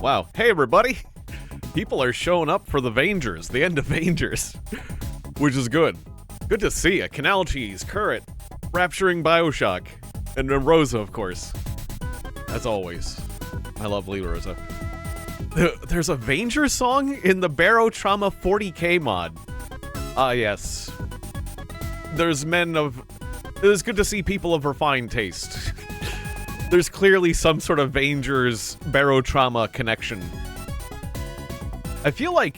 Wow. Hey, everybody. People are showing up for the Vangers, the end of Vangers, which is good. Good to see ya. Canal Cheese, Current, Rapturing Bioshock, and then Rosa, of course. As always. I love Lee Rosa. There's a Vangers song in the Barotrauma 40k mod. Ah, yes. There's men of... It is good to see people of refined taste. There's clearly some sort of Vangers Barotrauma connection. I feel like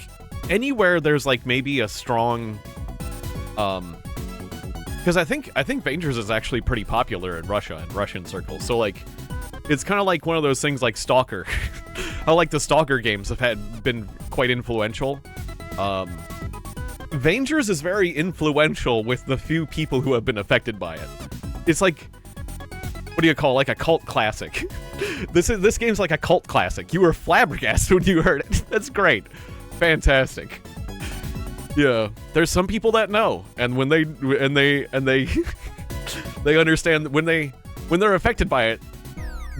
anywhere there's like maybe a strong... Because I think Vangers is actually pretty popular in Russia, in Russian circles. So like, it's kind of like one of those things like Stalker. How like the Stalker games have been quite influential. Vangers is very influential with the few people who have been affected by it. It's like, what do you call it? Like a cult classic. This game's like a cult classic. You were flabbergasted when you heard it. That's great. Fantastic. Yeah, there's some people that know, and when they they understand when they're affected by it,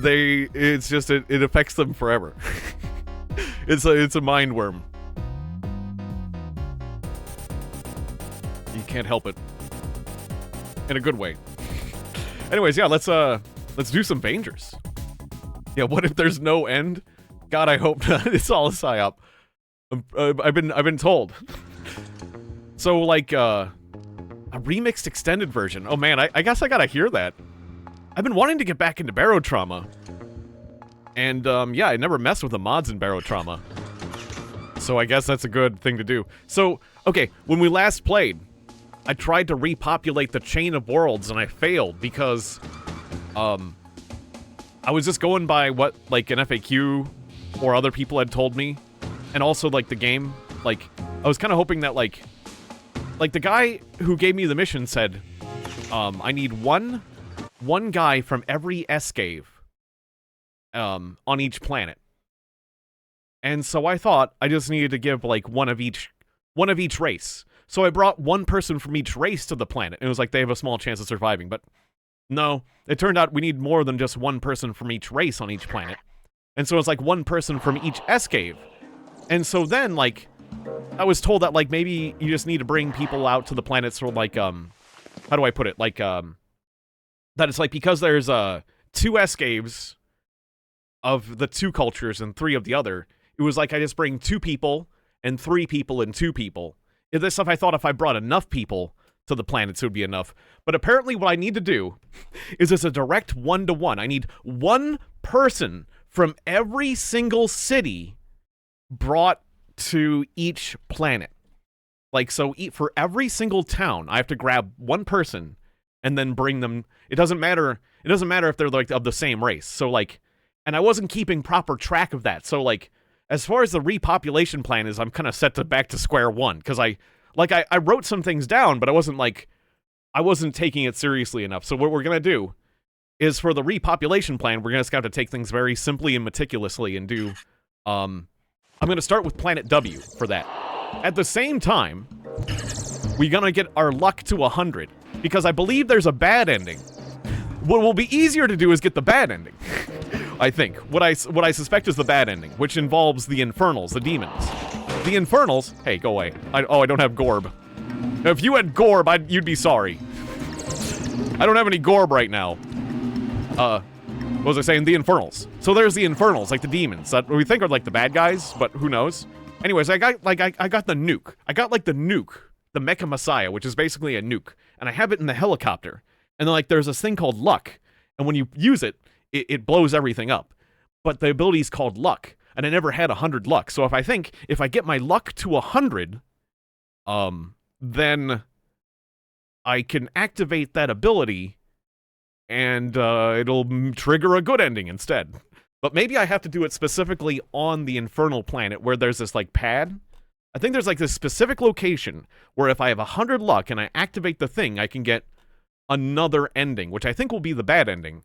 it affects them forever. It's a mind worm. You can't help it. In a good way. Anyways, yeah, let's do some Vangers. Yeah, what if there's no end? God, I hope not. It's all a psyop. I've been told. So like a remixed extended version. Oh man, I guess I gotta hear that. I've been wanting to get back into Barotrauma. And yeah, I never messed with the mods in Barotrauma. So I guess that's a good thing to do. So, okay, when we last played, I tried to repopulate the chain of worlds and I failed because I was just going by what like an FAQ or other people had told me, and also like the game. Like I was kind of hoping that like the guy who gave me the mission said I need one guy from every escave on each planet. And so I thought I just needed to give like one of each race. So I brought one person from each race to the planet. And it was like they have a small chance of surviving. But no, it turned out we need more than just one person from each race on each planet. And so it's like one person from each escave. And so then, like, I was told that, like, maybe you just need to bring people out to the planets for, like, how do I put it? Like, that it's like because there's, 2 escaves of the 2 cultures and 3 of the other, it was like I just bring 2 people and 3 people and 2 people. This stuff I thought if I brought enough people to the planets it would be enough. But apparently what I need to do is it's a direct 1-to-1. I need one person from every single city brought to each planet. Like, so for every single town, I have to grab one person and then bring them. It doesn't matter if they're like of the same race. So like, and I wasn't keeping proper track of that. So like, as far as the repopulation plan is, I'm kind of set back to square one because I wrote some things down, but I wasn't taking it seriously enough. So what we're gonna do is for the repopulation plan, we're gonna have to take things very simply and meticulously and do. I'm gonna start with Planet W for that. At the same time, we're gonna get our luck to 100 because I believe there's a bad ending. What will be easier to do is get the bad ending. I think. What I suspect is the bad ending, which involves the Infernals, the demons. The Infernals... Hey, go away. I don't have Gorb. Now, if you had Gorb, you'd be sorry. I don't have any Gorb right now. What was I saying? The Infernals. So there's the Infernals, like the demons, that we think are like the bad guys, but who knows? Anyways, I got the nuke. I got like the nuke, the Mecha Messiah, which is basically a nuke, and I have it in the helicopter. And then like there's this thing called luck, and when you use it, it blows everything up. But the ability is called luck, and I never had 100 luck. So if I get my luck to 100, then I can activate that ability, and it'll trigger a good ending instead. But maybe I have to do it specifically on the Infernal planet where there's this like pad. I think there's like this specific location where if I have 100 luck and I activate the thing, I can get another ending, which I think will be the bad ending.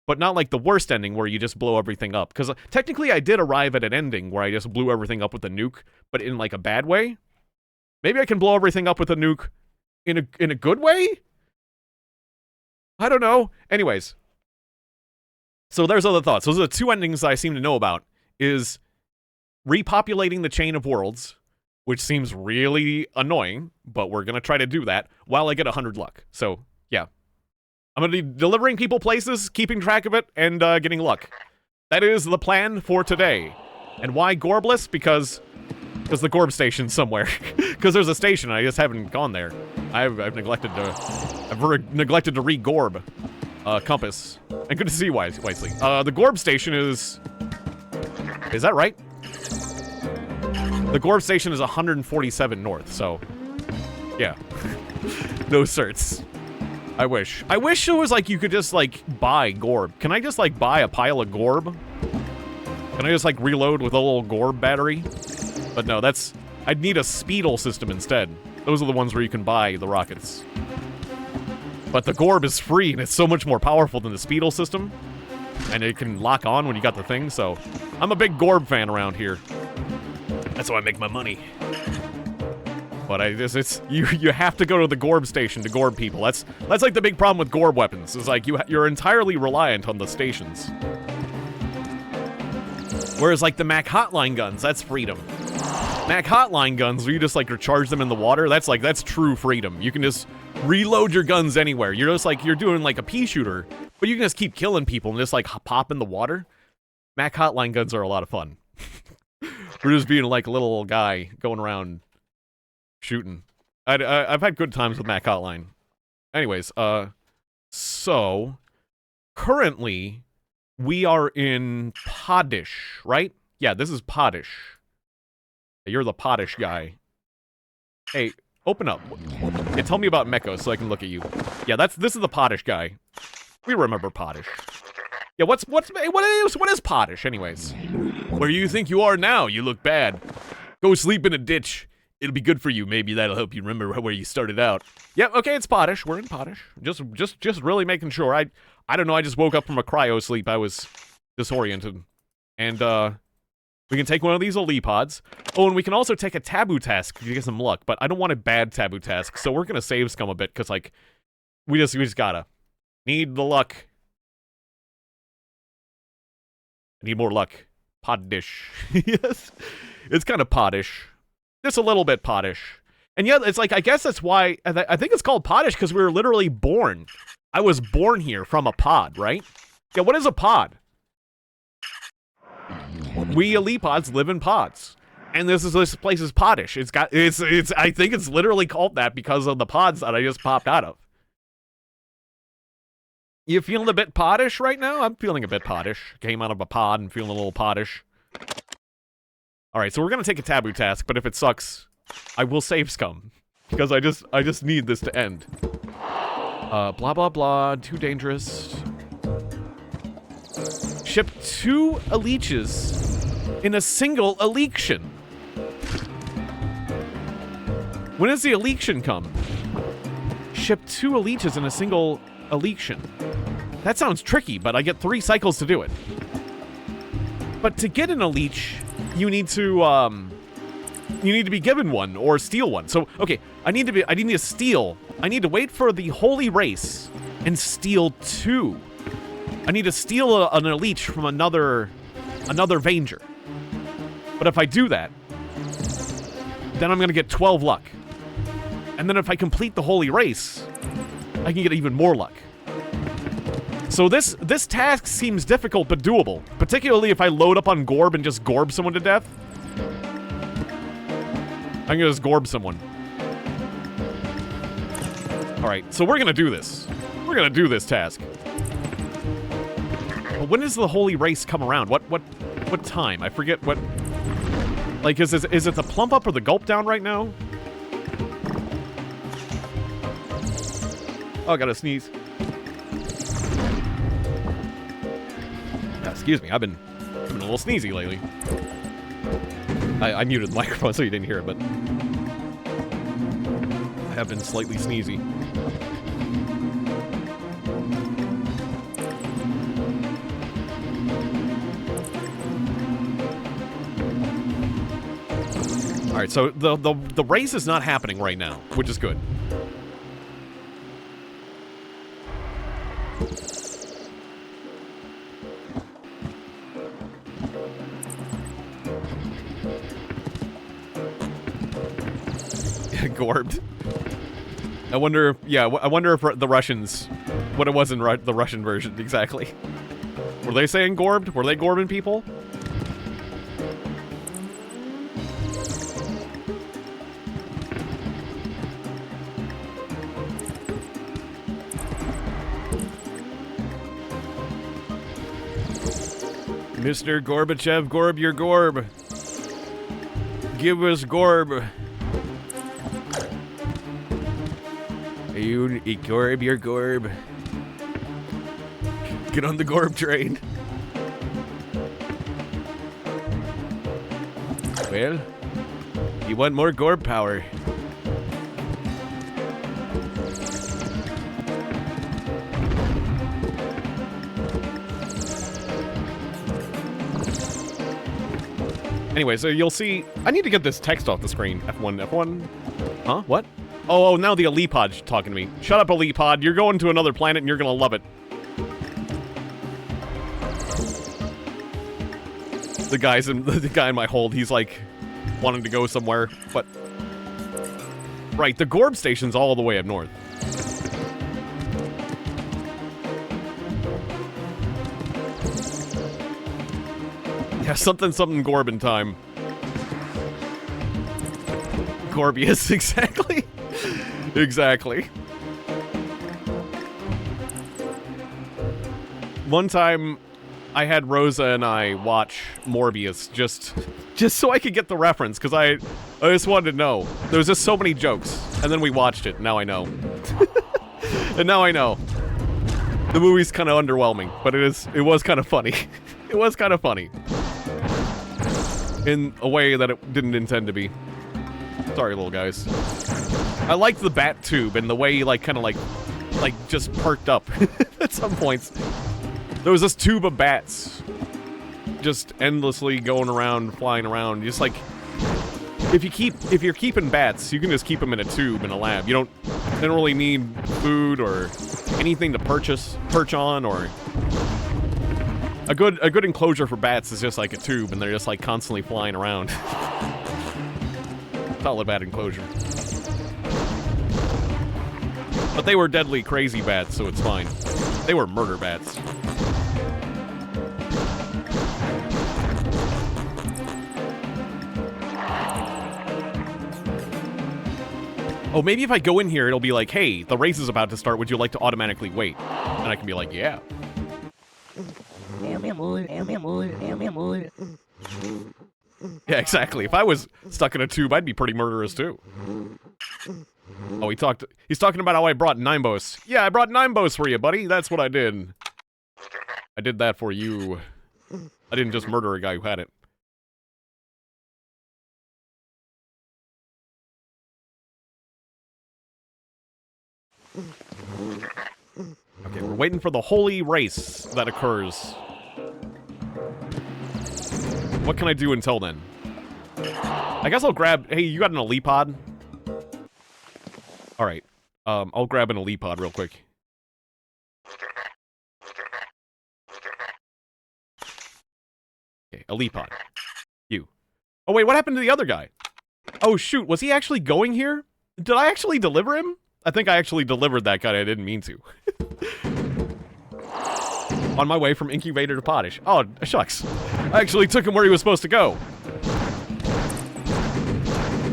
But not like the worst ending where you just blow everything up. Because technically I did arrive at an ending where I just blew everything up with a nuke, but in like a bad way. Maybe I can blow everything up with a nuke in a good way? I don't know. Anyways. So there's other thoughts. Those are the 2 endings that I seem to know about. Is repopulating the chain of worlds, which seems really annoying, but we're going to try to do that while I get 100 luck. So, yeah. I'm going to be delivering people places, keeping track of it, and getting luck. That is the plan for today. And why Gorbless? Because the Gorb station's somewhere. Because there's a station, I just haven't gone there. I've neglected to re-Gorb compass. And good to see you, Wisely. The Gorb station is that right? The Gorb station is 147 north, so yeah. No certs. I wish it was like you could just like buy Gorb. Can I just like buy a pile of Gorb? Can I just like reload with a little Gorb battery? But no, I'd need a Speedle system instead. Those are the ones where you can buy the rockets. But the Gorb is free and it's so much more powerful than the Speedle system. And it can lock on when you got the thing, so I'm a big Gorb fan around here. That's how I make my money. But you have to go to the Gorb station to Gorb people. That's like the big problem with Gorb weapons. Is like you're entirely reliant on the stations. Whereas like the Mac Hotline guns, that's freedom. Mac Hotline guns, where you just like recharge them in the water, that's true freedom. You can just reload your guns anywhere. You're just like you're doing like a pea shooter, but you can just keep killing people and just like pop in the water. Mac Hotline guns are a lot of fun. We're just being like a little guy going around shooting. I've had good times with Mac Hotline. Anyways, so currently we are in Podish, right? Yeah, this is Podish. You're the Podish guy. Hey, open up. Hey, tell me about Mecco so I can look at you. Yeah, this is the Podish guy. We remember Podish. Yeah, what is Podish, anyways? Where you think you are now? You look bad. Go sleep in a ditch. It'll be good for you. Maybe that'll help you remember where you started out. Yeah, okay, it's Podish. We're in Podish. Just really making sure. I don't know. I just woke up from a cryo sleep. I was disoriented, and we can take one of these Olipods. Oh, and we can also take a taboo task to get some luck. But I don't want a bad taboo task, so we're gonna save scum a bit because like we just gotta need the luck. I need more luck. Podish. Yes. It's kind of Podish. Just a little bit Podish. And yeah, it's like, I guess that's why, I think it's called Podish because we were literally born. I was born here from a pod, right? Yeah, what is a pod? We Elipods live in pods. And this place is Podish. I think it's literally called that because of the pods that I just popped out of. You feeling a bit Podish right now? I'm feeling a bit Podish. Came out of a pod and feeling a little Podish. Alright, so we're gonna take a taboo task, but if it sucks, I will save scum. Because I just need this to end. Blah blah blah, too dangerous. Ship 2 Eleaches in a single election. When does the election come? Ship 2 Eleaches in a single election. That sounds tricky, but I get 3 cycles to do it. But to get an Eleach, you need to be given one or steal one. So, okay, I need to steal. I need to wait for the holy race and steal 2. I need to steal an Eleach from another Vanger. But if I do that, then I'm gonna get 12 luck. And then if I complete the holy race, I can get even more luck. So this task seems difficult but doable, particularly if I load up on Gorb and just Gorb someone to death. I'm gonna just Gorb someone. Alright, so we're gonna do this. We're gonna do this task. But when does the holy race come around? What time? I forget what... Like, is it the plump up or the gulp down right now? Oh, I gotta sneeze. Excuse me, I've been a little sneezy lately. I muted the microphone so you didn't hear it, but I have been slightly sneezy. Alright, so the race is not happening right now, which is good. Gorbed. I wonder, yeah, I wonder if the Russians, what it was in the Russian version, exactly. Were they saying gorbed? Were they gorbing people? Mr. Gorbachev, gorb your gorb. Give us gorb. You gorb your gorb. Get on the gorb train. Well, you want more gorb power. Anyway, so you'll see... I need to get this text off the screen. F1, F1... Huh? What? Oh, now the Elipod's talking to me. Shut up, Elipod. You're going to another planet and you're gonna love it. The guy in my hold, he's like... wanting to go somewhere, but... Right, the Gorb station's all the way up north. Yeah, something Gorbin time. Gorbius, exactly. Exactly. One time, I had Rosa and I watch Morbius just so I could get the reference, because I just wanted to know. There was just so many jokes, and then we watched it, now I know. And now I know. The movie's kind of underwhelming, but it was kind of funny. It was kind of funny. In a way that it didn't intend to be. Sorry, little guys. I liked the bat tube and the way he, like, kind of, like, just perked up at some points. There was this tube of bats just endlessly going around, flying around. Just, like, if you're keeping bats, you can just keep them in a tube in a lab. You don't really need food or anything to perch on, or... A good enclosure for bats is just like a tube, and they're just like constantly flying around. Solid bat enclosure. But they were deadly crazy bats, so it's fine. They were murder bats. Oh, maybe if I go in here, it'll be like, hey, the race is about to start, would you like to automatically wait? And I can be like, yeah. Yeah, exactly. If I was stuck in a tube, I'd be pretty murderous too. Oh, he's talking about how I brought Nimbos. Yeah, I brought Nimbos for you, buddy. That's what I did. I did that for you. I didn't just murder a guy who had it. Okay, we're waiting for the holy race that occurs. What can I do until then? I guess I'll grab... Hey, you got an Elipod? Alright. I'll grab an Elipod real quick. Okay, Elipod. You. Oh, wait, what happened to the other guy? Oh, shoot, was he actually going here? Did I actually deliver him? I think I actually delivered that guy. I didn't mean to. On my way from incubator to potash. Oh, shucks. I actually took him where he was supposed to go.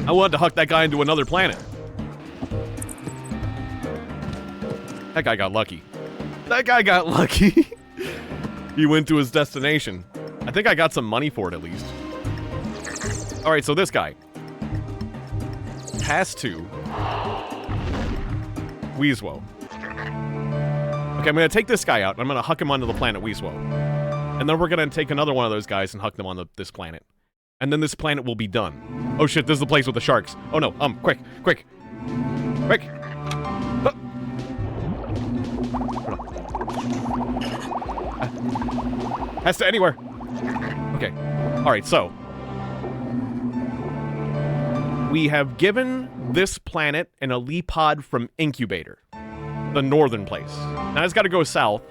I wanted to huck that guy into another planet. That guy got lucky. That guy got lucky. He went to his destination. I think I got some money for it, at least. Alright, so this guy has to Weezwo. Okay, I'm gonna take this guy out, and I'm gonna huck him onto the planet Weezwo. And then we're gonna take another one of those guys and huck them on this planet. And then this planet will be done. Oh shit, this is the place with the sharks. Oh no, quick. Quick! Has to anywhere. Okay. Alright, so. We have given this planet an Elipod from Incubator. The northern place. Now it's got to go south.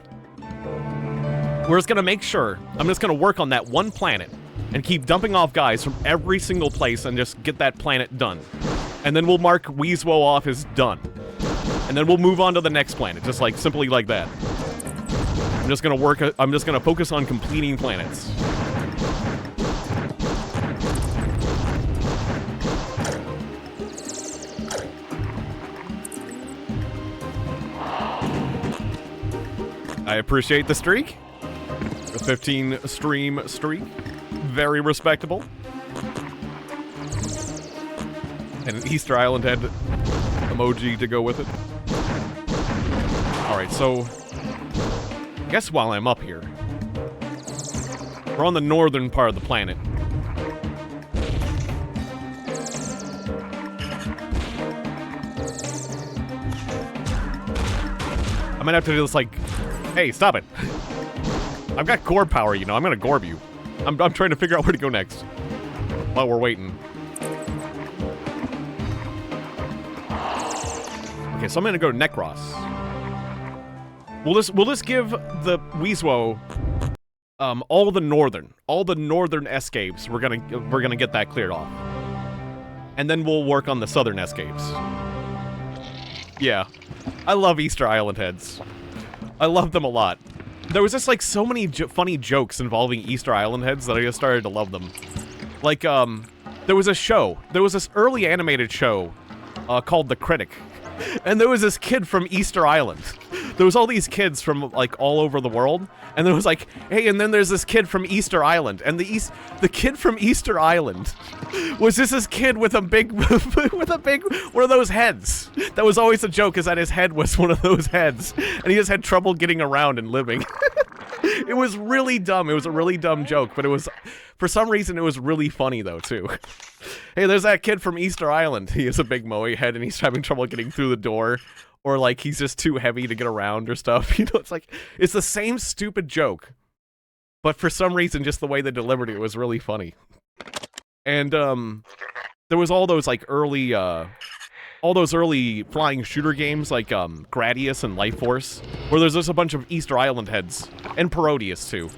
We're just going to make sure. I'm just going to work on that one planet and keep dumping off guys from every single place and just get that planet done. And then we'll mark Weezwo off as done. And then we'll move on to the next planet, just like simply like that. I'm just gonna focus on completing planets. I appreciate the streak. The 15 stream streak. Very respectable. And an Easter Island head emoji to go with it. Alright, so I guess while I'm up here, we're on the northern part of the planet. I might have to do this like, hey, stop it. I've got Gorb power, you know, I'm gonna Gorb you. I'm trying to figure out where to go next while we're waiting. Okay, so I'm gonna go to Necros. We'll just give the Weezwo all the northern escapes. We're gonna get that cleared off, and then we'll work on the southern escapes. Yeah, I love Easter Island heads. I love them a lot. There was just like so many funny jokes involving Easter Island heads that I just started to love them. Like there was this early animated show called The Critic. And there was this kid from Easter Island. There was all these kids from, like, all over the world. And there was like, hey, and then there's this kid from Easter Island. And the kid from Easter Island was just this kid with a big, one of those heads. That was always a joke, is that his head was one of those heads. And he just had trouble getting around and living. It was really dumb. It was a really dumb joke, but it was, for some reason, it was really funny, though, too. Hey, there's that kid from Easter Island. He has a big moe head, and he's having trouble getting through the door. Or, like, he's just too heavy to get around or stuff. You know, it's like, it's the same stupid joke. But for some reason, just the way they delivered it was really funny. And, there was all those, like, early flying shooter games, like, Gradius and Life Force, where there's just a bunch of Easter Island heads. And Parodius, too.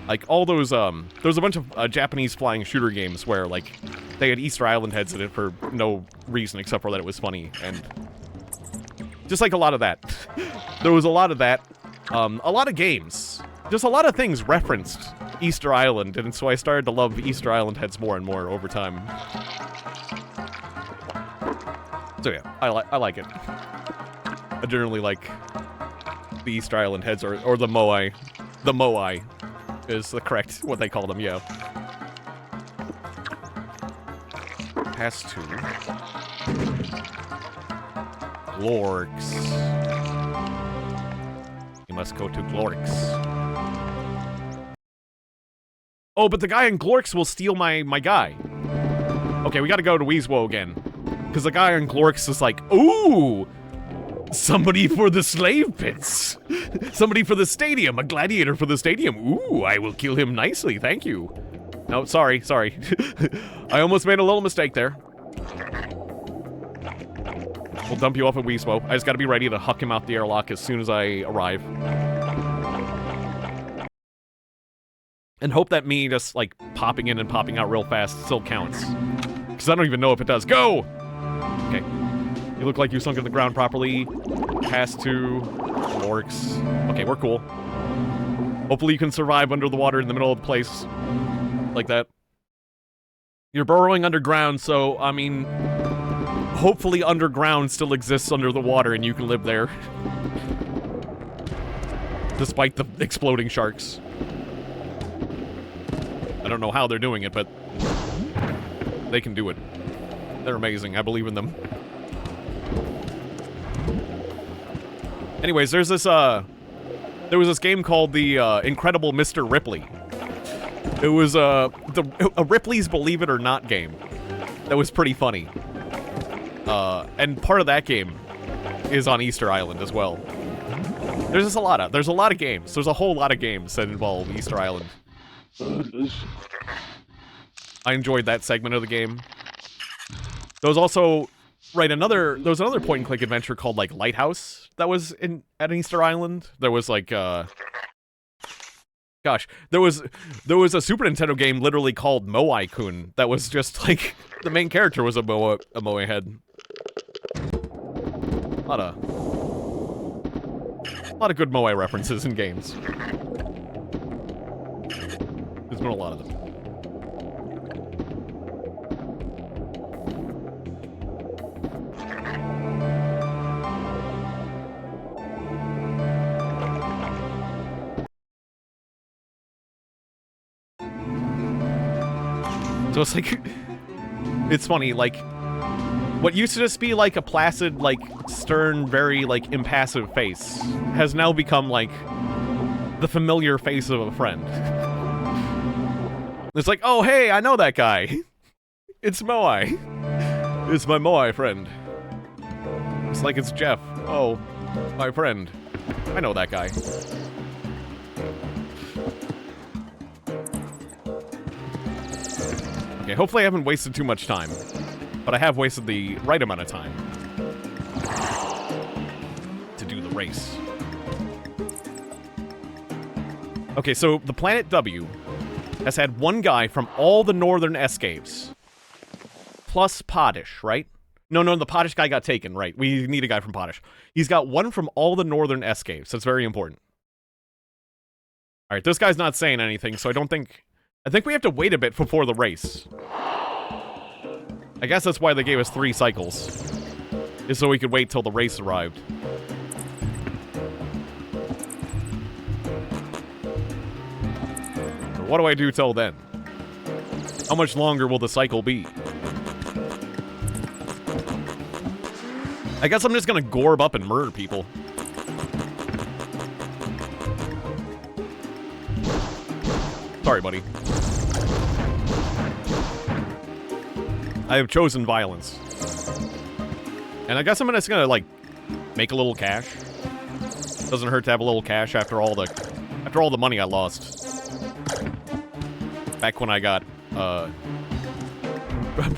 Like, all those, there was a bunch of Japanese flying shooter games where, like, they had Easter Island heads in it for no reason except for that it was funny, and just like a lot of that. There was a lot of that. A lot of games. Just a lot of things referenced Easter Island, and so I started to love Easter Island heads more and more over time. So yeah, I like it. I generally like the Easter Island heads, or the moai. The moai is the correct, what they call them, yeah. Pass to Glorks. You must go to Glorks. Oh, but the guy in Glorks will steal my guy. Okay, we gotta go to Weezwo again. Because the guy in Glorks is like, ooh! Somebody for the slave pits! Somebody for the stadium! A gladiator for the stadium! Ooh, I will kill him nicely, thank you. No, sorry. I almost made a little mistake there. We'll dump you off at Weezwo. I just gotta be ready to huck him out the airlock as soon as I arrive. And hope that me just, like, popping in and popping out real fast still counts. Because I don't even know if it does. Go! Okay. You look like you sunk in the ground properly. Pass to Orcs. Okay, we're cool. Hopefully you can survive under the water in the middle of the place. Like that. You're burrowing underground, so, I mean, hopefully underground still exists under the water and you can live there. Despite the exploding sharks. I don't know how they're doing it, but they can do it. They're amazing. I believe in them. Anyways, there was this game called the Incredible Mr. Ripley. It was a Ripley's Believe It or Not game. That was pretty funny. And part of that game is on Easter Island as well. There's a lot of games. There's a whole lot of games that involve Easter Island. I enjoyed that segment of the game. There was also, right, there was another point-and-click adventure called, like, Lighthouse that was at Easter Island. There was, like, Gosh, there was a Super Nintendo game literally called Moai-kun that was just like the main character was a Moai head. A lot of good Moai references in games. There's been a lot of them. So it's like, it's funny, like, what used to just be like a placid, like, stern, very, like, impassive face has now become, like, the familiar face of a friend. It's like, oh, hey, I know that guy. It's Moai. It's my Moai friend. It's like it's Jeff. Oh, my friend. I know that guy. Okay, hopefully I haven't wasted too much time. But I have wasted the right amount of time to do the race. Okay, so the planet W has had one guy from all the northern escapes. Plus Potish, right? No, the Potish guy got taken, right? We need a guy from Potish. He's got one from all the northern escapes. That's very important. Alright, this guy's not saying anything, so I think we have to wait a bit before the race. I guess that's why they gave us 3 cycles. Is so we could wait till the race arrived. So what do I do till then? How much longer will the cycle be? I guess I'm just gonna gorb up and murder people. Sorry, buddy. I have chosen violence. And I guess I'm just gonna, like, make a little cash. Doesn't hurt to have a little cash after all the money I lost. Back when I got,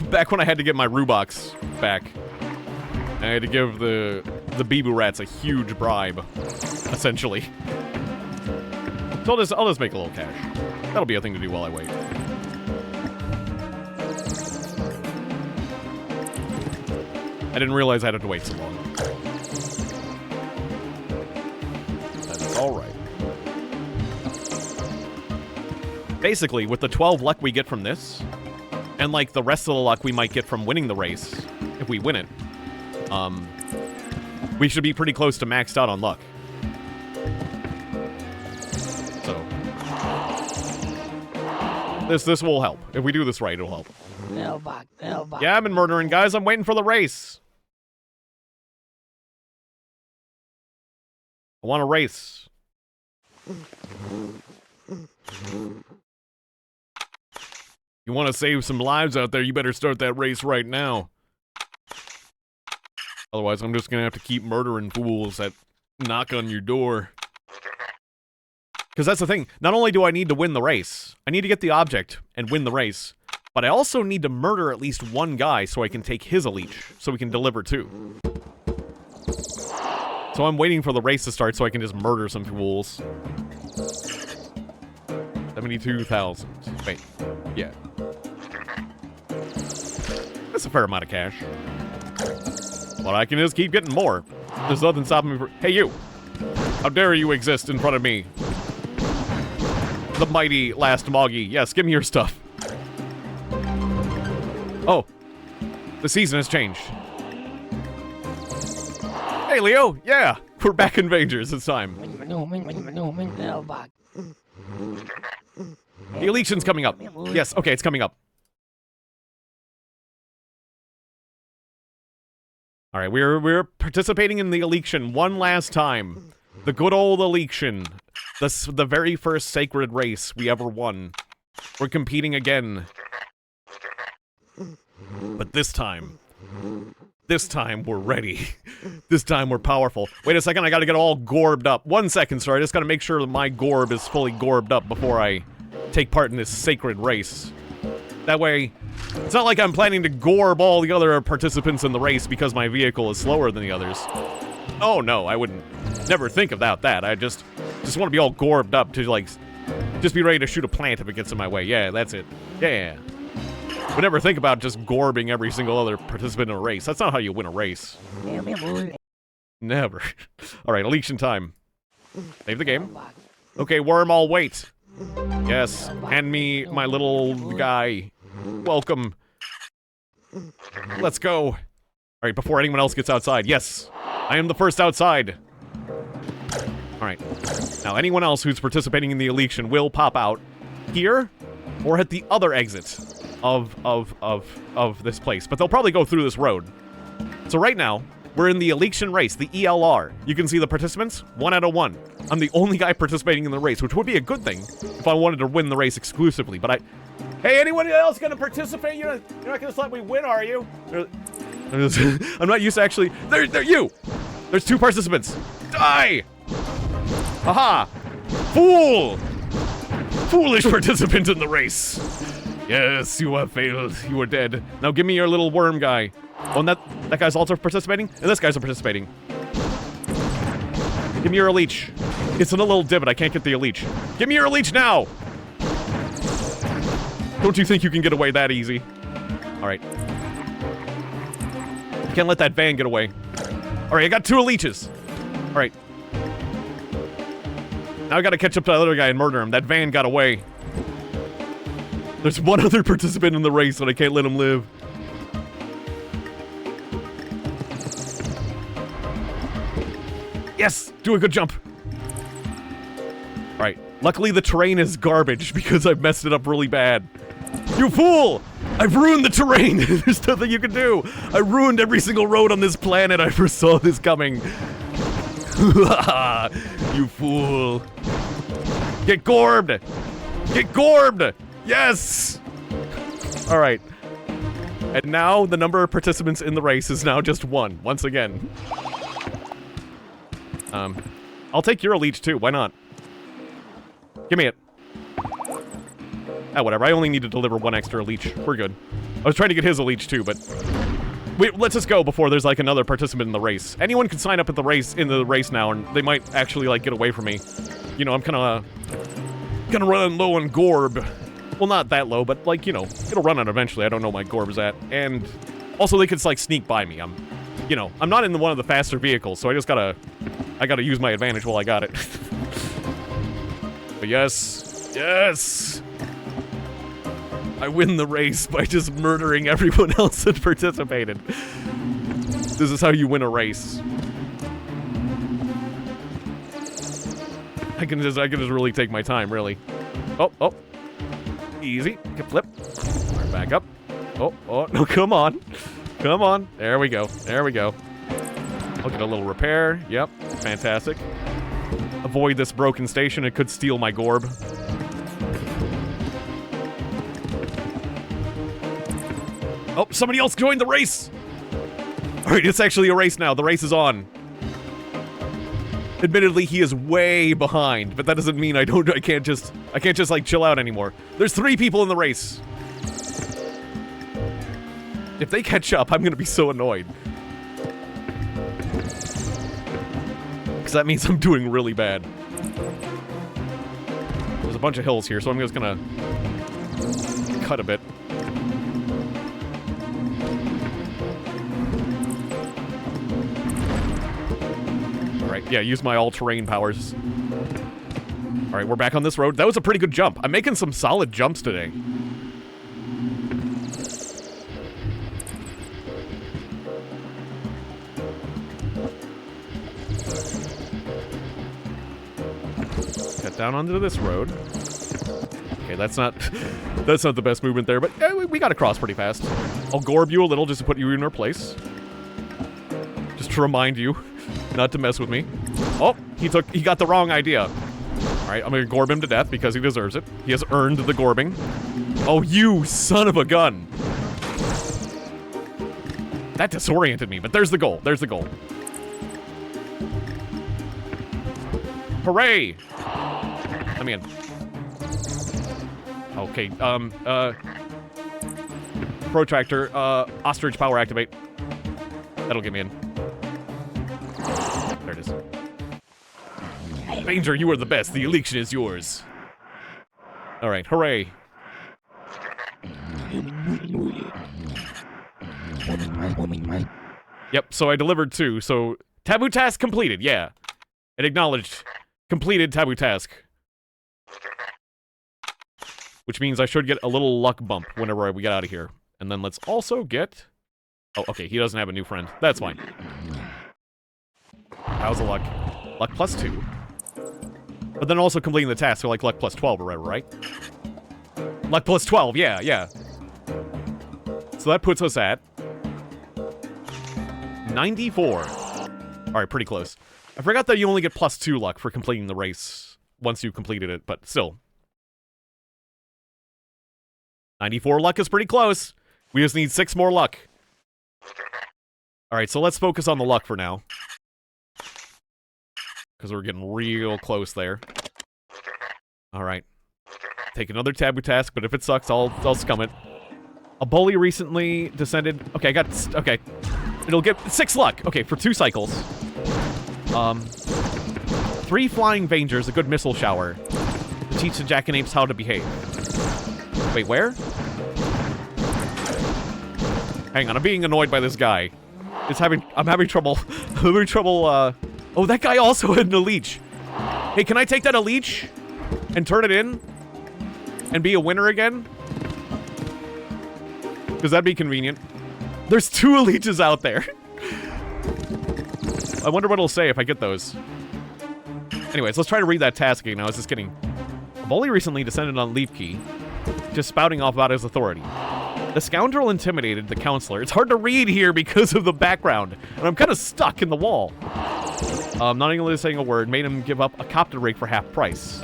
back when I had to get my Rubox back. I had to give the Bibu rats a huge bribe, essentially. So I'll just make a little cash. That'll be a thing to do while I wait. I didn't realize I had to wait so long. That's alright. Basically, with the 12 luck we get from this, and like the rest of the luck we might get from winning the race, if we win it, we should be pretty close to maxed out on luck. So, this will help. If we do this right, it'll help. Yeah, I've been murdering guys. I'm waiting for the race. I want a race. You want to save some lives out there, you better start that race right now. Otherwise, I'm just gonna have to keep murdering fools that knock on your door. Because that's the thing. Not only do I need to win the race, I need to get the object and win the race, but I also need to murder at least one guy so I can take his elite, so we can deliver 2. So I'm waiting for the race to start so I can just murder some fools. 72,000. Wait. Yeah. That's a fair amount of cash. But I can just keep getting more. There's nothing stopping me from... Hey, you! How dare you exist in front of me? The mighty last Moggy. Yes, give me your stuff. Oh. The season has changed. Hey, Leo! Yeah! We're back in Vangers this time. The election's coming up. Yes, okay, it's coming up. Alright, we're participating in the election one last time. The good old election. The very first sacred race we ever won. We're competing again. But this time we're ready. This time we're powerful. Wait a second, I gotta get all gorbed up. 1 second, sir, I just gotta make sure that my gorb is fully gorbed up before I take part in this sacred race. That way, it's not like I'm planning to gorb all the other participants in the race because my vehicle is slower than the others. Oh no, I wouldn't never think about that. I just want to be all gorbed up to Just be ready to shoot a plant if it gets in my way. Yeah, that's it. Yeah. Would never think about just gorbing every single other participant in a race. That's not how you win a race. Never. Alright, election time. Save the game. Okay, worm, I'll wait. Yes, hand me my little guy. Welcome. Let's go. Alright, before anyone else gets outside. Yes, I am the first outside. Alright. Now, anyone else who's participating in the election will pop out here or at the other exit of this place. But they'll probably go through this road. So right now, we're in the election race, the ELR. You can see the participants, 1 out of 1. I'm the only guy participating in the race, which would be a good thing if I wanted to win the race exclusively, but Hey, anyone else gonna participate? You're not gonna let me win, are you? I'm not used to actually... There you! There's 2 participants. Die! Haha! Fool! Foolish participant in the race. Yes, you have failed. You are dead. Now give me your little worm guy. Oh, and that guy's also participating? And this guy's participating. Give me your leech. It's in a little divot. I can't get the leech. Give me your leech now! Don't you think you can get away that easy? Alright. Can't let that van get away. Alright, I got 2 leeches. Alright. Now I gotta catch up to the other guy and murder him. That van got away. There's 1 other participant in the race, and I can't let him live. Yes! Do a good jump. Alright. Luckily, the terrain is garbage because I've messed it up really bad. You fool! I've ruined the terrain! There's nothing you can do! I ruined every single road on this planet. I foresaw this coming. You fool. Get gorbed! Get gorbed! Yes! Alright. And now the number of participants in the race is now just 1, once again. I'll take your leech too, why not? Give me it. Ah, whatever, I only need to deliver 1 extra leech. We're good. I was trying to get his leech too, but... Wait, let's just go before there's like another participant in the race. Anyone can sign up at the race now, and they might actually like get away from me. You know, I'm kinda running low on gorb. Well, not that low, but like, you know, it'll run out eventually. I don't know where my gorb's at. And also they could like sneak by me. I'm not in one of the faster vehicles, so I gotta use my advantage while I got it. But yes. I win the race by just murdering everyone else that participated. This is how you win a race. I can just really take my time, really. Oh. Easy. Can flip. Right, back up. Oh, no, come on. Come on. There we go. I'll get a little repair. Yep. Fantastic. Avoid this broken station. It could steal my gorb. Oh, somebody else joined the race! Alright, it's actually a race now. The race is on. Admittedly, he is way behind, but that doesn't mean I can't just like chill out anymore. There's 3 people in the race. If they catch up, I'm gonna be so annoyed. Because that means I'm doing really bad. There's a bunch of hills here, so I'm just gonna cut a bit. Alright, yeah, use my all-terrain powers. Alright, we're back on this road. That was a pretty good jump. I'm making some solid jumps today. Cut down onto this road. Okay, that's not the best movement there, but we got across pretty fast. I'll gorb you a little just to put you in your place. Just to remind you not to mess with me. Oh, he got the wrong idea. Alright, I'm gonna gorb him to death because he deserves it. He has earned the gorbing. Oh, you son of a gun. That disoriented me, but there's the goal. There's the goal. Hooray! Let me in. Okay, protractor, ostrich power activate. That'll get me in. There it is. Vanger, you are the best. The election is yours. All right, hooray. Yep, so I delivered 2. So taboo task completed, yeah. It acknowledged completed taboo task. Which means I should get a little luck bump whenever we get out of here. And then let's also get... Oh, okay, he doesn't have a new friend. That's fine. How's the luck? Luck plus 2. But then also completing the task, so like luck plus 12 or whatever, right? Luck plus 12, yeah, yeah. So that puts us at 94. Alright, pretty close. I forgot that you only get plus 2 luck for completing the race once you've completed it, but still. 94 luck is pretty close. We just need 6 more luck. Alright, so let's focus on the luck for now. Because we're getting real close there. Alright. Take another taboo task, but if it sucks, I'll scum it. A bully recently descended... Okay, I got... Okay. It'll get 6 luck. Okay, for 2 cycles. 3 flying Vangers, a good missile shower. To teach the jackanapes how to behave. Wait, where? Hang on, I'm being annoyed by this guy. I'm having trouble. I'm having trouble, Oh, that guy also had a leech. Hey, can I take that a leech? And turn it in? And be a winner again? Because that'd be convenient. There's 2 leeches out there. I wonder what it'll say if I get those. Anyways, let's try to read that task again. I was just kidding. A bully recently descended on Leaf Key, just spouting off about his authority. The scoundrel intimidated the counselor. It's hard to read here because of the background, and I'm kind of stuck in the wall. Not even saying a word, made him give up a copter rig for half price.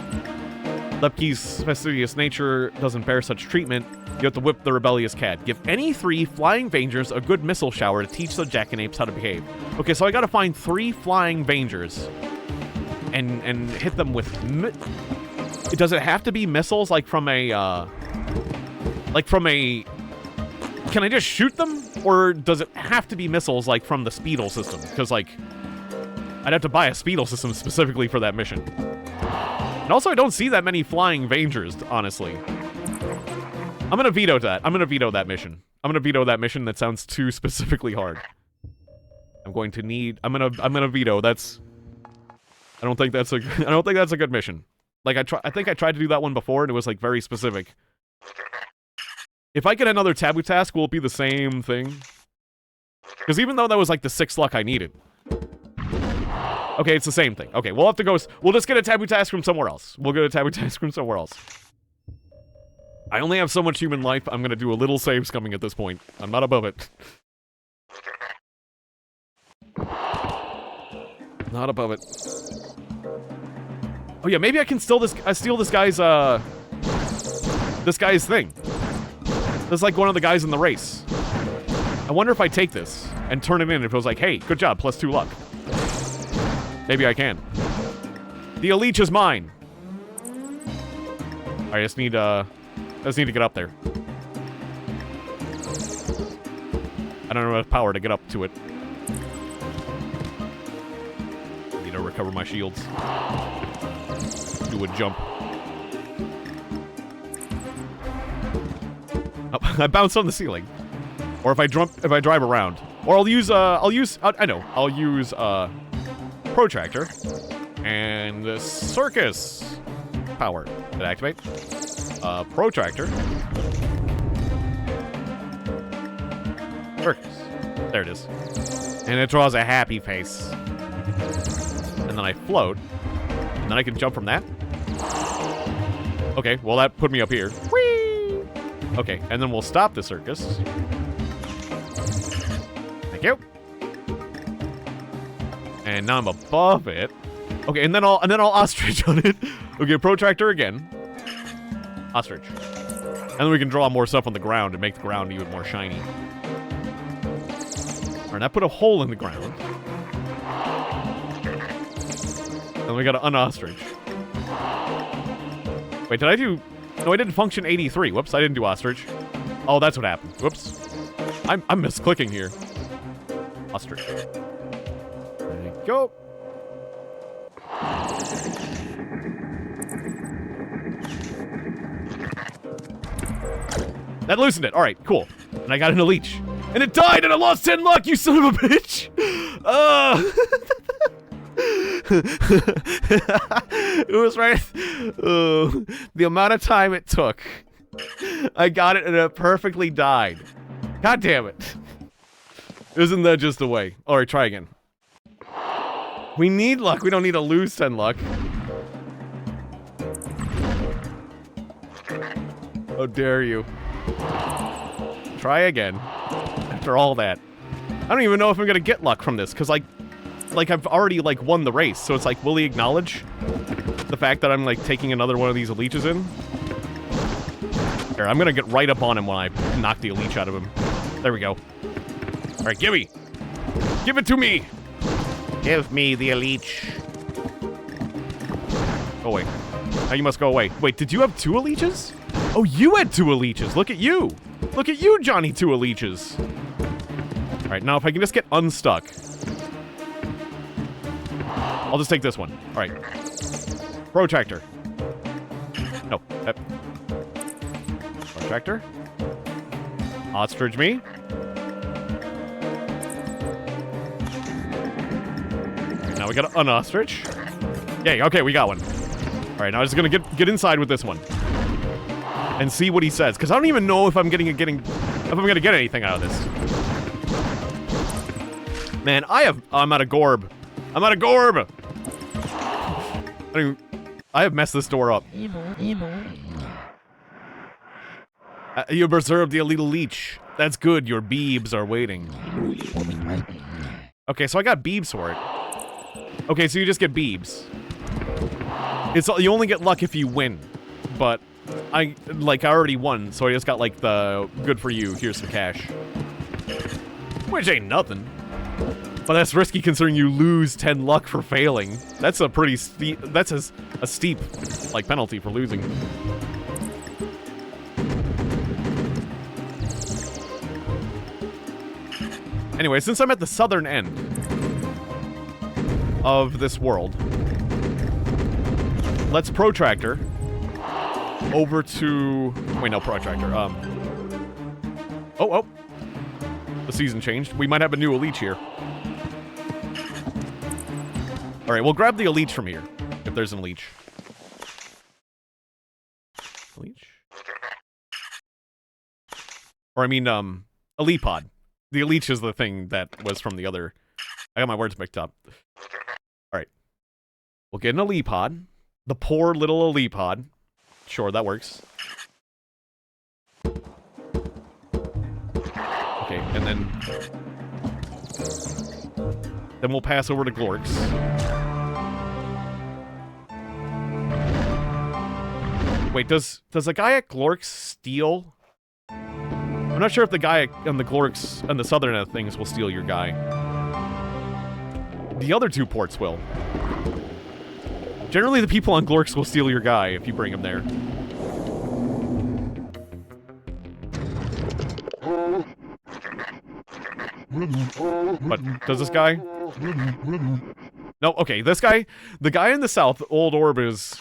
Lepke's fastidious nature doesn't bear such treatment. You have to whip the rebellious cat. Give any 3 flying Vangers a good missile shower to teach the jackanapes how to behave. Okay, so I gotta find 3 flying Vangers and hit them with... Does it have to be missiles like from a... Can I just shoot them? Or does it have to be missiles like from the Speedle system? Because, like, I'd have to buy a Speedle system specifically for that mission. And also, I don't see that many flying Vangers, honestly. I'm gonna veto that. I'm gonna veto that mission. I'm gonna veto that mission. That sounds too specifically hard. I'm gonna veto. I don't think that's a good mission. Like, I think I tried to do that one before, and it was, like, very specific. If I get another taboo task, will it be the same thing? Because even though that was, like, the 6 luck I needed. Okay, it's the same thing. Okay, we'll have to go... We'll just get a taboo task from somewhere else. We'll get a taboo task from somewhere else. I only have so much human life. I'm gonna do a little save scumming at this point. I'm not above it. Not above it. Oh yeah, maybe I can steal this guy's thing. This is like one of the guys in the race. I wonder if I take this and turn it in if it was like, hey, good job, plus 2 luck. Maybe I can. The leech is mine. I just need to get up there. I don't have enough power to get up to it. I need to recover my shields. Do a jump. Oh, I bounced on the ceiling. Or if I drive around. Or I'll use protractor and circus power. Did I activate? Protractor. Circus. There it is. And it draws a happy face. And then I float. And then I can jump from that. Okay, well that put me up here. Whee! Okay, and then we'll stop the circus. Thank you. And now I'm above it. Okay, and then I'll ostrich on it. Okay, protractor again. Ostrich. And then we can draw more stuff on the ground and make the ground even more shiny. Alright, I put a hole in the ground. And we gotta unostrich. Wait, did I do... No, I didn't function 83. Whoops, I didn't do ostrich. Oh, that's what happened. Whoops. I'm misclicking here. Ostrich. There you go. That loosened it. All right, cool. And I got into leech. And it died and I lost 10 luck, you son of a bitch! It was right... the amount of time it took. I got it and it perfectly died. God damn it. Isn't that just the way? Alright, try again. We need luck. We don't need to lose 10 luck. How dare you. Try again. After all that. I don't even know if I'm gonna get luck from this, because, like I've already, like, won the race, so it's like, will he acknowledge the fact that I'm, like, taking another one of these leeches in? Here, I'm gonna get right up on him when I knock the leech out of him. There we go. Alright, gimme! Give it to me! Give me the leech. Go away. Now you must go away. Wait, did you have 2 leeches? Oh, you had 2 leeches. Look at you. Look at you, Johnny 2 leeches. Alright, now if I can just get unstuck. I'll just take this one. Alright. Protractor. No. Protractor. Ostrich me. Now we got an ostrich. Yay, okay, we got one. Alright, now I'm just gonna get inside with this one. And see what he says. Because I don't even know if I'm gonna get anything out of this. Man, I'm out of gorb. I'm out of gorb! I have messed this door up. You preserved the illegal leech. That's good, your beebs are waiting. Okay, so I got beebs for it. Okay, so you just get beebs. You only get luck if you win. But, I already won, so I just got, like, the good for you, here's some cash. Which ain't nothing. But that's risky considering you lose 10 luck for failing. That's a pretty steep, that's a steep, like, penalty for losing. Anyway, since I'm at the southern end of this world, let's protractor over to... Wait, no, protractor. Oh. The season changed. We might have a new elite here. Alright, we'll grab the elite from here, if there's an elite. Elite? Or I mean, elite pod. The elite is the thing that was from the other... I got my words mixed up. Alright. We'll get an elite pod. The poor little elite pod. Sure, that works. Okay, and then we'll pass over to Glorks. Wait, does the guy at Glorks steal? I'm not sure if the guy on the Glorks and the southern end of things will steal your guy. The other 2 ports will. Generally, the people on Glorks will steal your guy if you bring him there. But does this guy? No, okay, this guy, the guy in the south, Old Orb, is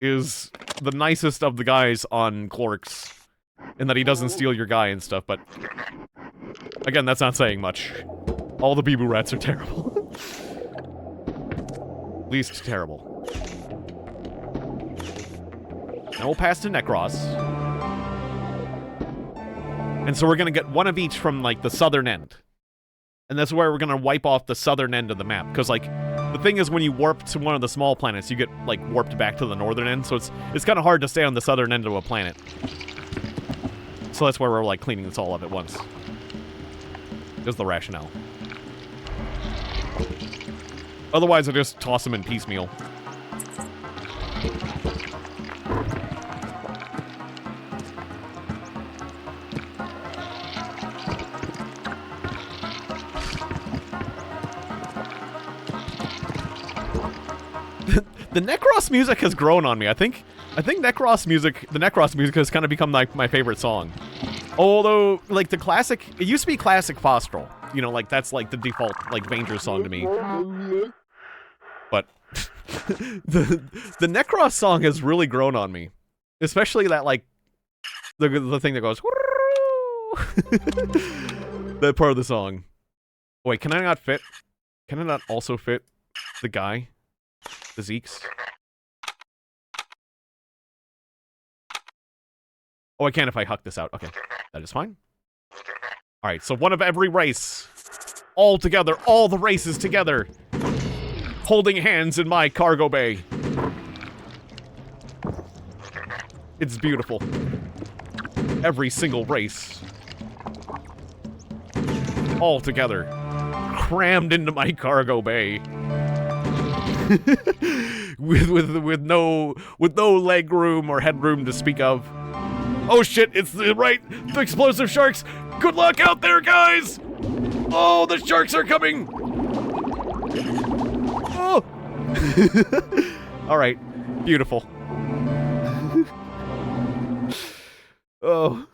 the nicest of the guys on Glorks, in that he doesn't steal your guy and stuff, but again, that's not saying much. All the Bibu rats are terrible. Least terrible. Now we'll pass to Necros. And so we're gonna get one of each from, like, the southern end. And that's where we're gonna wipe off the southern end of the map. Because, like, the thing is when you warp to one of the small planets, you get, like, warped back to the northern end. So it's kind of hard to stay on the southern end of a planet. So that's where we're, like, cleaning this all up at once. Is the rationale. Otherwise, I just toss them in piecemeal. The Necros music has grown on me. I think Necros music, the Necros music has kind of become like my favorite song. Although, like, the classic, it used to be classic Fostrel. You know, like, that's like the default, like, Vangers song to me. But the Necros song has really grown on me. Especially that, like, the thing that goes. That part of the song. Wait, can I not fit? Can I not also fit the guy? The Zeeks? Oh, I can if I huck this out. Okay, that is fine. Alright, so one of every race. All together, all the races together. Holding hands in my cargo bay. It's beautiful. Every single race. All together. Crammed into my cargo bay. with no leg room or headroom to speak of. Oh shit, it's the explosive sharks! Good luck out there, guys! Oh, the sharks are coming! Oh! Alright, beautiful. Oh.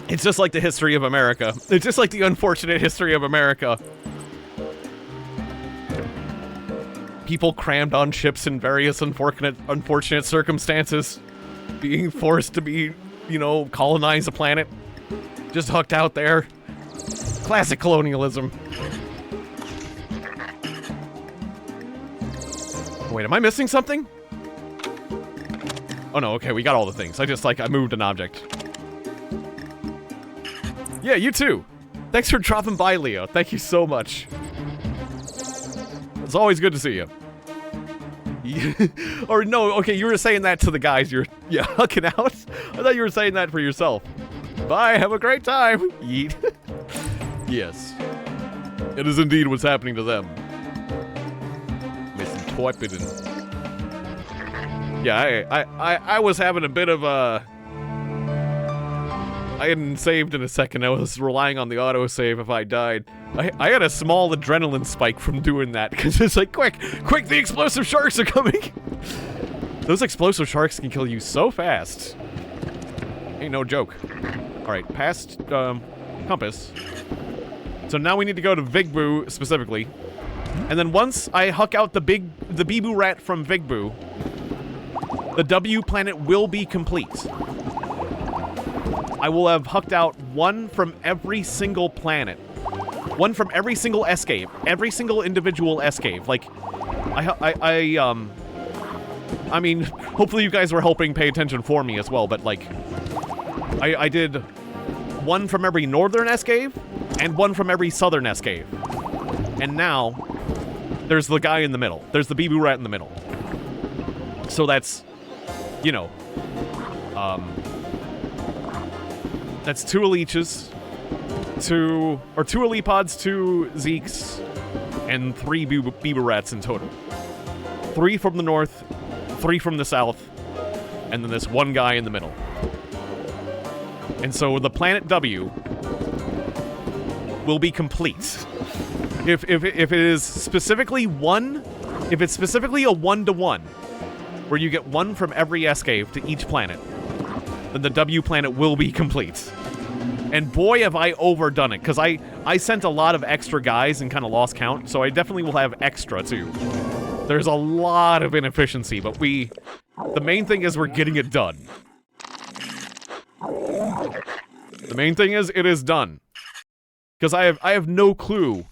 It's just like the history of America. It's just like the unfortunate history of America. People crammed on ships in various unfortunate circumstances. Being forced to be, you know, colonize a planet. Just hooked out there. Classic colonialism. Wait, am I missing something? Oh no, okay, we got all the things. I moved an object. Yeah, you too. Thanks for dropping by, Leo. Thank you so much. It's always good to see you. Or no, okay, you were saying that to the guys you're hucking out. I thought you were saying that for yourself. Bye, have a great time. Yeet. Yes. It is indeed what's happening to them. Missing Torpid. Yeah, I was having a bit of a... I hadn't saved in a second. I was relying on the autosave if I died. I had a small adrenaline spike from doing that, because it's like, quick, the explosive sharks are coming! Those explosive sharks can kill you so fast. Ain't no joke. Alright, past, compass. So now we need to go to Vigbu, specifically. And then once I huck out the Bibu rat from Vigbu, the W planet will be complete. I will have hucked out one from every single planet. One from every single S-cave. Every single individual S-cave. Like, I mean, hopefully you guys were helping pay attention for me as well, but like, I did one from every northern S-cave, and one from every southern S-cave. And now, there's the guy in the middle. There's the Bibu rat in the middle. So that's, you know, that's 2 Leeches, 2 Elipods, 2 Zeeks, and 3 Bibu rats in total. 3 from the north, 3 from the south, and then this one guy in the middle. And so the planet W will be complete. If it is specifically one, if it's specifically a 1-to-1, where you get one from every S-cave to each planet, then the W planet will be complete. And boy, have I overdone it, because I sent a lot of extra guys and kind of lost count, so I definitely will have extra, too. There's a lot of inefficiency, but the main thing is we're getting it done. The main thing is, it is done. Because I have no clue.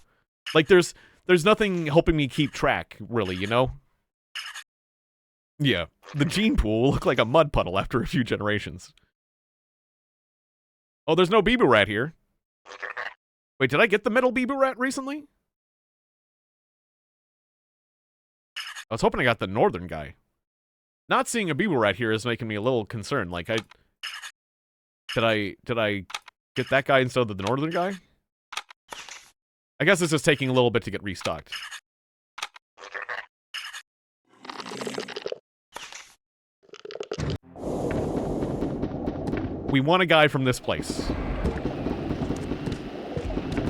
Like, there's nothing helping me keep track, really, you know? Yeah, the gene pool will look like a mud puddle after a few generations. Oh, there's no Bibu rat here. Wait, did I get the middle Bibu rat recently? I was hoping I got the northern guy. Not seeing a Bibu rat here is making me a little concerned. Like, did I get that guy instead of the northern guy? I guess it's just taking a little bit to get restocked. We want a guy from this place.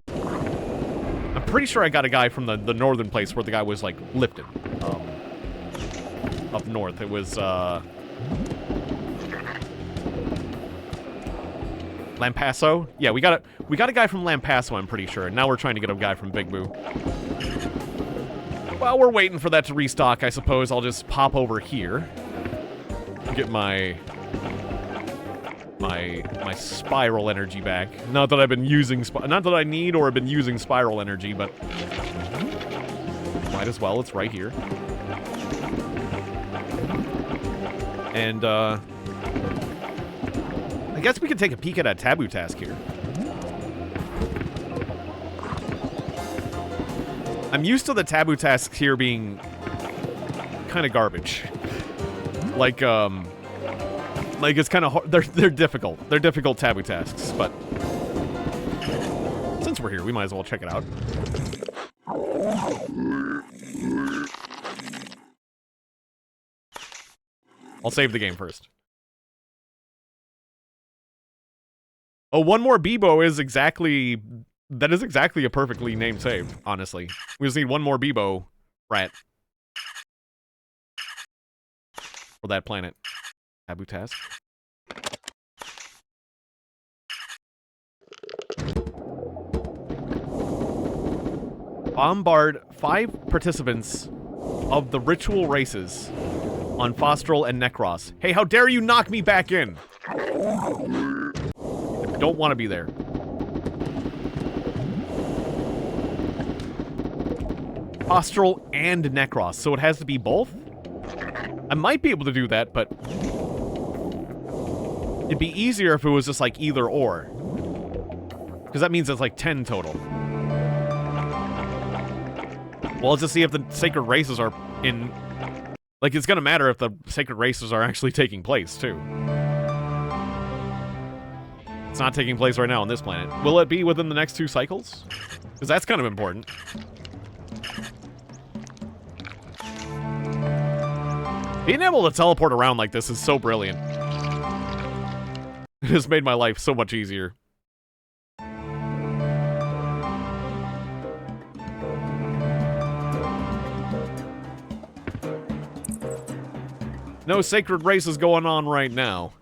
I'm pretty sure I got a guy from the northern place where the guy was, like, lifted. Up north. It was, Lampasso? Yeah, we got a guy from Lampasso, I'm pretty sure. And now we're trying to get a guy from Big Boo. While we're waiting for that to restock, I suppose I'll just pop over here. Get my spiral energy back. Not that I've been using... Not that I need or have been using spiral energy, but... Might as well. It's right here. And, I guess we could take a peek at a taboo task here. I'm used to the taboo tasks here being kind of garbage. Like it's kind of hard. They're difficult. They're difficult taboo tasks, but since we're here, we might as well check it out. I'll save the game first. Oh, one more Bebo is exactly... That is exactly a perfectly named save, honestly. We just need one more Bebo rat. For that planet. Taboo task. Bombard 5 participants of the ritual races on Fostral and Necros. Hey, how dare you knock me back in? I don't want to be there. Fostral and Necros, so it has to be both? I might be able to do that, but it'd be easier if it was just like either or. Because that means it's like 10 total. Well, let's just see if the sacred races are in... Like, it's gonna matter if the sacred races are actually taking place, too. It's not taking place right now on this planet. Will it be within the next 2 cycles? Because that's kind of important. Being able to teleport around like this is so brilliant. It has made my life so much easier. No sacred races going on right now.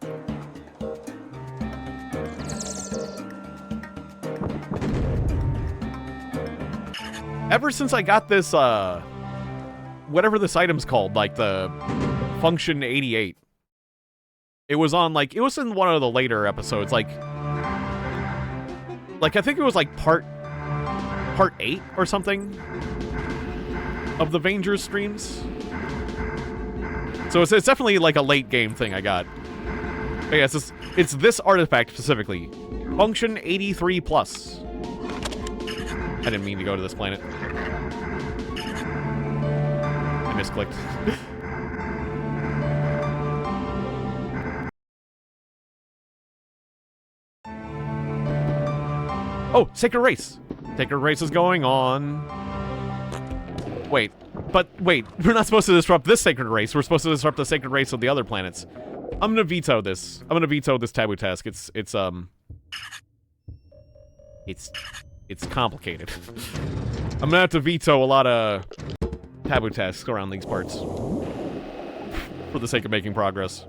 Ever since I got this, whatever this item's called, like the Function 88. It was on, like, it was in one of the later episodes, like I think it was, like, part 8 or something of the Vangers streams. So it's definitely, like, a late game thing I got. But yeah, it's this artifact specifically. Function 83 plus. I didn't mean to go to this planet. I misclicked. Oh, Sacred Race. Sacred Race is going on. Wait, we're not supposed to disrupt this Sacred Race. We're supposed to disrupt the Sacred Race of the other planets. I'm gonna veto this. I'm gonna veto this taboo task. It's complicated. I'm gonna have to veto a lot of taboo tasks around these parts for the sake of making progress.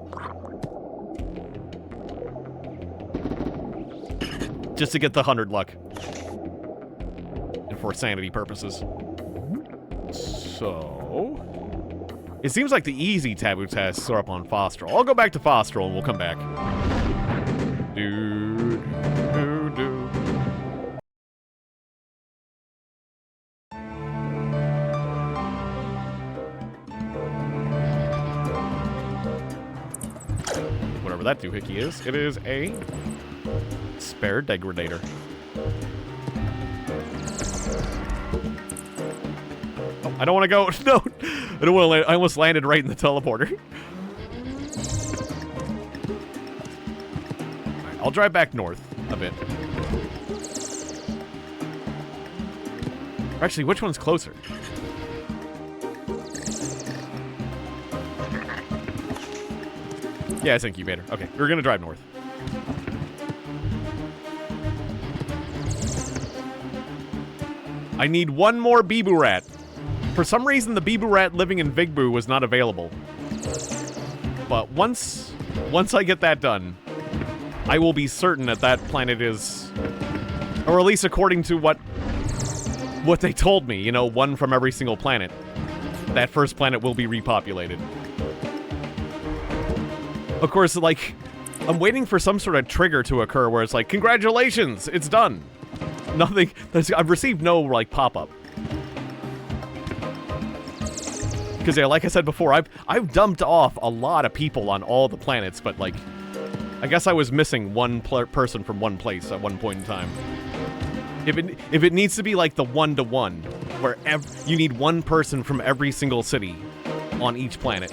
Just to get the 100 luck. And for sanity purposes. So... It seems like the easy taboo tasks are up on Fostral. I'll go back to Fostral and we'll come back. Dude. Whatever that doohickey is. It is a... spare degradator. Oh, I don't want to go. No, I don't want to land. I almost landed right in the teleporter. Right, I'll drive back north a bit. Actually, which one's closer? Yeah, it's incubator. Okay, we're gonna drive north. I need one more Bibu Rat. For some reason, the Bibu Rat living in Vigbu was not available. But once I get that done, I will be certain that that planet is... Or at least according to what they told me, you know, one from every single planet. that first planet will be repopulated. Of course, like, I'm waiting for some sort of trigger to occur where it's like, congratulations, it's done. Nothing, I've received no, like, pop-up. Because, yeah, like I said before, I've dumped off a lot of people on all the planets, but, like, I guess I was missing one person from one place at one point in time. If it needs to be, like, the one-to-one, where you need one person from every single city on each planet.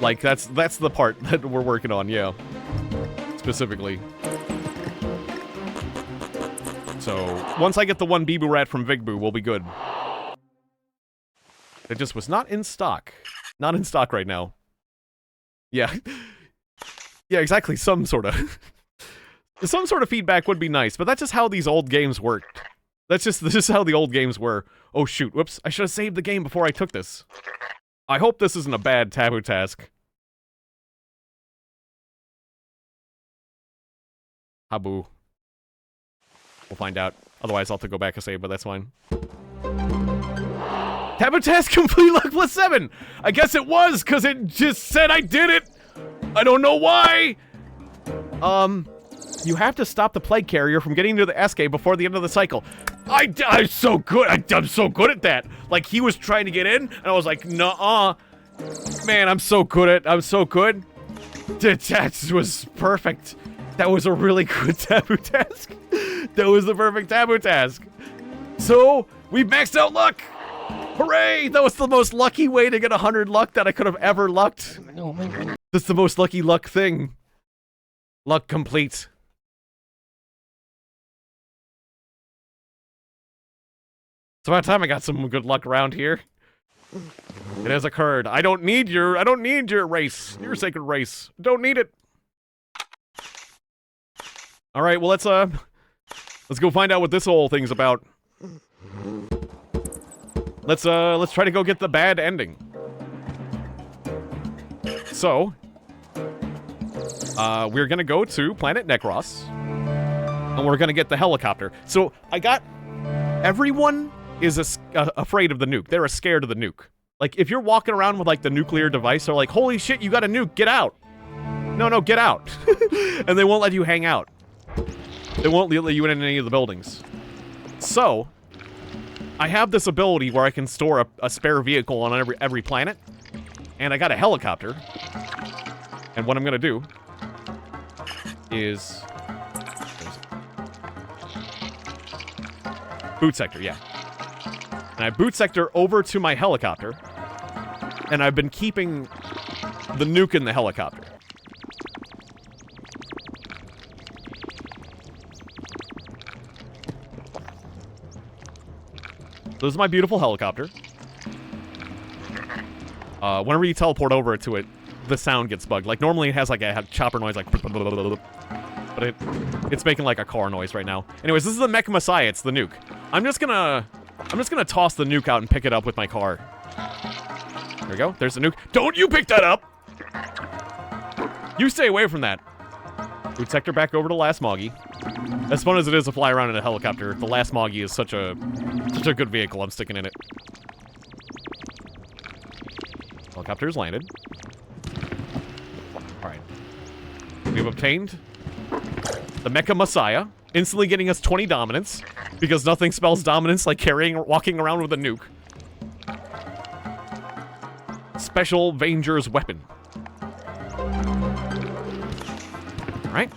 Like, that's the part that we're working on, yeah. Specifically. So, once I get the one Bibu Rat from Vigboo, we'll be good. It just was not in stock. Not in stock right now. Yeah. Yeah, exactly, some sort of feedback would be nice, but that's just how these old games worked. This is how the old games were. Oh shoot, whoops, I should have saved the game before I took this. I hope this isn't a bad taboo task. Habu. We'll find out. Otherwise, I'll have to go back and save, but that's fine. Taboo task complete luck +7! I guess it was, because it just said I did it! I don't know why! You have to stop the plague carrier from getting to the escape before the end of the cycle. I'm so good! I'm so good at that! Like, he was trying to get in, and I was like, nuh-uh. Man, I'm so good. That was perfect. That was a really good taboo task. That was the perfect taboo task. So, we maxed out luck! Hooray! That was the most lucky way to get 100 luck that I could have ever lucked. That's the most lucky luck thing. Luck complete. It's about time I got some good luck around here. It has occurred. I don't need your race. Your sacred race. Don't need it. Alright, well let's go find out what this whole thing's about. Let's try to go get the bad ending. So, we're gonna go to Planet Necros, and we're gonna get the helicopter. So, everyone is afraid of the nuke. They're scared of the nuke. Like, if you're walking around with, like, the nuclear device, they're like, holy shit, you got a nuke, get out. No, get out. And they won't let you hang out. They won't let you in any of the buildings. So, I have this ability where I can store a spare vehicle on every planet, and I got a helicopter. And what I'm gonna do is boot sector, yeah. And I boot sector over to my helicopter, and I've been keeping the nuke in the helicopter. This is my beautiful helicopter. Whenever you teleport over to it, the sound gets bugged. Like, normally it has, like, a chopper noise, like... But it's making, like, a car noise right now. Anyways, this is the Mech Messiah. It's the nuke. I'm just gonna toss the nuke out and pick it up with my car. There we go. There's the nuke. Don't you pick that up! You stay away from that. Boot sector back over to Last Moggy. As fun as it is to fly around in a helicopter, the Last Moggy is such a good vehicle. I'm sticking in it. Helicopter's landed. Alright. We've obtained the Mecha Messiah, instantly getting us 20 dominance, because nothing spells dominance like walking around with a nuke. Special Vangers weapon. Alright.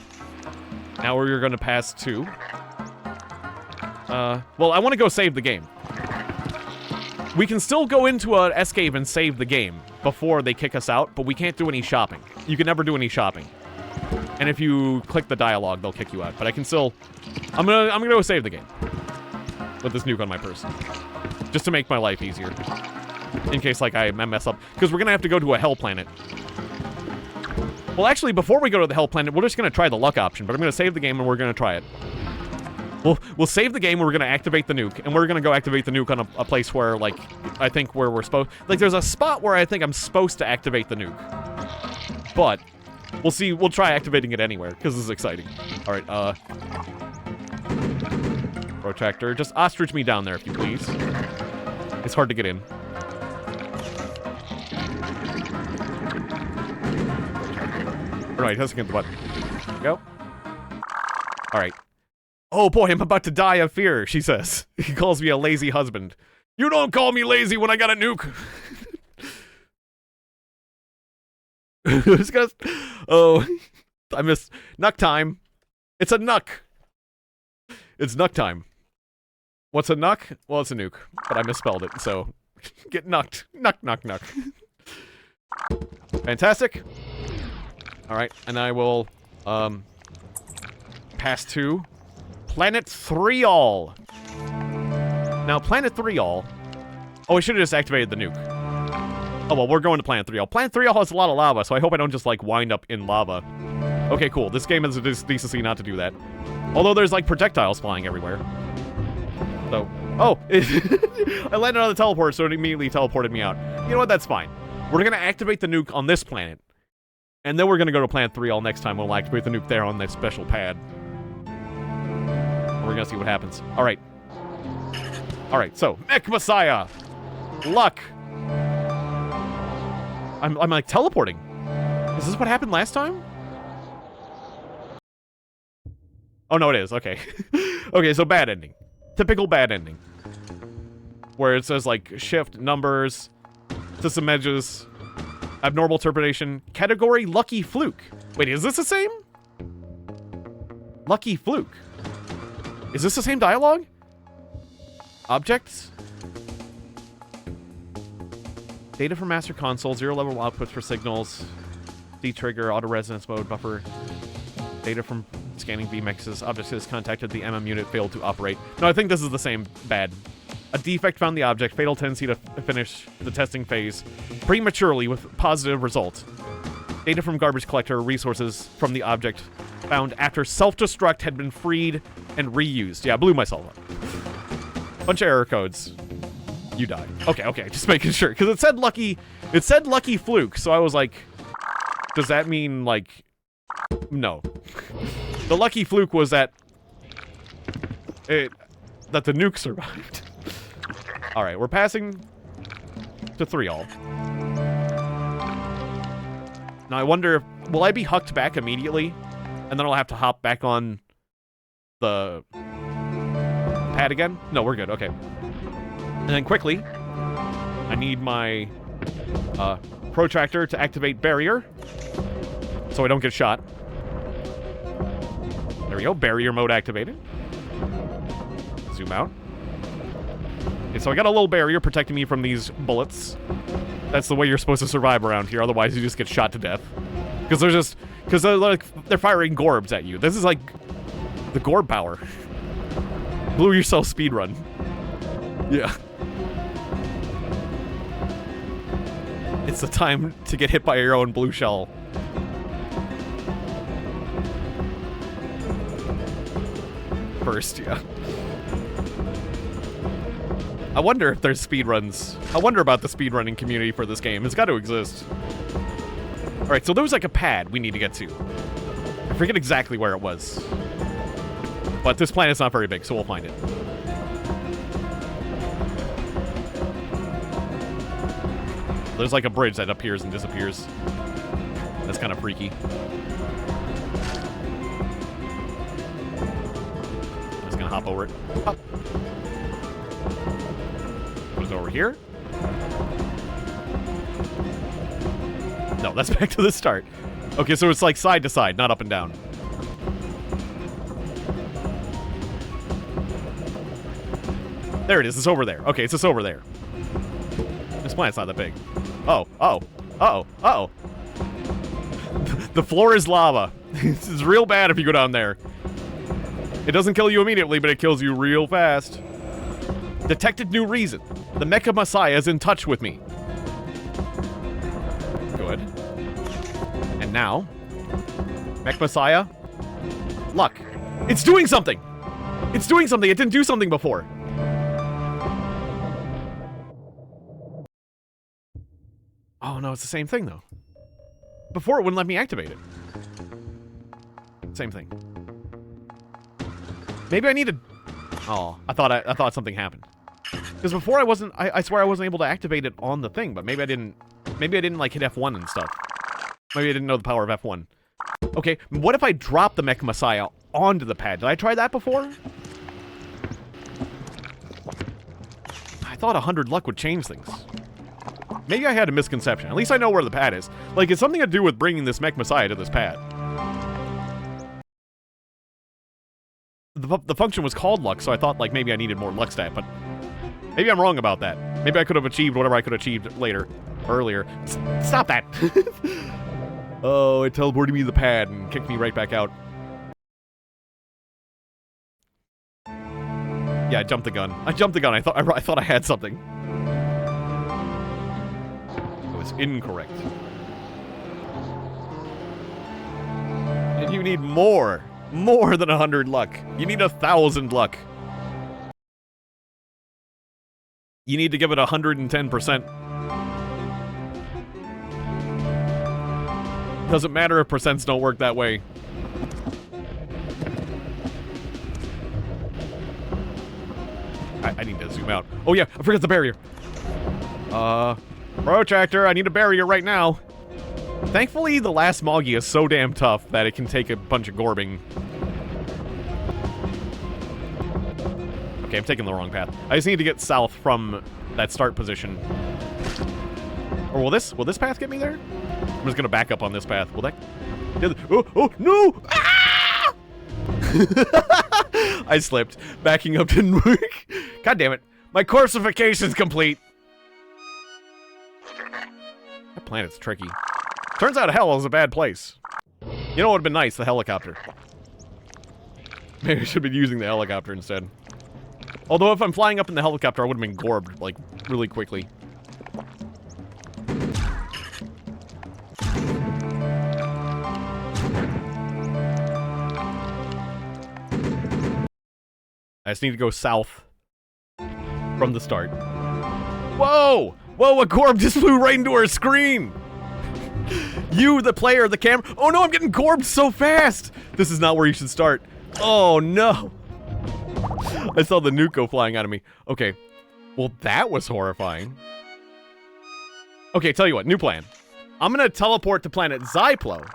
Now we're gonna pass to... well, I want to go save the game. We can still go into an escape and save the game before they kick us out, but we can't do any shopping. You can never do any shopping. And if you click the dialogue, they'll kick you out. But I can still... I'm gonna go save the game. With this nuke on my person. Just to make my life easier. In case, like, I mess up. Because we're gonna have to go to a hell planet. Well, actually, before we go to the hell planet, we're just gonna try the luck option. But I'm gonna save the game and we're gonna try it. We'll save the game and we're gonna activate the nuke. And we're gonna go activate the nuke on a place where, like, I think where we're supposed... Like, there's a spot where I think I'm supposed to activate the nuke. But... We'll see. We'll try activating it anywhere, because this is exciting. Alright, Protractor. Just ostrich me down there, if you please. It's hard to get in. Right, testing at the button. Go. Alright. Oh boy, I'm about to die of fear, she says. He calls me a lazy husband. You don't call me lazy when I got a nuke. Oh, I missed. Nuck time. It's a nuck. It's nuck time. What's a nuck? Well, it's a nuke, but I misspelled it, so get nucked. Nuck, nuck, nuck. Fantastic. Alright, and I will, pass to Planet 3-all. Now, Planet 3-all... Oh, I should have just activated the nuke. Oh, well, we're going to Planet 3-all. Planet 3-all has a lot of lava, so I hope I don't just, like, wind up in lava. Okay, cool. This game has a decency not to do that. Although there's, like, projectiles flying everywhere. So... Oh! I landed on the teleporter, so it immediately teleported me out. You know what? That's fine. We're gonna activate the nuke on this planet. And then we're gonna go to Planet 3-all next time. We'll activate the nuke there on that special pad. We're gonna see what happens. Alright. Alright, so, Mech Messiah! Luck! I'm like teleporting. Is this what happened last time? Oh no, it is, okay. Okay, so bad ending. Typical bad ending. Where it says like shift, numbers, system edges, abnormal interpretation, category lucky fluke. Wait, is this the same? Lucky fluke. Is this the same dialogue? Objects? Data from master console, 0 level outputs for signals, D-trigger, auto resonance mode, buffer. Data from scanning VMXs, object has contacted the MM unit, failed to operate. No, I think this is the same bad. A defect found the object, fatal tendency to finish the testing phase prematurely with positive result. Data from garbage collector, resources from the object found after self-destruct had been freed and reused. Yeah, I blew myself up. Bunch of error codes. You died. Okay, just making sure. Because it said lucky fluke, so I was like, does that mean, like, no. The lucky fluke was that the nuke survived. Alright, we're passing to 3-all. Now I wonder, will I be hucked back immediately? And then I'll have to hop back on the pad again? No, we're good, okay. And then quickly, I need my protractor to activate barrier so I don't get shot. There we go, barrier mode activated. Zoom out. Okay, so I got a little barrier protecting me from these bullets. That's the way you're supposed to survive around here, otherwise you just get shot to death. Because they're firing gorbs at you. This is like the gorb power. Blew yourself speedrun. Yeah. It's the time to get hit by your own blue shell. First, yeah. I wonder if there's speedruns. I wonder about the speedrunning community for this game. It's got to exist. Alright, so there was like a pad we need to get to. I forget exactly where it was. But this planet's not very big, so we'll find it. There's like a bridge that appears and disappears. That's kind of freaky. I'm just gonna hop over it. Hop. What is over here? No, that's back to the start. Okay, so it's like side to side, not up and down. There it is, it's over there. Okay, it's just over there. This planet's not that big. Oh. The floor is lava. This is real bad if you go down there. It doesn't kill you immediately, but it kills you real fast. Detected new reason. The Mecha Messiah is in touch with me. Good. And now, Mech Messiah, luck. It's doing something! It's doing something! It didn't do something before. Oh no, it's the same thing though. Before it wouldn't let me activate it. Same thing. Maybe I needed... Oh, I thought something happened. Because before I swear I wasn't able to activate it on the thing, but maybe I didn't like hit F1 and stuff. Maybe I didn't know the power of F1. Okay, what if I drop the Mech Messiah onto the pad? Did I try that before? I thought 100 luck would change things. Maybe I had a misconception. At least I know where the pad is. Like, it's something to do with bringing this Mech Messiah to this pad. The function was called luck, so I thought, like, maybe I needed more luck stat, but maybe I'm wrong about that. Maybe I could have achieved whatever I could have achieved earlier. Stop that! Oh, it teleported me to the pad and kicked me right back out. Yeah, I jumped the gun. I thought I had something. It was incorrect. And you need more than 100 luck. You need 1,000 luck. You need to give it 110%. Doesn't matter if percents don't work that way. I need to zoom out. Oh yeah, I forgot the barrier. Protractor, I need a barrier right now. Thankfully, the last Moggy is so damn tough that it can take a bunch of gorbing. Okay, I'm taking the wrong path. I just need to get south from that start position. Or will this path get me there? I'm just gonna back up on this path. Will that? Oh no! Ah! I slipped. Backing up didn't work. God damn it! My coursification's complete. That planet's tricky. Turns out hell is a bad place. You know what would have been nice? The helicopter. Maybe I should have been using the helicopter instead. Although if I'm flying up in the helicopter, I would have been gorbed, like, really quickly. I just need to go south from the start. Whoa! Whoa, a gorb just flew right into our screen! You, the player, the camera. Oh no, I'm getting gorbed so fast! This is not where you should start. Oh no! I saw the nuke go flying out of me. Okay. Well, that was horrifying. Okay, tell you what, new plan. I'm gonna teleport to planet Zyplo.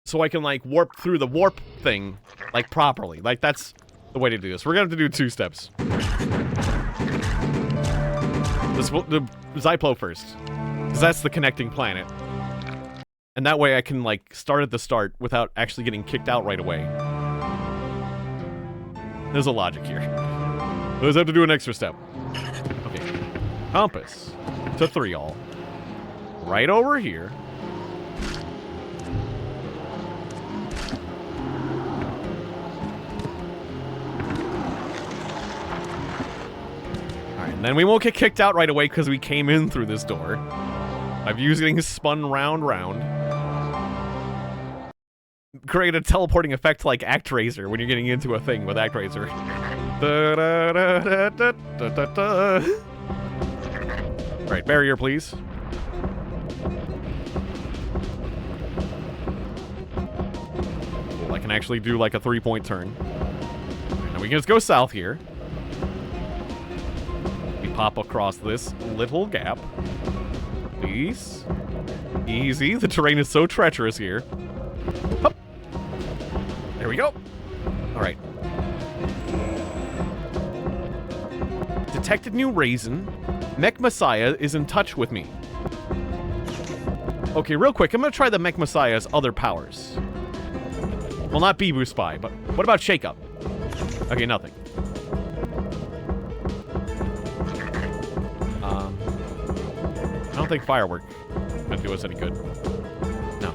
So I can, like, warp through the warp thing, like, properly. Like, that's the way to do this. We're gonna have to do 2 steps. The Zyplo first. Because that's the connecting planet. And that way I can, like, start at the start without actually getting kicked out right away. There's a logic here. I just have to do an extra step. Okay. Compass. To 3 all. Right over here. Alright, and then we won't get kicked out right away because we came in through this door. I've used getting spun round. Create a teleporting effect like ActRaiser when you're getting into a thing with ActRaiser. Alright, barrier, please. Cool, I can actually do like a 3-point turn. Now we can just go south here. We pop across this little gap. Please. Easy. The terrain is so treacherous here. Hup. There we go. Alright. Detected new reason. Mech Messiah is in touch with me. Okay, real quick, I'm gonna try the Mech Messiah's other powers. Well, not Bibu Spy, but what about Shake Up? Okay, nothing. I don't think Firework gonna do us any good. No.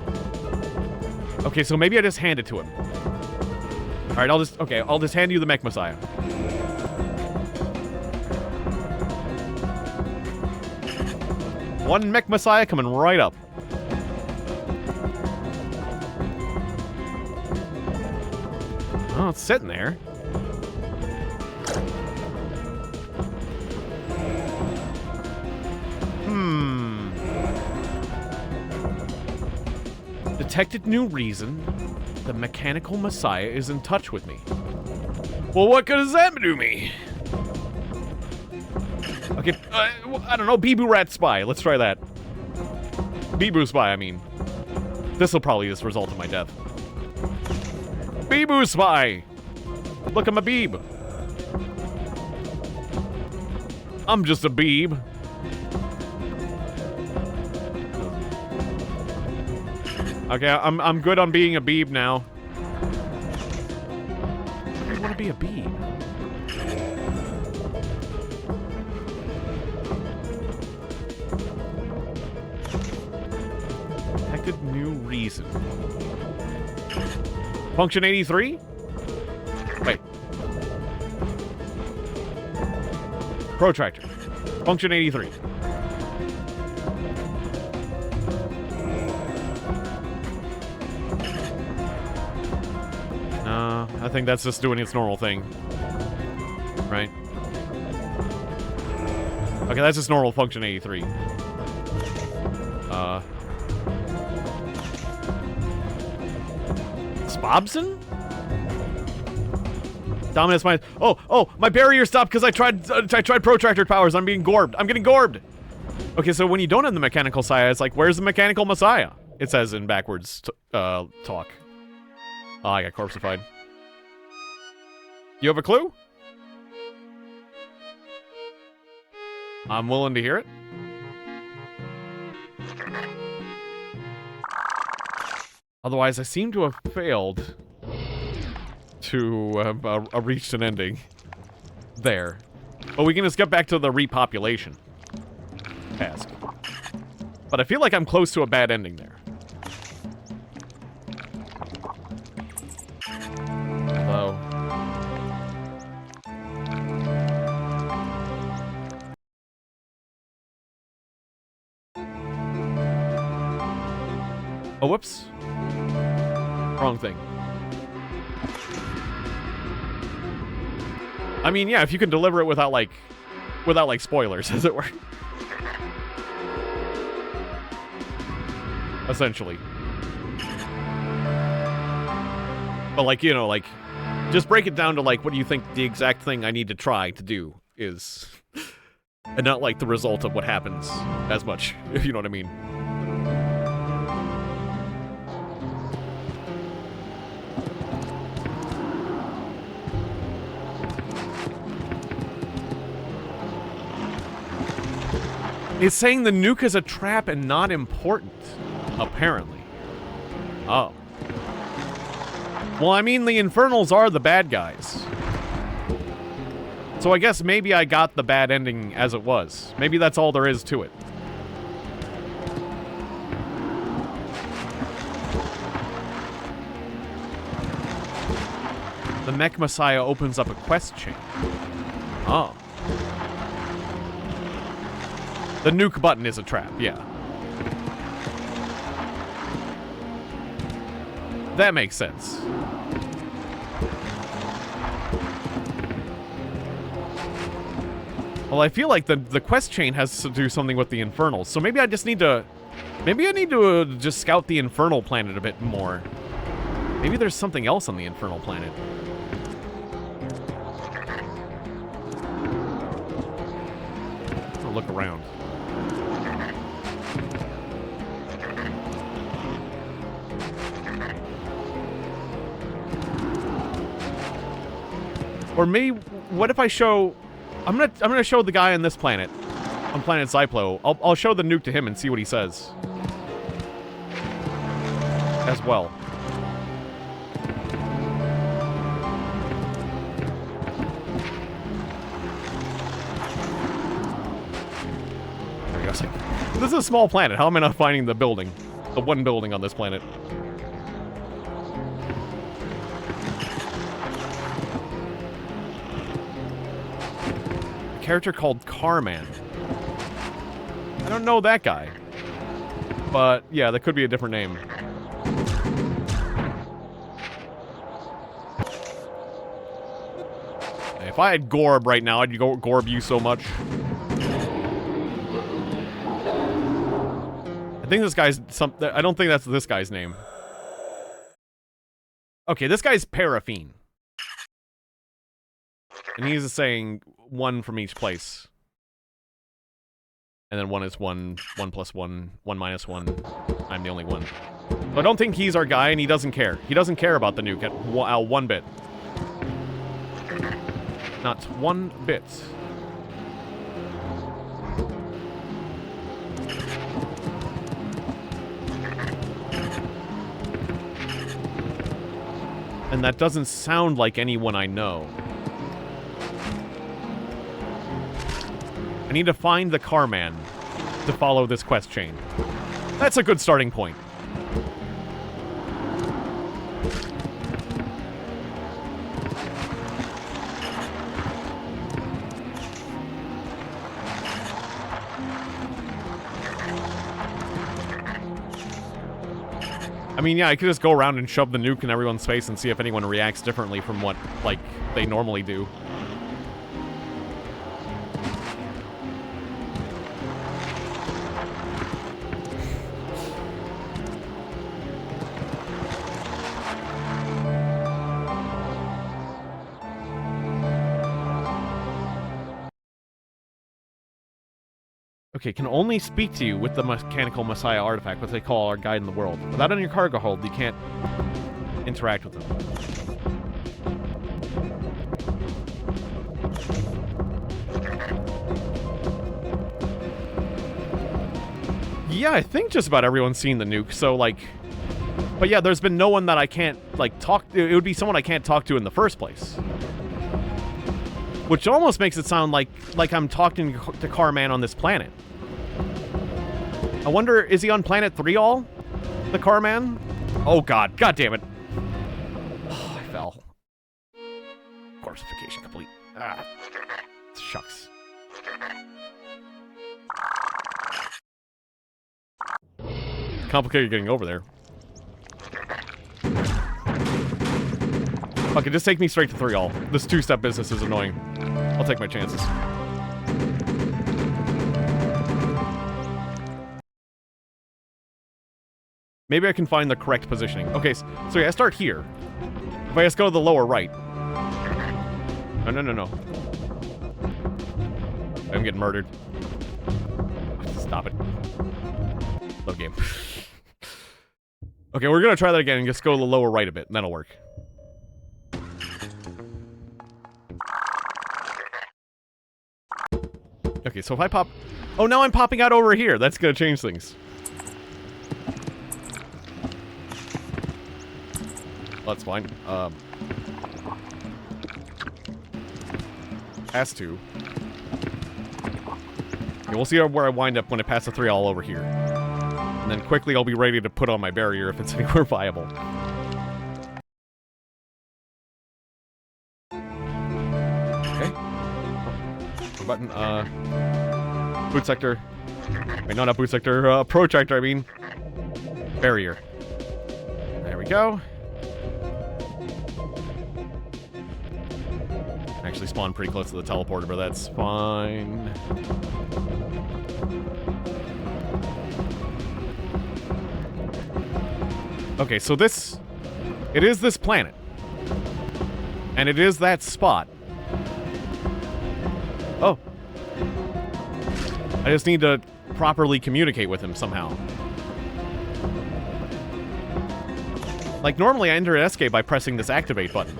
Okay, so maybe I just hand it to him. Alright, I'll just hand you the Mech Messiah. One Mech Messiah coming right up. Oh, it's sitting there. Detected new reason. The mechanical Messiah is in touch with me. Well, what good does that do me? Okay, I don't know, Bibu Rat Spy. Let's try that. Bibu Spy, I mean. This'll probably just result in my death. Bibu Spy! Look, I'm a beeb. I'm just a beeb. Okay, I'm good on being a beeb now. I want to be a beeb. Detected new reason. Function 83? Wait. Protractor. Function 83. I think that's just doing its normal thing. Right? Okay, that's just normal function 83. Spobson? Dominus minus. Oh, my barrier stopped because I tried protractor powers. I'm being gorbed. I'm getting gorbed. Okay, so when you don't have the mechanical Messiah, it's like, where's the mechanical Messiah? It says in backwards talk. Oh, I got corpseified. You have a clue? I'm willing to hear it. Otherwise, I seem to have failed to reach an ending there. But we can just get back to the repopulation task. But I feel like I'm close to a bad ending there. Hello. Oh, whoops. Wrong thing. I mean, yeah, if you can deliver it without spoilers, as it were. Essentially. But, like, you know, like, just break it down to, like, what do you think the exact thing I need to try to do is. And not, like, the result of what happens as much, if you know what I mean. It's saying the nuke is a trap and not important, apparently. Oh. Well, I mean, the Infernals are the bad guys. So I guess maybe I got the bad ending as it was. Maybe that's all there is to it. The Mech Messiah opens up a quest chain. Oh. The nuke button is a trap, yeah. That makes sense. Well, I feel like the quest chain has to do something with the Infernals, so maybe I just need to... Maybe I need to just scout the Infernal planet a bit more. Maybe there's something else on the Infernal planet. I'll look around. Or maybe, what if I show... I'm gonna show the guy on this planet, on planet Zyplo. I'll show the nuke to him and see what he says. As well. There he goes. This is a small planet. How am I not finding the building? The one building on this planet. Character called Carman. I don't know that guy. But, yeah, that could be a different name. If I had Gorb right now, I'd go Gorb you so much. I think this guy's something... I don't think that's this guy's name. Okay, this guy's Paraffine. And he's saying one from each place. And then 1 is 1, 1 plus 1, 1 minus 1. I'm the only one. So I don't think he's our guy, and he doesn't care. He doesn't care about the nuke at one bit. Not one bit. And that doesn't sound like anyone I know. I need to find the car man to follow this quest chain. That's a good starting point. I mean, yeah, I could just go around and shove the nuke in everyone's face and see if anyone reacts differently from what, like, they normally do. Okay, can only speak to you with the Mechanical Messiah artifact, what they call our guide in the world. Without it on your cargo hold, you can't interact with them. Yeah, I think just about everyone's seen the nuke, so, like... But yeah, there's been no one that I can't, like, talk to. It would be someone I can't talk to in the first place. Which almost makes it sound like I'm talking to Carman on this planet. I wonder, is he on planet 3 all? The Carman? Oh god, god damn it. Oh, I fell. Corpseification complete. Ah, shucks. Complicated getting over there. Fuck it, just take me straight to 3 all. This 2-step business is annoying. I'll take my chances. Maybe I can find the correct positioning. Okay, so yeah, I start here. If I just go to the lower right. No. I'm getting murdered. Stop it. Load game. Okay, we're gonna try that again and just go to the lower right a bit, and that'll work. Okay, so if I pop... Oh, now I'm popping out over here. That's gonna change things. That's fine. Has to. Okay, we'll see where I wind up when I pass the 3 all over here. And then quickly I'll be ready to put on my barrier if it's anywhere viable. Okay. Button, boot sector. Wait, no, not boot sector, protractor, I mean. Barrier. There we go. Actually spawned pretty close to the teleporter, but that's fine. Okay, so this... It is this planet. And it is that spot. Oh. I just need to properly communicate with him somehow. Like, normally I enter an escape by pressing this activate button.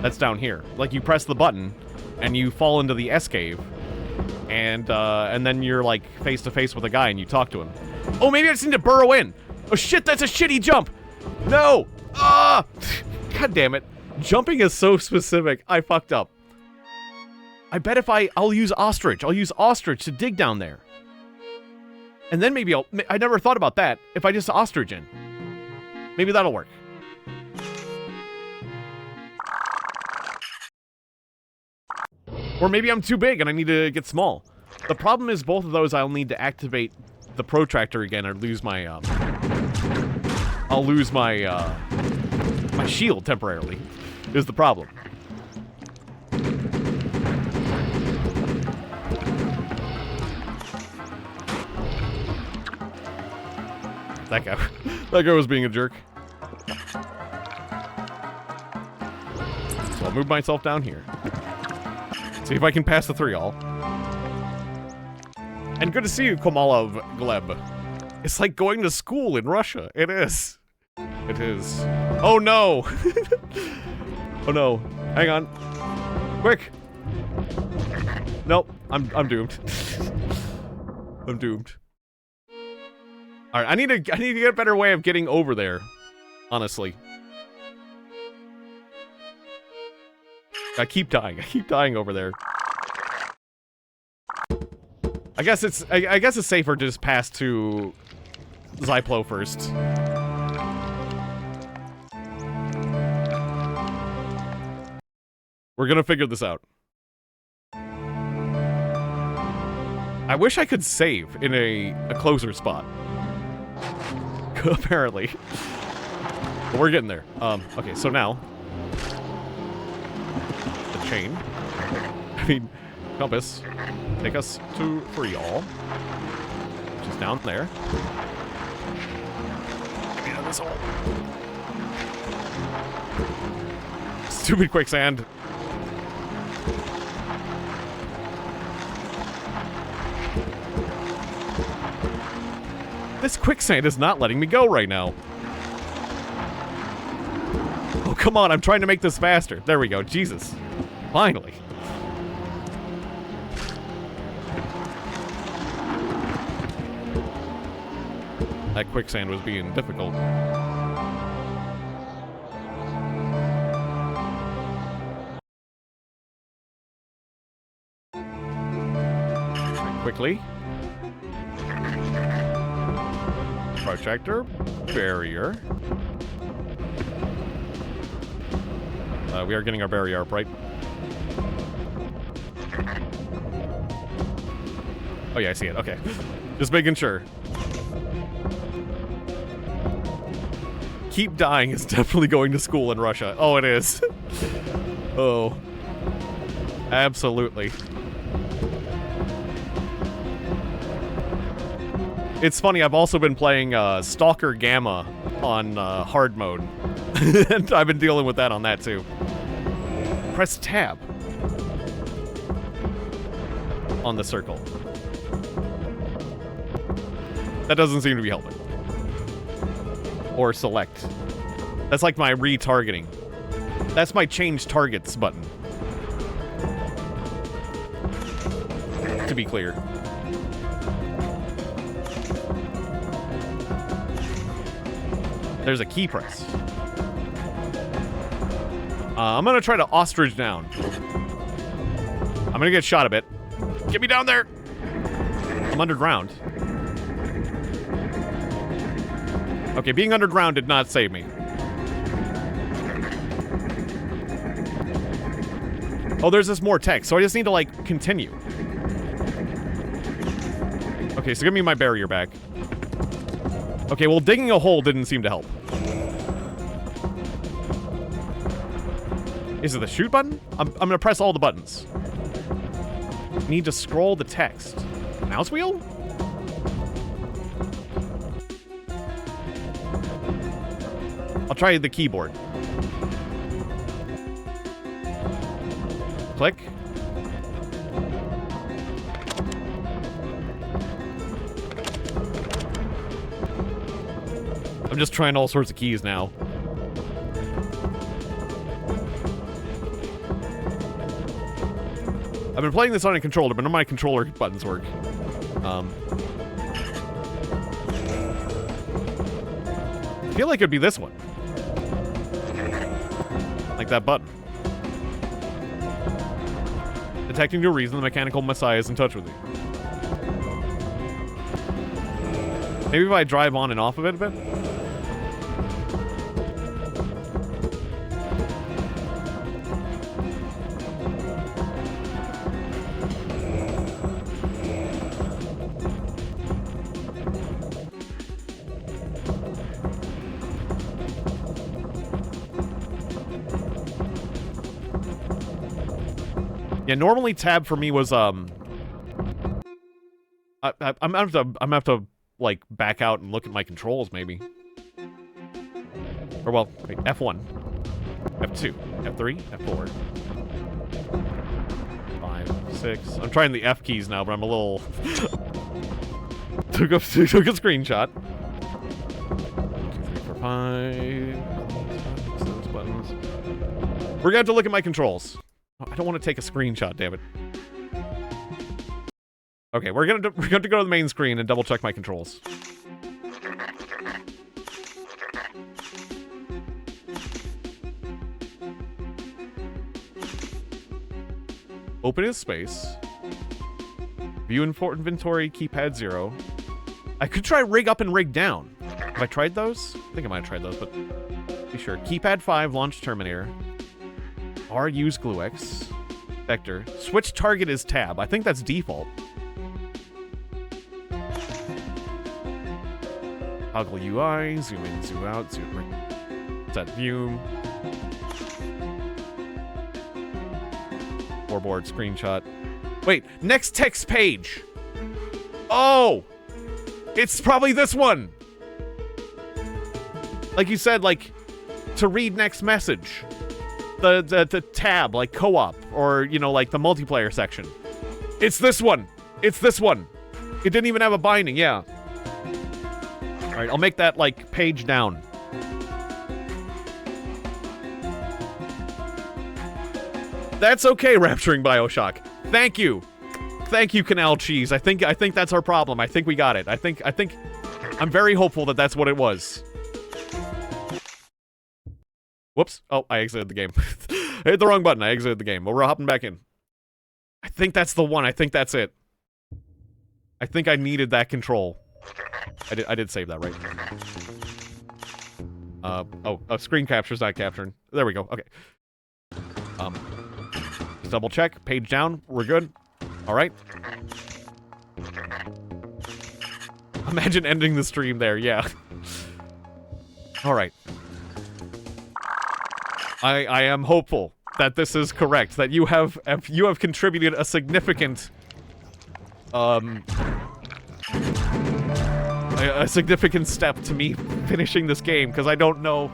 That's down here. Like, you press the button, and you fall into the escape, and then you're, like, face-to-face with a guy, and you talk to him. Oh, maybe I just need to burrow in! Oh, shit, that's a shitty jump! No! Ah! God damn it. Jumping is so specific. I fucked up. I bet if I'll use ostrich. I'll use ostrich to dig down there. And then maybe I never thought about that. If I just ostrich in. Maybe that'll work. Or maybe I'm too big and I need to get small. The problem is both of those I'll need to activate the protractor again or lose my, I'll lose my, my shield temporarily, is the problem. That guy was being a jerk. So I'll move myself down here. See if I can pass the 3 all. And good to see you, Komalov Gleb. It's like going to school in Russia. It is. It is. Oh no! Oh no. Hang on. Quick! Nope. I'm doomed. I'm doomed. Alright, I need to get a better way of getting over there. Honestly. I keep dying. I keep dying over there. I guess it's safer to just pass to Zyplo first. We're gonna figure this out. I wish I could save in a closer spot. Apparently. But we're getting there. Okay, so now the chain. I mean, compass. Take us to Freeall. Which is down there. Get me out of this hole. Stupid quicksand. This quicksand is not letting me go right now. Oh, come on, I'm trying to make this faster. There we go, Jesus. Finally. That quicksand was being difficult. Quickly. Projector. Barrier. We are getting our barrier up, right? Oh yeah, I see it. Okay. Just making sure. Keep dying is definitely going to school in Russia. Oh, it is. Oh. Absolutely. It's funny, I've also been playing Stalker Gamma on hard mode. And I've been dealing with that on that too. Press tab on the circle. That doesn't seem to be helping. Or select. That's like my retargeting. That's my change targets button. To be clear. There's a key press. I'm gonna try to ostrich down. I'm gonna get shot a bit. Get me down there! I'm underground. Okay, being underground did not save me. Oh, there's this more text, so I just need to, like, continue. Okay, so give me my barrier back. Okay, well, digging a hole didn't seem to help. Is it the shoot button? I'm gonna press all the buttons. Need to scroll the text. Mouse wheel? I'll try the keyboard. Click. I'm just trying all sorts of keys now. I've been playing this on a controller, but none of my controller buttons work. I feel like it'd be this one. Like that button. Detecting no reason, the mechanical messiah is in touch with you. Maybe if I drive on and off of it a bit? Yeah, normally tab for me was I'm gonna have to like back out and look at my controls maybe. Or well, wait, F1, F2, F3, F4, 5, 5, 6. I'm trying the F keys now, but I'm a little... took a screenshot. 2, 3, 4, 5. Those buttons. We're gonna have to look at my controls. I don't want to take a screenshot, damn it. Okay, we're gonna have to go to the main screen and double check my controls. Open is space. View inventory, keypad 0. I could try rig up and rig down. Have I tried those? I think I might have tried those, but be sure. Keypad 5, launch Terminator. R, use GlueX. Vector. Switch target is tab. I think that's default. Toggle UI, zoom in, zoom out, zoom in. Set view. Floorboard screenshot. Wait, next text page. Oh, it's probably this one. Like you said, like to read next message. The tab, like co-op, or you know, like the multiplayer section. It's this one. It's this one. It didn't even have a binding. Yeah. All right, I'll make that like page down. That's okay, Rapturing Bioshock. Thank you. Thank you, Canal Cheese. I think that's our problem. I think we got it. I think I'm very hopeful that that's what it was. Whoops. Oh, I exited the game. I hit the wrong button. I exited the game. But we're hopping back in. I think that's the one. I think that's it. I think I needed that control. I did save that, right? Screen capture's not capturing. There we go. Okay. Double check. Page down. We're good. All right. Imagine ending the stream there. Yeah. All right. I am hopeful that this is correct. That you have contributed a significant a significant step to me finishing this game, because I don't know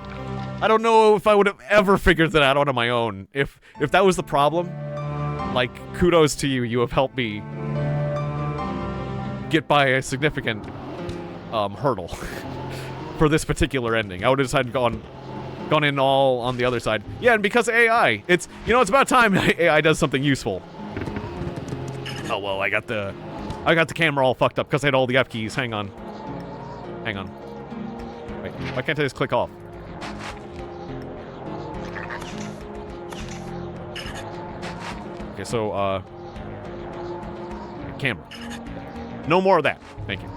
if I would have ever figured that out on my own. If that was the problem, like, kudos to you. You have helped me get by a significant hurdle for this particular ending. I would have decided gone in all on the other side. Yeah, and because AI, it's about time AI does something useful. Oh well, I got the camera all fucked up because I had all the F keys. Hang on. Wait, why can't I just click off? Okay, so, camera. No more of that. Thank you.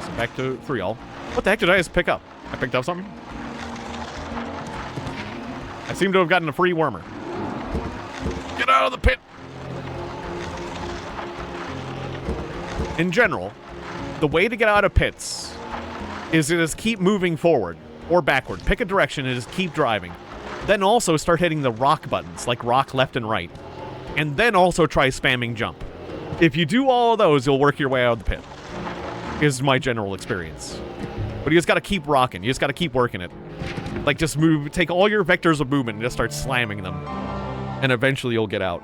So back to free all. What the heck did I just pick up? I picked up something? I seem to have gotten a free wormer. Get out of the pit! In general, the way to get out of pits is to just keep moving forward or backward. Pick a direction and just keep driving. Then also start hitting the rock buttons, like rock left and right. And then also try spamming jump. If you do all of those, you'll work your way out of the pit. Is my general experience. But you just gotta keep rocking. You just gotta keep working it. Like, just move, take all your vectors of movement and just start slamming them. And eventually you'll get out.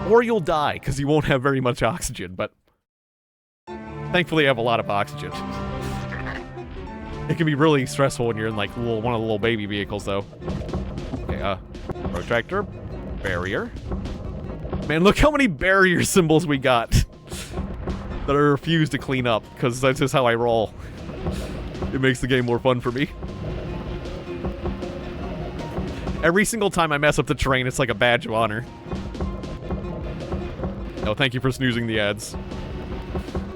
Or you'll die, because you won't have very much oxygen, but... thankfully I have a lot of oxygen. It can be really stressful when you're in, like, one of the little baby vehicles, though. Okay, protractor. Barrier. Man, look how many barrier symbols we got. That I refuse to clean up, because that's just how I roll. It makes the game more fun for me. Every single time I mess up the terrain, it's like a badge of honor. Oh, thank you for snoozing the ads.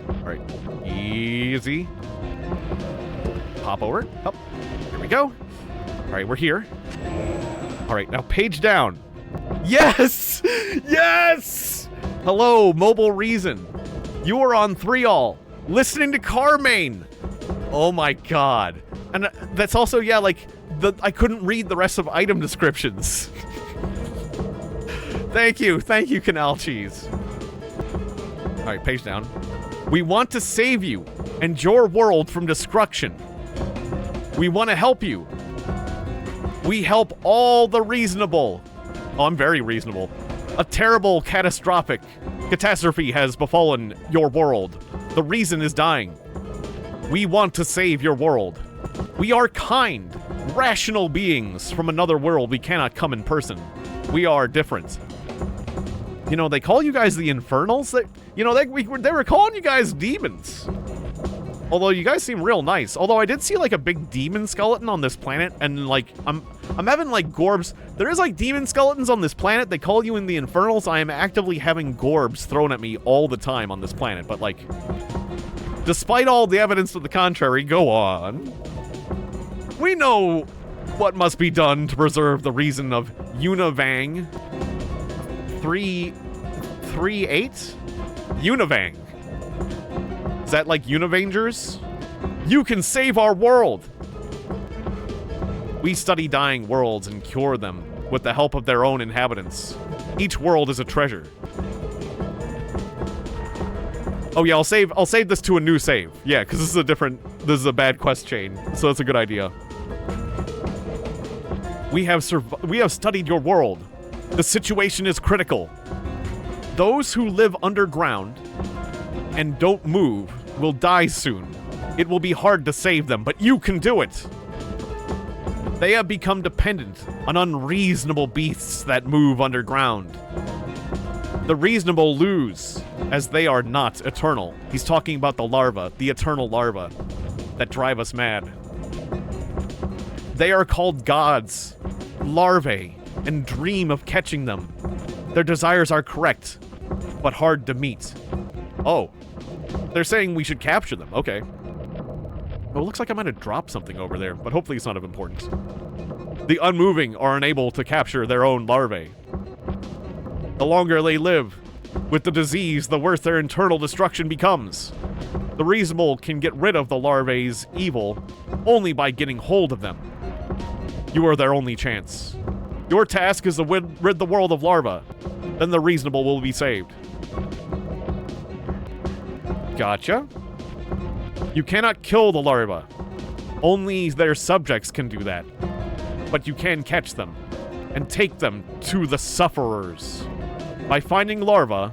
Alright. Easy. Pop over. Up. Here we go. Alright, we're here. Alright, now page down. Yes! Yes! Hello, Mobile Reason. You are on 3all, listening to Carmain. Oh my god. And that's also, yeah, like, I couldn't read the rest of item descriptions. Thank you, Canal Cheese. Alright, page down. We want to save you and your world from destruction. We want to help you. We help all the reasonable. Oh, I'm very reasonable. A terrible, catastrophic catastrophe has befallen your world. The reason is dying. We want to save your world. We are kind, rational beings from another world. We cannot come in person. We are different. You know, they call you guys the Infernals. They were calling you guys demons. Although you guys seem real nice. Although I did see like a big demon skeleton on this planet, and like I'm having like gorbs. There is like demon skeletons on this planet. They call you in the Infernals. I am actively having gorbs thrown at me all the time on this planet. But like, despite all the evidence to the contrary, go on. We know what must be done to preserve the reason of Univang 338? Univang. Is that like Univangers? You can save our world! We study dying worlds and cure them with the help of their own inhabitants. Each world is a treasure. Oh yeah, I'll save this to a new save. Yeah, because this is a bad quest chain, so that's a good idea. We have studied your world. The situation is critical. Those who live underground and don't move will die soon. It will be hard to save them, but you can do it. They have become dependent on unreasonable beasts that move underground. The reasonable lose, as they are not eternal. He's talking about the larvae, the eternal larvae, that drive us mad. They are called gods, larvae, and dream of catching them. Their desires are correct, but hard to meet. Oh. They're saying we should capture them. Okay. Oh, it looks like I might have dropped something over there, but hopefully it's not of importance. The unmoving are unable to capture their own larvae. The longer they live with the disease, the worse their internal destruction becomes. The reasonable can get rid of the larvae's evil only by getting hold of them. You are their only chance. Your task is to rid the world of larvae. Then the reasonable will be saved. Gotcha. You cannot kill the larvae. Only their subjects can do that. But you can catch them and take them to the sufferers. By finding larvae,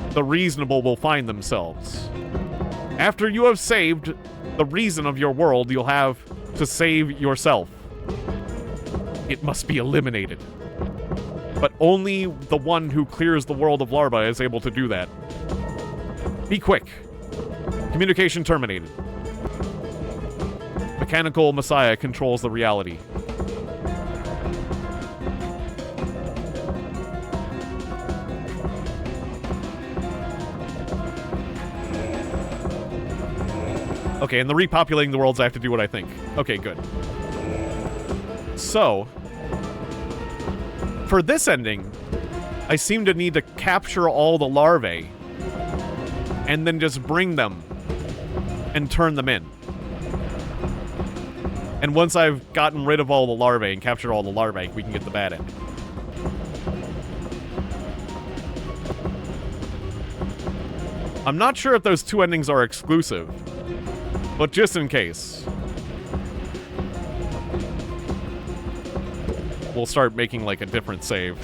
the reasonable will find themselves. After you have saved the reason of your world, you'll have to save yourself. It must be eliminated. But only the one who clears the world of larvae is able to do that. Be quick. Communication terminated. Mechanical Messiah controls the reality. Okay, and the repopulating the worlds, I have to do what I think. Okay, good. So, for this ending, I seem to need to capture all the larvae and then just bring them and turn them in. And once I've gotten rid of all the larvae and captured all the larvae, we can get the bad end. I'm not sure if those two endings are exclusive, but just in case, we'll start making like a different save.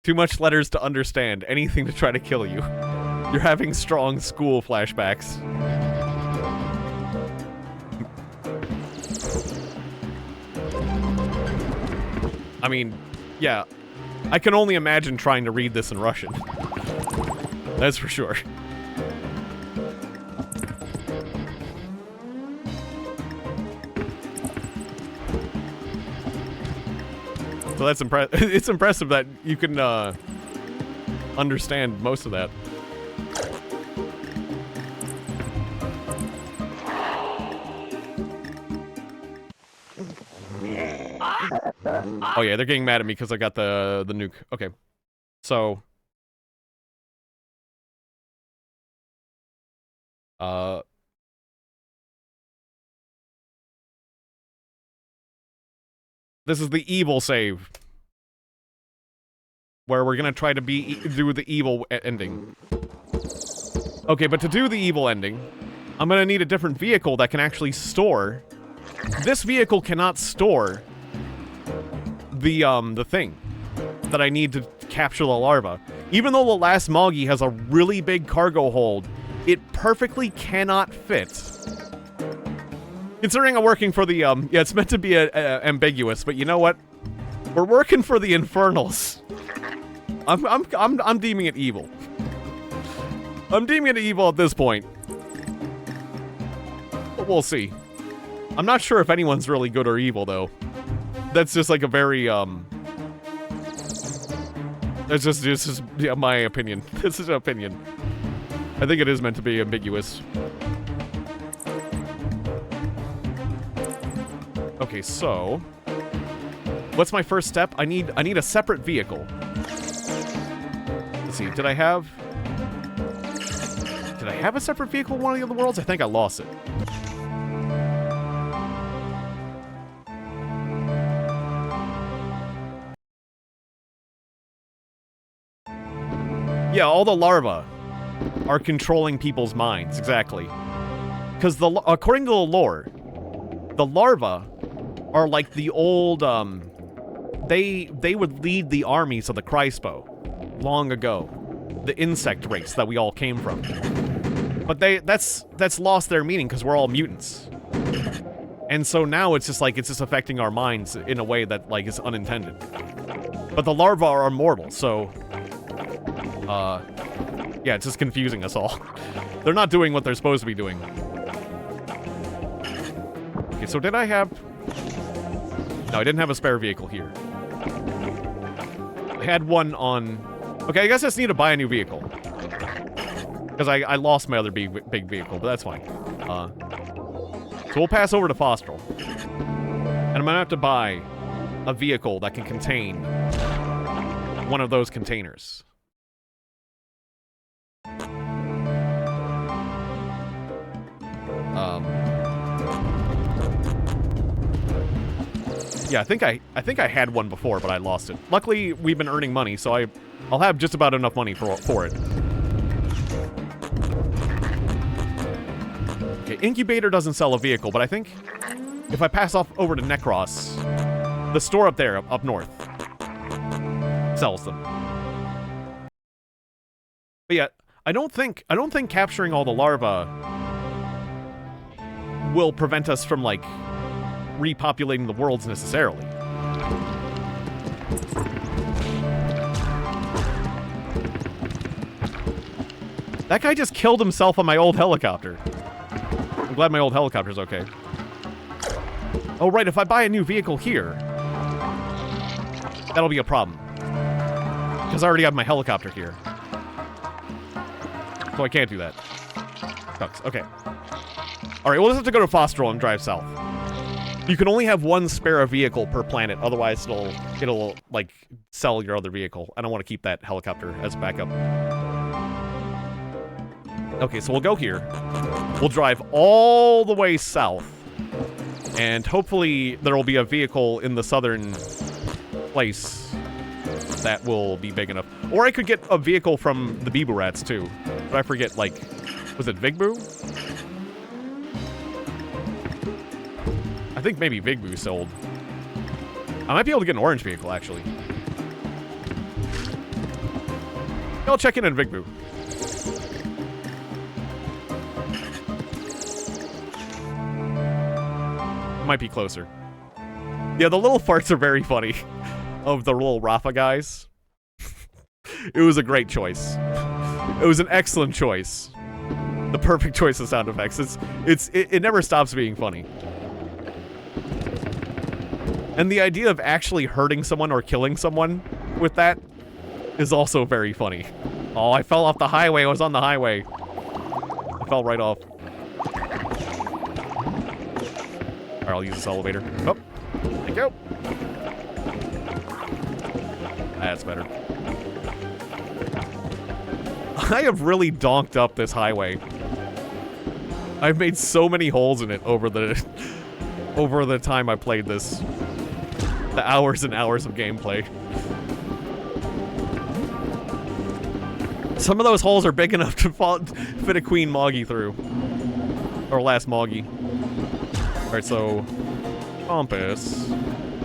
Too much letters to understand. Anything to try to kill you. You're having strong school flashbacks. I mean, yeah. I can only imagine trying to read this in Russian. That's for sure. So that's it's impressive that you can understand most of that. Oh yeah, they're getting mad at me because I got the nuke. Okay, so this is the evil save, where we're gonna try to do the evil ending. Okay, but to do the evil ending, I'm gonna need a different vehicle that can actually store. This vehicle cannot store the thing that I need to capture the larva. Even though the last Moggy has a really big cargo hold, it perfectly cannot fit. Considering I'm working for the, yeah, it's meant to be ambiguous, but you know what? We're working for the Infernals. I'm deeming it evil. I'm deeming it evil at this point. But we'll see. I'm not sure if anyone's really good or evil, though. That's just like a very, that's just yeah, my opinion. This is an opinion. I think it is meant to be ambiguous. Okay, so what's my first step? I need a separate vehicle. Let's see. Did I have a separate vehicle in one of the other worlds? I think I lost it. Yeah, all the larvae are controlling people's minds, exactly. Because according to the lore, the larvae are like the old, they would lead the armies of the Crispo long ago. The insect race that we all came from. But that's lost their meaning because we're all mutants. And so now it's just like, it's just affecting our minds in a way that, like, is unintended. But the larvae are immortal, so... yeah, it's just confusing us all. They're not doing what they're supposed to be doing. Okay, so did I have... No, I didn't have a spare vehicle here. I had one on... Okay, I guess I just need to buy a new vehicle. Because I lost my other big vehicle, but that's fine. So we'll pass over to Fostral. And I'm gonna have to buy a vehicle that can contain one of those containers. Yeah, I think I had one before, but I lost it. Luckily, we've been earning money, so I'll have just about enough money for it. Okay, Incubator doesn't sell a vehicle, but I think if I pass off over to Necros, the store up there, up north, sells them. But yeah, I don't think capturing all the larvae will prevent us from, like, repopulating the worlds necessarily. That guy just killed himself on my old helicopter. I'm glad my old helicopter's okay. Oh, right, if I buy a new vehicle here, that'll be a problem. Because I already have my helicopter here. So I can't do that. Sucks. Okay. Alright, we'll just have to go to Fostral and drive south. You can only have one spare vehicle per planet, otherwise it'll like sell your other vehicle. I don't want to keep that helicopter as backup. Okay, so we'll go here. We'll drive all the way south. And hopefully there will be a vehicle in the southern place that will be big enough. Or I could get a vehicle from the Bibu Rats too. But I forget, like, was it Vigbu? I think maybe Vigbu sold. I might be able to get an orange vehicle, actually. I'll check in on Vigbu. Might be closer. Yeah, the little farts are very funny. Of the little Rafa guys. It was a great choice. It was an excellent choice. The perfect choice of sound effects. It never stops being funny. And the idea of actually hurting someone or killing someone with that is also very funny. Oh, I fell off the highway. I was on the highway. I fell right off. Alright, I'll use this elevator. Oh, thank you. That's better. I have really donked up this highway. I've made so many holes in it over the time I played this. The hours and hours of gameplay. Some of those holes are big enough to fit a Queen Moggy through. Or last Moggy. Alright, so... compass.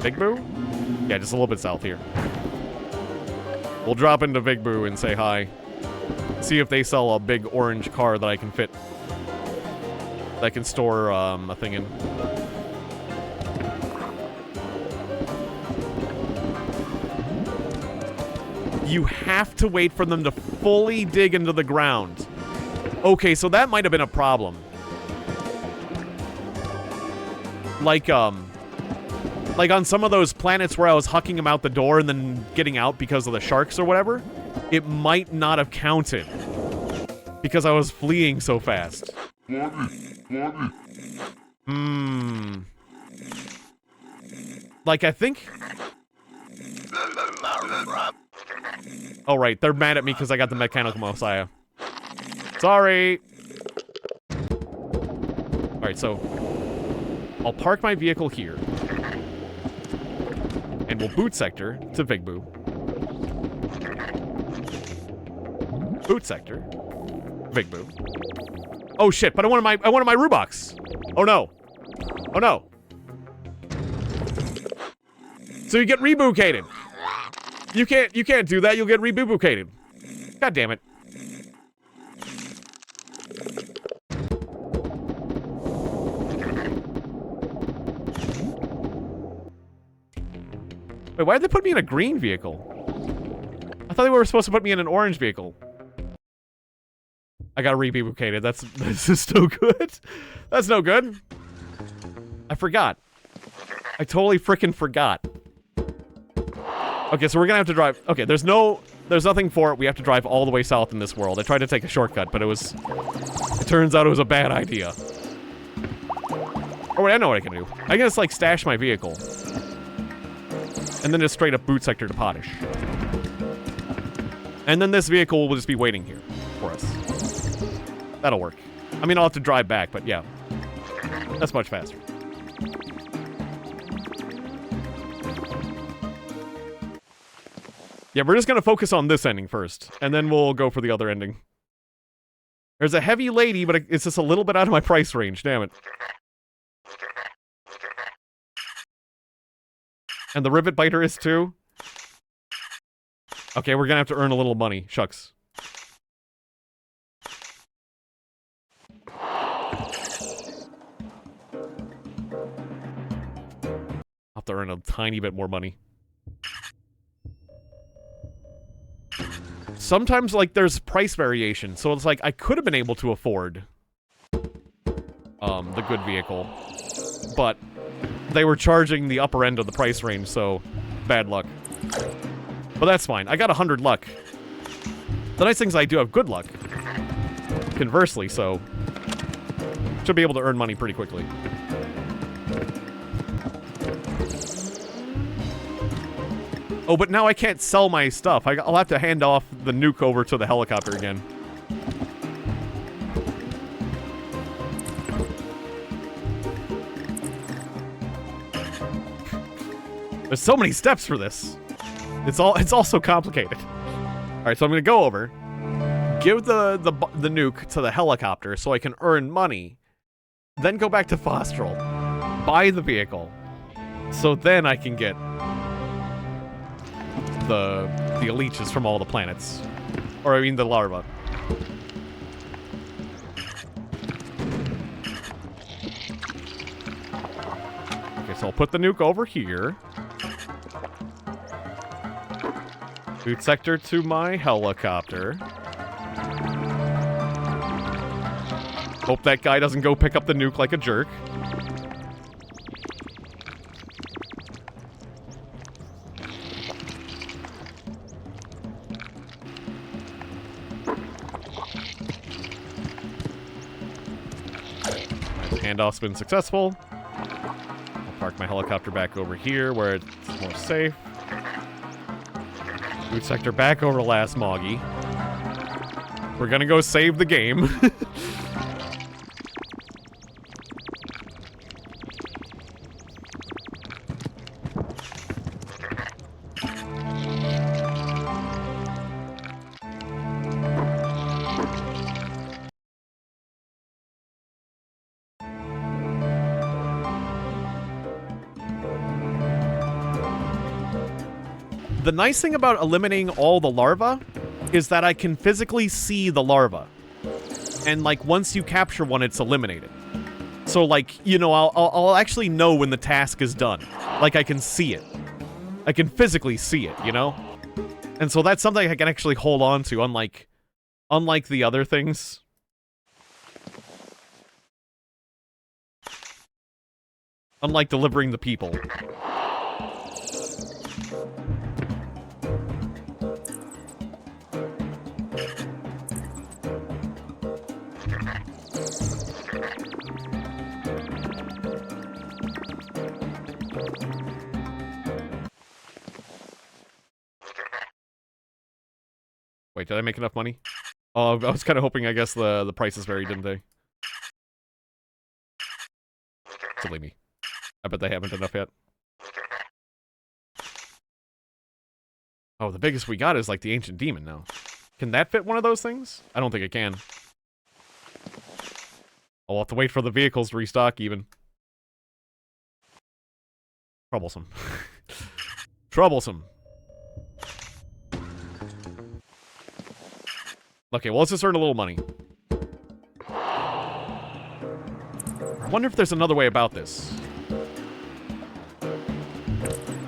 Big Boo? Yeah, just a little bit south here. We'll drop into Big Boo and say hi. See if they sell a big orange car that I can fit. That I can store a thing in. You have to wait for them to fully dig into the ground. Okay, so that might have been a problem. Like on some of those planets where I was hucking them out the door and then getting out because of the sharks or whatever, it might not have counted. Because I was fleeing so fast. Like, I think... Oh, right. They're mad at me because I got the Mechanical Messiah. Sorry! Alright, so... I'll park my vehicle here. And we'll boot sector to Big Boo. Boot sector. Big Boo. Oh shit, but I wanted my Rubox! Oh no. Oh no. So you get reboocated. You can't do that, you'll get reboocated. God damn it. Wait, why did they put me in a green vehicle? I thought they were supposed to put me in an orange vehicle. I got reboocated. This is so good. That's no good. I forgot. I totally freaking forgot. Okay, so we're gonna have to drive. Okay, there's nothing for it. We have to drive all the way south in this world. I tried to take a shortcut, but it turns out it was a bad idea. Oh wait, I know what I can do. I can just like stash my vehicle. And then just straight up boot sector to Potish. And then this vehicle will just be waiting here for us. That'll work. I mean, I'll have to drive back, but yeah. That's much faster. Yeah, we're just gonna focus on this ending first, and then we'll go for the other ending. There's a heavy lady, but it's just a little bit out of my price range, damn it. And the rivet biter is too? Okay, we're gonna have to earn a little money. Shucks. I'll have to earn a tiny bit more money. Sometimes, like, there's price variation, so it's like, I could have been able to afford the good vehicle, but they were charging the upper end of the price range, so bad luck. But that's fine. I got 100 luck. The nice thing is I do have good luck, conversely, so should be able to earn money pretty quickly. Oh, but now I can't sell my stuff. I'll have to hand off the nuke over to the helicopter again. There's so many steps for this. It's all so complicated. All right, so I'm gonna go over, give the nuke to the helicopter so I can earn money, then go back to Fostral, buy the vehicle, so then I can get the leeches from all the planets. Or I mean the larva. Okay, so I'll put the nuke over here. Boot sector to my helicopter. Hope that guy doesn't go pick up the nuke like a jerk. Handoff's been successful. I'll park my helicopter back over here where it's more safe. Root sector back over to Last Moggy. We're gonna go save the game. The nice thing about eliminating all the larvae is that I can physically see the larva. And, like, once you capture one, it's eliminated. So, like, you know, I'll actually know when the task is done. Like, I can see it. I can physically see it, you know? And so that's something I can actually hold on to, unlike the other things. Unlike delivering the people. Wait, did I make enough money? Oh, I was kind of hoping, I guess, the prices varied, didn't they? Silly me. I bet they haven't enough yet. Oh, the biggest we got is, like, the Ancient Demon now. Can that fit one of those things? I don't think it can. I'll have to wait for the vehicles to restock, even. Troublesome. Troublesome. Okay, well, let's just earn a little money. I wonder if there's another way about this.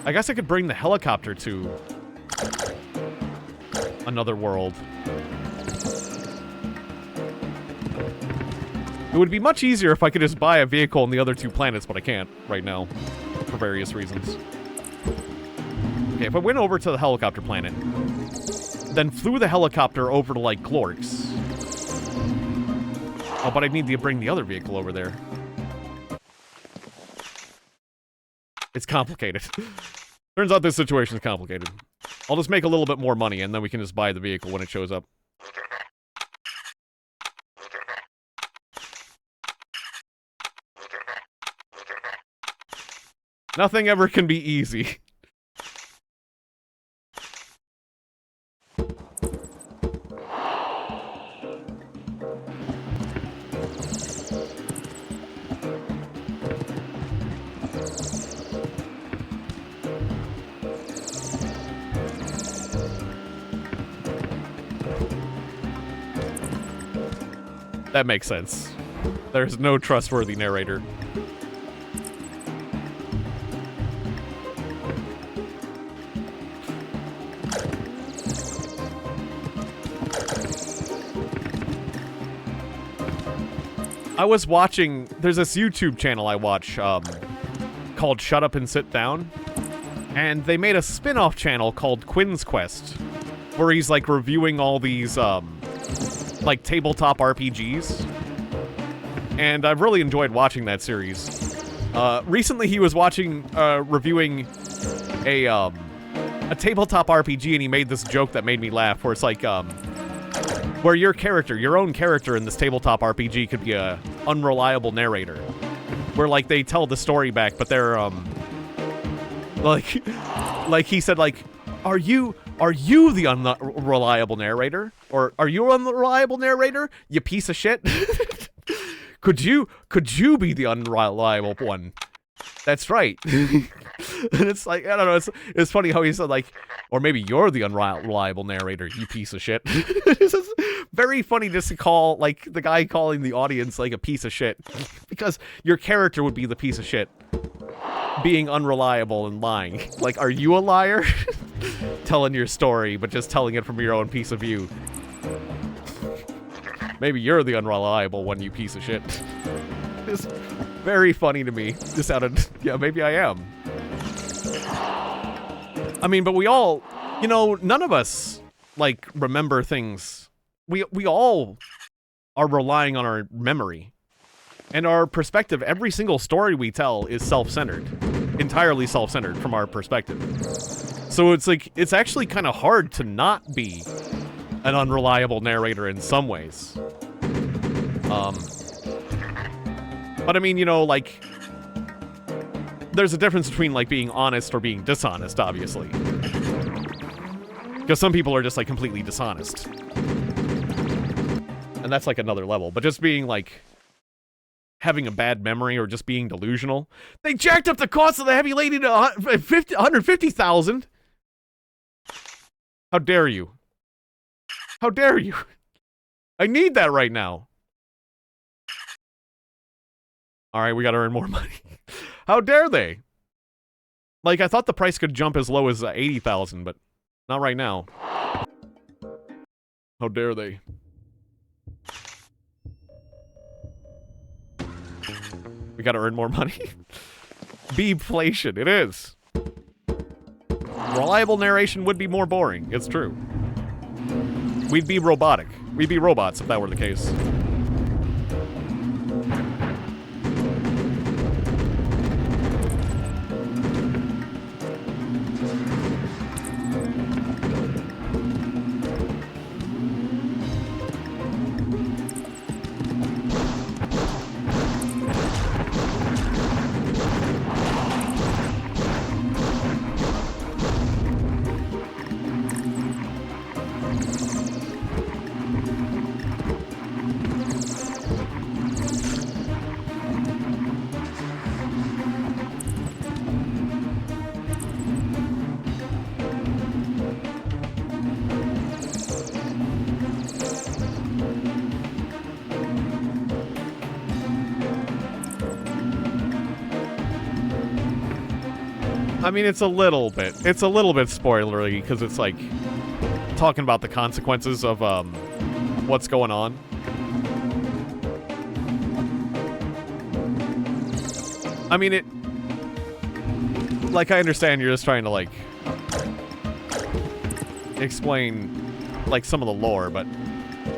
I guess I could bring the helicopter to another world. It would be much easier if I could just buy a vehicle on the other two planets, but I can't right now, for various reasons. Okay, if I went over to the helicopter planet, then flew the helicopter over to, like, Glorx. Oh, but I need to bring the other vehicle over there. It's complicated. Turns out this situation is complicated. I'll just make a little bit more money, and then we can just buy the vehicle when it shows up. Nothing ever can be easy. That makes sense. There's no trustworthy narrator. I was watching... There's this YouTube channel I watch, called Shut Up and Sit Down. And they made a spin-off channel called Quinn's Quest, where he's, like, reviewing all these, like, tabletop RPGs. And I've really enjoyed watching that series. Recently he was reviewing a tabletop RPG, and he made this joke that made me laugh, where it's like, where your own character in this tabletop RPG could be a unreliable narrator. Where, like, they tell the story back, but they're, like he said, like, are you the unreliable narrator? Or are you an unreliable narrator, you piece of shit? Could you be the unreliable one? That's right. And it's like, I don't know, it's funny how he said, like, or maybe you're the unreliable narrator, you piece of shit. It's just very funny just to call, like, the guy calling the audience, like, a piece of shit. Because your character would be the piece of shit. Being unreliable and lying. Like, are you a liar? Telling your story, but just telling it from your own piece of view. Maybe you're the unreliable one, you piece of shit. It's very funny to me. Just out of, yeah, maybe I am. I mean, but we all, you know, none of us, like, remember things. We all are relying on our memory. And our perspective, every single story we tell is self-centered. Entirely self-centered from our perspective. So it's like, it's actually kind of hard to not be an unreliable narrator in some ways. But I mean, you know, like, there's a difference between, like, being honest or being dishonest, obviously. Because some people are just, like, completely dishonest. And that's, like, another level. But just being, like, having a bad memory or just being delusional. They jacked up the cost of the heavy lady to 150,000. How dare you? How dare you? I need that right now. Alright, we gotta earn more money. How dare they? Like, I thought the price could jump as low as 80,000, but not right now. How dare they? We gotta earn more money. Beeflation, it is. Reliable narration would be more boring, it's true. We'd be robotic. We'd be robots if that were the case. I mean, it's a little bit spoilery, because it's, like, talking about the consequences of, what's going on. I mean, it... Like, I understand you're just trying to, like, explain, like, some of the lore, but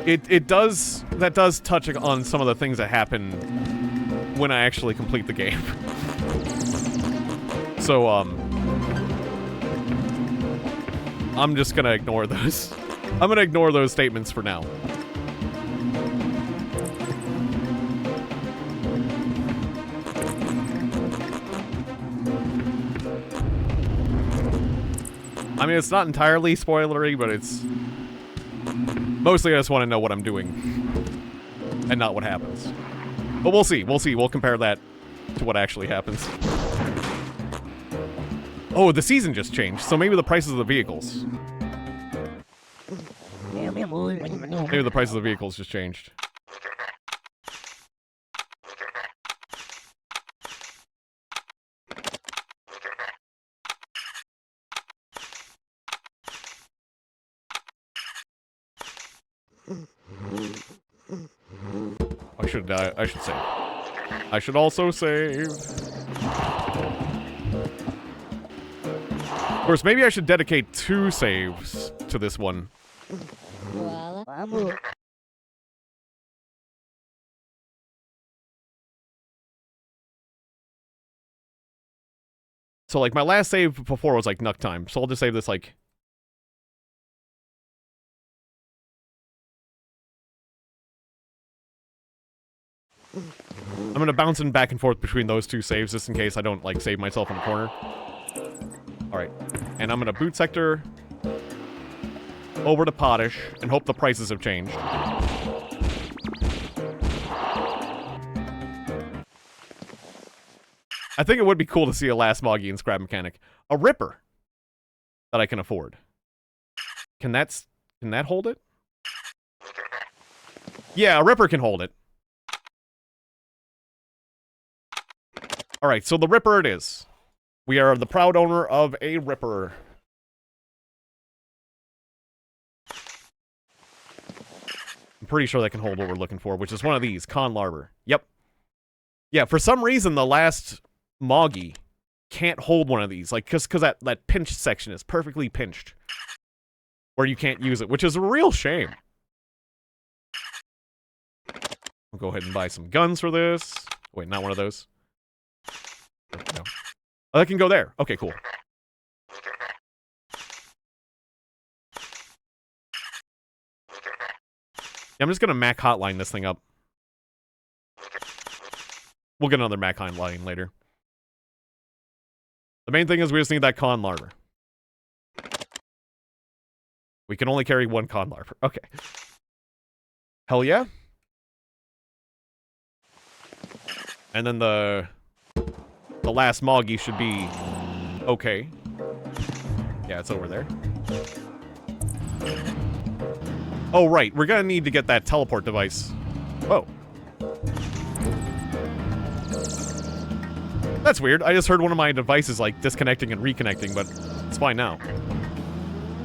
it does... That does touch on some of the things that happen when I actually complete the game. So, I'm just gonna ignore those. I'm gonna ignore those statements for now. I mean, it's not entirely spoilery, but it's... Mostly I just want to know what I'm doing. And not what happens. But we'll see, we'll compare that to what actually happens. Oh, the season just changed, so maybe the prices of the vehicles. Maybe the price of the vehicles just changed. I should save. I should also save. Of course, maybe I should dedicate 2 saves to this one. So, like, my last save before was, like, Nuck Time, so I'll just save this, like... I'm gonna bounce in back and forth between those 2 saves, just in case I don't, like, save myself in the corner. Alright, and I'm gonna boot sector over to Potish and hope the prices have changed. I think it would be cool to see a last Moggy and Scrap Mechanic. A Ripper that I can afford. Can that hold it? Yeah, a Ripper can hold it. Alright, so the Ripper it is. We are the proud owner of a Ripper. I'm pretty sure that can hold what we're looking for, which is one of these, Con Larber. Yep. Yeah, for some reason, the last Moggy can't hold one of these. Like, because that pinched section is perfectly pinched. Where you can't use it, which is a real shame. We'll go ahead and buy some guns for this. Wait, not one of those. No. Oh, that can go there. Okay, cool. Yeah, I'm just gonna Mac hotline this thing up. We'll get another Mac hotline later. The main thing is we just need that con larva. We can only carry one con larva. Okay. Hell yeah. And then the last Moggy should be okay. Yeah, it's over there. Oh, right. We're gonna need to get that teleport device. Whoa. That's weird. I just heard one of my devices, like, disconnecting and reconnecting, but it's fine now.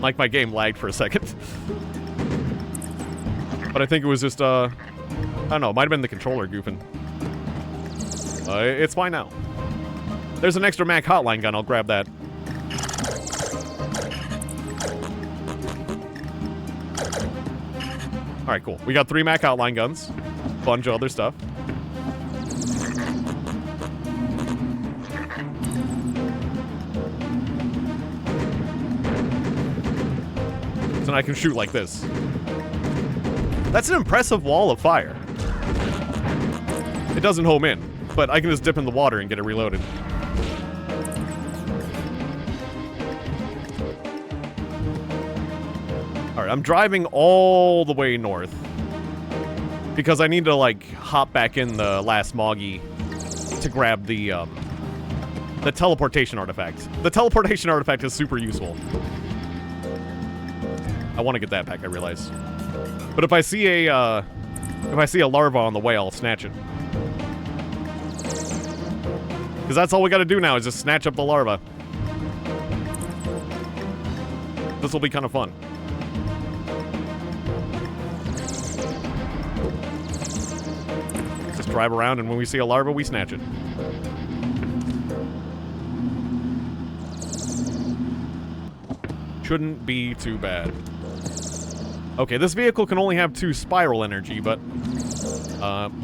Like, my game lagged for a second. But I think it was just, I don't know. It might have been the controller goofing. It's fine now. There's an extra Mac hotline gun. I'll grab that. Alright, cool. We got 3 Mac hotline guns. Bunch of other stuff. So now I can shoot like this. That's an impressive wall of fire. It doesn't home in, but I can just dip in the water and get it reloaded. Alright, I'm driving all the way north. Because I need to, like, hop back in the last Moggy to grab the teleportation artifact. The teleportation artifact is super useful. I want to get that back, I realize. But if I see a larva on the way, I'll snatch it. Because that's all we gotta do now, is just snatch up the larva. This will be kind of fun. Just drive around, and when we see a larva, we snatch it. Shouldn't be too bad. Okay, this vehicle can only have 2 spiral energy, but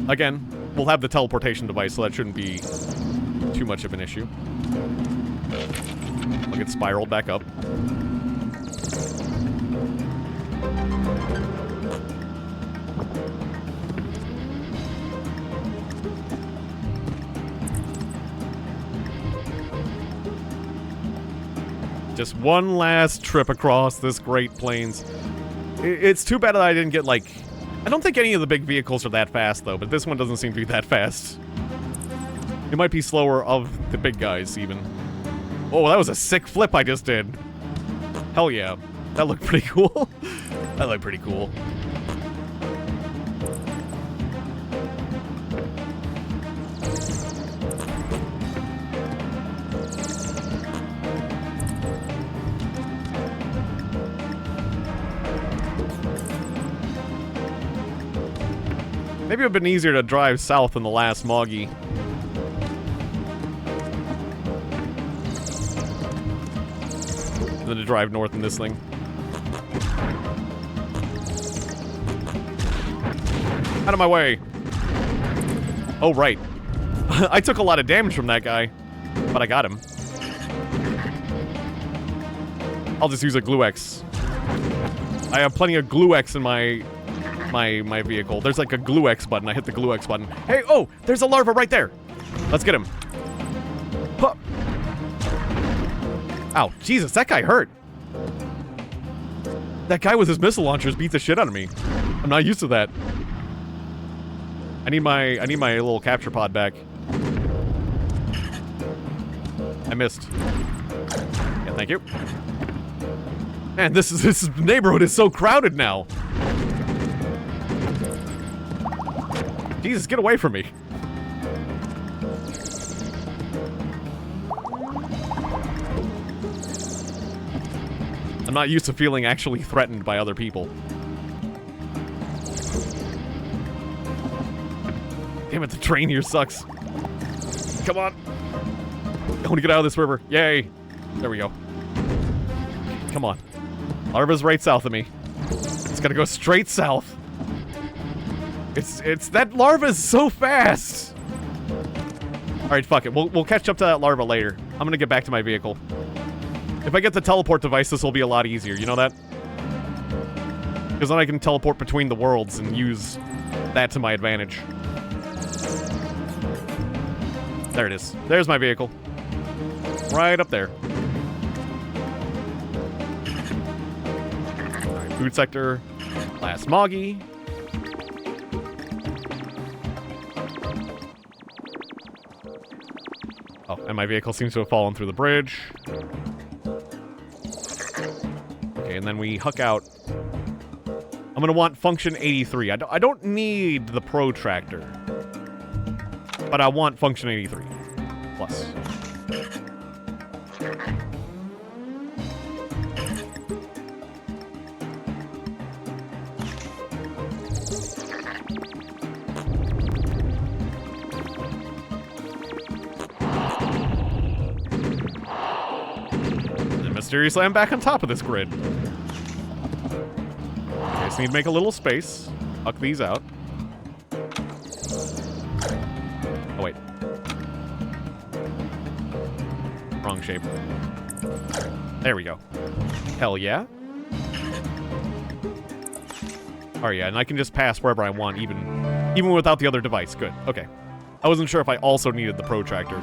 again, we'll have the teleportation device, so that shouldn't be too much of an issue. I'll get spiraled back up. Just one last trip across this Great Plains. It's too bad that I didn't get, like... I don't think any of the big vehicles are that fast, though, but this one doesn't seem to be that fast. It might be slower of the big guys, even. Oh, that was a sick flip I just did. Hell yeah. That looked pretty cool. That looked pretty cool. Maybe it would have been easier to drive south in the last Moggy. Than to drive north in this thing. Out of my way. Oh, right. I took a lot of damage from that guy, but I got him. I'll just use a Glue-X. I have plenty of Glue-X in my vehicle. There's like a Glue-X button. I hit the Glue-X button. Hey, oh, there's a larva right there. Let's get him. Huh. Ow, Jesus, that guy hurt. That guy with his missile launchers beat the shit out of me. I'm not used to that. I need my little capture pod back. I missed. Yeah, thank you. Man, this neighborhood is so crowded now. Jesus, get away from me. I'm not used to feeling actually threatened by other people. Damn it, the train here sucks. Come on. I want to get out of this river. Yay. There we go. Come on. Larva's right south of me. It's gonna go straight south. It's that larva is so fast. All right, fuck it. We'll catch up to that larva later. I'm gonna get back to my vehicle. If I get the teleport device, this will be a lot easier. You know that? Because then I can teleport between the worlds and use that to my advantage. There it is. There's my vehicle. Right up there. Alright, food sector. Last Moggy. Oh, and my vehicle seems to have fallen through the bridge. Okay, and then we huck out. I'm gonna want function 83. I don't need the protractor, but I want function 83 plus. And mysteriously, I'm back on top of this grid. Just need to make a little space. Huck these out. Oh, wait. Wrong shape. There we go. Hell yeah. Oh, yeah, and I can just pass wherever I want, even without the other device. Good. Okay. I wasn't sure if I also needed the protractor.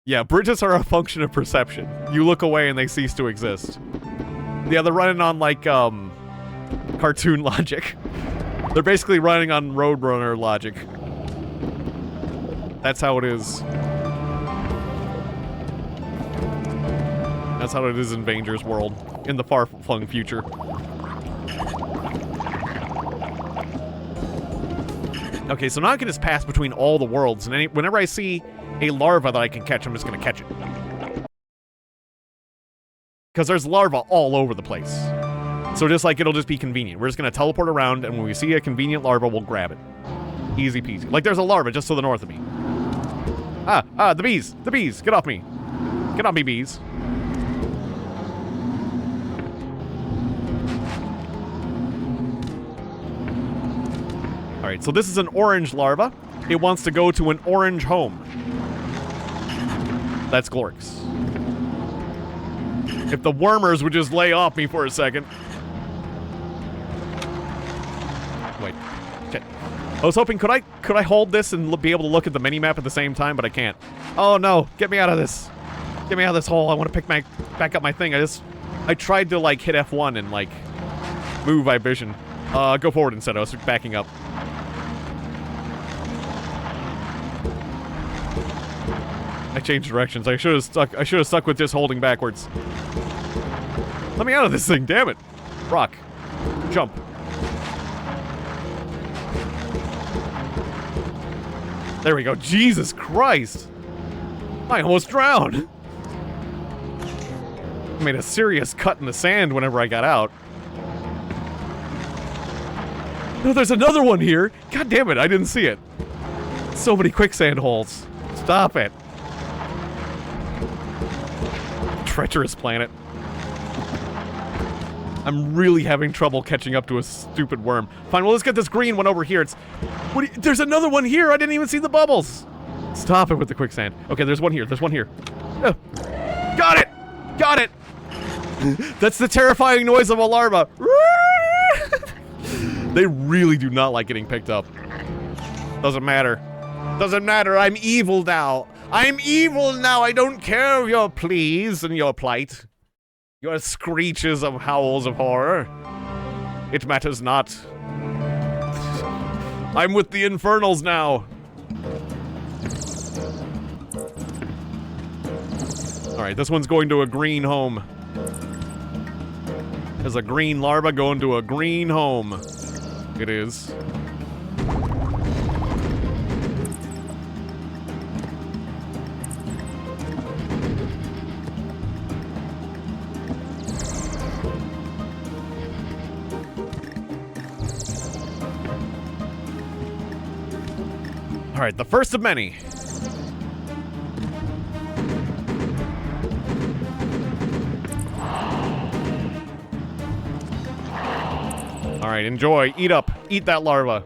Yeah, bridges are a function of perception. You look away and they cease to exist. Yeah, they're running on, like, cartoon logic. They're basically running on Roadrunner logic. That's how it is. That's how it is in Vangers' world, in the far-flung future. Okay, so now I can just pass between all the worlds, and whenever I see a larva that I can catch, I'm just gonna catch it. Because there's larva all over the place. So just like, it'll just be convenient. We're just going to teleport around, and when we see a convenient larva, we'll grab it. Easy peasy. Like, there's a larva just to the north of me. The bees! The bees! Get off me! Get off me, bees! Alright, so this is an orange larva. It wants to go to an orange home. That's Glorx. If the wormers would just lay off me for a second. Wait. Okay. I was hoping, could I hold this and be able to look at the mini-map at the same time, but I can't. Oh no, get me out of this. Get me out of this hole. I want to pick back up my thing. I tried to, like, hit F1 and, like, move my vision. Go forward instead. I was backing up. I changed directions. I should have stuck with just holding backwards. Let me out of this thing, damn it. Rock. Jump. There we go. Jesus Christ. I almost drowned. I made a serious cut in the sand whenever I got out. No, there's another one here. God damn it, I didn't see it. So many quicksand holes. Stop it. Treacherous planet. I'm really having trouble catching up to a stupid worm. Fine, well, let's get this green one over here. There's another one here. I didn't even see the bubbles. Stop it with the quicksand. Okay, there's one here. There's one here. Got it! Got it! That's the terrifying noise of a larva. They really do not like getting picked up. Doesn't matter. Doesn't matter. I'm evil now. I'm evil now. I don't care of your pleas and your plight. Your screeches of howls of horror. It matters not. I'm with the infernals now. Alright, this one's going to a green home. There's a green larva going to a green home. It is. Alright, the first of many. Alright, enjoy. Eat up. Eat that larva.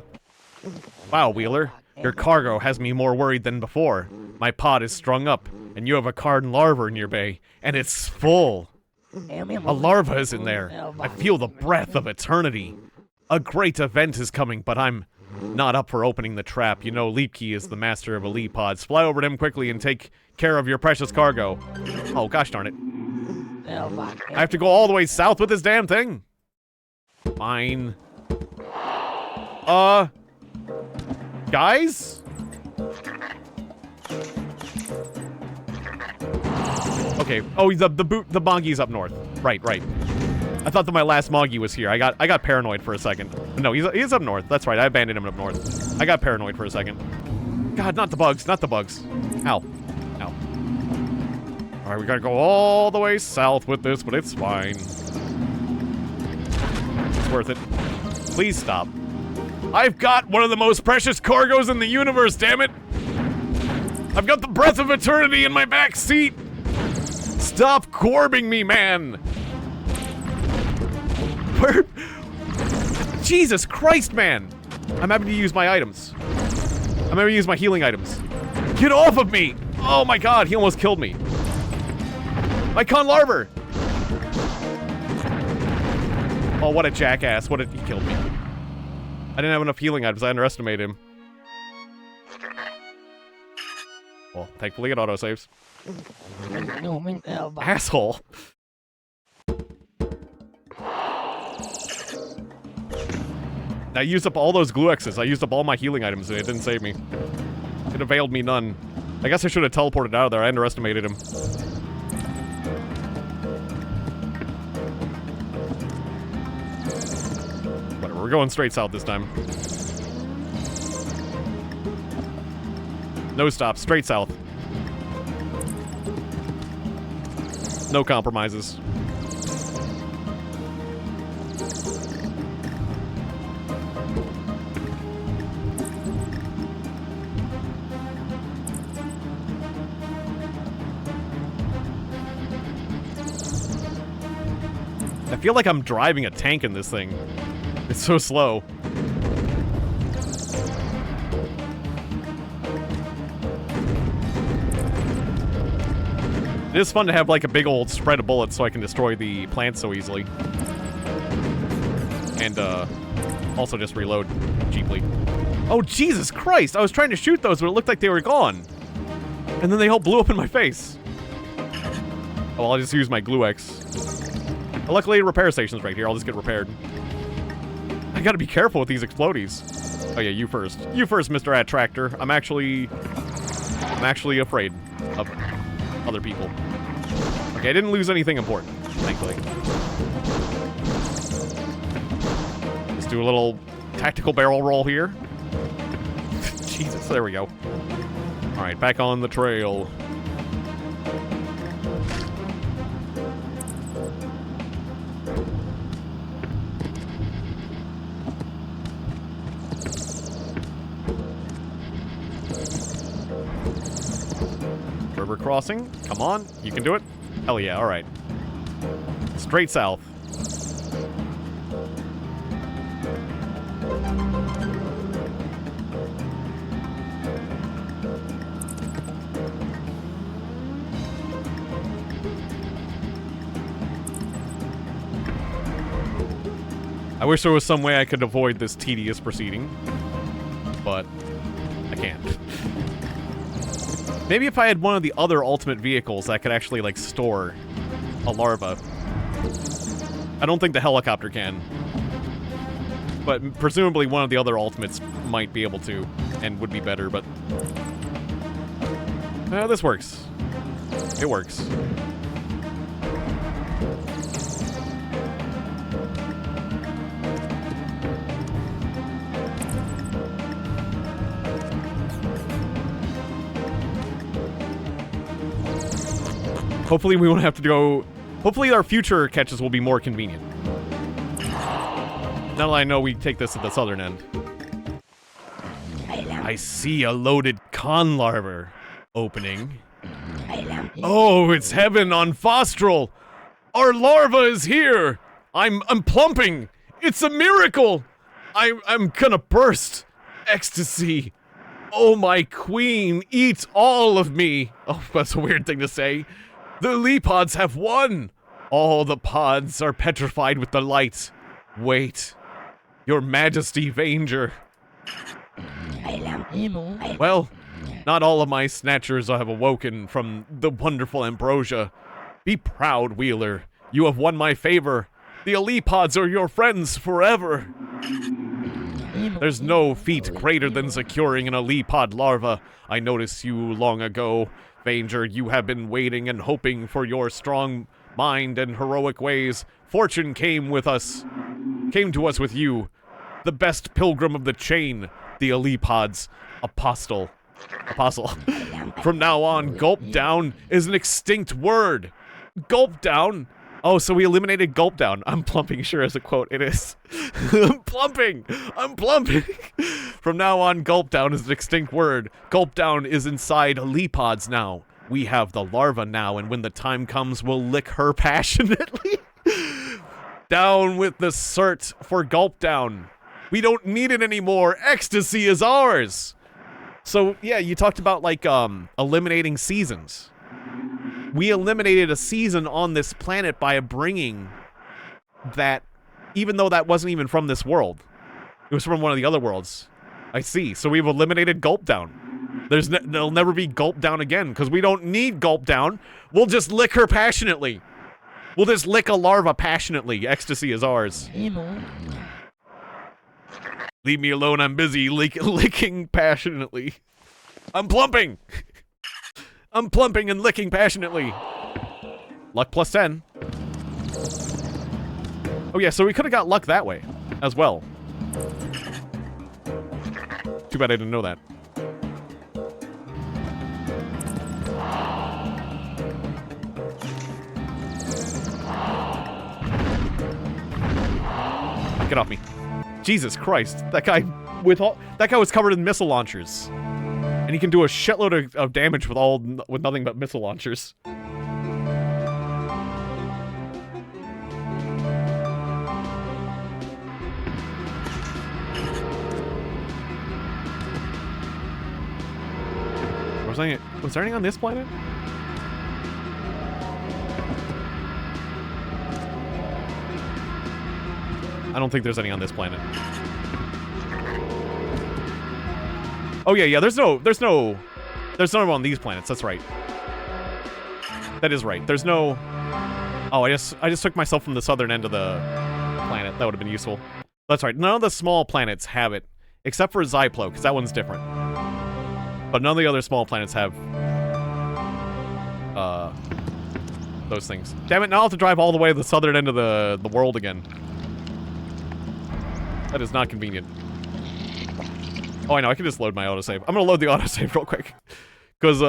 Wow, Wheeler. Your cargo has me more worried than before. My pod is strung up, and you have a carn larva in your bay, and it's full. A larva is in there. I feel the breath of eternity. A great event is coming, but I'm not up for opening the trap. You know, Leapkey is the master of elite pods. Fly over to him quickly and take care of your precious cargo. Oh, gosh darn it. I have to go all the way south with this damn thing? Fine. Guys? Okay. Oh, the Moggy's up north. Right. I thought that my last Moggy was here. I got paranoid for a second. No, he's up north. That's right. I abandoned him up north. I got paranoid for a second. God, not the bugs. Not the bugs. Ow. Ow. All right, we gotta go all the way south with this, but it's fine. It's worth it. Please stop. I've got one of the most precious cargoes in the universe, damn it! I've got the breath of eternity in my back seat! Stop gorbing me, man! Where? Jesus Christ, man! I'm having to use my items. I'm having to use my healing items. Get off of me! Oh my god, he almost killed me. My con larva! Oh, what a jackass. He killed me. I didn't have enough healing items. I underestimated him. Well, thankfully it autosaves. Asshole. I used up all those glue X's. I used up all my healing items and it didn't save me. It availed me none. I guess I should have teleported out of there. I underestimated him. Whatever, we're going straight south this time. No stops, straight south. No compromises. I feel like I'm driving a tank in this thing. It's so slow. It is fun to have like a big old spread of bullets so I can destroy the plants so easily. And also just reload cheaply. Oh, Jesus Christ! I was trying to shoot those, but it looked like they were gone. And then they all blew up in my face. Oh, well, I'll just use my glue X. Luckily, repair station's right here. I'll just get repaired. I gotta be careful with these explodies. Oh yeah, you first. You first, Mr. Attractor. I'm actually afraid of other people. Okay, I didn't lose anything important, thankfully. Let's do a little tactical barrel roll here. Jesus, there we go. Alright, back on the trail. River crossing. Come on. You can do it. Hell yeah. All right. Straight south. I wish there was some way I could avoid this tedious proceeding, but I can't. Maybe if I had one of the other ultimate vehicles that could actually, like, store a larva. I don't think the helicopter can. But presumably one of the other ultimates might be able to, and would be better, but... this works. It works. Hopefully we won't have to go... Hopefully our future catches will be more convenient. Now that I know we take this at the southern end. I see a loaded con larva opening. Oh, it's heaven on Fostral! Our larva is here! I'm plumping! It's a miracle! I'm gonna burst! Ecstasy! Oh, my queen, eat all of me! Oh, that's a weird thing to say. The Leapods have won! All the pods are petrified with the light. Wait. Your Majesty, Vanger. Well, not all of my snatchers have awoken from the wonderful ambrosia. Be proud, Wheeler. You have won my favor. The Leapods are your friends forever. There's no feat greater than securing an Leapod larva. I noticed you long ago. Vanger, you have been waiting and hoping for your strong mind and heroic ways. Fortune came to us with you. The best pilgrim of the chain, the Leapod's apostle. From now on, gulp down is an extinct word. Gulp down? Oh, so we eliminated gulp down. I'm plumping, sure as a quote. It is. I'm plumping. From now on, gulp down is an extinct word. Gulp down is inside Leapods now. We have the larva now, and when the time comes, we'll lick her passionately. Down with the cert for gulp down. We don't need it anymore. Ecstasy is ours. So, yeah, you talked about, like, eliminating seasons. We eliminated a season on this planet by bringing that, even though that wasn't even from this world. It was from one of the other worlds. I see. So we've eliminated Gulp Down. There'll never be Gulp Down again, because we don't need Gulp Down. We'll just lick her passionately. We'll just lick a larva passionately. Ecstasy is ours. Leave me alone, I'm busy licking passionately. I'm plumping! I'm plumping and licking passionately. Luck plus 10. Oh yeah, so we could have got luck that way as well. Too bad I didn't know that. Get off me. Jesus Christ, that guy was covered in missile launchers. And he can do a shitload of damage with nothing but missile launchers. Was there anything on this planet? I don't think there's any on this planet. Oh yeah, there's no on these planets, that's right. That is right. There's no. Oh, I just took myself from the southern end of the planet. That would have been useful. That's right. None of the small planets have it, except for Zyplo, because that one's different. But none of the other small planets have those things. Damn it, now I'll have to drive all the way to the southern end of the world again. That is not convenient. Oh, I know, I can just load my autosave. I'm gonna load the autosave real quick. Because,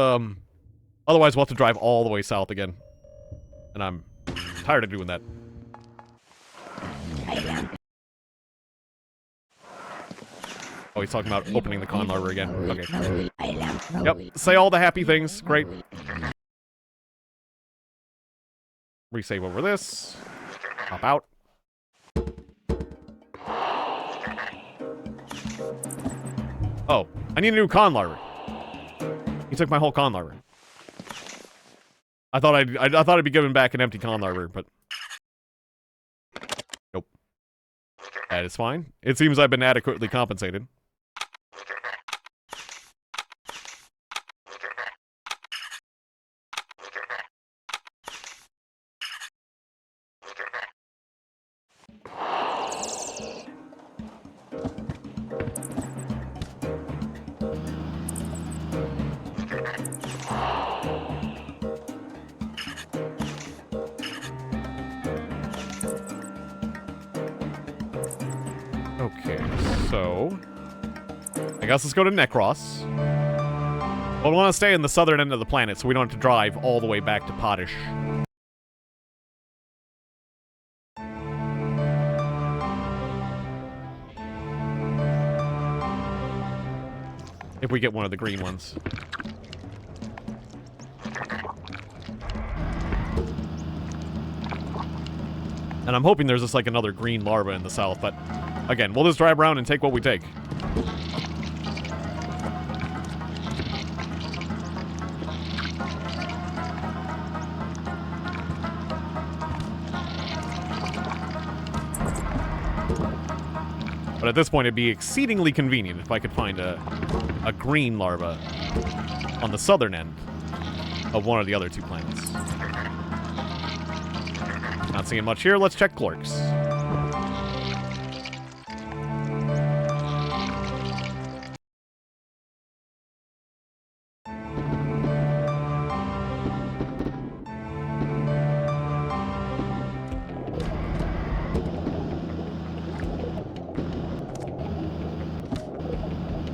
otherwise we'll have to drive all the way south again. And I'm tired of doing that. Oh, he's talking about opening the con larva again. Okay. Yep, say all the happy things. Great. Resave over this. Hop out. Oh, I need a new con larva. He took my whole con larva. I thought I'd be giving back an empty con larva, but nope. That is fine. It seems I've been adequately compensated. Okay, so I guess let's go to Necros. But we want to stay in the southern end of the planet so we don't have to drive all the way back to Potish. If we get one of the green ones. And I'm hoping there's just like another green larva in the south, but again, we'll just drive around and take what we take. But at this point, it'd be exceedingly convenient if I could find a green larva on the southern end of one of the other two planets. Not seeing much here. Let's check Clorks.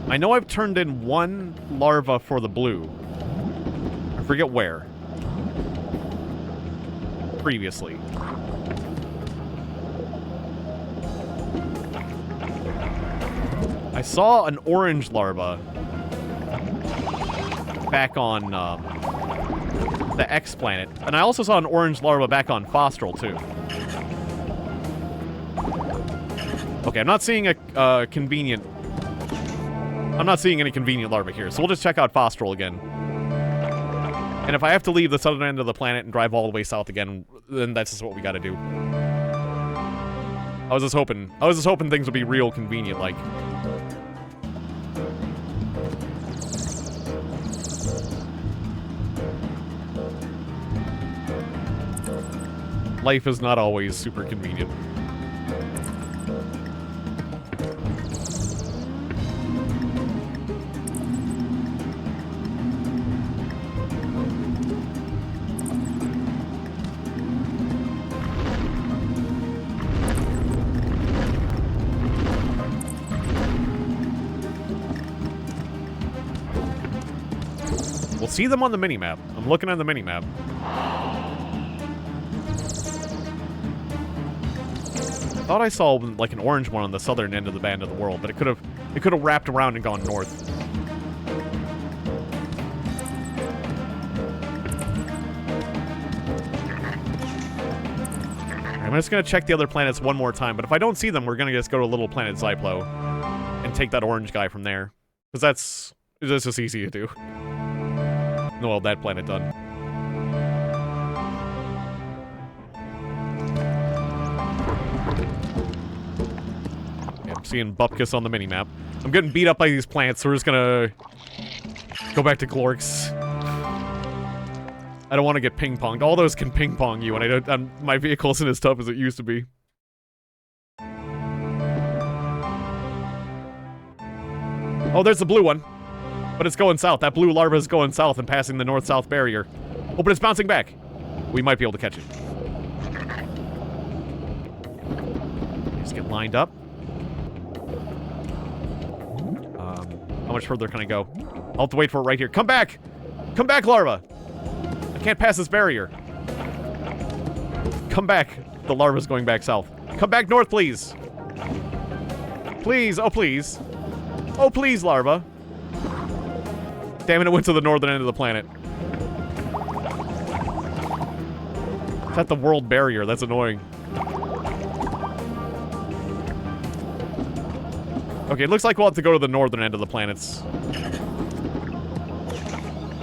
I know I've turned in one larva for the blue. I forget where. Previously. I saw an orange larva back on the X planet, and I also saw an orange larva back on Fostral too. Okay, I'm not seeing a convenient. I'm not seeing any convenient larva here, so we'll just check out Fostral again. And if I have to leave the southern end of the planet and drive all the way south again, then that's just what we gotta do. I was just hoping things would be real convenient, like. Life is not always super convenient. We'll see them on the minimap. I'm looking at the minimap. I thought I saw like an orange one on the southern end of the band of the world, but it could have wrapped around and gone north. I'm just gonna check the other planets one more time, but if I don't see them, we're gonna just go to little planet Zyplo and take that orange guy from there, because that's just easy to do. Well, that planet done. Yeah, I'm seeing Bupkis on the minimap. I'm getting beat up by these plants, so we're just gonna go back to Glorks. I don't want to get ping-ponged. All those can ping-pong you, and my vehicle isn't as tough as it used to be. Oh, there's the blue one. But it's going south. That blue larva is going south and passing the north-south barrier. Oh, but it's bouncing back. We might be able to catch it. Just get lined up. How much further can I go? I'll have to wait for it right here. Come back! Come back, larva! I can't pass this barrier. Come back. The larva's going back south. Come back north, please. Please. Oh, please. Oh, please, larva. Damn it, it went to the northern end of the planet. It's at the world barrier. That's annoying. Okay, it looks like we'll have to go to the northern end of the planets.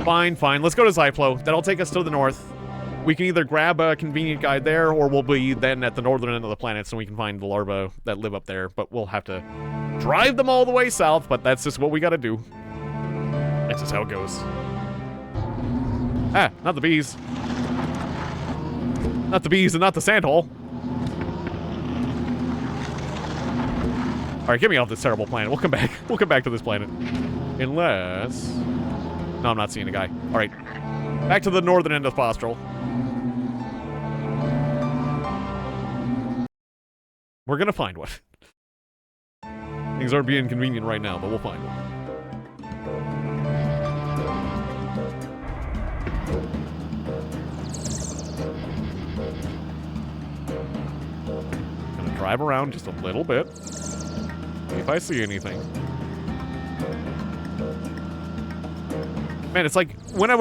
Fine, fine. Let's go to Zyplo. That'll take us to the north. We can either grab a convenient guide there, or we'll be then at the northern end of the planet so we can find the larvae that live up there. But we'll have to drive them all the way south, but that's just what we gotta do. That's just how it goes. Ah, not the bees. Not the bees and not the sandhole. Alright, get me off this terrible planet. We'll come back. We'll come back to this planet. Unless... No, I'm not seeing a guy. Alright. Back to the northern end of Fostral. We're gonna find one. Things aren't being convenient right now, but we'll find one. Gonna drive around just a little bit. See if I see anything. Man, it's like when I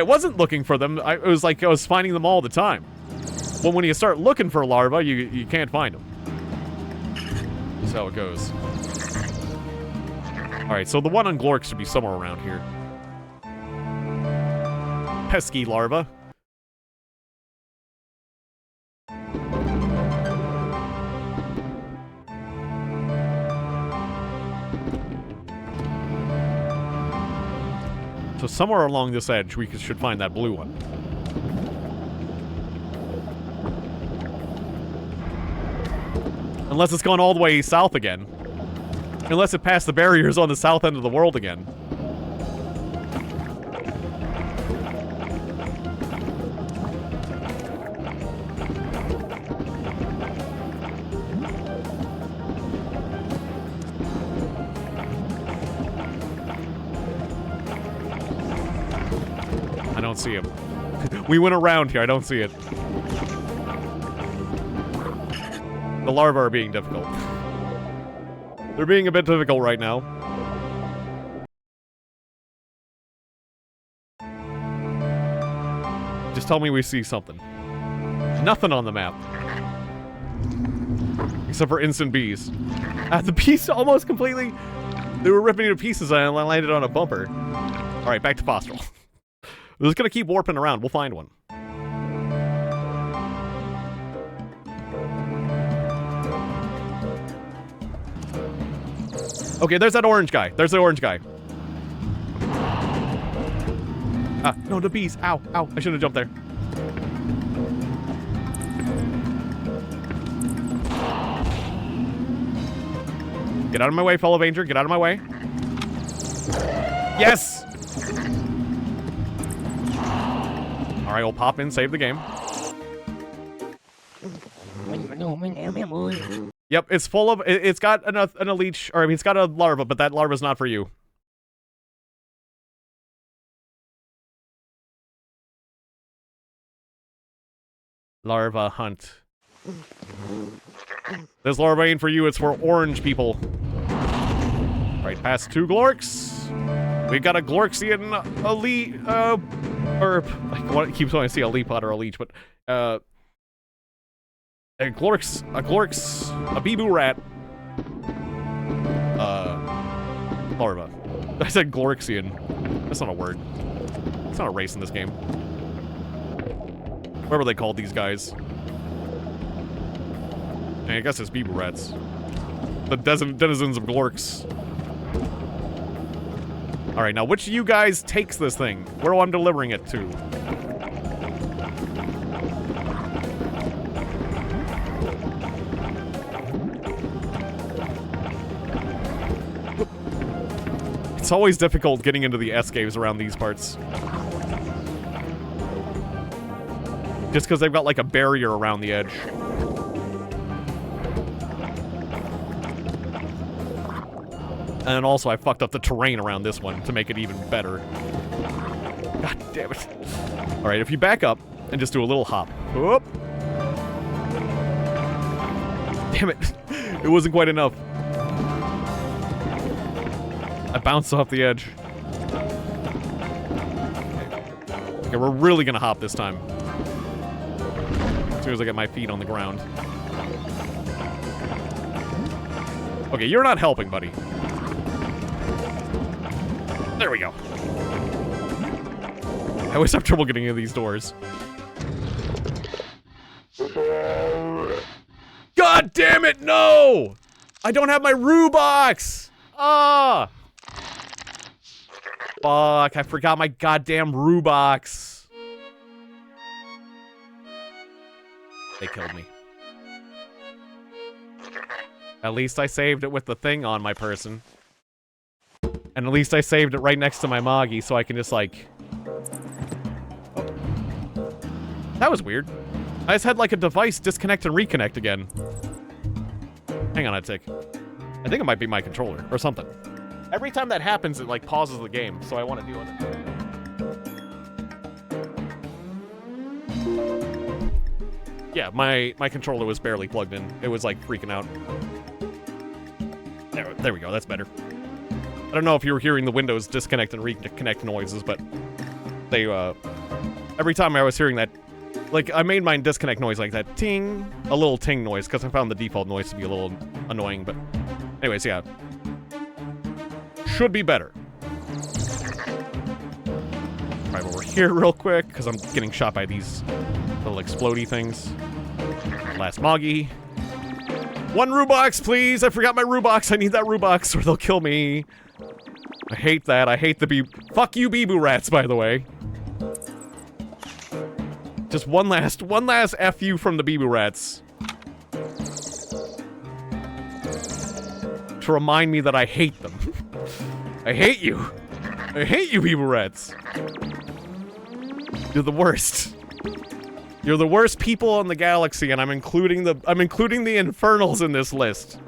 wasn't looking for them, it was like I was finding them all the time. But when you start looking for larvae, you can't find them. That's how it goes. Alright, so the one on Glork should be somewhere around here. Pesky larva. So somewhere along this edge, we should find that blue one. Unless it's gone all the way south again. Unless it passed the barriers on the south end of the world again. I don't see him. We went around here, I don't see it. The larvae are being difficult. They're being a bit difficult right now. Just tell me we see something. Nothing on the map. Except for instant bees. The bees almost completely... They were ripping to pieces and I landed on a bumper. Alright, back to Fostral. We're just gonna keep warping around. We'll find one. Okay, there's that orange guy. There's the orange guy. Ah, no, the bees. Ow, ow. I shouldn't have jumped there. Get out of my way, fellow Vanger. Get out of my way. Yes! Alright, we'll pop in, save the game. Yep, it's full of... It's got an leech... Or, I mean, it's got a larva, but that larva's not for you. Larva hunt. This larva ain't for you, it's for orange people. Right, past 2 Glorks. We got a Glorksian elite... or... I keep wanting to say a Leapot or a leech, but... a Glorks, a Beeboo rat. Larva. I said Glorksian. That's not a word. It's not a race in this game. Whatever they called these guys. I guess it's Beeboo rats. The denizens of Glorks. Alright, now which of you guys takes this thing? Where I'm delivering it to? It's always difficult getting into the S caves around these parts. Just because they've got like a barrier around the edge. And also I fucked up the terrain around this one to make it even better. God damn it. Alright, if you back up and just do a little hop. Whoop. Damn it. It wasn't quite enough. I bounced off the edge. Okay, we're really gonna hop this time. As soon as I get my feet on the ground. Okay, you're not helping, buddy. There we go. I always have trouble getting into these doors. God damn it, no! I don't have my Roo box! Ah! Fuck, I forgot my goddamn Roo box. They killed me. At least I saved it with the thing on my person. And at least I saved it right next to my Moggy, so I can just, like... Oh. That was weird. I just had, like, a device disconnect and reconnect again. Hang on a tick. I think it might be my controller, or something. Every time that happens, it, like, pauses the game, so I want to deal with it. Yeah, my controller was barely plugged in. It was, like, freaking out. There we go, that's better. I don't know if you were hearing the Windows disconnect and reconnect noises, but they, every time I was hearing that Like, I made my disconnect noise like that. Ting. A little ting noise, because I found the default noise to be a little annoying, but... Anyways, yeah. Should be better. Right over here real quick, because I'm getting shot by these little explodey things. Last Moggy. 1 Rubox, please! I forgot my Rubox. I need that Rubox, or they'll kill me. I hate that. I hate the Fuck you, Beeboo Rats, by the way. Just one last F you from the Beeboo Rats. To remind me that I hate them. I hate you. I hate you, Beeboo Rats. You're the worst. You're the worst people in the galaxy, and I'm including the Infernals in this list.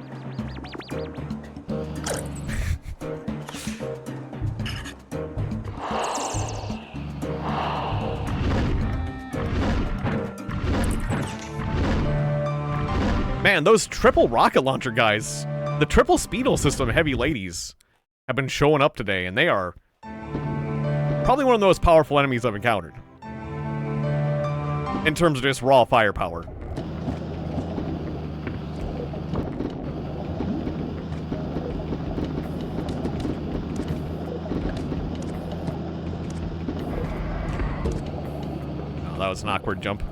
Man, those triple rocket launcher guys, the triple Speedo system heavy ladies, have been showing up today, and they are probably one of the most powerful enemies I've encountered. In terms of just raw firepower. Oh, that was an awkward jump.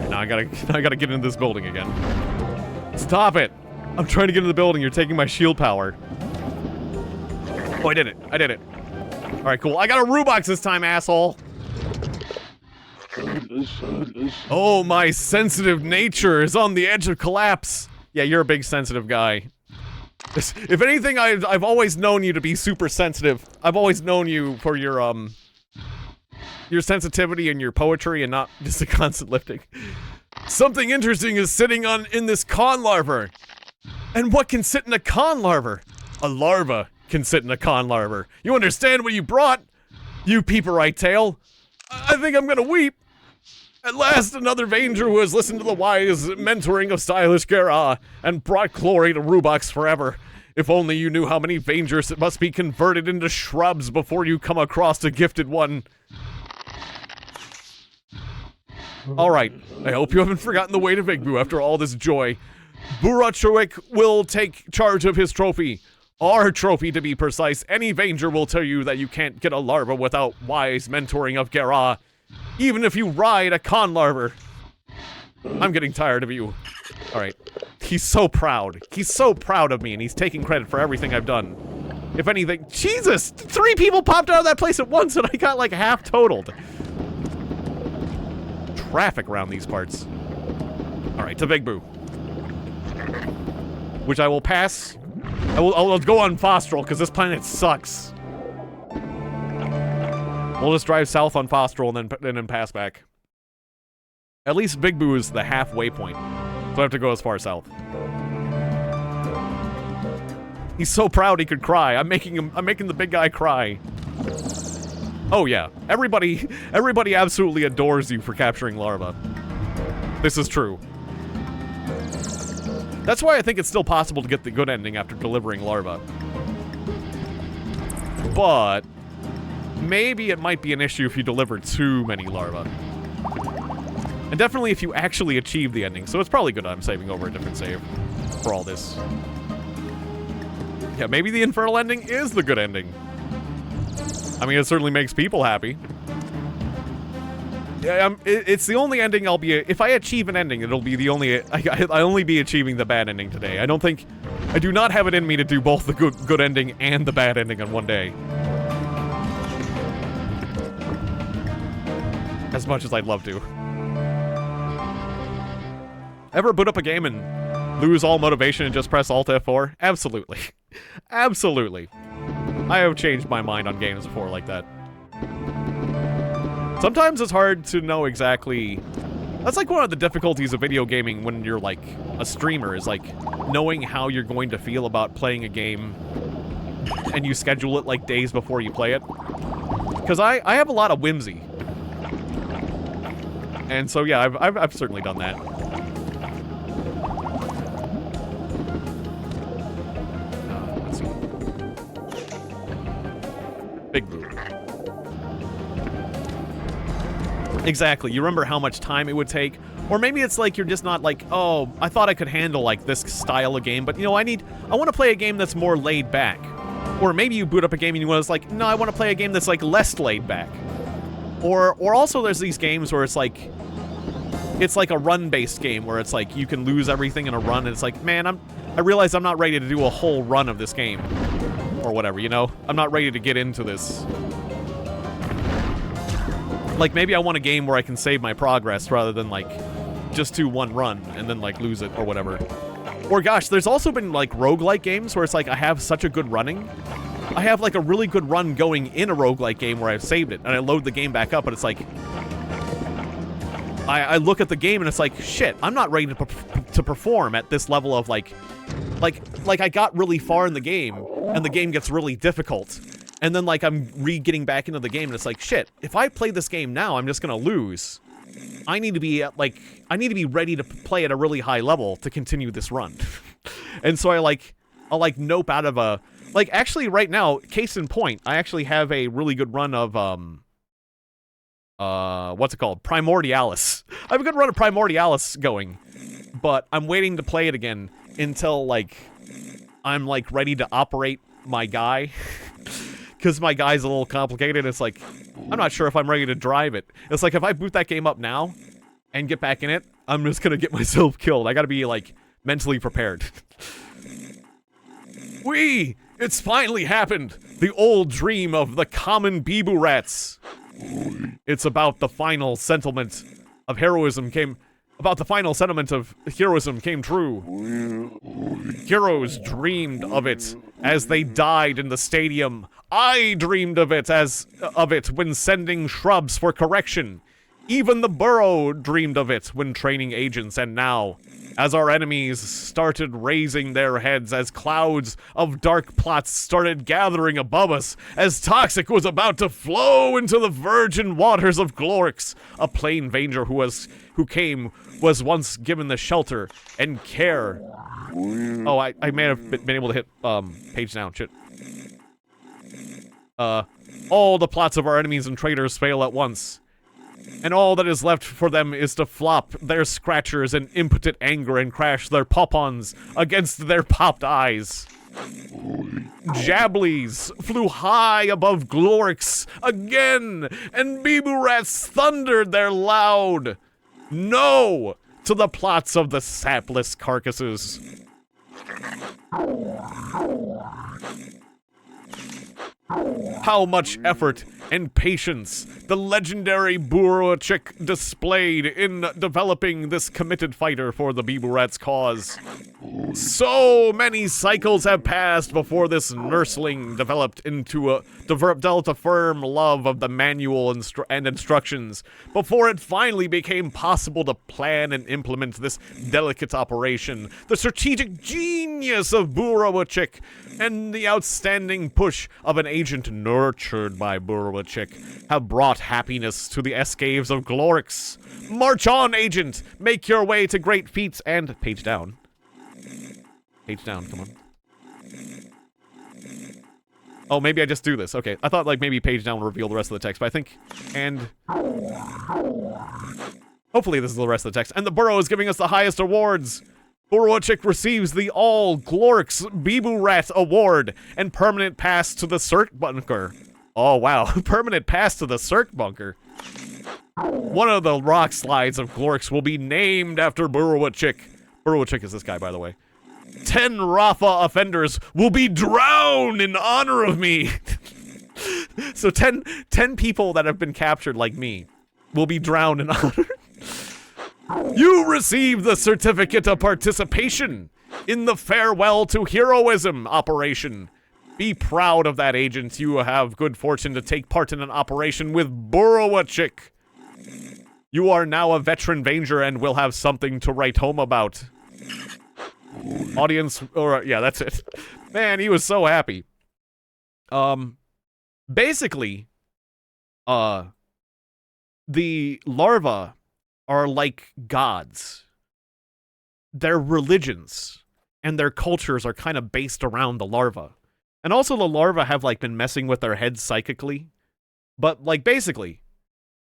Now I gotta get into this building again. Stop it! I'm trying to get into the building, you're taking my shield power. Oh, I did it. I did it. Alright, cool. I got a Rubox this time, asshole! Oh, my sensitive nature is on the edge of collapse. Yeah, you're a big sensitive guy. If anything, I've always known you to be super sensitive. I've always known you for your sensitivity and your poetry and not just a constant lifting. Something interesting is sitting in this con larva. And what can sit in a con larva? A larva can sit in a con larva. You understand what you brought? You peeper-eye tail. I think I'm gonna weep. At last, another Vanger who has listened to the wise mentoring of stylish Gara and brought glory to Rubox forever. If only you knew how many Vangers it must be converted into shrubs before you come across a gifted one. Alright, I hope you haven't forgotten the way to Vigbu after all this joy. Burachowick will take charge of his trophy. Our trophy, to be precise. Any Vanger will tell you that you can't get a larva without wise mentoring of Gara. Even if you ride a con larva. I'm getting tired of you. Alright. He's so proud. He's so proud of me, and he's taking credit for everything I've done. If anything... Jesus! 3 people popped out of that place at once, and I got like half totaled. Traffic around these parts. Alright, to Vigbu. Which I will pass. I'll go on Fostral, because this planet sucks. We'll just drive south on Fostral and then pass back. At least Vigbu is the halfway point, so I have to go as far south. He's so proud he could cry. I'm making the big guy cry. Oh yeah, everybody absolutely adores you for capturing larva. This is true. That's why I think it's still possible to get the good ending after delivering larva. But maybe it might be an issue if you deliver too many larva. And definitely if you actually achieve the ending, so it's probably good I'm saving over a different save for all this. Yeah, maybe the Infernal ending is the good ending. I mean, it certainly makes people happy. Yeah, it's the only ending I'll be... If I achieve an ending, it'll be the only... I'll only be achieving the bad ending today. I do not have it in me to do both the good ending and the bad ending on one day. As much as I'd love to. Ever boot up a game and lose all motivation and just press Alt F4? Absolutely. Absolutely. I have changed my mind on games before like that. Sometimes it's hard to know exactly... That's like one of the difficulties of video gaming when you're like a streamer, is like knowing how you're going to feel about playing a game and you schedule it like days before you play it. Because I have a lot of whimsy. And so yeah, I've certainly done that. Let's see. Big move. Exactly. You remember how much time it would take, or maybe it's like you're just not like, oh, I thought I could handle like this style of game, but you know, I want to play a game that's more laid back. Or maybe you boot up a game and you was like, no, I want to play a game that's like less laid back. Or also there's these games where it's like a run-based game where it's like you can lose everything in a run, and it's like, man, I realize I'm not ready to do a whole run of this game, or whatever, you know? I'm not ready to get into this. Like, maybe I want a game where I can save my progress rather than, like, just do one run and then, like, lose it or whatever. Or, gosh, there's also been, like, roguelike games where it's like I have such a good running. I have, like, a really good run going in a roguelike game where I've saved it, and I load the game back up, and it's like... I look at the game, and it's like, shit, I'm not ready to perform at this level of, like I got really far in the game, and the game gets really difficult. And then, like, I'm getting back into the game, and it's like, shit, if I play this game now, I'm just gonna lose. I need to be at, like, I need to be ready to play at a really high level to continue this run. And so I'll nope out of a... Like, actually, right now, case in point, I actually have a really good run of, what's it called? Primordialis. I have a good run of Primordialis going, but I'm waiting to play it again until, like, I'm, like, ready to operate my guy. Because my guy's a little complicated. It's like, I'm not sure if I'm ready to drive it. It's like, if I boot that game up now and get back in it, I'm just gonna get myself killed. I gotta be, like, mentally prepared. It's finally happened! The old dream of the common Bibu rats! It's about the final sentiment of heroism came true. Heroes dreamed of it as they died in the stadium. I dreamed of it when sending shrubs for correction. Even the burrow dreamed of it when training agents, and now, as our enemies started raising their heads, as clouds of dark plots started gathering above us, as Toxic was about to flow into the virgin waters of Glorix, a plain Vanger was once given the shelter and care. Oh, I may have been able to hit, page down, shit. All the plots of our enemies and traitors fail at once. And all that is left for them is to flop their scratchers in impotent anger and crash their pop-ons against their popped eyes. Jablies flew high above Glorix again, and Bibu Rats thundered their loud no to the plots of the sapless carcasses. How much effort and patience the legendary Burowachik displayed in developing this committed fighter for the Bibu Rats' cause. So many cycles have passed before this nursling developed a firm love of the manual and instructions, before it finally became possible to plan and implement this delicate operation. The strategic genius of Burowachik and the outstanding push of an agent nurtured by Burowachik have brought happiness to the escaves of Glorix. March on, agent! Make your way to great feats and... Page down. Page down, come on. Oh, maybe I just do this. Okay, I thought, like, maybe page down will reveal the rest of the text, but I think... And... Hopefully this is the rest of the text. And the Burrow is giving us the highest awards! Burowachik receives the All-Glorix Bibu Rat Award and permanent pass to the Cirque Bunker. Oh, wow. Permanent pass to the Cirque Bunker. One of the rock slides of Glorix will be named after Burowachik. Burowachik is this guy, by the way. 10 Rafa offenders will be drowned in honor of me. So 10 people that have been captured like me will be drowned in honor. You receive the certificate of participation in the Farewell to Heroism operation. Be proud of that, agent. You have good fortune to take part in an operation with Burowachik. You are now a veteran Vanger and will have something to write home about. Audience, or yeah, that's it. Man, he was so happy. Basically, the larvae are like gods. Their religions and their cultures are kind of based around the larva. And also the larvae have, like, been messing with their heads psychically. But, like, basically,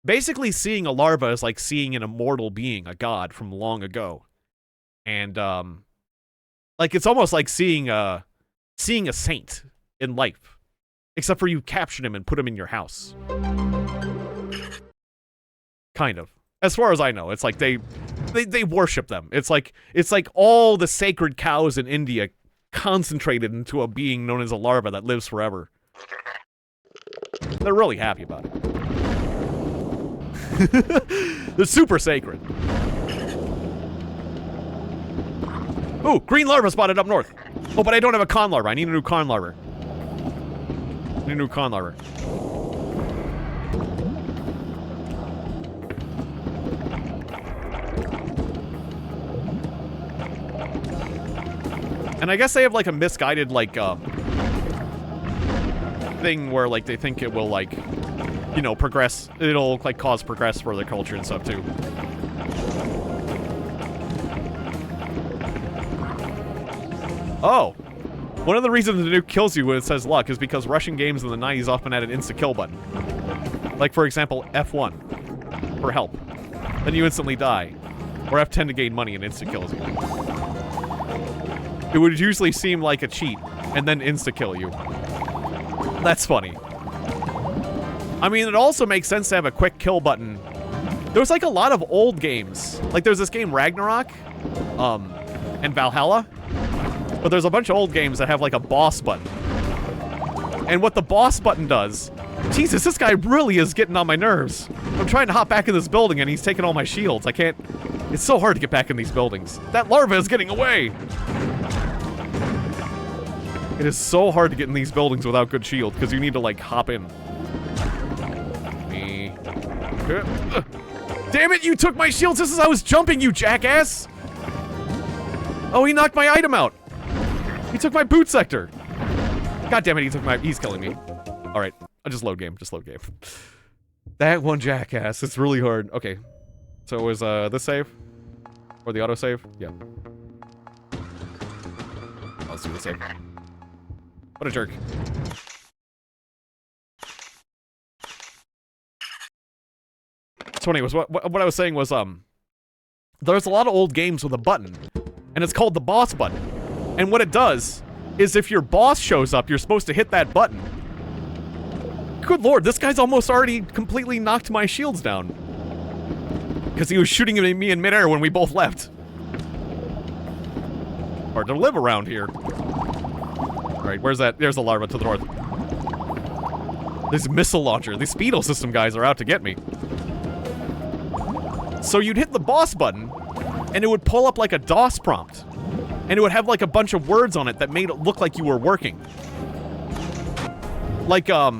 basically seeing a larva is like seeing an immortal being, a god from long ago. And, like, it's almost like seeing a saint in life. Except for you captured him and put him in your house. Kind of. As far as I know, it's like they worship them. It's like all the sacred cows in India concentrated into a being known as a larva that lives forever. They're really happy about it. They're super sacred. Ooh, green larva spotted up north. Oh, but I don't have a con larva. I need a new con larva. I need a new con larva. And I guess they have, like, a misguided, like, thing where, like, they think it will, like, you know, progress. It'll, like, cause progress for their culture and stuff, too. Oh. One of the reasons the nuke kills you when it says luck is because Russian games in the 90s often had an insta-kill button. Like, for example, F1 for help. Then you instantly die. Or F10 to gain money and insta-kills you. It would usually seem like a cheat, and then insta-kill you. That's funny. I mean, it also makes sense to have a quick kill button. There's, like, a lot of old games. Like, there's this game, Ragnarok, and Valhalla. But there's a bunch of old games that have, like, a boss button. And what the boss button does... Jesus, this guy really is getting on my nerves. I'm trying to hop back in this building, and he's taking all my shields. I can't... It's so hard to get back in these buildings. That larva is getting away! It is so hard to get in these buildings without good shield, because you need to, like, hop in. Me. Damn it, you took my shields just as I was jumping, you jackass! Oh, he knocked my item out! He took my boot sector! God damn it, he's killing me. Alright, I'll just load game, That one jackass, it's really hard. Okay. So was, this save? Or the autosave? Yeah. Let's do the save. What a jerk. So anyways, what I was saying was, there's a lot of old games with a button, and it's called the boss button. And what it does is if your boss shows up, you're supposed to hit that button. Good lord, this guy's almost already completely knocked my shields down. Because he was shooting at me in midair when we both left. Hard to live around here. Alright, where's that? There's the larva to the north. This missile launcher. These speedo system guys are out to get me. So you'd hit the boss button, and it would pull up like a DOS prompt. And it would have like a bunch of words on it that made it look like you were working. Like, oh,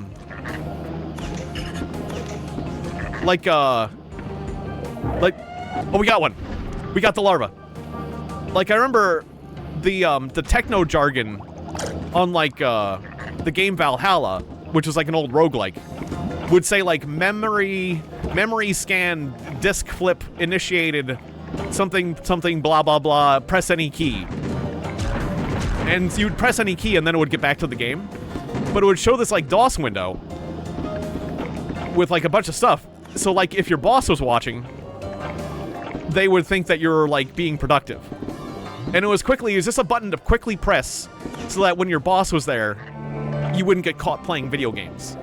we got one. We got the larva. Like, I remember the techno jargon on, like, the game Valhalla, which was like an old roguelike, would say, like, memory scan, disk flip, initiated, something, blah, blah, blah, press any key. And you'd press any key and then it would get back to the game. But it would show this, like, DOS window with, like, a bunch of stuff. So, like, if your boss was watching, they would think that you're, like, being productive. And it was just a button to quickly press so that when your boss was there, you wouldn't get caught playing video games.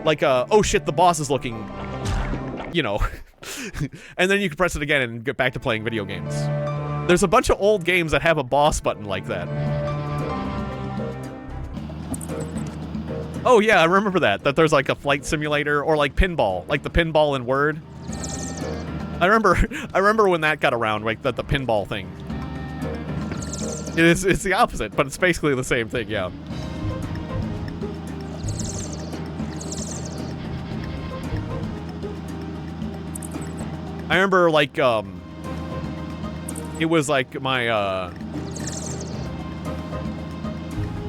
Like, oh shit, the boss is looking, you know. And then you can press it again and get back to playing video games. There's a bunch of old games that have a boss button like that. Oh yeah, I remember that there's like a flight simulator or like pinball, like the pinball in Word. I remember when that got around, like the pinball thing. It's the opposite, but it's basically the same thing, yeah. I remember, like, it was like my, I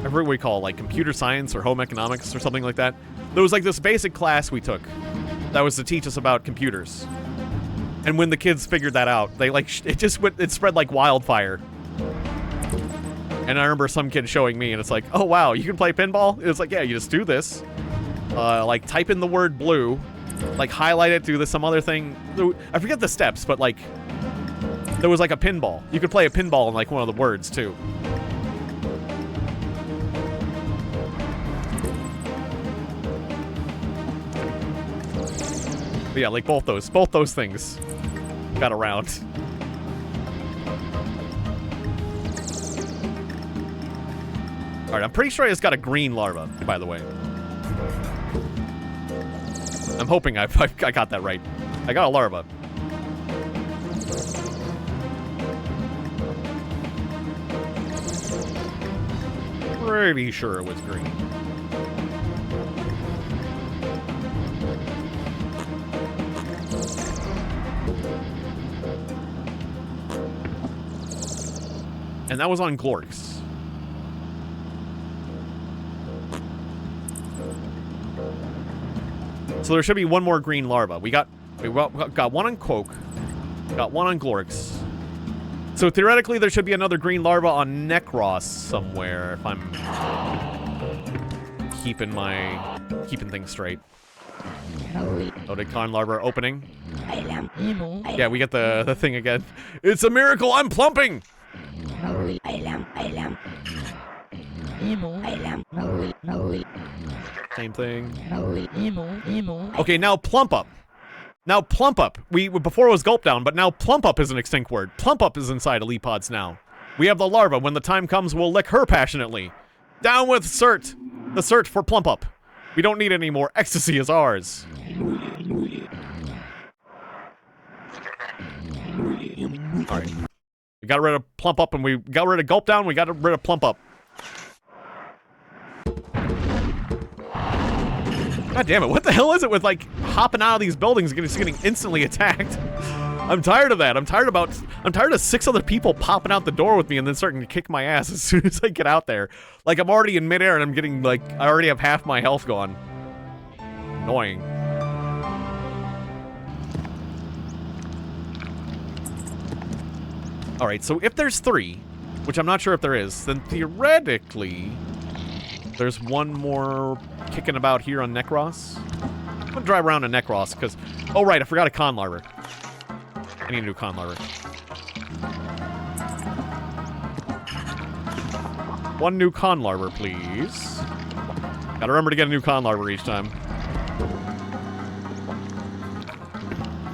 forget what we call it, like computer science or home economics or something like that. There was like this basic class we took that was to teach us about computers. And when the kids figured that out, they like, it spread like wildfire. And I remember some kid showing me, and it's like, oh wow, you can play pinball? It's like, yeah, you just do this. Like, type in the word blue, like highlight it, do this some other thing. I forget the steps, but like there was like a pinball. You could play a pinball in like one of the words too. But yeah, like both those things got around. All right, I'm pretty sure I just got a green larva, by the way. I'm hoping I got that right. I got a larva. Pretty sure it was green. And that was on Glorks. So there should be one more green larva. We got one on Quoke. Got one on Glorks. So theoretically, there should be another green larva on Necros somewhere, if I'm keeping things straight. Loaded con larva opening. Yeah, we get the thing again. It's a miracle, I'm plumping! Same thing. Okay, now plump up. Now plump up. Before it was gulp down, but now plump up is an extinct word. Plump up is inside Elite Pods now. We have the larva. When the time comes, we'll lick her passionately. Down with Cert. The Cert for plump up. We don't need any more. Ecstasy is ours. Alright. We got rid of plump up and we got rid of gulp down. We got rid of plump up. God damn it, what the hell is it with, like, hopping out of these buildings and just getting instantly attacked? I'm tired of that. I'm tired of 6 other people popping out the door with me and then starting to kick my ass as soon as I get out there. Like, I'm already in midair and I'm getting, like, I already have half my health gone. Annoying. Alright, so if there's 3, which I'm not sure if there is, then theoretically there's one more kicking about here on Necros. I'm gonna drive around to Necros, because... Oh, right, I forgot a con larva. I need a new con larva. One new con larva, please. Gotta remember to get a new con larva each time.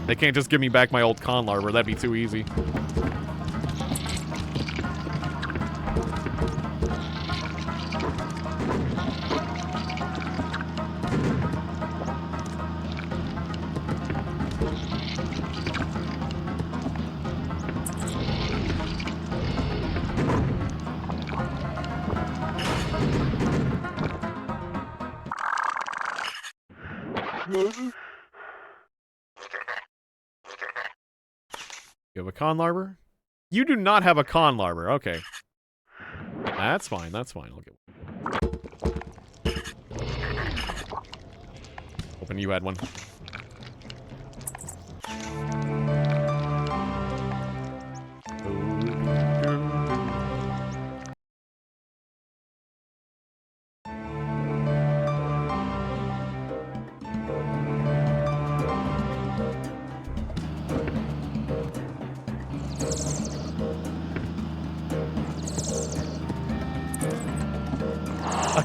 They can't just give me back my old con larva, that'd be too easy. You have a con larva? You do not have a con larva. Okay. That's fine. That's fine. I'll get one. Hoping you had one.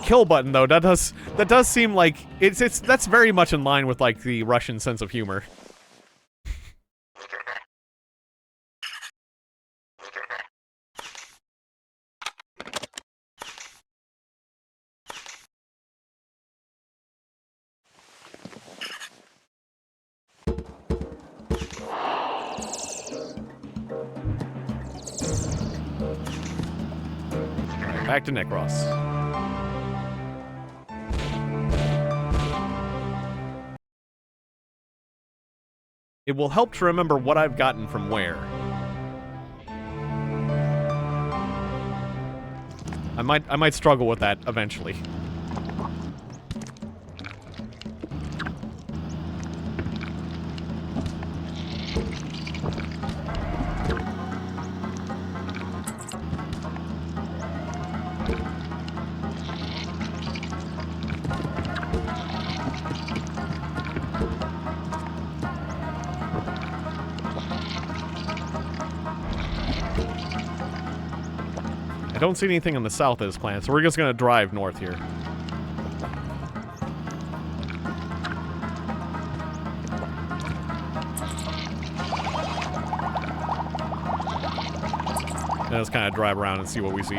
Kill button though, that does seem like that's very much in line with like the Russian sense of humor. Alright, back to Necros. It will help to remember what I've gotten from where. I might struggle with that eventually. don't see anything on the south of this planet, so we're just gonna drive north here. And let's kind of drive around and see what we see.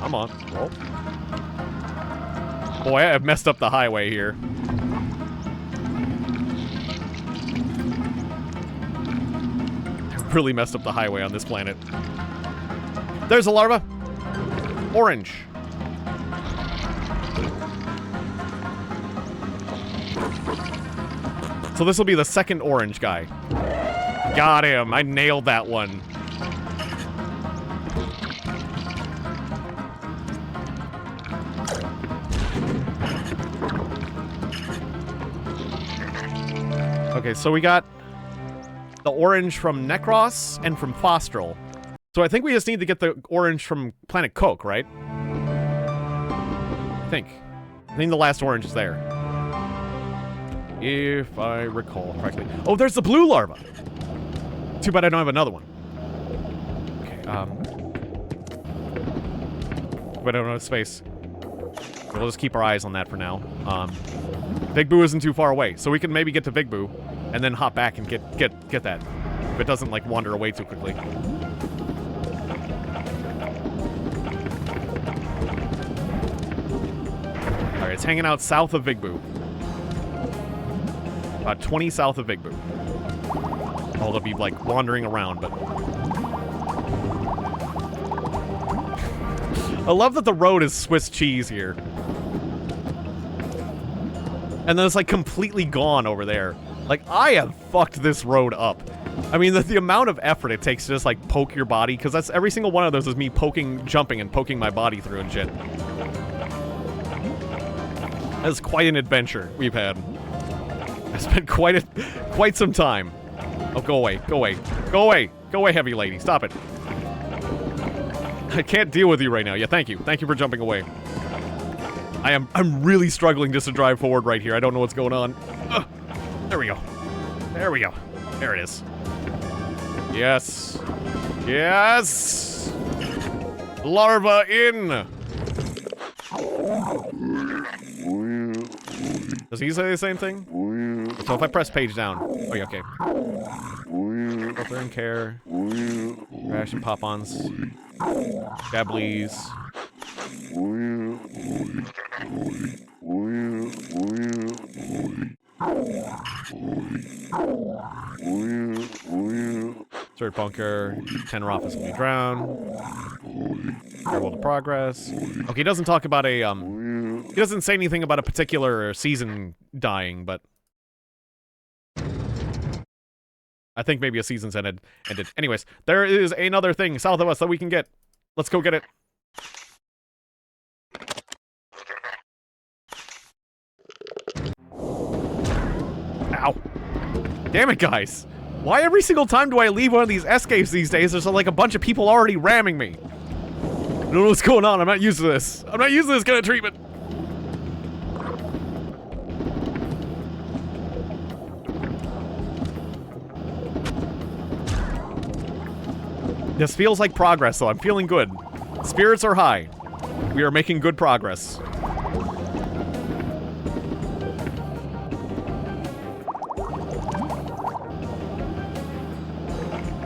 Come on. Whoa. Boy, I've messed up the highway here. I've really messed up the highway on this planet. There's a larva. Orange. So this will be the second orange guy. Got him. I nailed that one. Okay, so we got the orange from Necros and from Fostral. So I think we just need to get the orange from Planet Coke, right? I think the last orange is there. If I recall correctly. Oh, there's the blue larva! Too bad I don't have another one. Okay, but I don't have space. We'll just keep our eyes on that for now. Big Boo isn't too far away, so we can maybe get to Big Boo and then hop back and get that. If it doesn't, like, wander away too quickly. Alright, it's hanging out south of Big Boo. About 20 south of Big Boo. Oh, they'll be, like, wandering around, but... I love that the road is Swiss cheese here. And then it's, like, completely gone over there. Like, I have fucked this road up. I mean, the amount of effort it takes to just, like, poke your body, because that's every single one of those is me jumping and poking my body through and shit. That's quite an adventure we've had. I spent quite some time. Oh, go away, go away, go away, go away, heavy lady, stop it. I can't deal with you right now. Yeah, thank you for jumping away. I'm really struggling just to drive forward right here. I don't know what's going on. Ugh. There we go. There we go. There it is. Yes. Yes. Larva in. Does he say the same thing? So if I press page down. Oh, yeah, okay. Filter and care. Crash and pop-ons. Gabblies. Third bunker. 10 Roths will be drowned. Farewell to progress. Okay, he doesn't talk about a, he doesn't say anything about a particular season dying, but... I think maybe a season's ended. Anyways, there is another thing south of us that we can get. Let's go get it. Ow. Damn it, guys. Why every single time do I leave one of these escapes these days, there's like a bunch of people already ramming me? I don't know what's going on. I'm not used to this. I'm not used to this kind of treatment. This feels like progress, though. I'm feeling good. Spirits are high. We are making good progress.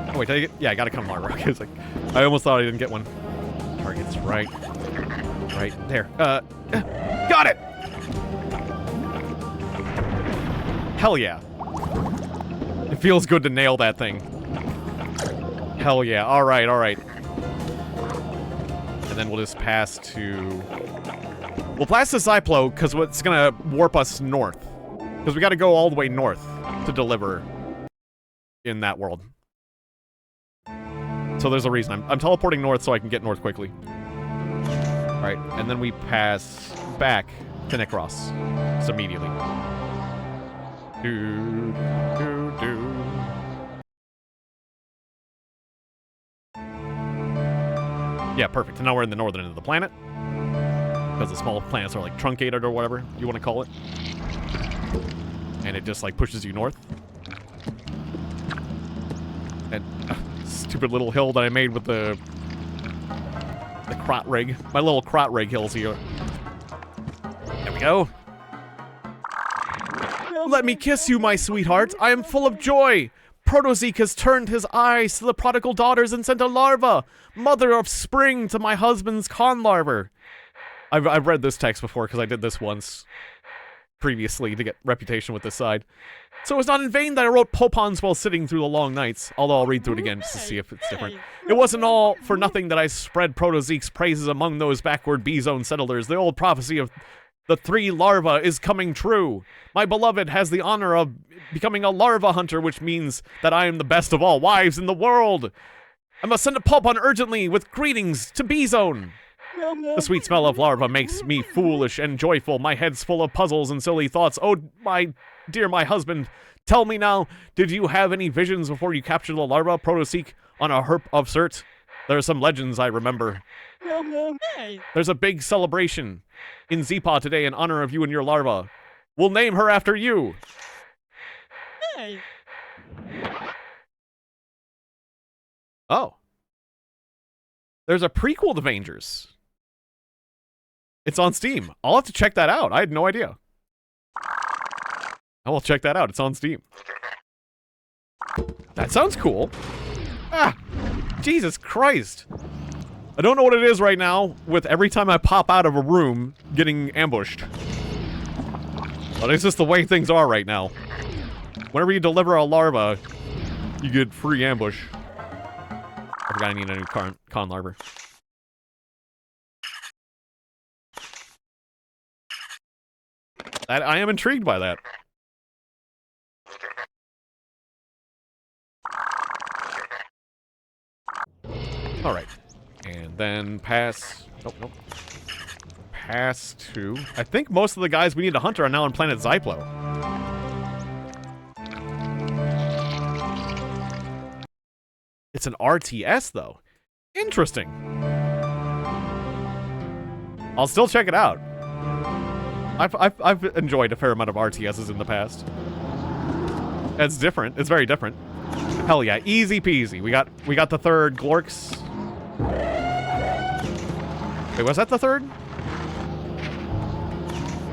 Oh, wait, did I get... Yeah, I gotta come Rock. It's like... I almost thought I didn't get one. Target's right there. Got it! Hell yeah. It feels good to nail that thing. Hell yeah. Alright, alright. And then we'll just pass to... We'll pass to Zyplo, because it's gonna warp us north. Because we gotta go all the way north to deliver in that world. So there's a reason. I'm teleporting north so I can get north quickly. Alright, and then we pass back to Necros. Just immediately. Yeah, perfect. And now we're in the northern end of the planet. Because the small planets are like truncated or whatever you want to call it. And it just like pushes you north. And stupid little hill that I made with the crot rig. My little crot rig hills here. There we go. Let me kiss you, my sweetheart. I am full of joy. Protozeek has turned his eyes to the prodigal daughters and sent a larva, mother of spring, to my husband's con larva. I've read this text before because I did this once previously to get reputation with this side. So it was not in vain that I wrote Popons while sitting through the long nights, although I'll read through it again just to see if it's different. It wasn't all for nothing that I spread Protozeek's praises among those backward B-zone settlers. The old prophecy of the 3 larvae is coming true. My beloved has the honor of becoming a larva hunter, which means that I am the best of all wives in the world. I must send a Popon urgently with greetings to B-zone. The sweet smell of larva makes me foolish and joyful. My head's full of puzzles and silly thoughts. Oh, my dear, my husband, tell me now, did you have any visions before you captured the larva, Protozeek, on a herp of Cert? There are some legends I remember. There's a big celebration in Zeepaw today in honor of you and your larva. We'll name her after you. Oh. There's a prequel to Vangers. It's on Steam. I'll have to check that out. I had no idea. I will check that out. It's on Steam. That sounds cool. Ah! Jesus Christ. I don't know what it is right now with every time I pop out of a room getting ambushed. But it's just the way things are right now. Whenever you deliver a larva, you get free ambush. I forgot I need a new con larva. I am intrigued by that. Alright. And then pass... Oh, nope. Pass to... I think most of the guys we need to hunt are now on planet Zyplo. It's an RTS, though. Interesting. I'll still check it out. I've enjoyed a fair amount of RTSs in the past. It's different. It's very different. Hell yeah, easy peasy. We got the third Glorks. Wait, was that the third?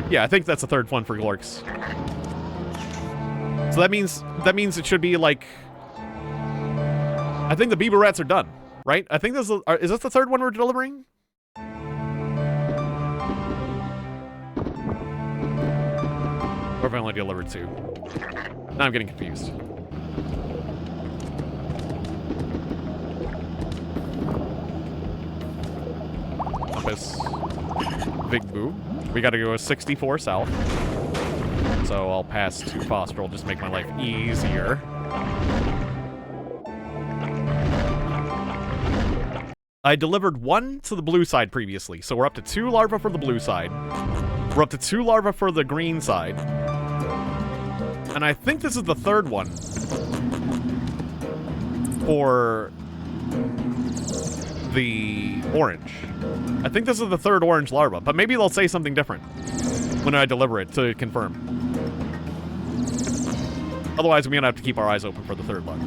Yeah, I think that's the third one for Glorks. So that means it should be like... I think the Beaver Rats are done, right? I think this is this the third one we're delivering? Or have I only delivered 2? Now I'm getting confused. Compass. Big Boo. We gotta go 64 south. So I'll pass to Fosterville, just make my life easier. I delivered 1 to the blue side previously, so we're up to 2 larvae for the blue side. We're up to 2 larvae for the green side. And I think this is the third one for the orange. I think this is the third orange larva, but maybe they'll say something different when I deliver it to confirm. Otherwise, we're gonna have to keep our eyes open for the third larva.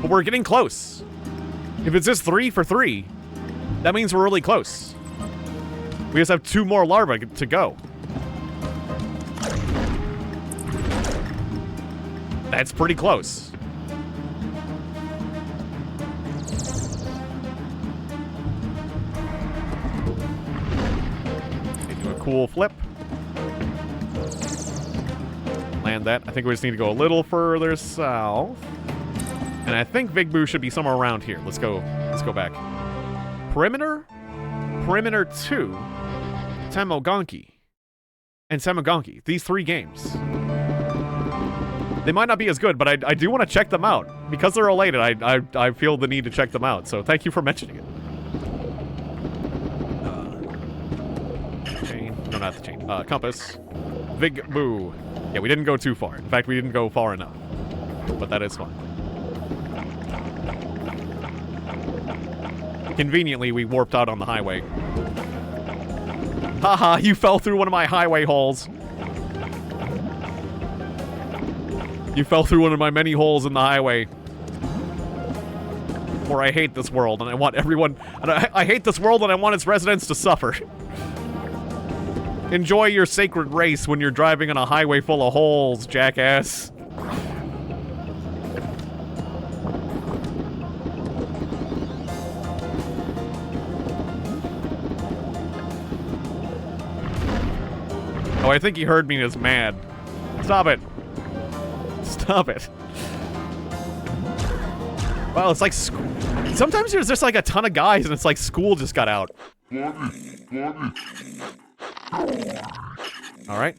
But we're getting close. If it's just 3 for 3, that means we're really close. We just have 2 more larvae to go. That's pretty close. They do a cool flip. Land that. I think we just need to go a little further south. And I think Big Boo should be somewhere around here. Let's go back. Perimeter? Perimeter 2. Tamogonki. And Samogonki. These 3 games. They might not be as good, but I do want to check them out. Because they're related, I feel the need to check them out. So thank you for mentioning it. Chain. No, not the chain. Compass. Big Boo. Yeah, we didn't go too far. In fact, we didn't go far enough. But that is fine. Conveniently, we warped out on the highway. Haha, you fell through one of my highway holes. You fell through one of my many holes in the highway. For I hate this world, and I want everyone... And I hate this world, and I want its residents to suffer. Enjoy your sacred race when you're driving on a highway full of holes, jackass. Oh, I think he heard me and is mad. Stop it. Stop it. Well, it's like sometimes there's just like a ton of guys and it's like school just got out. Alright.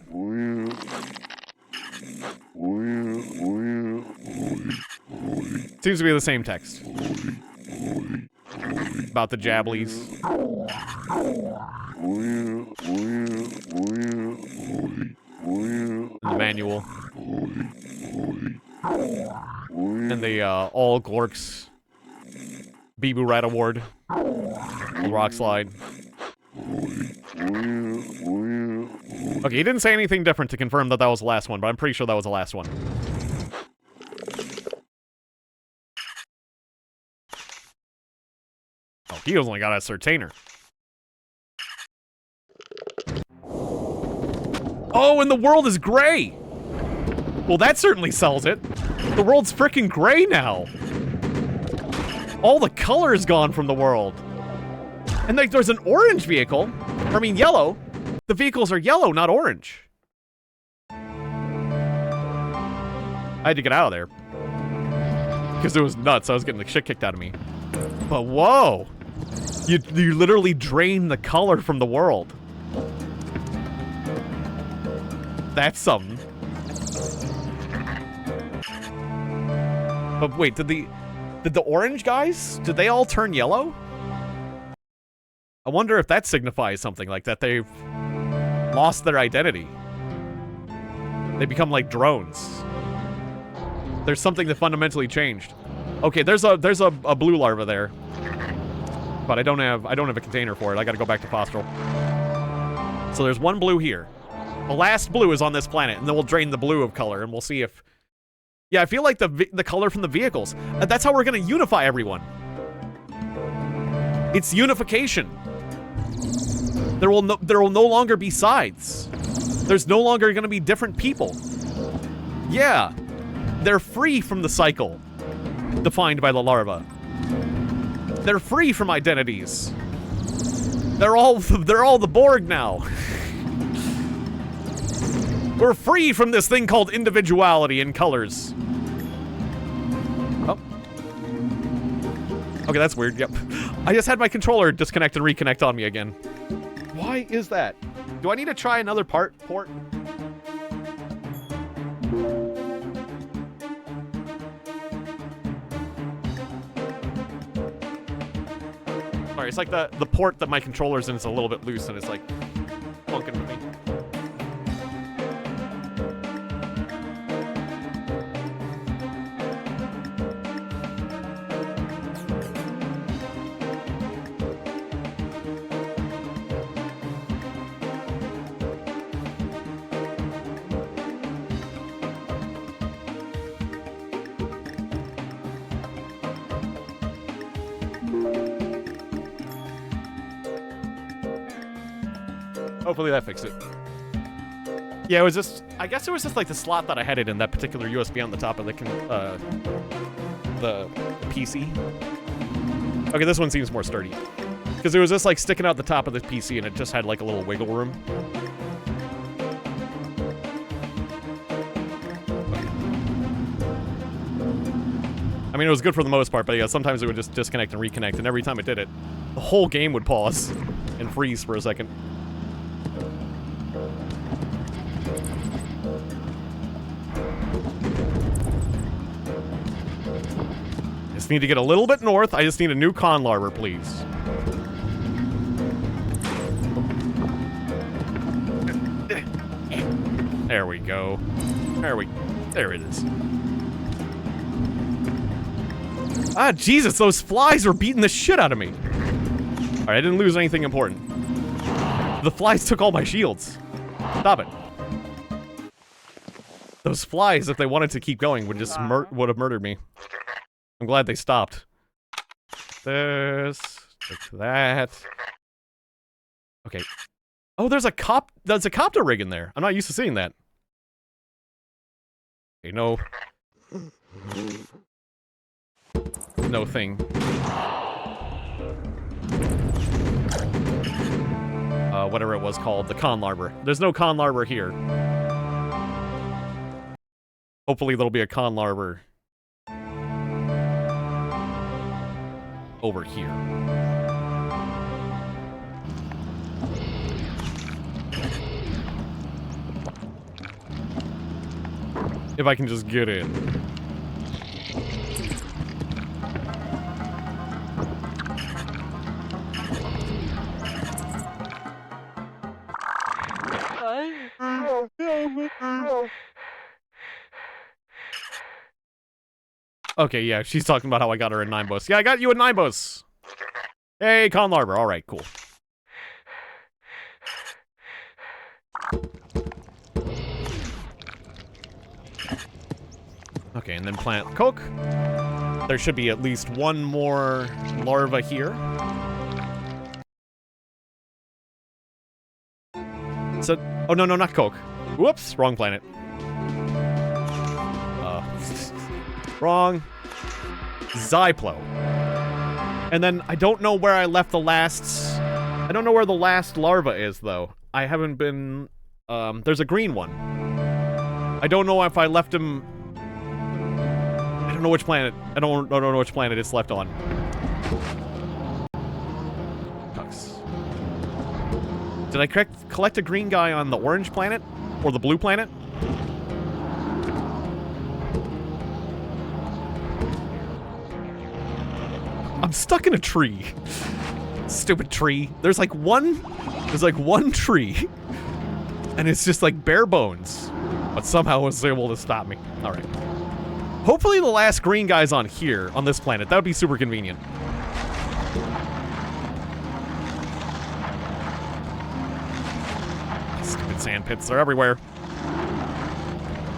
Seems to be the same text. About the Jablies. The manual. And the All Glorks Bibu Rat Award. The Rock Slide. Okay, he didn't say anything different to confirm that that was the last one, but I'm pretty sure that was the last one. Oh, he only got a Certainer. Oh, and the world is gray! Well, that certainly sells it. The world's freaking gray now. All the color is gone from the world. And like, there's an orange vehicle. I mean, yellow. The vehicles are yellow, not orange. I had to get out of there. Because it was nuts. I was getting the shit kicked out of me. But whoa. You literally drain the color from the world. That's something. But wait, did the orange guys, did they all turn yellow? I wonder if that signifies something, like that they've lost their identity. They become like drones. There's something that fundamentally changed. Okay, there's a blue larva there. But I don't have a container for it. I gotta go back to Fostral. So there's one blue here. The last blue is on this planet, and then we'll drain the blue of color, and we'll see if... Yeah, I feel like the color from the vehicles. That's how we're gonna unify everyone. It's unification. There will no longer be sides. There's no longer gonna be different people. Yeah, they're free from the cycle defined by the larva. They're free from identities. They're all the Borg now. We're free from this thing called individuality and colors. Oh. Okay, that's weird. Yep. I just had my controller disconnect and reconnect on me again. Why is that? Do I need to try another port? Sorry, it's like the port that my controller's in is a little bit loose and it's like funking with me. Hopefully that fixed it. Yeah, it was just... I guess it was just like the slot that I had it in, that particular USB on the top of the PC. Okay, this one seems more sturdy. Because it was just like sticking out the top of the PC and it just had like a little wiggle room. I mean, it was good for the most part, but yeah, sometimes it would just disconnect and reconnect, and every time it did it, the whole game would pause and freeze for a second. Just need to get a little bit north. I just need a new con larva, please. There we go. There it is. Ah, Jesus, those flies are beating the shit out of me. Alright, I didn't lose anything important. The flies took all my shields. Stop it. Those flies, if they wanted to keep going, would just would have murdered me. I'm glad they stopped. This, that. Okay. Oh, there's a copter rig in there. I'm not used to seeing that. Okay, no. No thing. Whatever it was called, the con larber. There's no con larber here. Hopefully there'll be a con larber over here. If I can just get in. Okay, yeah, she's talking about how I got her in Nimbus. Yeah, I got you in Nimbus! Hey, con larber. Alright, cool. Okay, and then plant coke. There should be at least one more larva here. So, oh no, not coke. Whoops, wrong planet. Wrong. Zyplo. And then I don't know where I left the last... I don't know where the last larva is, though. I haven't been... there's a green one. I don't know if I left him... I don't know which planet. I don't know which planet it's left on. Sucks. Did I collect a green guy on the orange planet? Or the blue planet? I'm stuck in a tree. Stupid tree. There's like one tree. And it's just like bare bones. But somehow it was able to stop me. Alright. Hopefully the last green guy's on here, on this planet. That would be super convenient. Stupid sand pits. They're everywhere.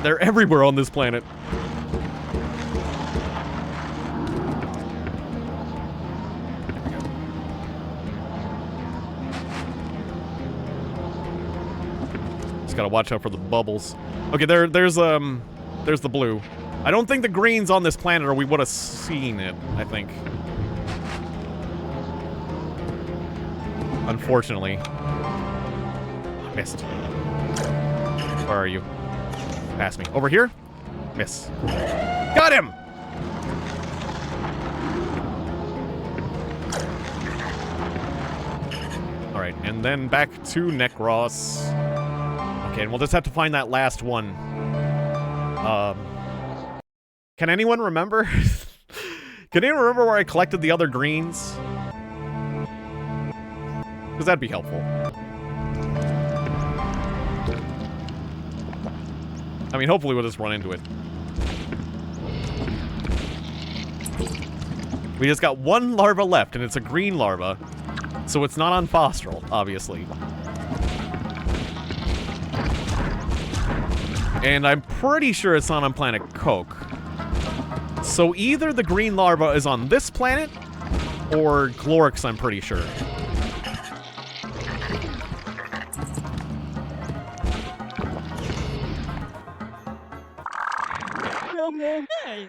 They're everywhere on this planet. Just gotta watch out for the bubbles. Okay, there's the blue. I don't think the green's on this planet, or we would have seen it, I think. Unfortunately. Missed. Where are you? Pass me. Over here? Miss. Got him! Alright, and then back to Necros. Okay, and we'll just have to find that last one. Can anyone remember? Can anyone remember where I collected the other greens? Because that'd be helpful. I mean, hopefully we'll just run into it. We just got one larva left, and it's a green larva. So it's not on Fostral, obviously. And I'm pretty sure it's not on planet Coke. So either the green larva is on this planet, or Glorix, I'm pretty sure.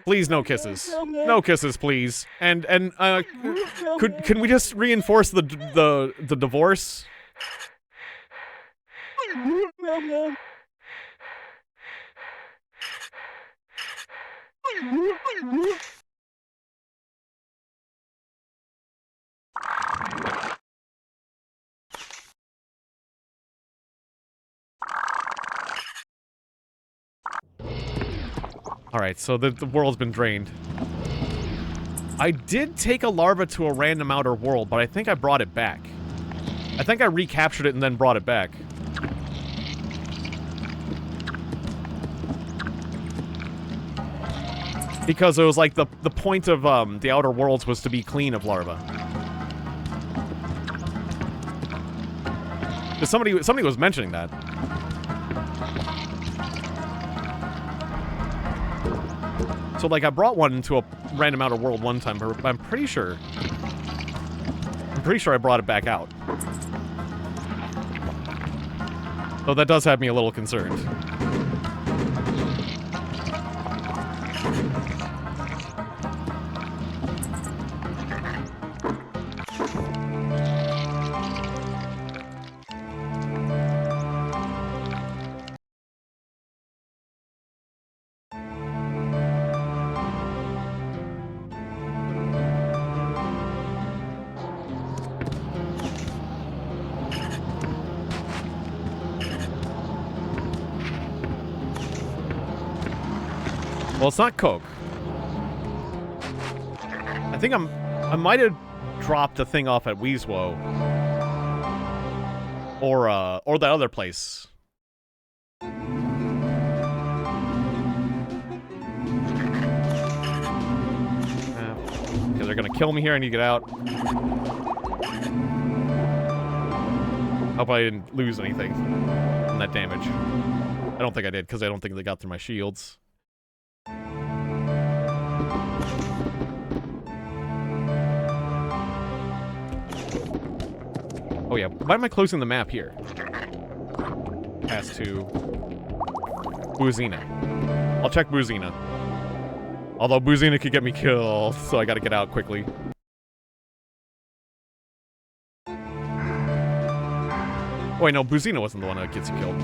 Please, no kisses. No kisses, please. And can we just reinforce the divorce? Alright, so the world's been drained. I did take a larva to a random outer world, but I think I brought it back. I think I recaptured it and then brought it back. Because it was like the point of the Outer Worlds was to be clean of larvae. 'Cause somebody was mentioning that. So, like, I brought one into a random outer world one time, but I'm pretty sure I brought it back out. So that does have me a little concerned. Well, it's not Coke. I think I might have dropped the thing off at Weezwo. Or that other place. Okay, they're gonna kill me here. I need to get out. Hope I didn't lose anything from that damage. I don't think I did, because I don't think they got through my shields. Oh yeah, why am I closing the map here? Pass to Buzina. I'll check Buzina. Although Buzina could get me killed, so I gotta get out quickly. Oh wait, no, Buzina wasn't the one that gets you killed.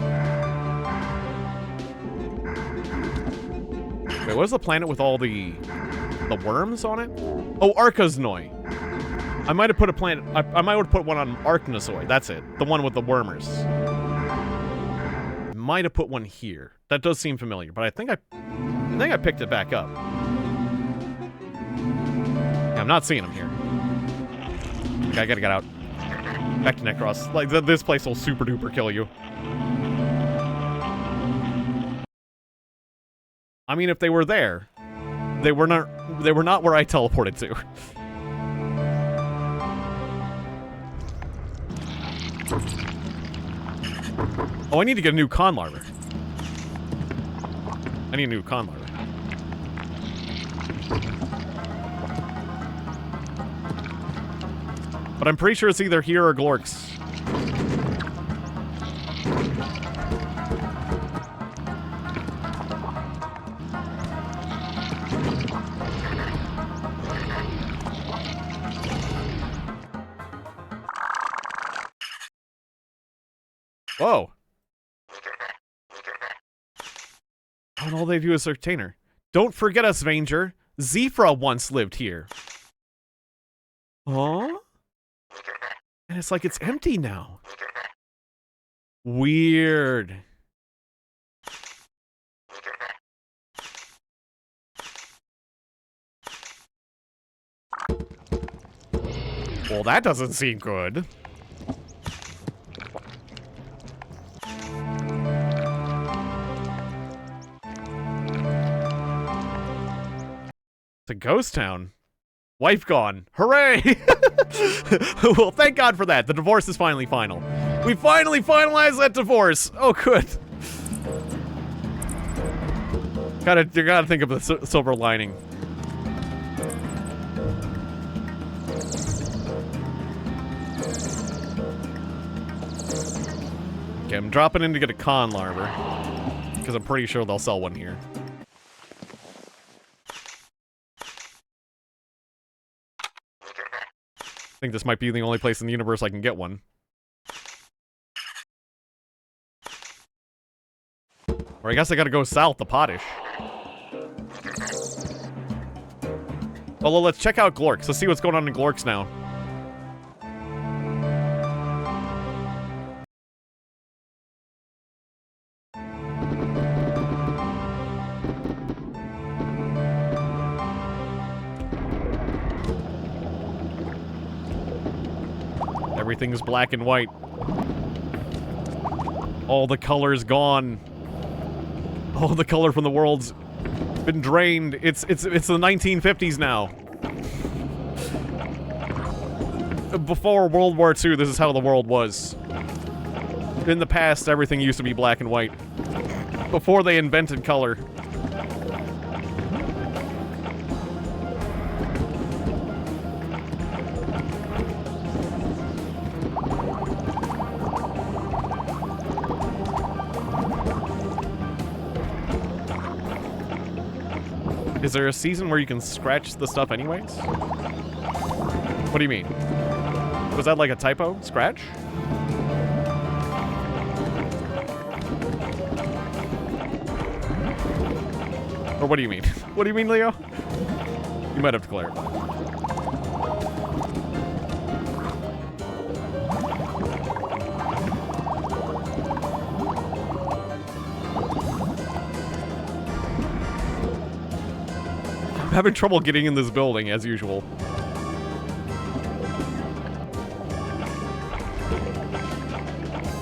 Wait, what is the planet with all the worms on it? Oh, Arkaznoi. I might have put a planet. I might have put one on Arknozoid. That's it. The one with the wormers. Might have put one here. That does seem familiar, but I think I picked it back up. Yeah, I'm not seeing him here. Okay, I gotta get out. Back to Necros. Like this place will super duper kill you. I mean, if they were there, they were not where I teleported to. Oh, I need to get a new con larva. I need a new con larva. But I'm pretty sure it's either here or Glorks. Whoa. And all they do is Certainer. Don't forget us, Vanger. Zephyra once lived here. Huh? And it's like it's empty now. Weird. Well, that doesn't seem good. It's a ghost town. Wife gone. Hooray! Well, thank God for that. The divorce is finally final. We finally finalized that divorce. Oh, good. You gotta think of the silver lining. Okay, I'm dropping in to get a con larva, because I'm pretty sure they'll sell one here. I think this might be the only place in the universe I can get one. Or I guess I gotta go south to Potish. Well, let's check out Glorks. Let's see what's going on in Glorks now. Everything's black and white. All the color's gone. All the color from the world's been drained. It's the 1950s now. Before World War II, this is how the world was. In the past, everything used to be black and white. Before they invented color. Is there a season where you can scratch the stuff anyways? What do you mean? Was that like a typo? Scratch? Or what do you mean? What do you mean, Leo? You might have to clarify. I'm having trouble getting in this building, as usual.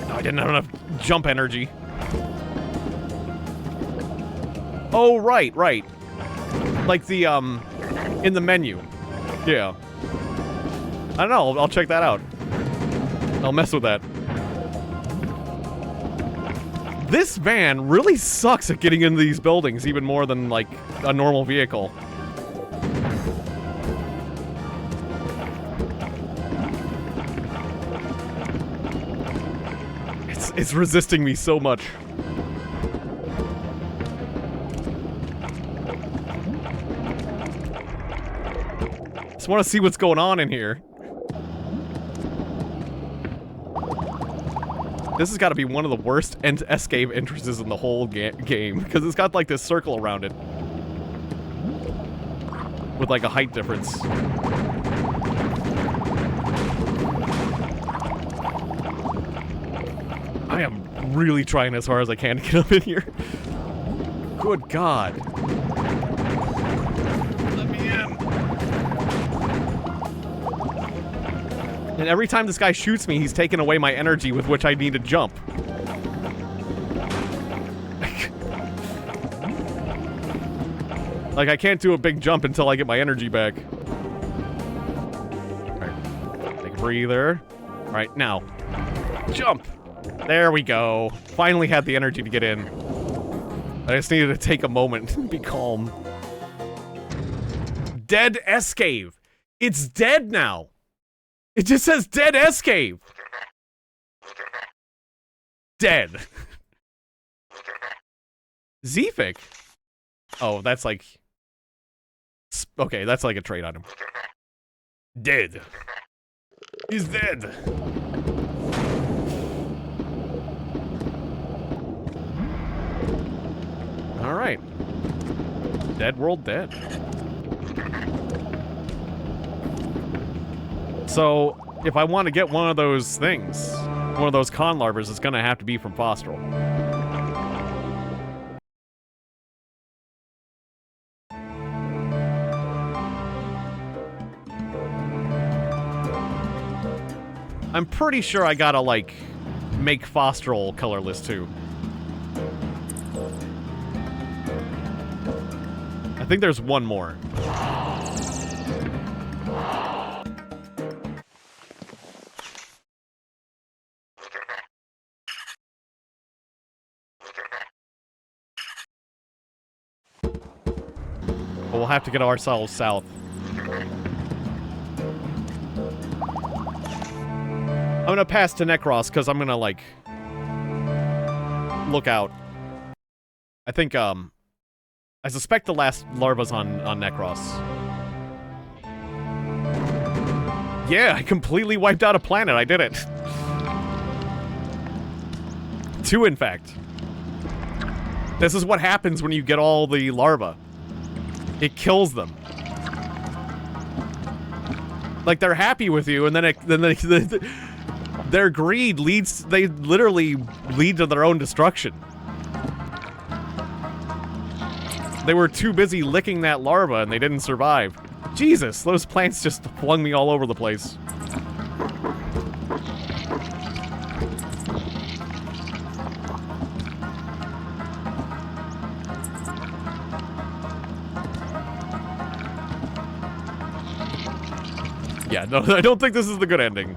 No, I didn't have enough jump energy. Oh, right. Like the, in the menu. Yeah. I don't know, I'll check that out. I'll mess with that. This van really sucks at getting into these buildings, even more than, like, a normal vehicle. It's resisting me so much. Just want to see what's going on in here. This has got to be one of the worst escape entrances in the whole game, because it's got like this circle around it with like a height difference. I am really trying as hard as I can to get up in here. Good God. Let me in. And every time this guy shoots me, he's taking away my energy with which I need to jump. Like, I can't do a big jump until I get my energy back. Alright. Take a breather. Alright, now. Jump! There we go. Finally had the energy to get in. I just needed to take a moment and be calm. Dead S-Cave. It's dead now. It just says dead S-Cave. Dead. Zephic. Oh, that's like... Okay, that's like a trait item. Dead. He's dead. Alright. Dead world dead. So, if I want to get one of those things, one of those con larvas, it's gonna have to be from Fostral. I'm pretty sure I gotta, like, make Fostral colorless, too. I think there's one more. We'll have to get ourselves south. I'm gonna pass to Necros, because I'm gonna, like, look out. I think, I suspect the last larva's on Necros. Yeah, I completely wiped out a planet. I did it. 2, in fact. This is what happens when you get all the larvae. It kills them. Like, they're happy with you, and then their greed leads... They literally lead to their own destruction. They were too busy licking that larva, and they didn't survive. Jesus, those plants just flung me all over the place. Yeah, no, I don't think this is the good ending.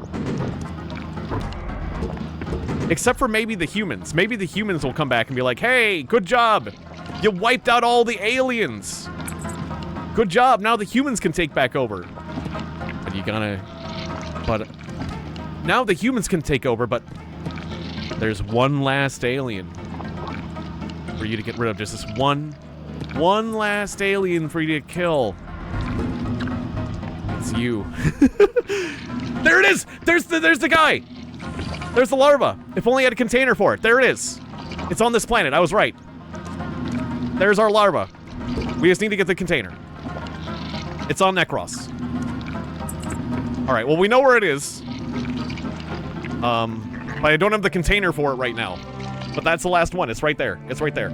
Except for maybe the humans. Maybe the humans will come back and be like, hey, good job. You wiped out all the aliens. Good job. Now the humans can take back over. But you gotta... But... Now the humans can take over, but... There's one last alien. For you to get rid of. Just this one last alien for you to kill. It's you. There it is! There's the guy! There's the larva. If only I had a container for it. There it is. It's on this planet. I was right. There's our larva. We just need to get the container. It's on Necros. Alright, well, we know where it is. But I don't have the container for it right now. But that's the last one. It's right there. It's right there.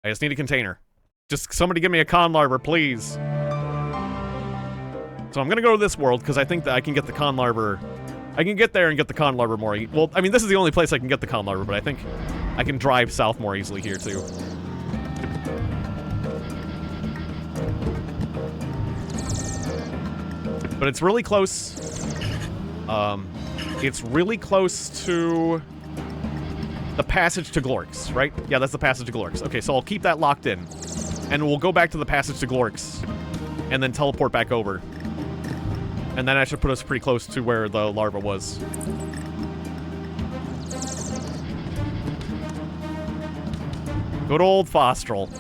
I just need a container. Just somebody give me a con larva, please. So I'm gonna go to this world, because I think that I can get the con larva... I can get there and get the con larva more... Well, I mean, this is the only place I can get the con larva, but I think I can drive south more easily here, too. But it's really close. It's really close to the passage to Glorx, right? Yeah, that's the passage to Glorx. Okay, so I'll keep that locked in. And we'll go back to the passage to Glorx. And then teleport back over. And then that should put us pretty close to where the larva was. Good old Fostral.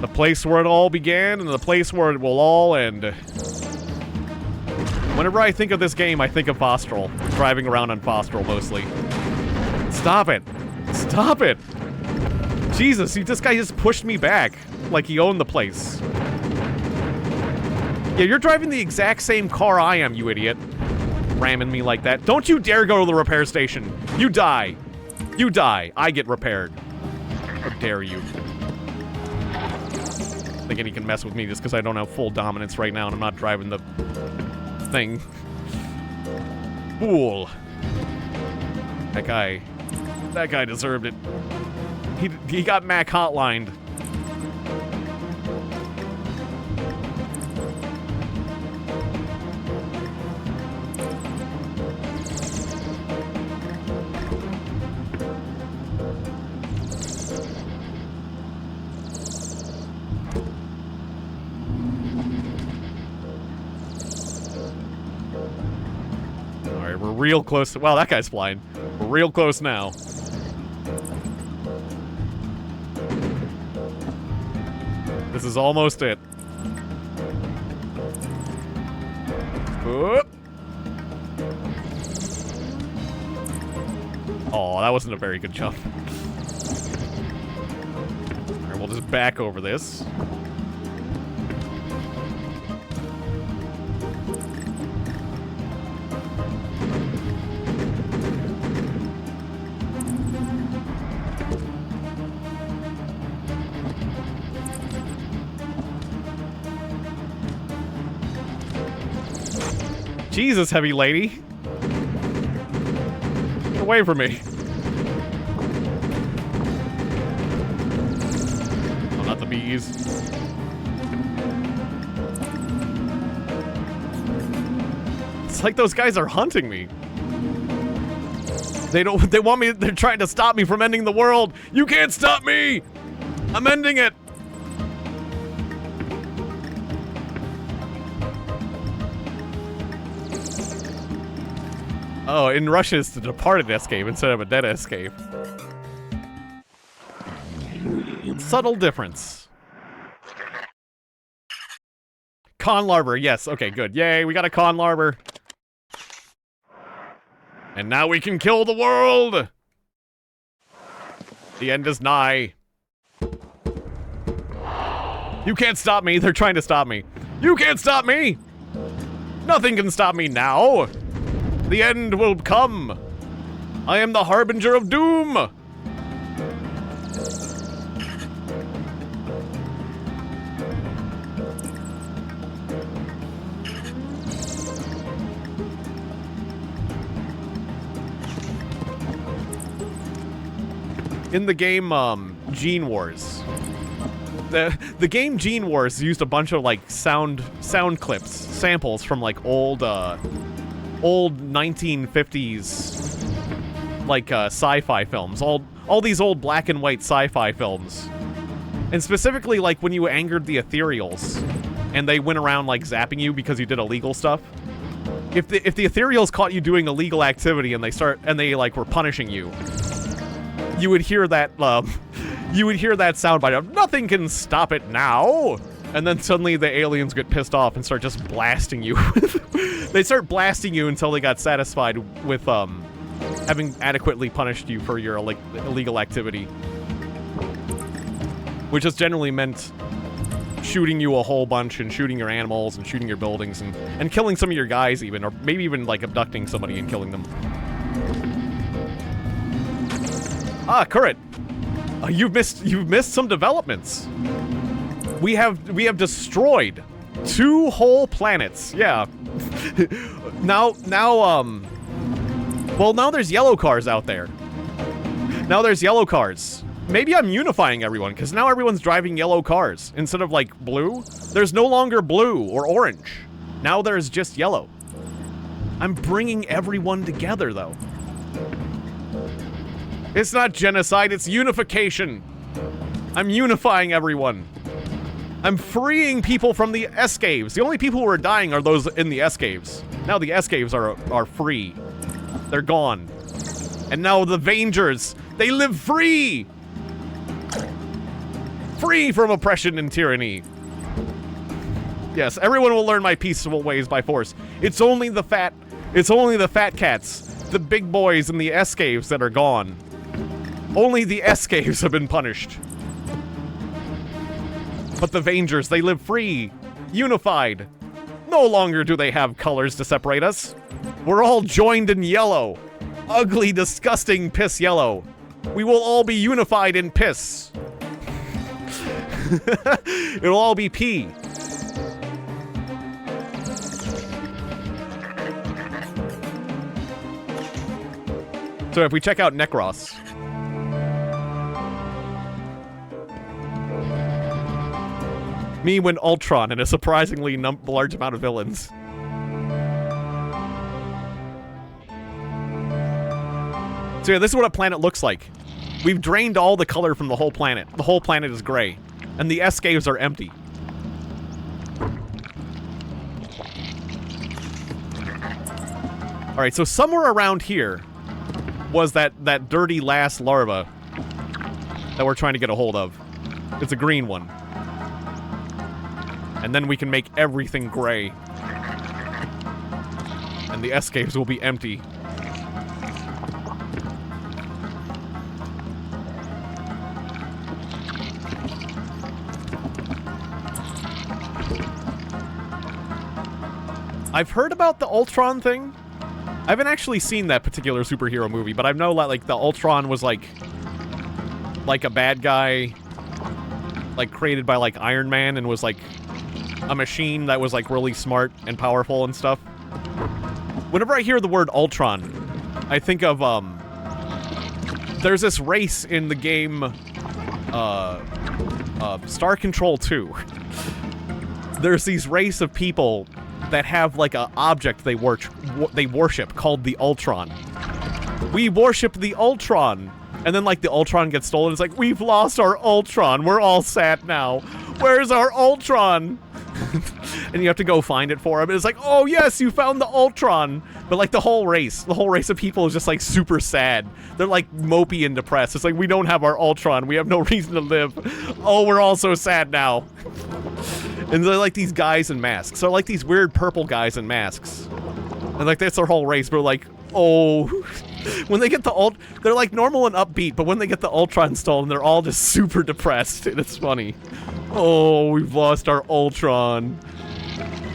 The place where it all began and the place where it will all end. Whenever I think of this game, I think of Fostral. Driving around on Fostral, mostly. Stop it. Stop it. Jesus, this guy just pushed me back. Like he owned the place. Yeah, you're driving the exact same car I am, you idiot. Ramming me like that. Don't you dare go to the repair station. You die. You die. I get repaired. How dare you. Thinking he can mess with me just because I don't have full dominance right now and I'm not driving the thing. Fool. That guy deserved it. He got Mac hotlined. Alright, we're real close. Wow, that guy's flying. We're real close now. This is almost it. Oop. Oh, that wasn't a very good jump. Alright, we'll just back over this. Jesus, heavy lady. Get away from me. Oh, not the bees. It's like those guys are hunting me. They want me, they're trying to stop me from ending the world. You can't stop me! I'm ending it! Oh, in Russia it's the departed escape instead of a dead escape. Subtle difference. Con larva, yes, okay, good. Yay, we got a con larva. And now we can kill the world! The end is nigh. You can't stop me, they're trying to stop me. You can't stop me! Nothing can stop me now! The end will come. I am the harbinger of doom. In the game, Gene Wars, The game Gene Wars used a bunch of like sound clips, samples from like old 1950s like sci-fi films, all these old black and white sci-fi films, and specifically like when you angered the ethereals, and they went around like zapping you because you did illegal stuff. If the ethereals caught you doing illegal activity and they like were punishing you, you would hear that soundbite of "Nothing can stop it now," and then suddenly the aliens get pissed off and start just blasting you. They start blasting you until they got satisfied with having adequately punished you for your illegal activity, which has generally meant shooting you a whole bunch and shooting your animals and shooting your buildings and killing some of your guys even, or maybe even like abducting somebody and killing them. Ah, Current. You've missed some developments. We have destroyed 2 whole planets. Yeah. Now there's yellow cars out there. Now there's yellow cars. Maybe I'm unifying everyone, because now everyone's driving yellow cars. Instead of, like, blue, there's no longer blue or orange. Now there's just yellow. I'm bringing everyone together, though. It's not genocide, it's unification. I'm unifying everyone. I'm freeing people from the S-caves. The only people who are dying are those in the S-caves. Now the S-caves are free. They're gone. And now the Vangers, they live free! Free from oppression and tyranny. Yes, everyone will learn my peaceful ways by force. It's only the fat cats, the big boys in the S-caves that are gone. Only the S-caves have been punished. But the Vangers, they live free, unified. No longer do they have colors to separate us. We're all joined in yellow. Ugly, disgusting piss yellow. We will all be unified in piss. It'll all be pee. So if we check out Necros. Me win Ultron and a surprisingly large amount of villains. So yeah, this is what a planet looks like. We've drained all the color from the whole planet. The whole planet is gray. And the S-caves are empty. Alright, so somewhere around here was that dirty last larva that we're trying to get a hold of. It's a green one. And then we can make everything gray. And the S-caves will be empty. I've heard about the Ultron thing. I haven't actually seen that particular superhero movie, but I know that, like, the Ultron was, like a bad guy, like, created by, like, Iron Man and was, like, a machine that was, like, really smart and powerful and stuff. Whenever I hear the word Ultron, I think of, there's this race in the game, Star Control 2. There's these race of people that have, like, a object they worship called the Ultron. We worship the Ultron! And then, like, the Ultron gets stolen. It's like, we've lost our Ultron. We're all sad now. Where's our Ultron? And you have to go find it for him. And it's like, oh, yes, you found the Ultron. But, like, the whole race of people is just, like, super sad. They're, like, mopey and depressed. It's like, we don't have our Ultron. We have no reason to live. Oh, we're all so sad now. And they're, like, these guys in masks. So, like, these weird purple guys in masks. And, like, that's their whole race. But, like, oh... When they get the they're, like, normal and upbeat, but when they get the Ultron stolen, they're all just super depressed, and it's funny. Oh, we've lost our Ultron.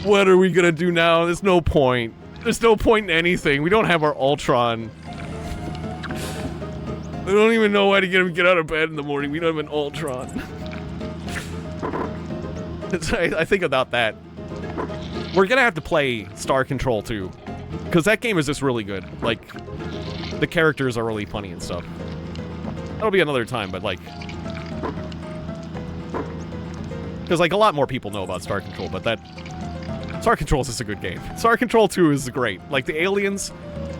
What are we gonna do now? There's no point. There's no point in anything. We don't have our Ultron. We don't even know how to get him get out of bed in the morning. We don't have an Ultron. I think about that. We're gonna have to play Star Control 2. Because that game is just really good. Like, the characters are really funny and stuff. That'll be another time, but, like... Because, like, a lot more people know about Star Control, but that... Star Control is just a good game. Star Control 2 is great. Like, the aliens...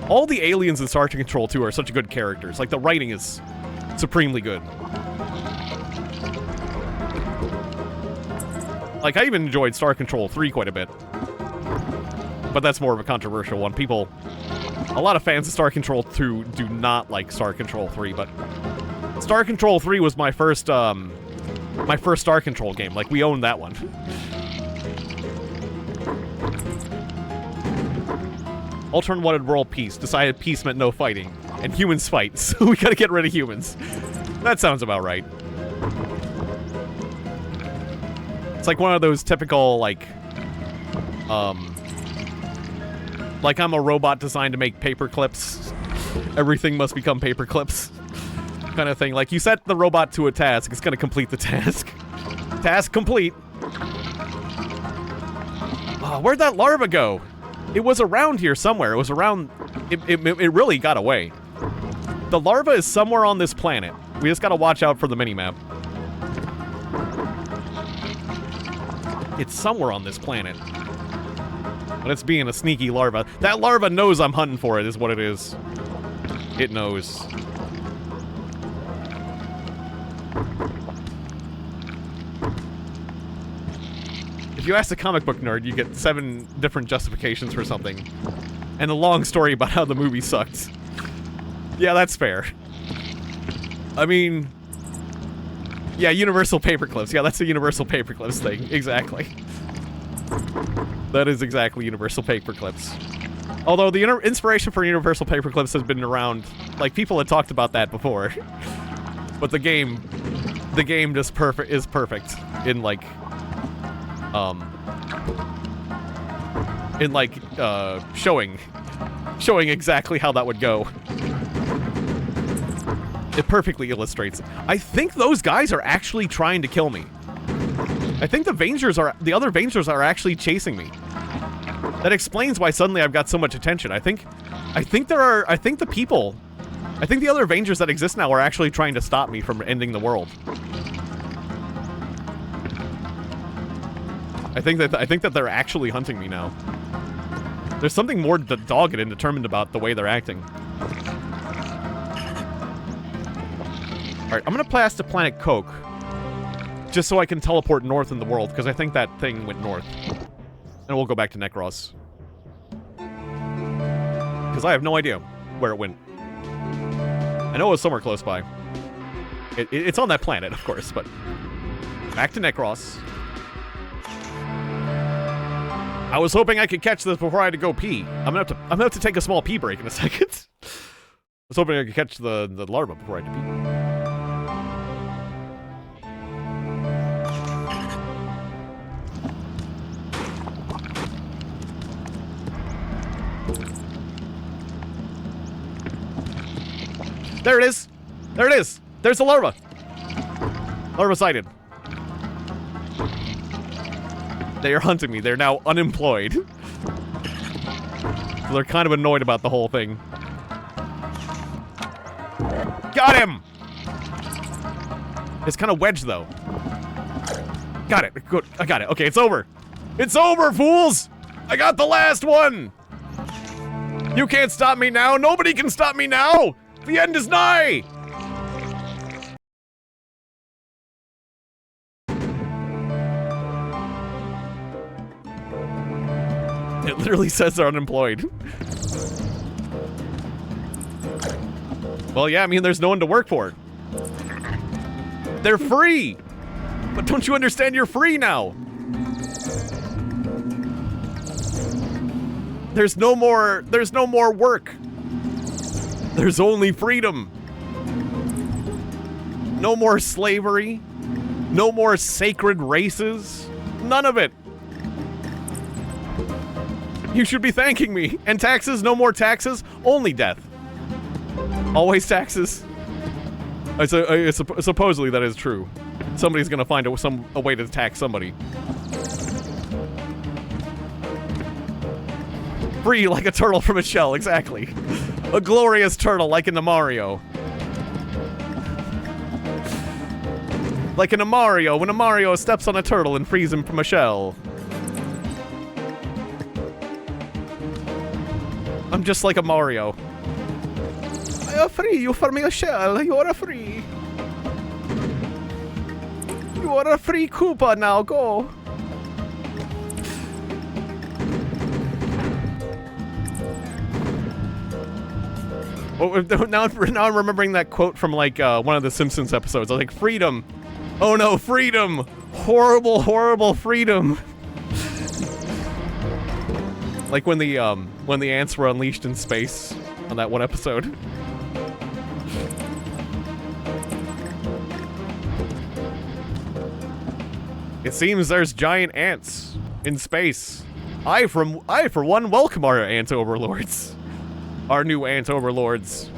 All the aliens in Star Control 2 are such good characters. Like, the writing is supremely good. Like, I even enjoyed Star Control 3 quite a bit. But that's more of a controversial one. People... A lot of fans of Star Control 2 do not like Star Control 3, but... Star Control 3 was my first Star Control game. Like, we owned that one. Ultron wanted world peace. Decided peace meant no fighting. And humans fight, so we gotta get rid of humans. That sounds about right. It's like one of those typical, like I'm a robot designed to make paper clips. Everything must become paper clips. Kind of thing. Like, you set the robot to a task, it's gonna complete the task. Task complete. Oh, where'd that larva go? It was around here somewhere. It was around... It really got away. The larva is somewhere on this planet. We just gotta watch out for the minimap. It's somewhere on this planet. But it's being a sneaky larva. That larva knows I'm hunting for it, is what it is. It knows. If you ask a comic book nerd, you get 7 different justifications for something. And a long story about how the movie sucked. Yeah, that's fair. I mean... Yeah, Universal Paperclips. Yeah, that's a Universal Paperclips thing. Exactly. That is exactly Universal Paperclips. Although the inspiration for Universal Paperclips has been around... Like, people had talked about that before. But the game just is perfect in, like... showing exactly how that would go. It perfectly illustrates it. I think those guys are actually trying to kill me. I think the other Vangers are actually chasing me. That explains why suddenly I've got so much attention. I think the other Vangers that exist now are actually trying to stop me from ending the world. I think that they're actually hunting me now. There's something more dogged and determined about the way they're acting. Alright, I'm gonna pass to Planet Coke. Just so I can teleport north in the world, because I think that thing went north. And we'll go back to Necros. Because I have no idea where it went. I know it was somewhere close by. It's on that planet, of course, but... Back to Necros. I was hoping I could catch this before I had to go pee. I'm gonna have to take a small pee break in a second. I was hoping I could catch the larva before I had to pee. There it is! There it is! There's the larva! Larva sighted. They are hunting me. They're now unemployed. So they're kind of annoyed about the whole thing. Got him! It's kind of wedged, though. Got it. Good. I got it. Okay, it's over. It's over, fools! I got the last one! You can't stop me now. Nobody can stop me now! The end is nigh! It literally says they're unemployed. Well, yeah, I mean, there's no one to work for. They're free! But don't you understand you're free now? There's no more work. There's only freedom. No more slavery. No more sacred races. None of it. You should be thanking me. And taxes, no more taxes, only death. Always taxes. Supposedly that is true. Somebody's gonna find a way to tax somebody. Free like a turtle from its shell, exactly. A glorious turtle like in the Mario. Like in a Mario, when a Mario steps on a turtle and frees him from a shell. I'm just like a Mario. I are free you from your shell. You are free. You are a free Koopa now. Go. Oh, now I'm remembering that quote from like one of the Simpsons episodes. I was like, freedom. Oh no, freedom. Horrible, horrible freedom. Like when the ants were unleashed in space on that one episode. It seems there's giant ants in space. I for one welcome our ant overlords. Our new ant overlords.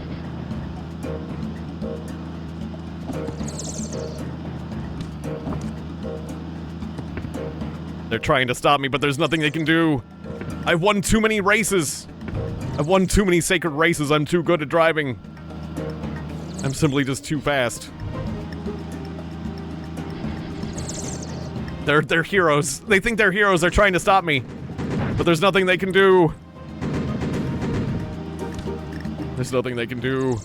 They're trying to stop me, but there's nothing they can do. I've won too many races. I've won too many sacred races. I'm too good at driving. I'm simply just too fast. They're heroes. They think they're heroes. They're trying to stop me. But there's nothing they can do. There's nothing they can do.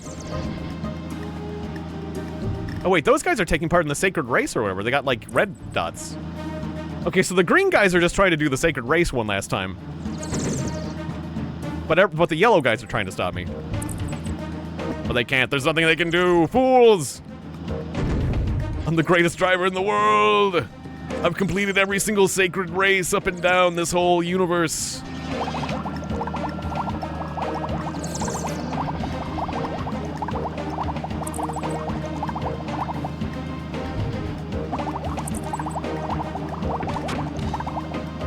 Oh wait, those guys are taking part in the sacred race or whatever. They got like red dots. Okay, so the green guys are just trying to do the sacred race one last time. But the yellow guys are trying to stop me. But they can't. There's nothing they can do. Fools! I'm the greatest driver in the world. I've completed every single sacred race up and down this whole universe.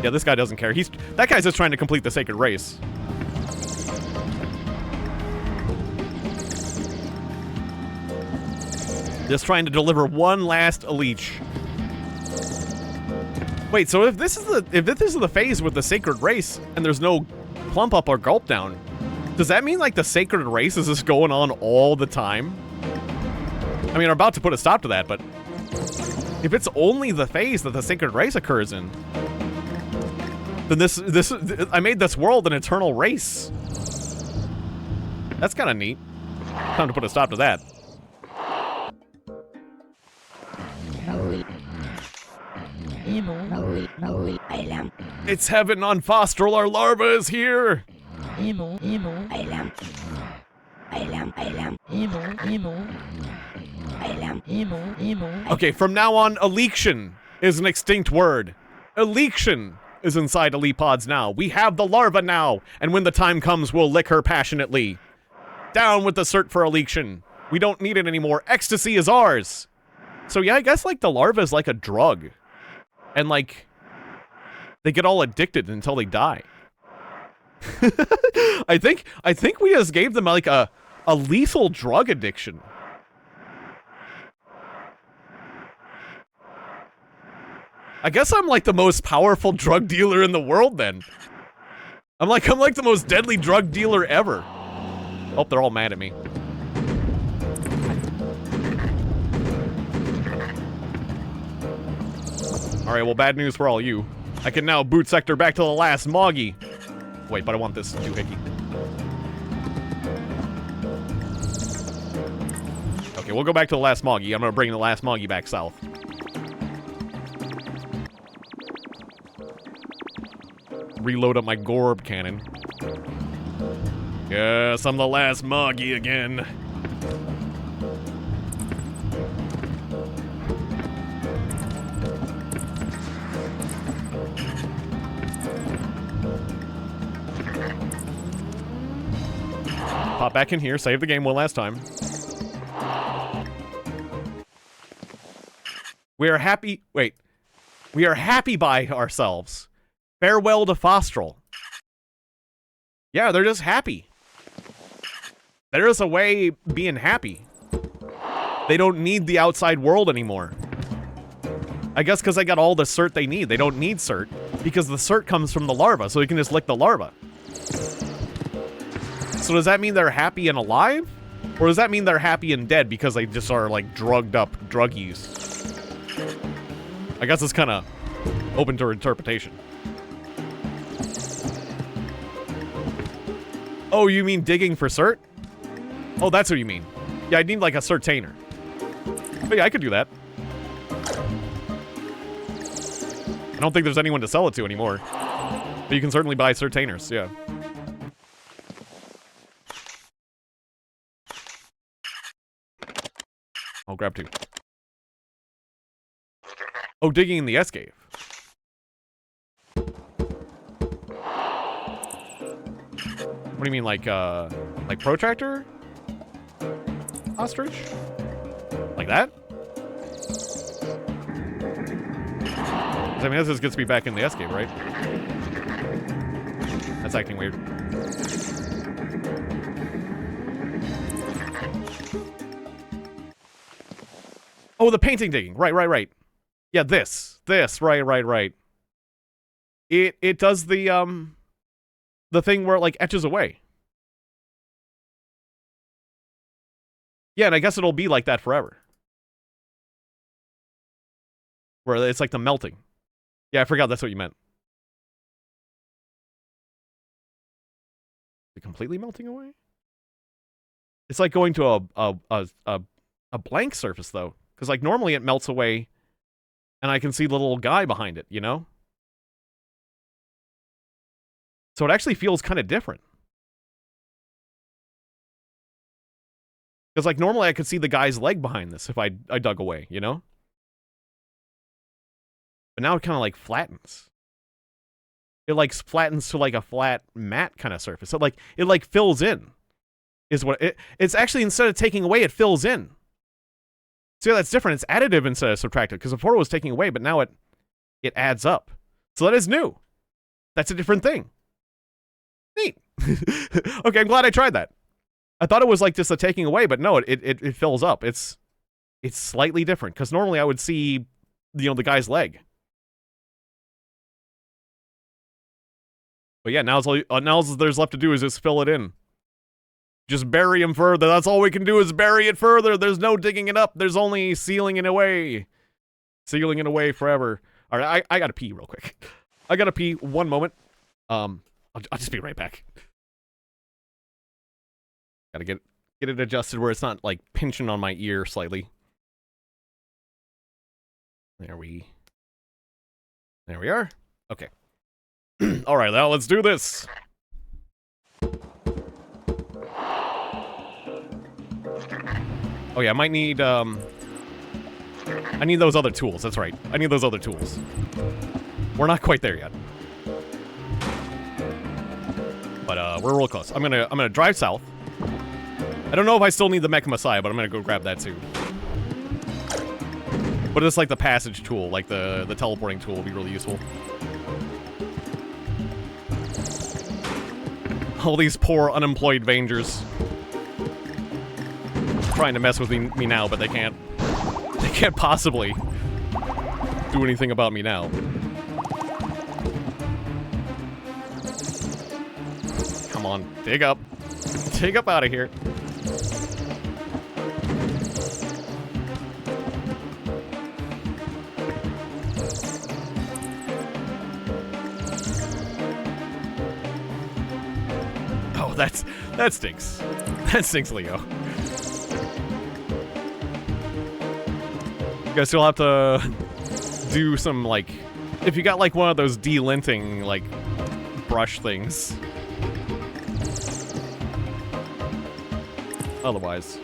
Yeah, this guy doesn't care. That guy's just trying to complete the sacred race. Just trying to deliver one last leech. Wait, so if this is the phase with the sacred race and there's no plump up or gulp down, does that mean like the sacred race is just going on all the time? I mean, I'm about to put a stop to that, but if it's only the phase that the sacred race occurs in, then I made this world an eternal race. That's kind of neat. Time to put a stop to that. It's heaven on Fostrel. Our larva is here. Okay, from now on, Election is an extinct word. Election is inside Elipods now. We have the larva now, and when the time comes, we'll lick her passionately. Down with the cert for Election. We don't need it anymore. Ecstasy is ours. So yeah, I guess like the larva is like a drug. And like, they get all addicted until they die. I think we just gave them like a lethal drug addiction. I guess I'm like the most powerful drug dealer in the world then. I'm like the most deadly drug dealer ever. Oh, they're all mad at me. Alright, well, bad news for all you. I can now boot sector back to the last Moggy. Wait, but I want this doohickey. Okay, we'll go back to the last Moggy. I'm gonna bring the last Moggy back south. Reload up my Gorb cannon. Yes, I'm the last Moggy again. Pop back in here, save the game one last time. We are happy. Wait. We are happy by ourselves. Farewell to Fostrel. Yeah, they're just happy. There's a way being happy. They don't need the outside world anymore. I guess because they got all the cert they need. They don't need cert because the cert comes from the larva, so you can just lick the larva. So does that mean they're happy and alive? Or does that mean they're happy and dead because they just are like drugged up druggies? I guess it's kind of open to interpretation. Oh, you mean digging for cert? Oh, that's what you mean. Yeah, I need like a certainer. But yeah, I could do that. I don't think there's anyone to sell it to anymore. But you can certainly buy certainers, yeah. I'll grab 2. Oh, digging in the S cave. What do you mean, like protractor? Ostrich? Like that? I mean, this just gets me back in the S cave, right? That's acting weird. Oh, the painting digging. Right. Yeah, this. Right. It does the thing where it, like, etches away. Yeah, and I guess it'll be like that forever. Where it's like the melting. Yeah, I forgot that's what you meant. Is it completely melting away? It's like going to a blank surface, though. Because, like, normally it melts away, and I can see the little guy behind it, you know? So it actually feels kind of different. Because, like, normally I could see the guy's leg behind this if I dug away, you know? But now it kind of, like, flattens. It, like, flattens to, like, a flat matte kind of surface. So, like, it, like, fills in. Is what it's actually, instead of taking away, it fills in. See, that's different. It's additive instead of subtractive. Because before it was taking away, but now it adds up. So that is new. That's a different thing. Neat. Okay, I'm glad I tried that. I thought it was like just a taking away, but no, it fills up. It's slightly different. Because normally I would see, you know, the guy's leg. But yeah, now all there's left to do is just fill it in. Just bury him further. That's all we can do is bury it further. There's no digging it up. There's only sealing it away. Sealing it away forever. All right, I gotta pee real quick. I gotta pee. 1 moment. I'll just be right back. Gotta get it adjusted where it's not, like, pinching on my ear slightly. There we are. Okay. All right, now let's do this. Oh yeah, I might need, I need those other tools, that's right. I need those other tools. We're not quite there yet. But, we're real close. I'm gonna drive south. I don't know if I still need the Mecha Messiah, but I'm gonna go grab that too. But it's like the passage tool, like the teleporting tool will be really useful. All these poor unemployed Vangers. Trying to mess with me now, but they can't. They can't possibly do anything about me now. Come on, dig up. Dig up out of here. Oh, that stinks. That stinks, Leo. You guys still have to do some, like, if you got, like, one of those delinting, like, brush things. Otherwise,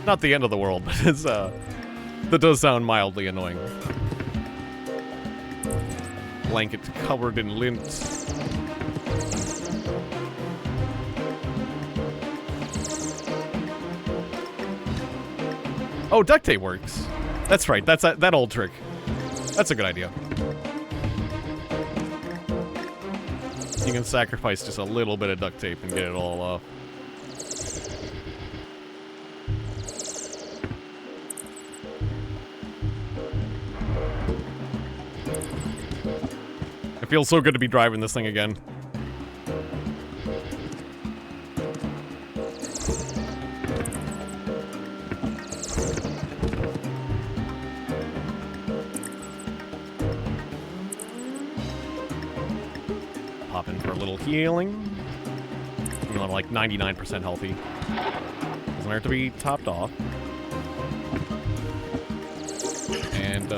not the end of the world, but it's, that does sound mildly annoying. Blanket covered in lint. Oh, duct tape works. That's right. That's that old trick. That's a good idea. You can sacrifice just a little bit of duct tape and get it all off. It feels so good to be driving this thing again. pop in for a little healing. Even though I'm like 99% healthy. Doesn't hurt to be topped off. And,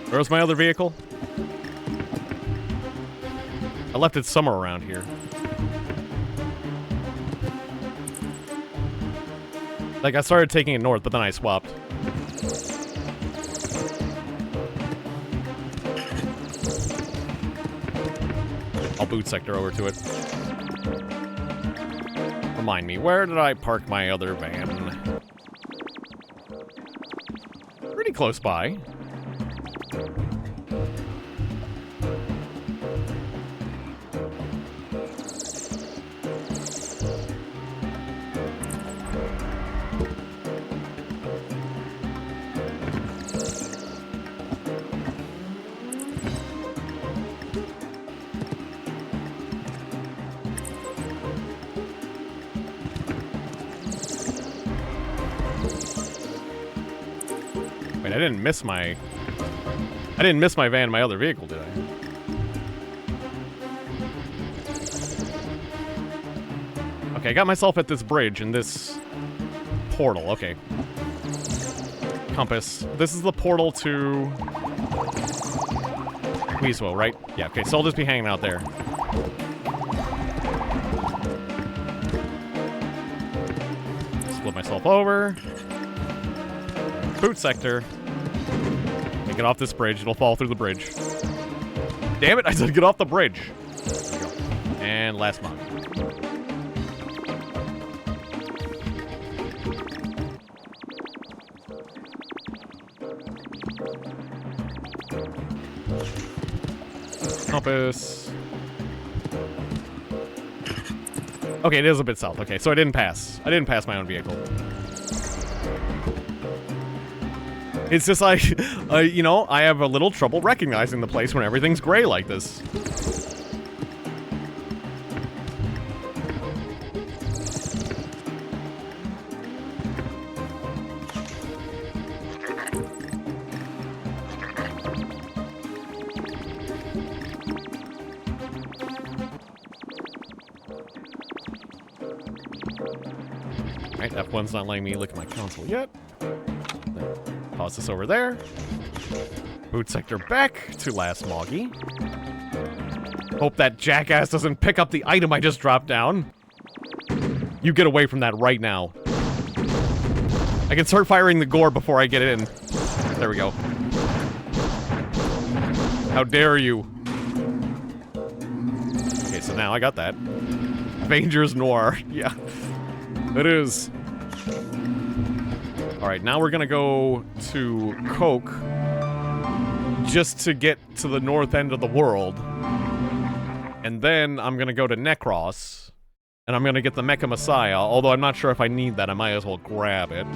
where's my other vehicle? I left it somewhere around here. Like, I started taking it north, but then I swapped. I'll boot sector over to it. Remind me, where did I park my other van? Pretty close by. Wait, I didn't miss my van in my other vehicle, did I? Okay, I got myself at this bridge in this portal. Okay. Compass. This is the portal to Weaswell, right? Yeah, okay, so I'll just be hanging out there. Split myself over. Boot sector. Get off this bridge. It'll fall through the bridge. Damn it, I said get off the bridge. There we go. And last mod. Compass. Okay, it is a bit south. Okay, so I didn't pass. I didn't pass my own vehicle. It's just like, you know, I have a little trouble recognizing the place when everything's gray like this. Alright, F1's not letting me look at my console yet. Pause this over there. Boot sector back to last Moggy. Hope that jackass doesn't pick up the item I just dropped down. You get away from that right now. I can start firing the gore before I get in. There we go. How dare you? Okay, so now I got that. Vangers Noir. Yeah. It is. Alright, now we're gonna go to Coke just to get to the north end of the world. And then I'm gonna go to Necros, and I'm gonna get the Mecha Messiah, although I'm not sure if I need that. I might as well grab it.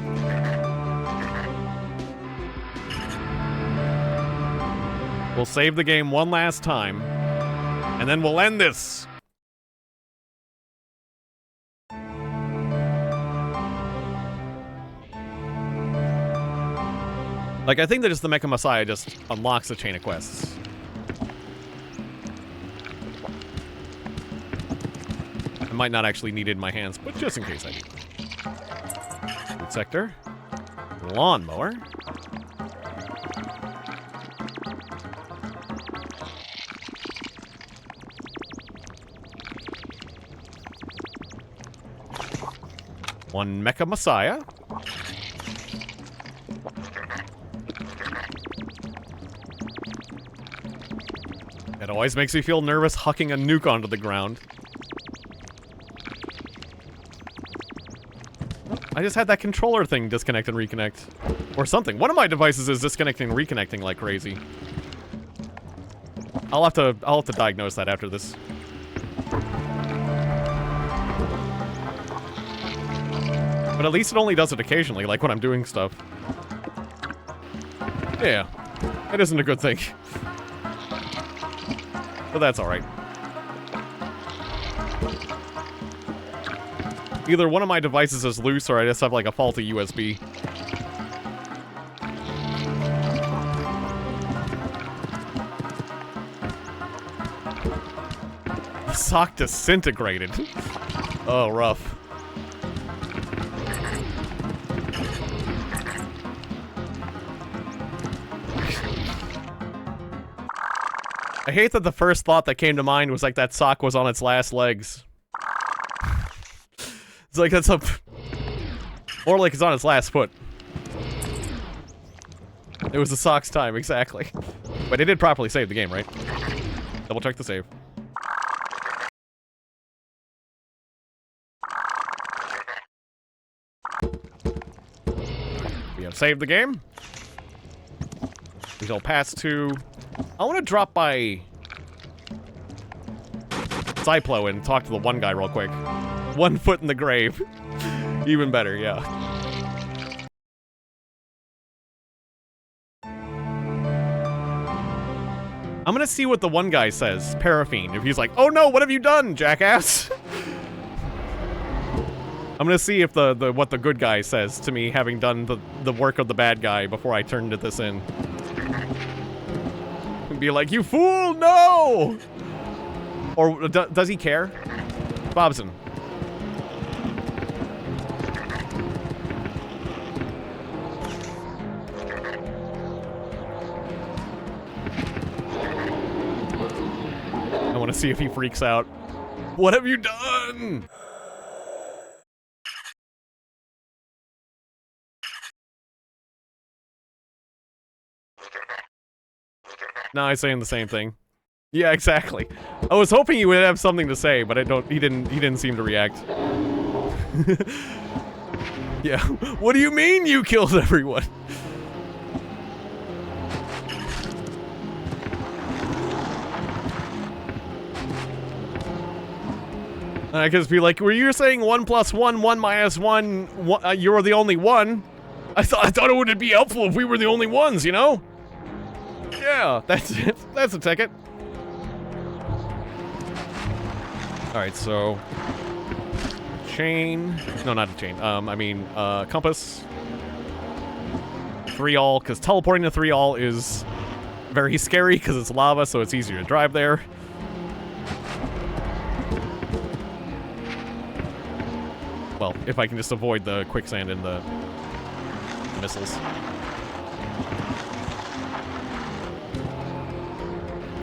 We'll save the game one last time, and then we'll end this. Like, I think that just the Mecha Messiah just unlocks the chain of quests. I might not actually need it in my hands, but just in case I do. Boot sector. Lawnmower. One Mecha Messiah. It always makes me feel nervous hucking a nuke onto the ground. I just had that controller thing disconnect and reconnect. Or something. One of my devices is disconnecting and reconnecting like crazy. I'll have to diagnose that after this. But at least it only does it occasionally, like when I'm doing stuff. Yeah. It isn't a good thing. But that's alright. Either one of my devices is loose or I just have like a faulty USB. The sock disintegrated. Oh, rough. I hate that the first thought that came to mind was like that sock was on its last legs. It's like that's a... Or like it's on its last foot. It was the sock's time, exactly. But it did properly save the game, right? Double check the save. We have saved the game. We shall pass to... I want to drop by... Zyplo and talk to the one guy real quick. 1 foot in the grave. Even better, yeah. I'm gonna see what the one guy says, Paraffine. If he's like, oh no, what have you done, jackass? I'm gonna see if what the good guy says to me, having done the work of the bad guy before I turned this in. And be like, you fool, no! Or does he care? Bobson. I want to see if he freaks out. What have you done? No, he's saying the same thing. Yeah, exactly. I was hoping he would have something to say, but he didn't seem to react. Yeah. What do you mean you killed everyone? I could be like, were you saying 1 + 1, 1 - 1, you're the only one? I thought it would be helpful if we were the only ones, you know? Yeah, that's it. That's a ticket. Alright, so... Chain... No, not a chain. I mean, compass. 3-all, because teleporting to 3-all is very scary, because it's lava, so it's easier to drive there. Well, if I can just avoid the quicksand and the missiles.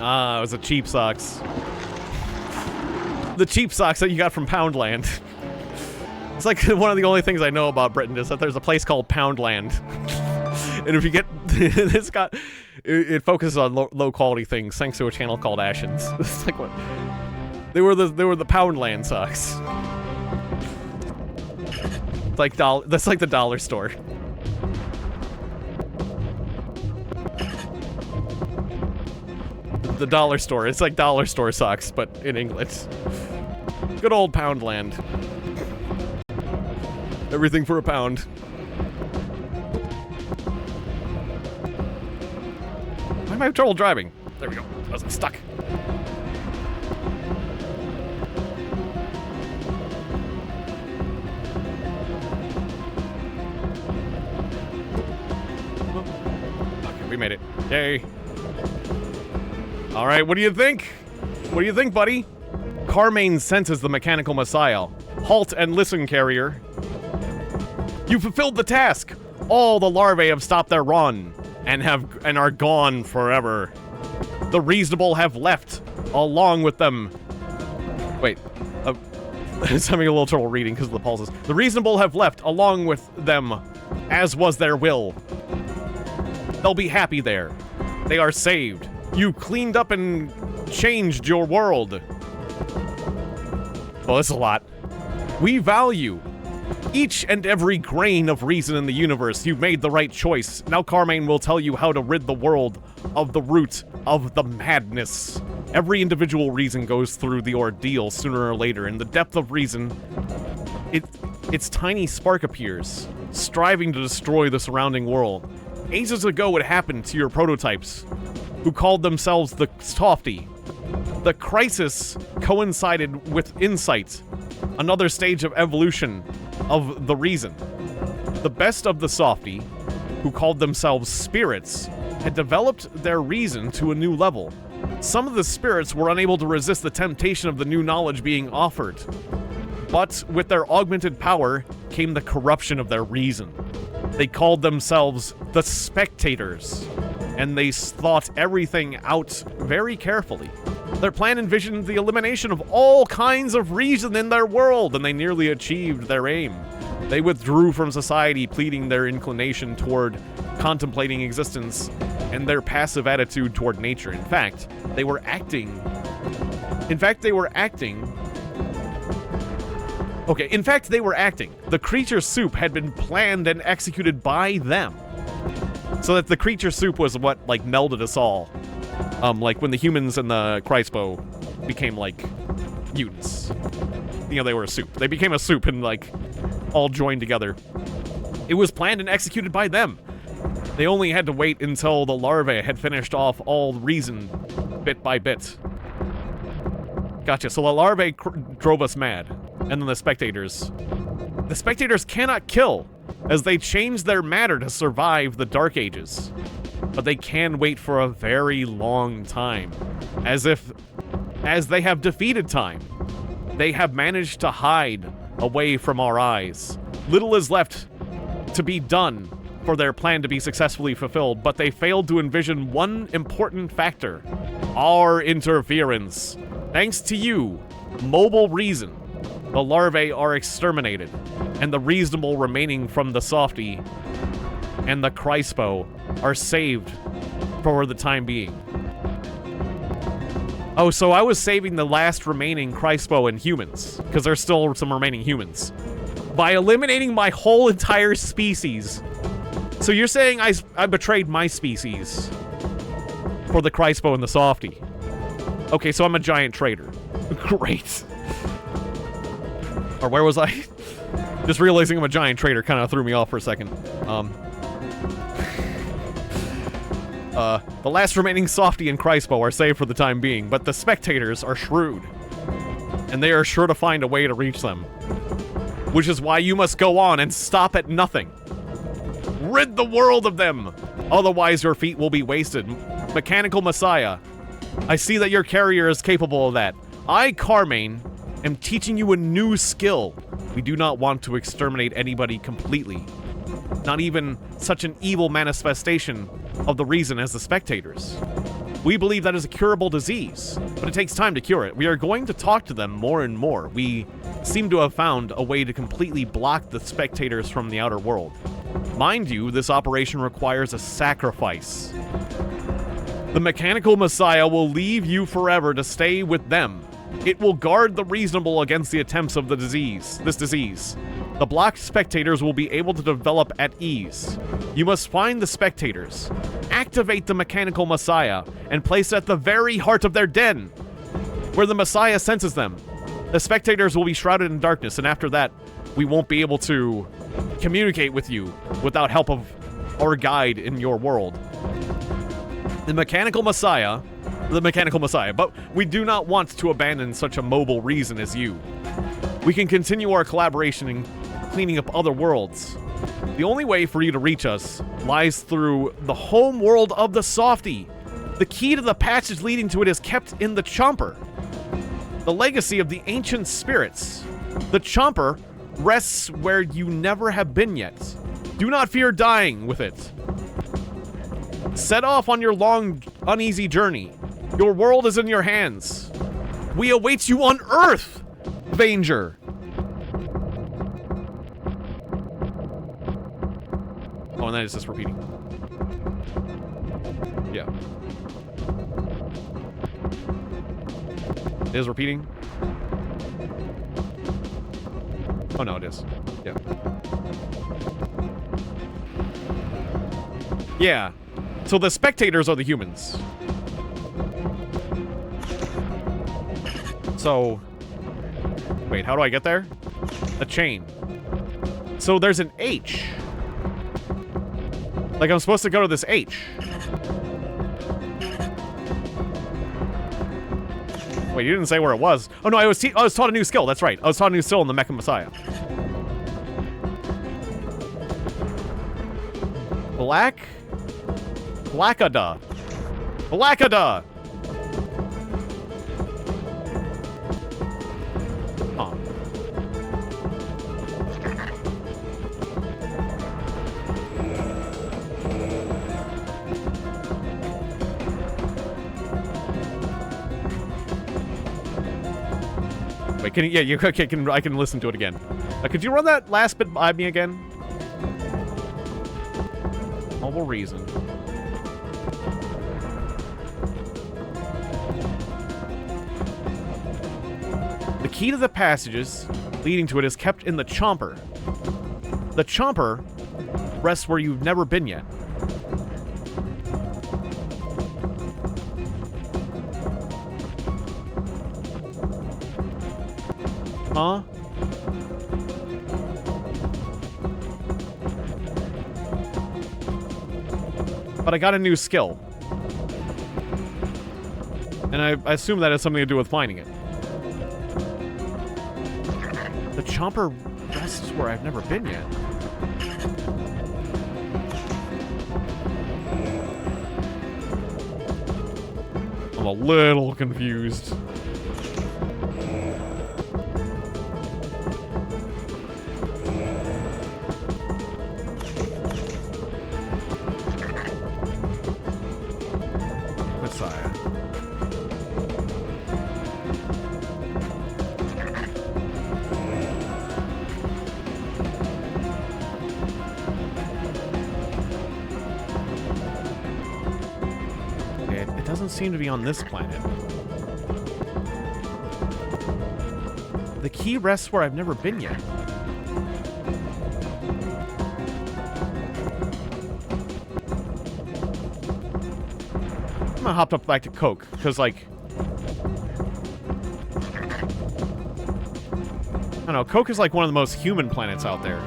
Ah, it was the cheap socks. The cheap socks that you got from Poundland. It's like one of the only things I know about Britain is that there's a place called Poundland. And if you get... it focuses on low quality things thanks to a channel called Ashens. It's like what... They were the Poundland socks. It's like that's like the dollar store. The dollar store. It's like dollar store socks, but in England. Good old Poundland. Everything for a pound. Why am I having trouble driving? There we go. I was stuck. Okay, we made it. Yay. Alright, what do you think? What do you think, buddy? Carmaine senses the mechanical messiah. Halt and listen, carrier. You fulfilled the task! All the larvae have stopped their run, and are gone forever. The reasonable have left, along with them. Wait, I was having a little trouble reading because of the pauses. The reasonable have left, along with them, as was their will. They'll be happy there. They are saved. You cleaned up and changed your world. Well, that's a lot. We value each and every grain of reason in the universe. You've made the right choice. Now Carmaine will tell you how to rid the world of the root of the madness. Every individual reason goes through the ordeal sooner or later. In the depth of reason, its tiny spark appears, striving to destroy the surrounding world. Ages ago it happened to your prototypes, who called themselves the Softy. The crisis coincided with insight, another stage of evolution of the reason. The best of the Softy, who called themselves spirits, had developed their reason to a new level. Some of the spirits were unable to resist the temptation of the new knowledge being offered. But with their augmented power came the corruption of their reason. They called themselves the Spectators, and they thought everything out very carefully. Their plan envisioned the elimination of all kinds of reason in their world, and they nearly achieved their aim. They withdrew from society, pleading their inclination toward contemplating existence and their passive attitude toward nature. In fact, they were acting. The creature soup had been planned and executed by them. So that the creature soup was what, like, melded us all. Like when the humans and the Chrispo became, like, mutants. You know, they were a soup. They became a soup and, like, all joined together. It was planned and executed by them. They only had to wait until the larvae had finished off all reason bit by bit. Gotcha. So the larvae drove us mad. And then the spectators. The spectators cannot kill, as they changed their matter to survive the Dark Ages. But they can wait for a very long time. As they have defeated time. They have managed to hide away from our eyes. Little is left to be done for their plan to be successfully fulfilled, but they failed to envision one important factor: our interference. Thanks to you, mobile reason, the larvae are exterminated, and the reasonable remaining from the softie and the Chrispo are saved for the time being. Oh, so I was saving the last remaining Chrispo and humans, because there's still some remaining humans, by eliminating my whole entire species. So you're saying I betrayed my species for the Chrispo and the softie. Okay, so I'm a giant traitor. Great. Or where was I? Just realizing I'm a giant traitor kind of threw me off for a second. The last remaining softie and Chrispo are saved for the time being, but the spectators are shrewd. And they are sure to find a way to reach them. Which is why you must go on and stop at nothing. Rid the world of them! Otherwise your feet will be wasted. Mechanical Messiah, I see that your carrier is capable of that. I, Carmine, am teaching you a new skill. We do not want to exterminate anybody completely. Not even such an evil manifestation of the reason as the spectators. We believe that is a curable disease, but it takes time to cure it. We are going to talk to them more and more. We seem to have found a way to completely block the spectators from the outer world. Mind you, this operation requires a sacrifice. The Mechanical Messiah will leave you forever to stay with them. It will guard the reasonable against the attempts of this disease. The blocked spectators will be able to develop at ease. You must find the spectators, activate the Mechanical Messiah, and place it at the very heart of their den, where the Messiah senses them. The spectators will be shrouded in darkness, and after that, we won't be able to communicate with you without help of our guide in your world. The Mechanical Messiah, but we do not want to abandon such a mobile reason as you. We can continue our collaboration in cleaning up other worlds. The only way for you to reach us lies through the home world of the Softie. The key to the passage leading to it is kept in the Chomper, the legacy of the ancient spirits. The Chomper rests where you never have been yet. Do not fear dying with it. Set off on your long, uneasy journey. Your world is in your hands. We await you on Earth, Vanger. Oh, and that is just repeating. Yeah. It is repeating? Oh, no, it is. Yeah. Yeah. So the spectators are the humans. So... Wait, how do I get there? A chain. So there's an H. Like, I'm supposed to go to this H. Wait, you didn't say where it was. Oh, no, I was taught a new skill. That's right. I was taught a new skill in the Mecha Messiah. Blackada. Wait, can you, yeah, you, okay, I can listen to it again. Could you run that last bit by me again? Mobile reason. The key to the passages leading to it is kept in the chomper. The chomper rests where you've never been yet. Huh? But I got a new skill. And I assume that has something to do with finding it. The chomper rests where I've never been yet. I'm a little confused. Messiah. It doesn't seem to be on this planet. The key rests where I've never been yet. I'm gonna hop up back to Coke, because, like... I don't know, Coke is like one of the most human planets out there.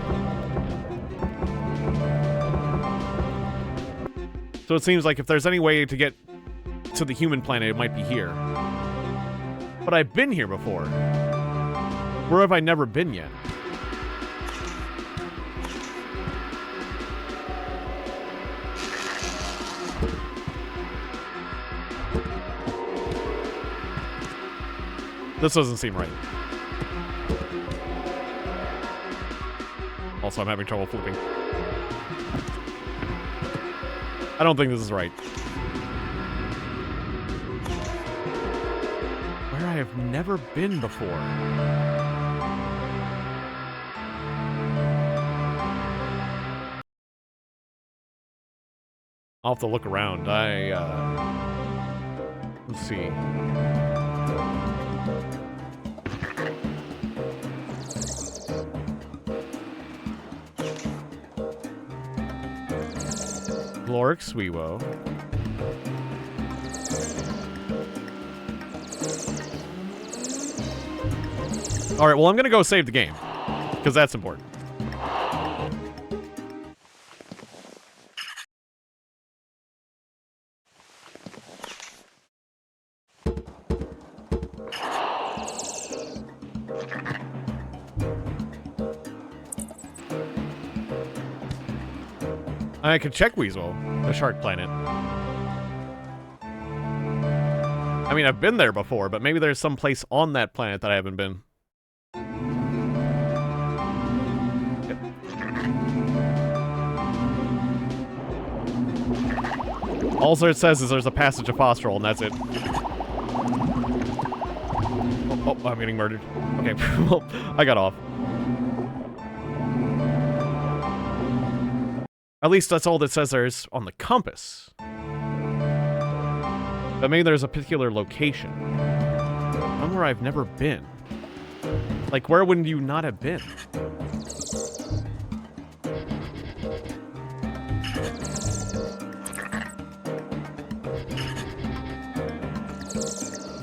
So it seems like if there's any way to get to the human planet, it might be here. But I've been here before. Where have I never been yet? This doesn't seem right. Also, I'm having trouble flipping. I don't think this is right. Where I have never been before. I'll have to look around. Let's see. Gloric Sweewo. Alright, well, I'm gonna go save the game. Because that's important. I could check Weasel, the shark planet. I mean, I've been there before, but maybe there's some place on that planet that I haven't been. All it says is there's a passage of Fostral, and that's it. Oh, I'm getting murdered. Okay, well, I got off. At least that's all that says there's on the compass. But maybe there's a particular location. Somewhere I've never been. Like, where would you not have been?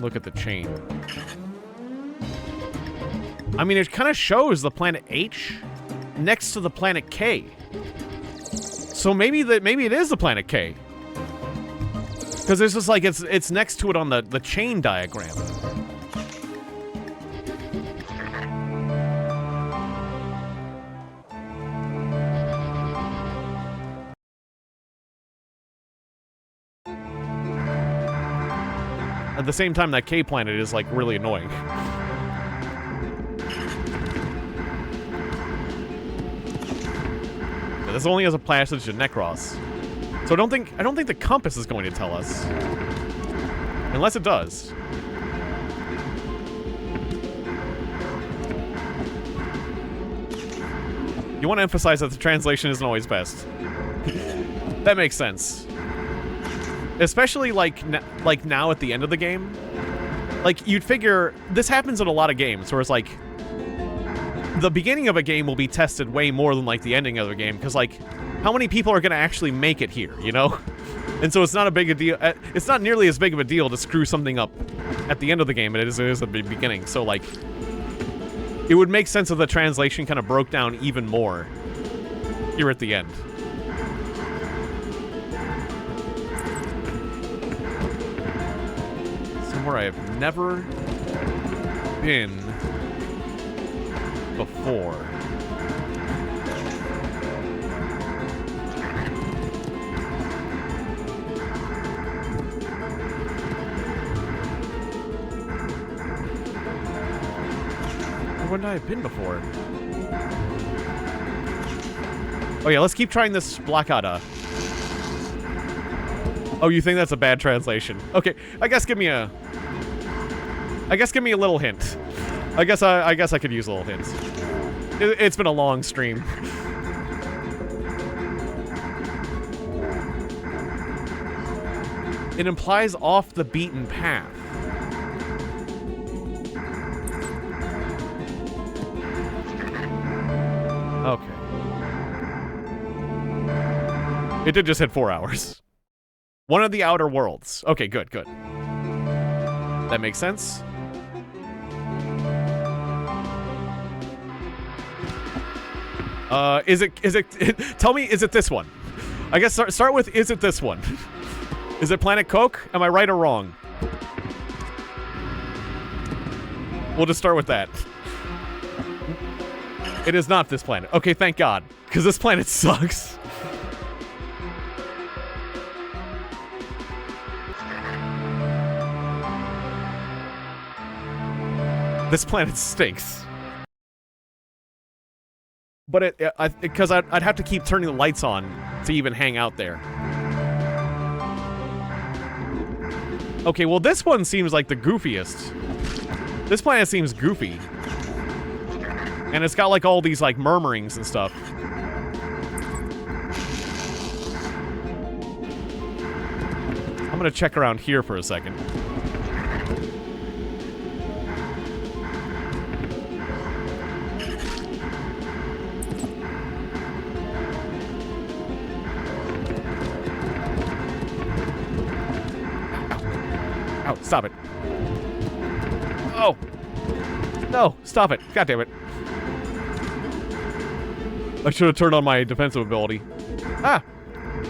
Look at the chain. I mean, it kind of shows the planet H next to the planet K. So maybe it is the planet K. Because it's just like it's next to it on the chain diagram. At the same time, that K planet is like really annoying. This only has a passage to Necros. So I don't think the compass is going to tell us. Unless it does. You want to emphasize that the translation isn't always best. That makes sense. Especially, like now at the end of the game. Like, you'd figure... This happens in a lot of games, where it's like... The beginning of a game will be tested way more than, like, the ending of a game, because, like, how many people are going to actually make it here, you know? And so it's not a big a deal... It's not nearly as big of a deal to screw something up at the end of the game as it is at the beginning. So, like... It would make sense if the translation kind of broke down even more here at the end. Somewhere I have never been before. When have I been before? Oh yeah, let's keep trying this Blockada. Oh, you think that's a bad translation? Okay, I guess give me a little hint. I guess I could use a little hint. It's been a long stream. It implies off the beaten path. Okay. It did just hit 4 hours. One of the outer worlds. Okay, good, good. That makes sense. Is it, tell me, is it this one? I guess start with, is it this one? Is it Planet Coke? Am I right or wrong? We'll just start with that. It is not this planet. Okay, thank God. Because this planet sucks. This planet stinks. But because I'd have to keep turning the lights on to even hang out there. Okay, well this one seems like the goofiest. This planet seems goofy. And it's got like all these like murmurings and stuff. I'm gonna check around here for a second. Ow, stop it. Oh. No, stop it. God damn it. I should have turned on my defensive ability. Ah.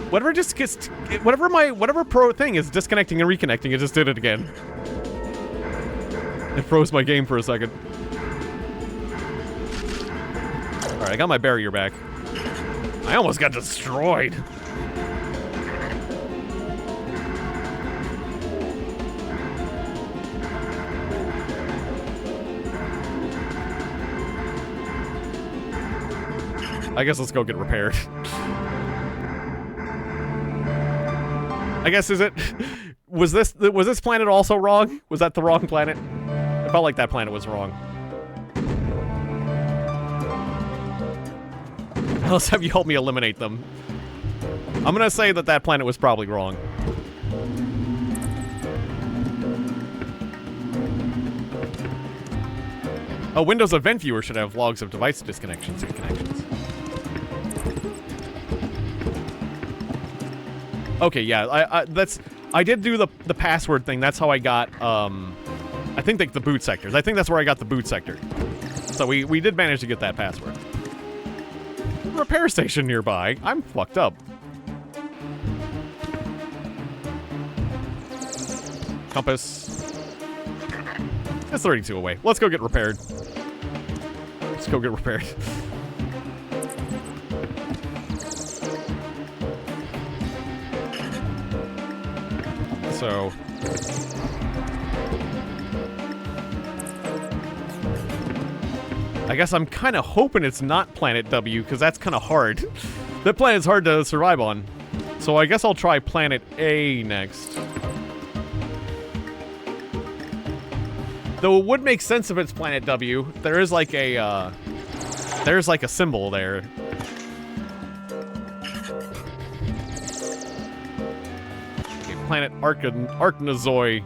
Whatever just gets... Whatever pro thing is disconnecting and reconnecting, it just did it again. It froze my game for a second. Alright, I got my barrier back. I almost got destroyed. I guess let's go get repaired. I guess, is it... Was this planet also wrong? Was that the wrong planet? I felt like that planet was wrong. Let's have you help me eliminate them. I'm gonna say that that planet was probably wrong. Oh, Windows Event Viewer should have logs of device disconnections and connections. Okay, yeah, I did do the password thing. That's how I got, I think like the boot sectors. I think that's where I got the boot sector. So we did manage to get that password. Repair station nearby. I'm fucked up. Compass. It's 32 away. Let's go get repaired. Let's go get repaired. So... I guess I'm kind of hoping it's not Planet W, because that's kind of hard. That planet's hard to survive on. So I guess I'll try Planet A next. Though it would make sense if it's Planet W. There is like a, There's like a symbol there. Okay, planet Arknazoi.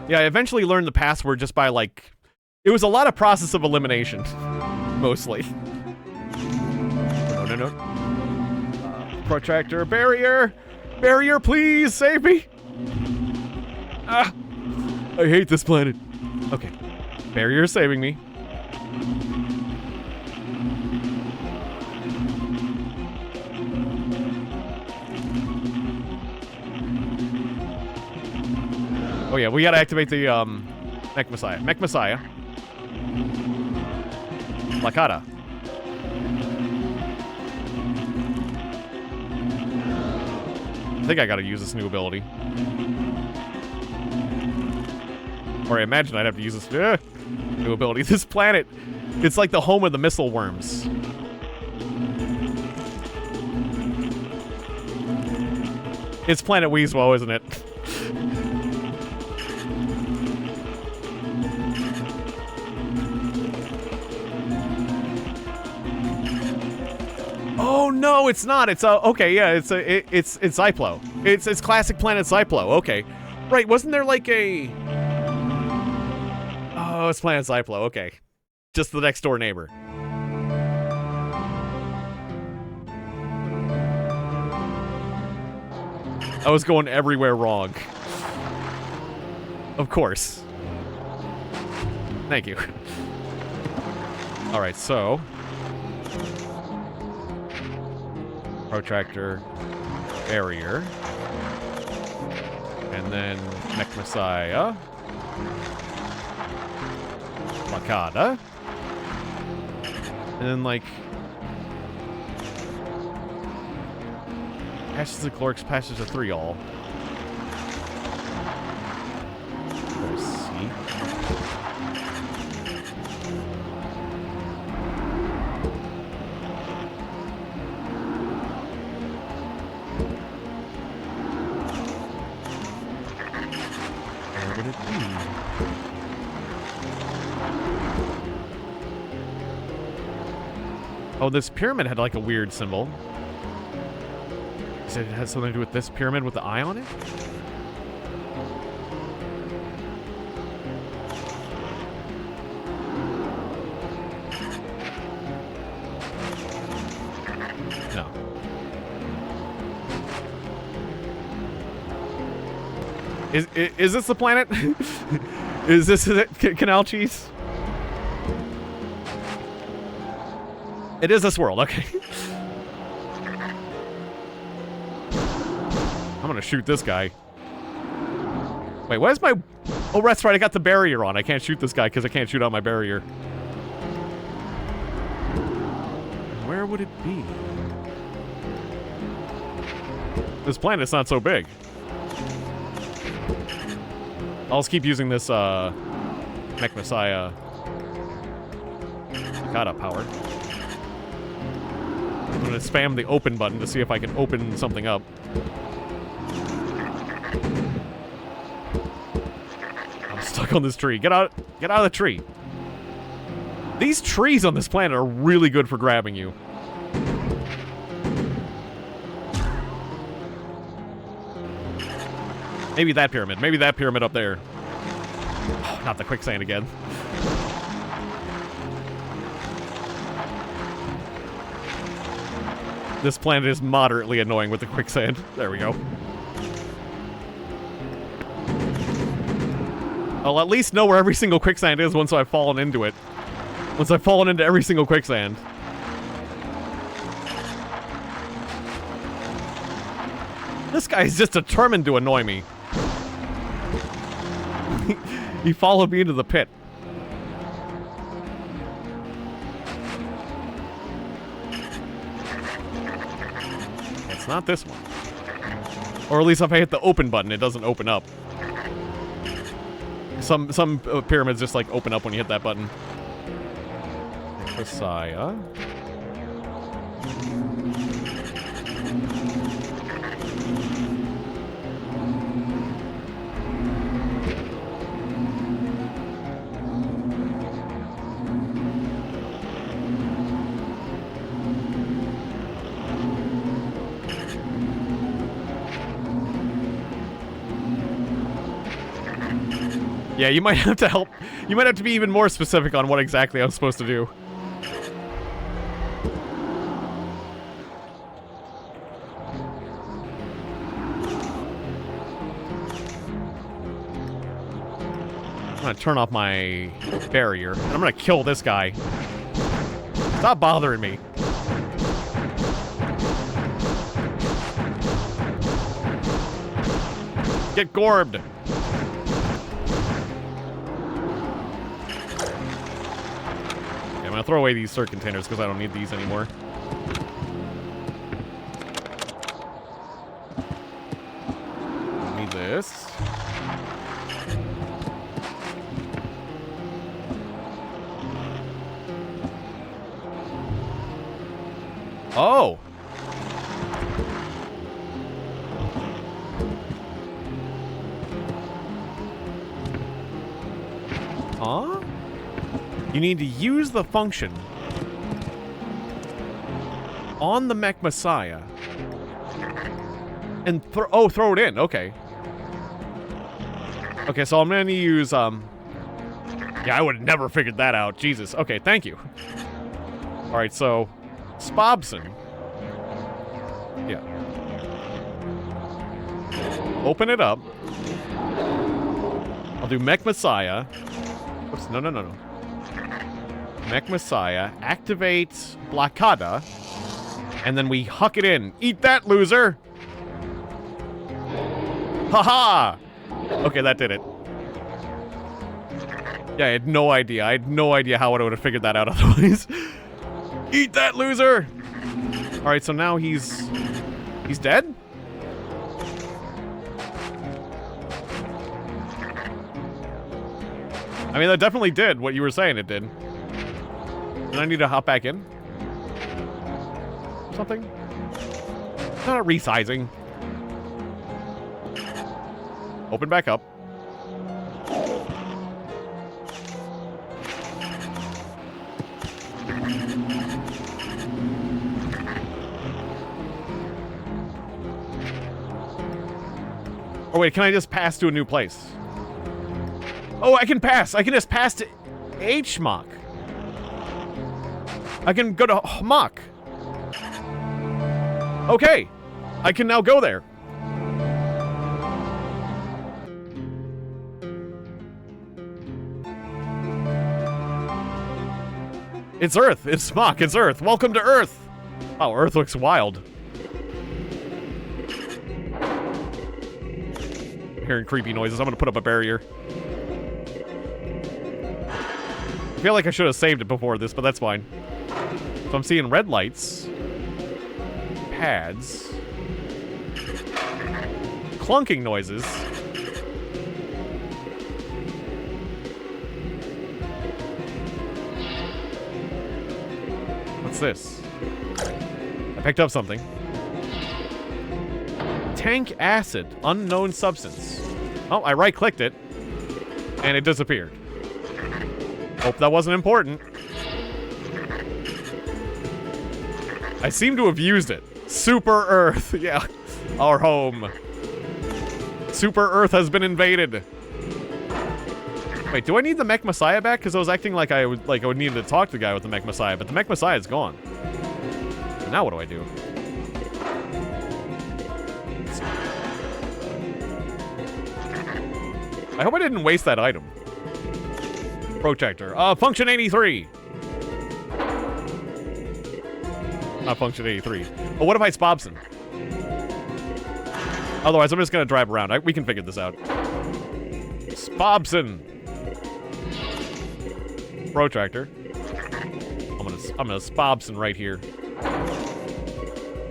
Yeah, I eventually learned the password just by, like... It was a lot of process of elimination. Mostly. No. Protractor, barrier! Barrier, please, save me! Ah! I hate this planet. Okay. Barrier is saving me. Oh yeah, we gotta activate the, Mech Messiah. Mech Messiah. Lakata. I think I gotta use this new ability. Or I imagine I'd have to use this new ability. This planet, it's like the home of the missile worms. It's Planet Weezwo, isn't it? Oh no, it's not. It's okay, yeah, it's Zyplo. It's classic Planet Zyplo. Okay, right. Wasn't there like a? Oh, it's Planet Zyplo. Okay, just the next door neighbor. I was going everywhere wrong. Of course. Thank you. All right, so. Protractor, barrier, and then Mech Messiah, Makata, and then like Passes of Clorks, Passes of 3 all. There's C. Would it be? Oh, this pyramid had like a weird symbol. You said it has something to do with this pyramid with the eye on it? No. Is this the planet? Is this it? Canal cheese? It is this world, okay. I'm gonna shoot this guy. Wait, where's my... Oh, that's right, I got the barrier on. I can't shoot this guy because I can't shoot out my barrier. Where would it be? This planet's not so big. I'll just keep using this, Mech Messiah Kata power. I'm gonna spam the open button to see if I can open something up. I'm stuck on this tree. Get out of the tree. These trees on this planet are really good for grabbing you. Maybe that pyramid. Maybe that pyramid up there. Oh, not the quicksand again. This planet is moderately annoying with the quicksand. There we go. I'll at least know where every single quicksand is once I've fallen into it. Once I've fallen into every single quicksand. This guy is just determined to annoy me. He followed me into the pit. It's not this one. Or at least if I hit the open button, it doesn't open up. Some pyramids just like open up when you hit that button. Messiah. Yeah, you might have to help. You might have to be even more specific on what exactly I'm supposed to do. I'm gonna turn off my barrier, and I'm gonna kill this guy. Stop bothering me. Get gorbed. Okay, I'm gonna throw away these cert containers because I don't need these anymore. Need this. Oh! Huh? You need to use the function on the Mech Messiah and throw it in. Okay. Okay, so I'm gonna use, yeah, I would have never figured that out. Jesus. Okay, thank you. Alright, so Spobson. Yeah. Open it up. I'll do Mech Messiah. Oops, no. Mech Messiah. Activate Blockada. And then we huck it in. Eat that, loser! Haha! Okay, that did it. Yeah, I had no idea. I had no idea how I would have figured that out otherwise. Eat that, loser! Alright, so now he's dead? I mean, that definitely did what you were saying it did. And I need to hop back in? Something? Not resizing. Open back up. Oh wait, can I just pass to a new place? Oh, I can pass! I can just pass to H-Mach. I can go to Mach. Okay! I can now go there. It's Earth! It's Mach! It's Earth! Welcome to Earth! Wow, Earth looks wild. Hearing creepy noises. I'm gonna put up a barrier. I feel like I should have saved it before this, but that's fine. So I'm seeing red lights. Pads. Clunking noises. What's this? I picked up something. Tank acid. Unknown substance. Oh, I right-clicked it. And it disappeared. Hope that wasn't important. I seem to have used it. Super Earth. Yeah. Our home. Super Earth has been invaded. Wait, do I need the Mech Messiah back? Because I was acting like I would need to talk to the guy with the Mech Messiah, but the Mech Messiah is gone. Now what do I do? I hope I didn't waste that item. Protector. Function 83. Not function 83. But what if I Spobson? Otherwise, I'm just gonna drive around. We can figure this out. Spobson. Protractor. I'm gonna Spobson right here.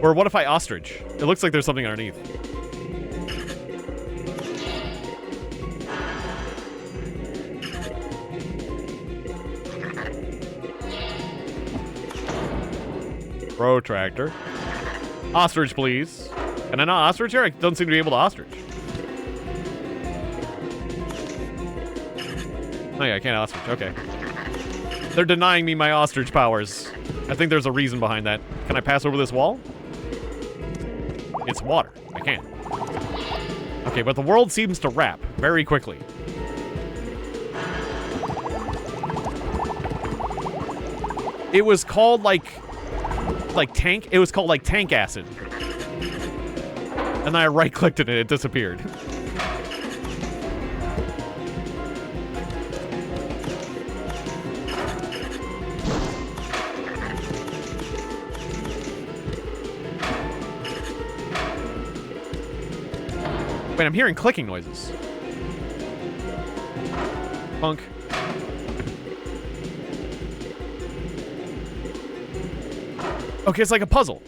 Or what if I ostrich? It looks like there's something underneath. Protractor. Ostrich, please. Can I not ostrich here? I don't seem to be able to ostrich. Oh yeah, I can't ostrich. Okay. They're denying me my ostrich powers. I think there's a reason behind that. Can I pass over this wall? It's water. I can't. Okay, but the world seems to wrap very quickly. It was called like tank. It was called like tank acid. And then I right-clicked it and it disappeared. Wait, I'm hearing clicking noises. Punk. Okay, it's like a puzzle.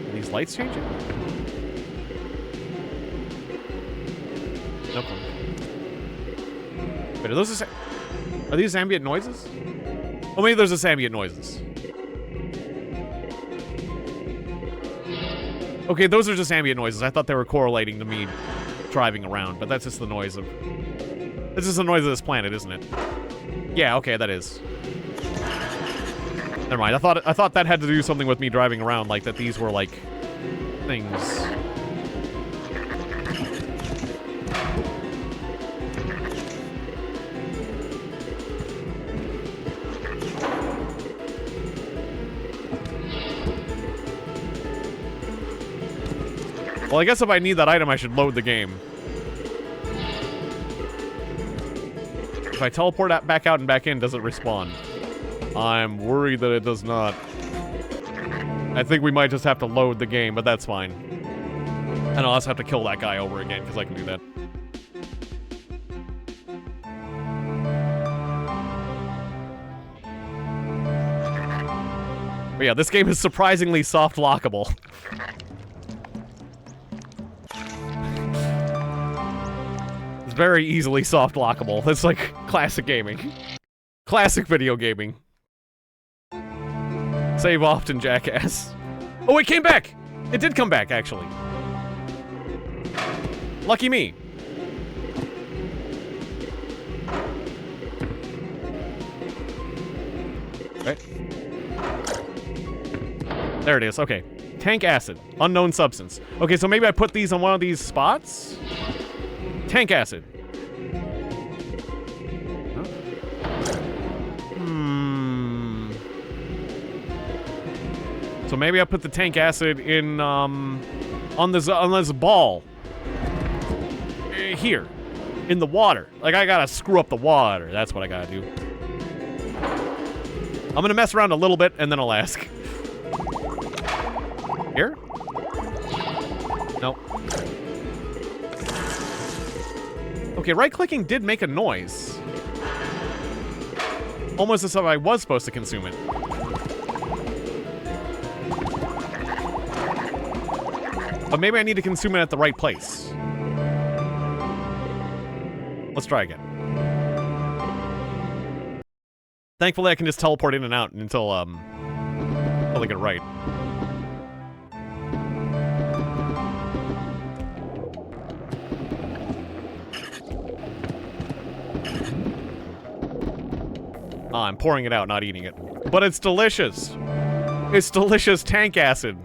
Are these lights changing? Nope. Wait, are these ambient noises? Oh, maybe there's just ambient noises. Okay, those are just ambient noises. I thought they were correlating to me driving around, but that's just the noise of... This is the noise of this planet, isn't it? Yeah, okay, that is. Never mind. I thought that had to do something with me driving around, like that these were like things. Well, I guess if I need that item, I should load the game. If I teleport back out and back in, does it respawn? I'm worried that it does not. I think we might just have to load the game, but that's fine. And I'll also have to kill that guy over again, because I can do that. But yeah, this game is surprisingly soft lockable. It's very easily soft lockable. It's like classic gaming. Classic video gaming. Save often, jackass. Oh, it came back! It did come back, actually. Lucky me. Right. There it is, okay. Tank acid. Unknown substance. Okay, so maybe I put these on one of these spots? Tank acid. Huh? So maybe I put the tank acid in, on this ball. Here. In the water. Like, I gotta screw up the water. That's what I gotta do. I'm gonna mess around a little bit, and then I'll ask. Here? Nope. Okay, right-clicking did make a noise. Almost as if I was supposed to consume it. But maybe I need to consume it at the right place. Let's try again. Thankfully, I can just teleport in and out until I get it right. Ah, I'm pouring it out, not eating it. But it's delicious. It's delicious tank acid.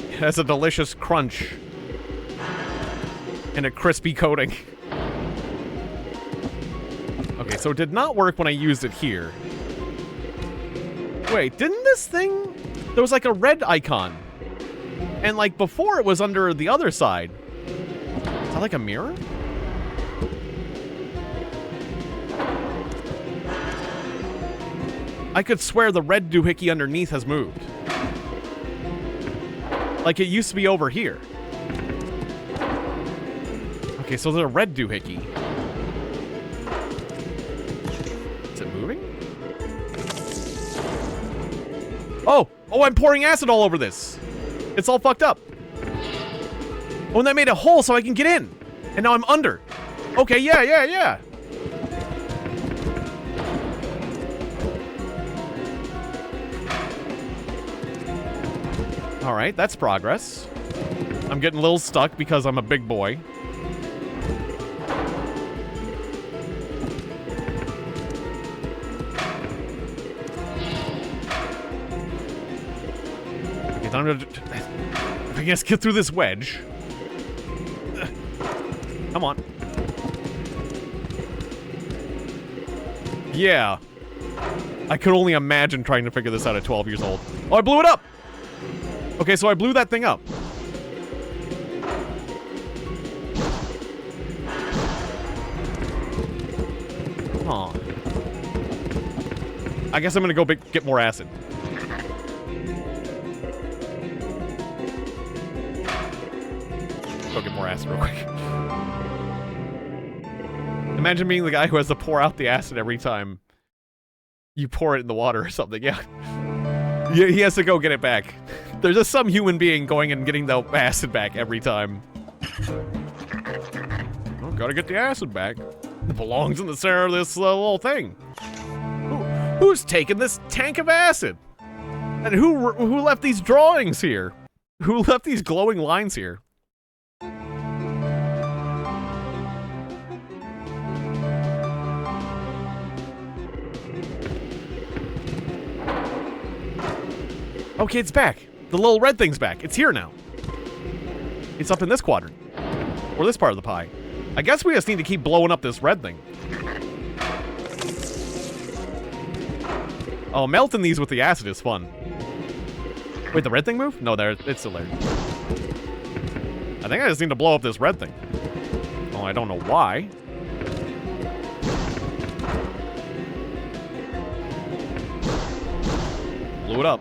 It has a delicious crunch. And a crispy coating. Okay, so it did not work when I used it here. Wait, didn't this thing... There was like a red icon. And like before it was under the other side. Is that like a mirror? I could swear the red doohickey underneath has moved. Like it used to be over here. Okay, so there's a red doohickey. Is it moving? Oh! Oh, I'm pouring acid all over this! It's all fucked up. Oh, and that made a hole so I can get in! And now I'm under. Okay, yeah. Alright, that's progress. I'm getting a little stuck because I'm a big boy. Okay, time to... I guess get through this wedge. Come on. Yeah. I could only imagine trying to figure this out at 12 years old. Oh, I blew it up! Okay, so I blew that thing up. Aw. I guess I'm gonna go get more acid. Go get more acid real quick. Imagine being the guy who has to pour out the acid every time you pour it in the water or something. Yeah. He has to go get it back. There's just some human being going and getting the acid back every time. Oh, gotta get the acid back. It belongs in the center of this little thing. Who's taken this tank of acid? And who left these drawings here? Who left these glowing lines here? Okay, it's back. The little red thing's back. It's here now. It's up in this quadrant. Or this part of the pie. I guess we just need to keep blowing up this red thing. Oh, melting these with the acid is fun. Wait, the red thing moved? No, it's still there. I think I just need to blow up this red thing. Oh, I don't know why. Blew it up.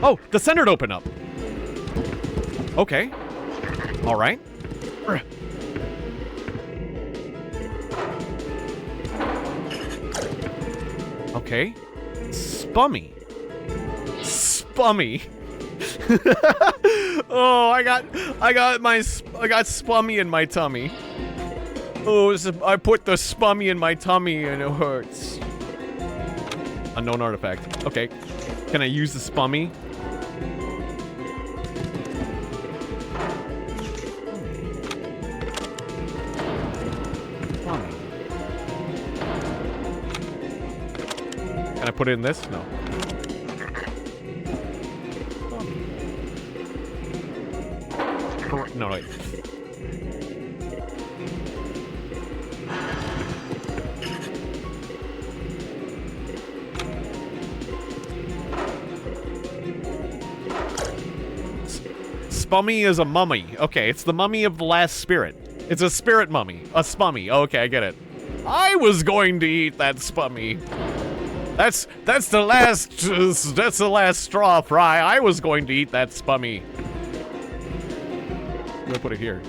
Oh, the centered open up. Okay. All right. Okay. Spummy. Spummy. Oh, I got spummy in my tummy. Oh, I put the spummy in my tummy and it hurts. Unknown artifact. Okay. Can I use the spummy? Can I put it in this? No. No, wait. Spummy is a mummy. Okay, it's the mummy of the last spirit. It's a spirit mummy. A spummy. Okay, I get it. I was going to eat that spummy. That's the last straw, Fry. I was going to eat that spummy. I'm gonna put it here.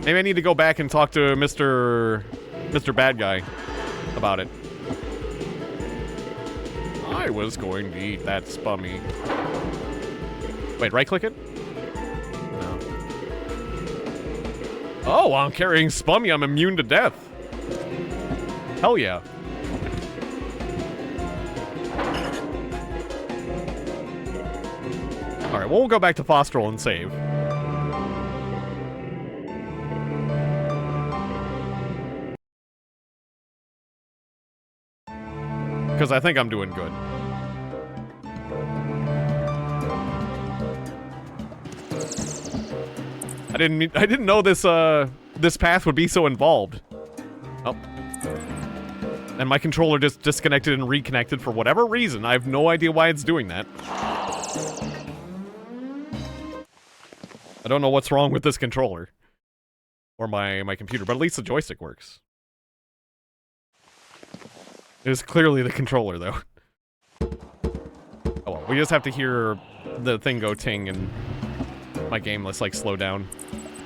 Maybe I need to go back and talk to Mr. Bad Guy about it. I was going to eat that spummy. Wait, right-click it? No. Oh, I'm carrying spummy. I'm immune to death. Hell yeah. Alright, well, we'll go back to Fosterol and save. Because I think I'm doing good. I didn't know this path would be so involved. Oh. And my controller just disconnected and reconnected for whatever reason. I have no idea why it's doing that. I don't know what's wrong with this controller. Or my computer, but at least the joystick works. It is clearly the controller, though. Oh well, we just have to hear the thing go ting and my game let's like slow down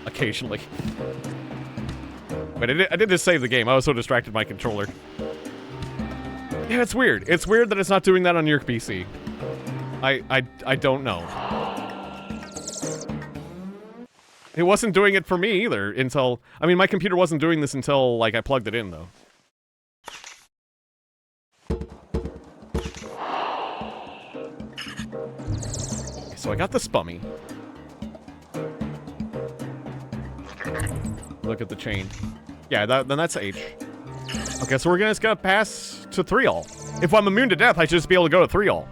occasionally. But I did just save the game. I was so distracted by my controller. Yeah, it's weird. It's weird that it's not doing that on your PC. I don't know. It wasn't doing it for me either until... I mean, my computer wasn't doing this until, like, I plugged it in, though. So I got the Spummy. Look at the chain. Yeah, then that's H. Okay, so we're just gonna pass to 3-all. If I'm immune to death, I should just be able to go to 3-all.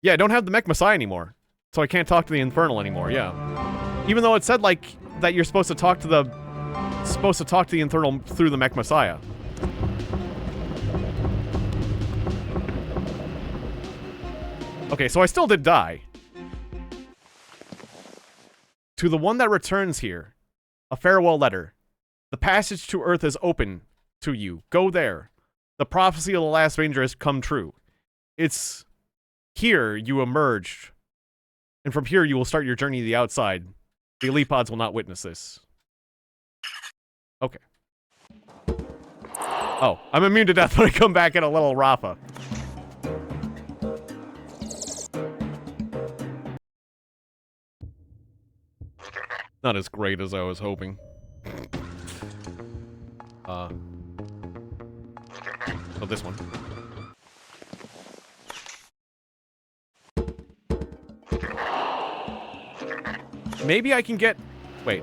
Yeah, I don't have the Mech Messiah anymore. So I can't talk to the Infernal anymore, yeah. Even though it said, like, that you're supposed to talk to the... Infernal through the Mech Messiah. Okay, so I still did die. To the one that returns here, a farewell letter. The passage to Earth is open to you. Go there. The prophecy of the last Vanger has come true. It's here you emerged. And from here you will start your journey to the outside. The elite pods will not witness this. Okay. Oh, I'm immune to death when I come back in a little Rafa. Not as great as I was hoping. Oh, this one. Maybe I can get... Wait.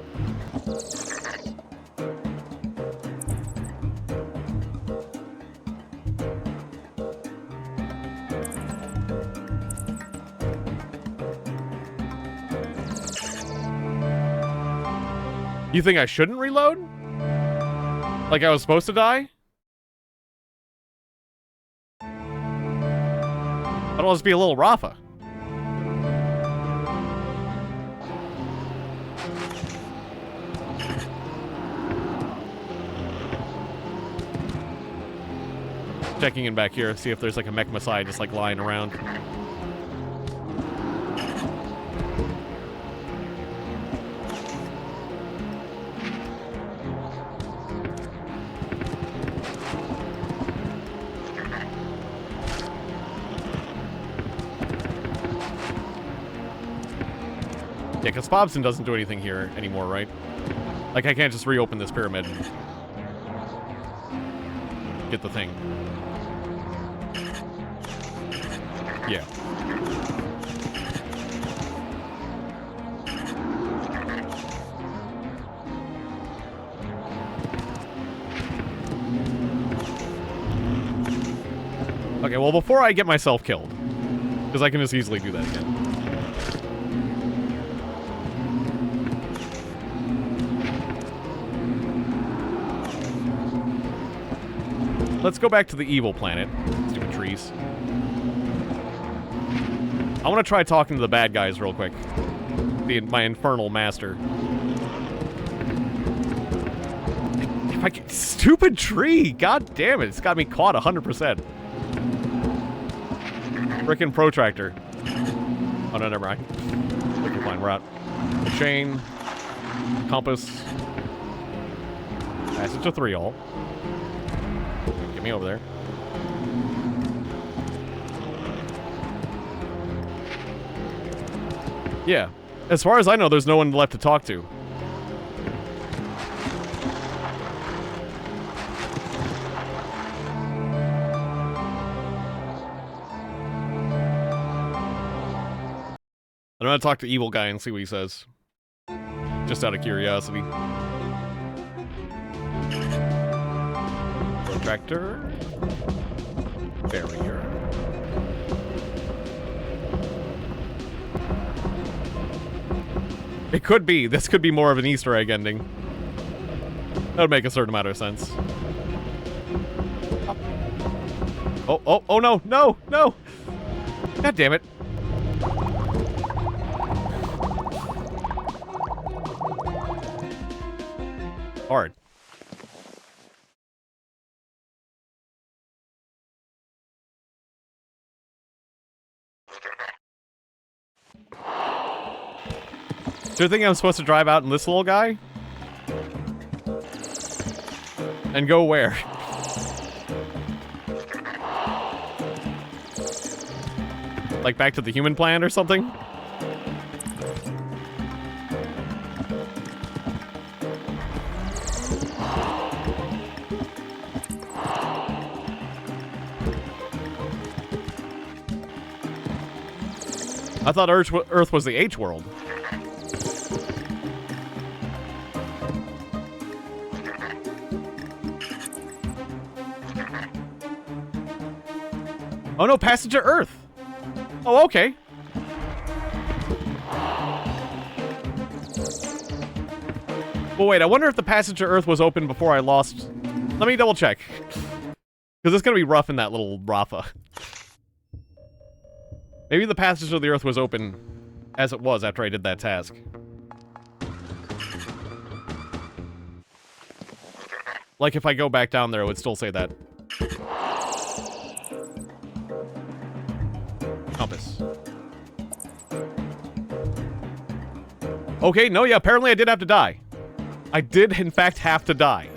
You think I shouldn't reload? Like I was supposed to die? I'll just be a little Rafa. Checking in back here, see if there's like a Mech Messiah just like lying around. Yeah, because Bobson doesn't do anything here anymore, right? Like, I can't just reopen this pyramid and get the thing. Yeah. Okay, well, before I get myself killed, because I can just easily do that again. Let's go back to the evil planet. Stupid trees. I want to try talking to the bad guys real quick. My infernal master. If I can, stupid tree! God damn it, it's got me caught 100%. Frickin' protractor. Oh no, never mind. Okay, fine, we're out. The chain. Compass. Passage to 3-all. Get me over there. Yeah. As far as I know, there's no one left to talk to. I'm gonna talk to Evil Guy and see what he says. Just out of curiosity. Protractor. Barrier. It could be. This could be more of an Easter egg ending. That would make a certain amount of sense. Oh no, no, no! God damn it. Hard. Do you think I'm supposed to drive out in this little guy? And go where? Like back to the human planet or something? I thought Earth was the H world. Oh no, passage to Earth. Oh, okay. Well, wait, I wonder if the passage to Earth was open before I lost... Let me double check. Because it's going to be rough in that little Rafa. Maybe the passage to the Earth was open as it was after I did that task. Like, if I go back down there, it would still say that. Compass. Okay, no, yeah, apparently I did have to die. I did, in fact, have to die.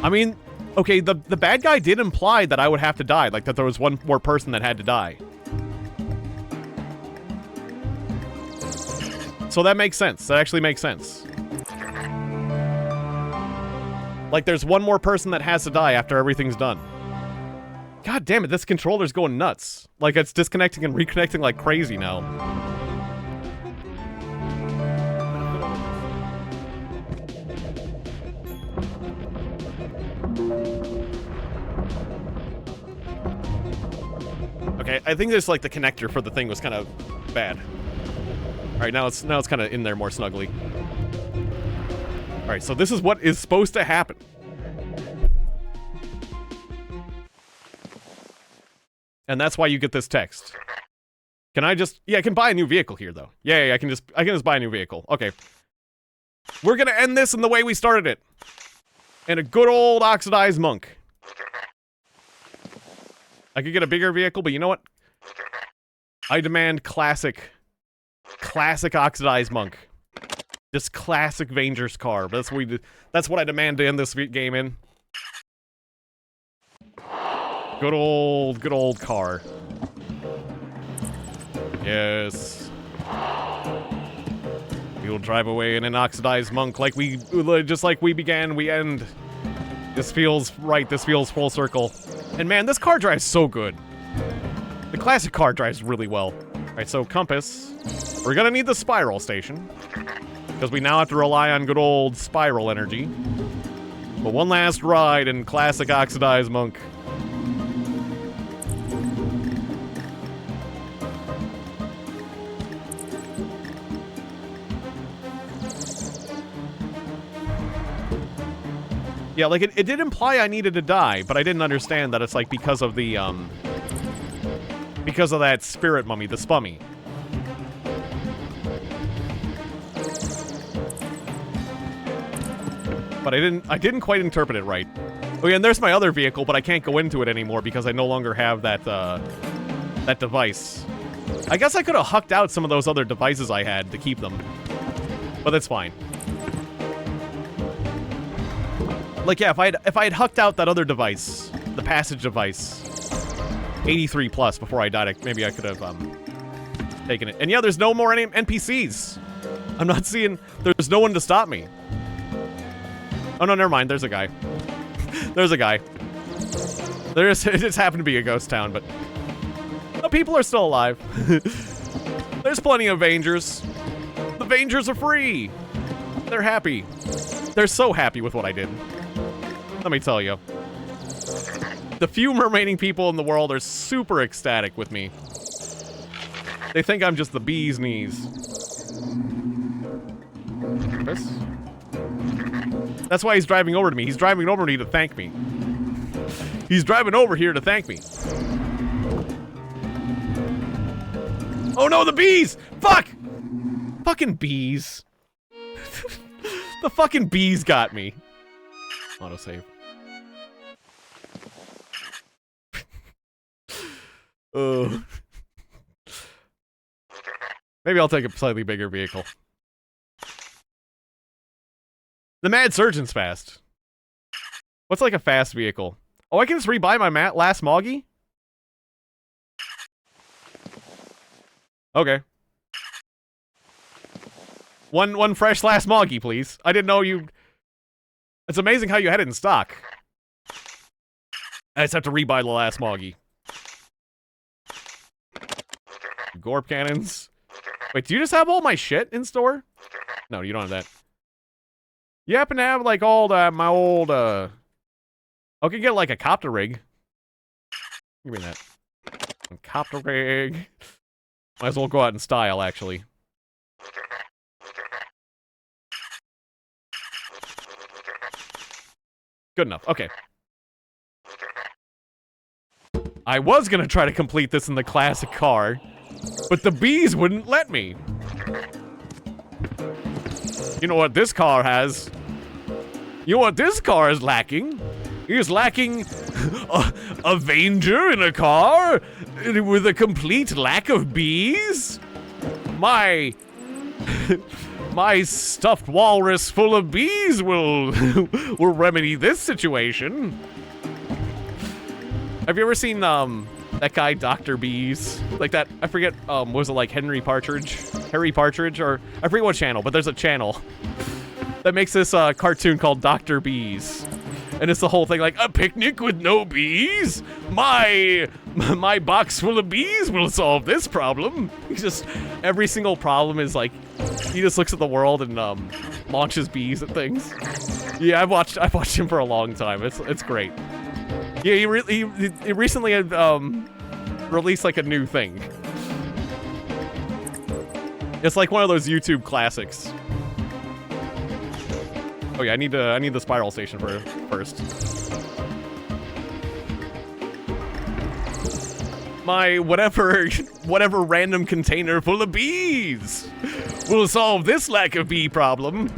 I mean, okay, the bad guy did imply that I would have to die, like that there was one more person that had to die. So that makes sense. That actually makes sense. Like, there's one more person that has to die after everything's done. God damn it, this controller's going nuts. Like, it's disconnecting and reconnecting like crazy now. Okay, I think there's like the connector for the thing was kind of bad. Alright, now it's kind of in there more snugly. Alright, so this is what is supposed to happen. And that's why you get this text. Can I just... Yeah, I can buy a new vehicle here, though. Yeah, I can just buy a new vehicle. Okay. We're gonna end this in the way we started it. In a good old oxidized monk. I could get a bigger vehicle, but you know what? I demand classic oxidized monk. This classic Vangers car. That's what I demand to end this game in. Good old car. Yes. We will drive away in an oxidized monk just like we began, we end. This feels right, this feels full circle. And man, this car drives so good. The classic car drives really well. Alright, so compass. We're gonna need the spiral station. Because we now have to rely on good old spiral energy. But one last ride in classic oxidized monk. Yeah, like, it did imply I needed to die, but I didn't understand that it's, like, because of the, because of that spirit mummy, the spummy. But I didn't quite interpret it right. Oh yeah, and there's my other vehicle, but I can't go into it anymore because I no longer have that, that device. I guess I could have hucked out some of those other devices I had to keep them. But that's fine. Like, yeah, if I had hucked out that other device, the passage device, 83 plus before I died, maybe I could have, taken it. And yeah, there's no more NPCs. I'm not seeing, there's no one to stop me. Oh no, never mind, there's a guy. There's a guy. It just happened to be a ghost town, but... Oh, people are still alive. There's plenty of Vangers. The Vangers are free. They're happy. They're so happy with what I did. Let me tell you. The few remaining people in the world are super ecstatic with me. They think I'm just the bee's knees. This? That's why he's driving over to me. He's driving over to me to thank me. He's driving over here to thank me. Oh no, the bees! Fuck! Fucking bees. The fucking bees got me. Autosave. Maybe I'll take a slightly bigger vehicle. The Mad Surgeon's fast. What's like a fast vehicle? Oh, I can just rebuy my last Moggy? Okay. One fresh last Moggy, please. I didn't know you... It's amazing how you had it in stock. I just have to rebuy the last Moggy. Gorp cannons. Wait, do you just have all my shit in store? No, you don't have that. You happen to have, like, all my old, I can get, like, a copter rig. Give me that. A copter rig. Might as well go out in style, actually. Good enough. Okay. I was gonna try to complete this in the classic car, but the bees wouldn't let me. You know what this car has? You know what this car is lacking? It is lacking a Vanger in a car with a complete lack of bees? My stuffed walrus full of bees will remedy this situation. Have you ever seen that guy Dr. Bees? Like that, I forget, was it like Harry Partridge, or I forget what channel, but there's a channel that makes this cartoon called Dr. Bees. And it's the whole thing like, a picnic with no bees? My box full of bees will solve this problem. He's just, every single problem is like, he just looks at the world and launches bees at things. Yeah, I've watched him for a long time. It's great. Yeah, he recently had released like a new thing. It's like one of those YouTube classics. Oh yeah, I need the spiral station first. My whatever random container full of bees will solve this lack of bee problem.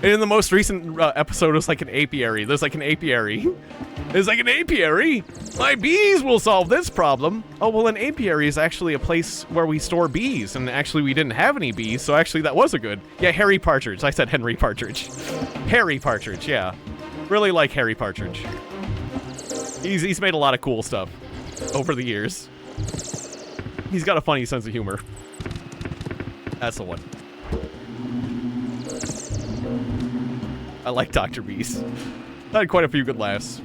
And in the most recent episode, it was like an apiary. There's like an apiary. There's like an apiary. My bees will solve this problem. Oh, well, an apiary is actually a place where we store bees, and actually we didn't have any bees, so actually that was a good. Yeah, Harry Partridge. I said Henry Partridge. Harry Partridge, yeah. Really like Harry Partridge. He's made a lot of cool stuff over the years. He's got a funny sense of humor. That's the one. I like Dr. Bees. I had quite a few good laughs.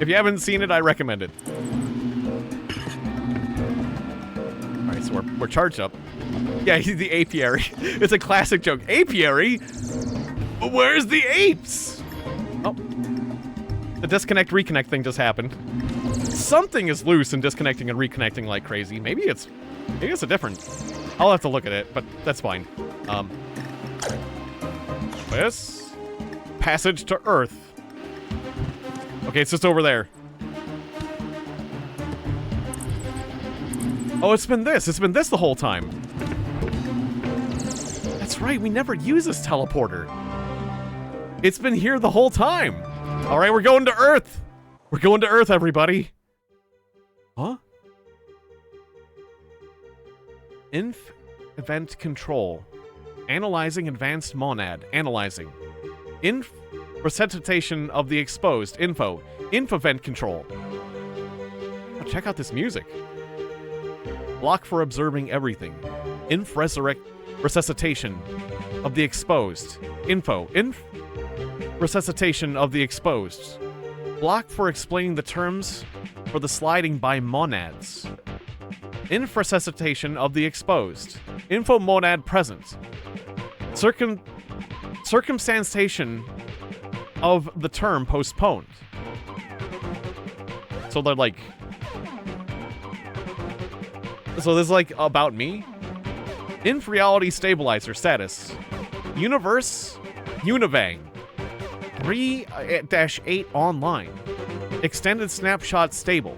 If you haven't seen it, I recommend it. Alright, so we're charged up. Yeah, he's the apiary. It's a classic joke. Apiary? Where's the apes? Oh. The disconnect reconnect thing just happened. Something is loose and disconnecting and reconnecting like crazy. Maybe it's a different. I'll have to look at it, but that's fine. This passage to Earth. Okay, it's just over there. Oh, it's been this. It's been this the whole time. That's right, we never use this teleporter. It's been here the whole time. All right, we're going to Earth. We're going to Earth, everybody. Huh? Inf event control. Analyzing advanced monad. Analyzing. Inf resuscitation of the exposed. Info. Inf event control. Oh, check out this music. Block for observing everything. Inf resuscitation of the exposed. Info. Inf resuscitation of the exposed. Block for explaining the terms for the sliding by monads. Inf resuscitation of the exposed. Info monad present. Circumstantiation of the term postponed. So they're like... So this is like about me? Inf reality stabilizer status. Universe Univang. 3-8 online. Extended snapshot stable.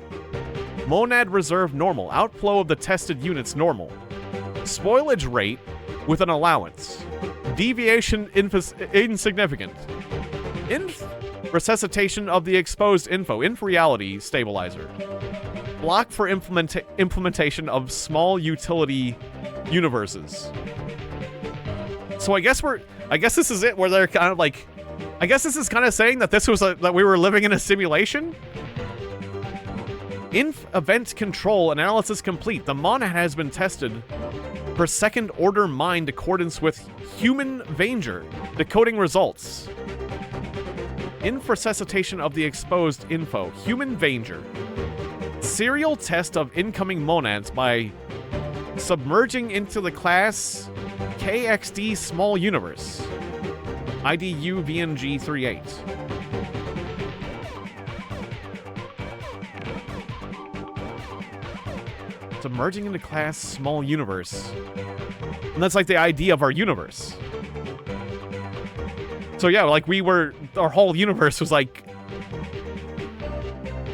Monad reserve normal. Outflow of the tested units normal. Spoilage rate with an allowance. Deviation insignificant. Inf resuscitation of the exposed info. Inf reality stabilizer. Block for implementation of small utility universes. So I guess this is it, where they're kind of like, I guess this is kind of saying that this was that we were living in a simulation. Inf event control analysis complete. The monad has been tested for second order mind accordance with human Vanger. Decoding results. Infracetation of the exposed info. Human Vanger. Serial test of incoming monads by submerging into the class KXD small universe. IDU VNG 38. Submerging into class small universe. And that's like the idea of our universe. So yeah, like our whole universe was like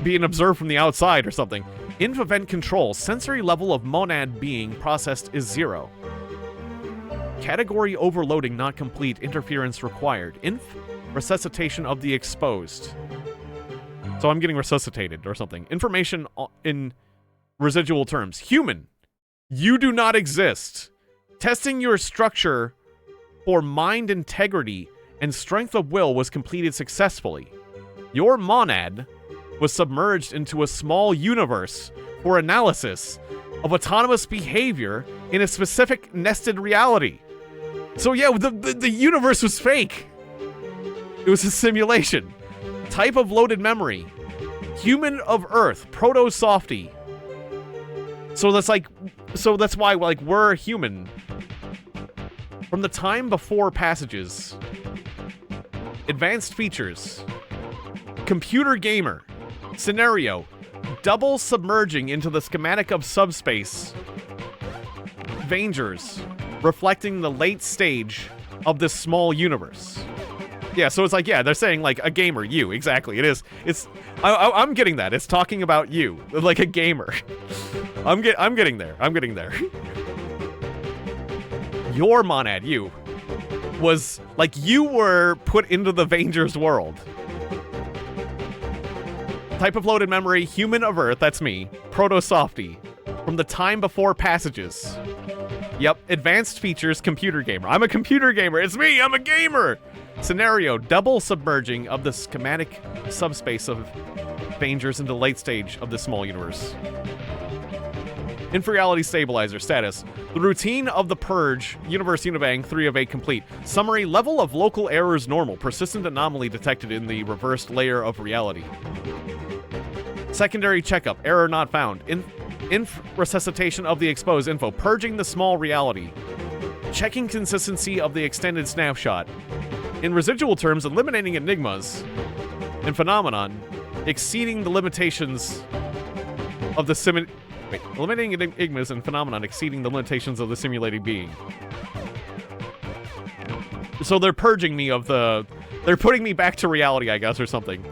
being observed from the outside or something. Inf event control. Sensory level of monad being processed is 0. Category overloading not complete. Interference required. Inf resuscitation of the exposed. So I'm getting resuscitated or something. Information in residual terms. Human. You do not exist. Testing your structure for mind integrity and strength of will was completed successfully. Your monad was submerged into a small universe for analysis of autonomous behavior in a specific nested reality. So yeah, the universe was fake. It was a simulation. Type of loaded memory. Human of Earth. Proto-softy. So that's why like we're human. From the time before passages. Advanced features. Computer gamer. Scenario. Double submerging into the schematic of subspace. Vangers. Reflecting the late stage of this small universe. Yeah, so it's like, yeah, they're saying like a gamer, you, exactly. It is. I'm getting that. It's talking about you, like a gamer. I'm getting there. I'm getting there. Your monad, you, was like you were put into the Vangers world. Type of loaded memory, human of Earth, that's me. Proto-softy. From the time before passages. Yep, advanced features, computer gamer. I'm a computer gamer. It's me, I'm a gamer. Scenario, double submerging of the schematic subspace of Vangers into the late stage of the small universe. Inferiority stabilizer status. The routine of the purge, universe univang 3 of 8 complete. Summary, level of local errors normal. Persistent anomaly detected in the reversed layer of reality. Secondary checkup, error not found. Resuscitation of the exposed info. Purging the small reality. Checking consistency of the extended snapshot. In residual terms, eliminating enigmas and phenomenon exceeding the limitations of the eliminating enigmas and phenomenon exceeding the limitations of the simulated being. So they're purging me of the... They're putting me back to reality, I guess, or something.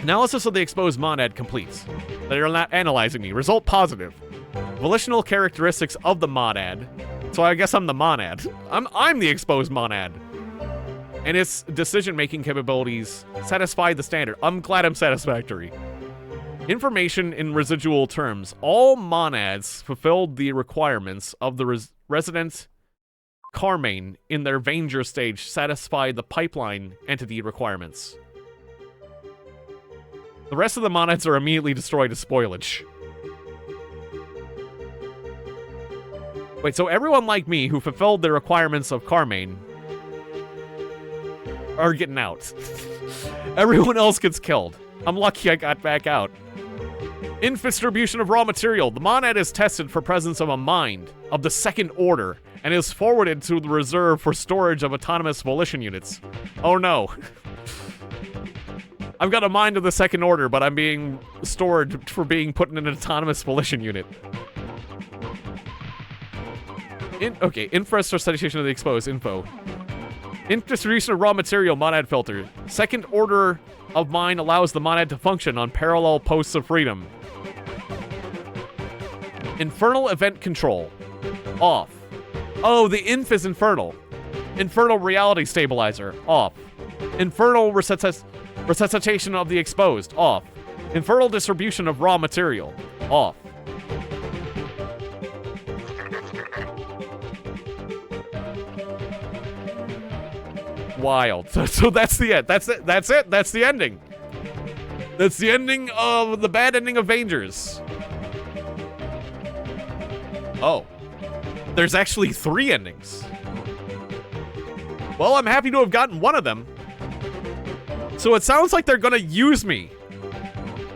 Analysis of the exposed monad completes. They are not analyzing me. Result positive. Volitional characteristics of the monad. So I guess I'm the monad. I'm the exposed monad. And its decision-making capabilities satisfy the standard. I'm glad I'm satisfactory. Information in residual terms. All monads fulfilled the requirements of the resident Carmine in their Vanger stage satisfy the pipeline entity requirements. The rest of the monads are immediately destroyed as spoilage. Wait, so everyone like me who fulfilled the requirements of Carmine are getting out. Everyone else gets killed. I'm lucky I got back out. Distribution of raw material. The monad is tested for presence of a mind of the second order and is forwarded to the reserve for storage of autonomous volition units. Oh no. I've got a mind of the second order, but I'm being stored for being put in an autonomous volition unit. Infrastructure of the exposed info. Distribution of raw material monad filter. Second order of mind allows the monad to function on parallel posts of freedom. Infernal event control. Off. Oh, the inf is infernal. Infernal reality stabilizer. Off. Infernal resuscitation of the exposed. Off. Infernal distribution of raw material. Off. Wild. So that's the end. That's it. That's it. That's the ending. That's the ending of the bad ending of Vangers. Oh. There's actually 3 endings. Well, I'm happy to have gotten one of them. So it sounds like they're gonna use me.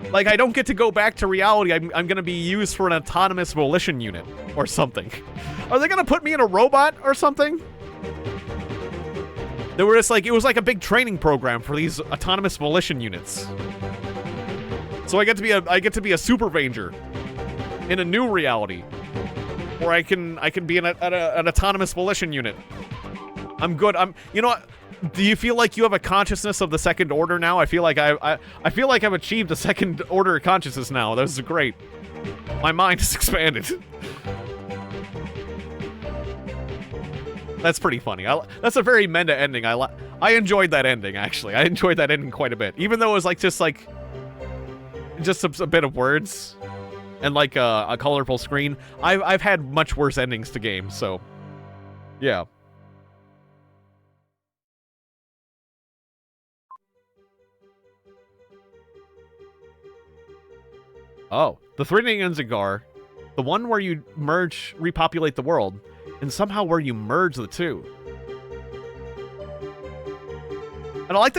Like, I don't get to go back to reality. I'm gonna be used for an autonomous volition unit or something. Are they gonna put me in a robot or something? They were just like, it was like a big training program for these autonomous volition units. So I get to be a super Vanger in a new reality, where I can be an autonomous volition unit. I'm good. You know what? Do you feel like you have a consciousness of the second order now? I feel like I feel like I've achieved a second order consciousness now. This is great. My mind has expanded. That's pretty funny. That's a very Menda ending. I enjoyed that ending, actually. I enjoyed that ending quite a bit, even though it was like just a bit of words and like a colorful screen. I've had much worse endings to games, so yeah. Oh, the 3D Enzigar, the one where you repopulate the world, and somehow where you merge the two. And I like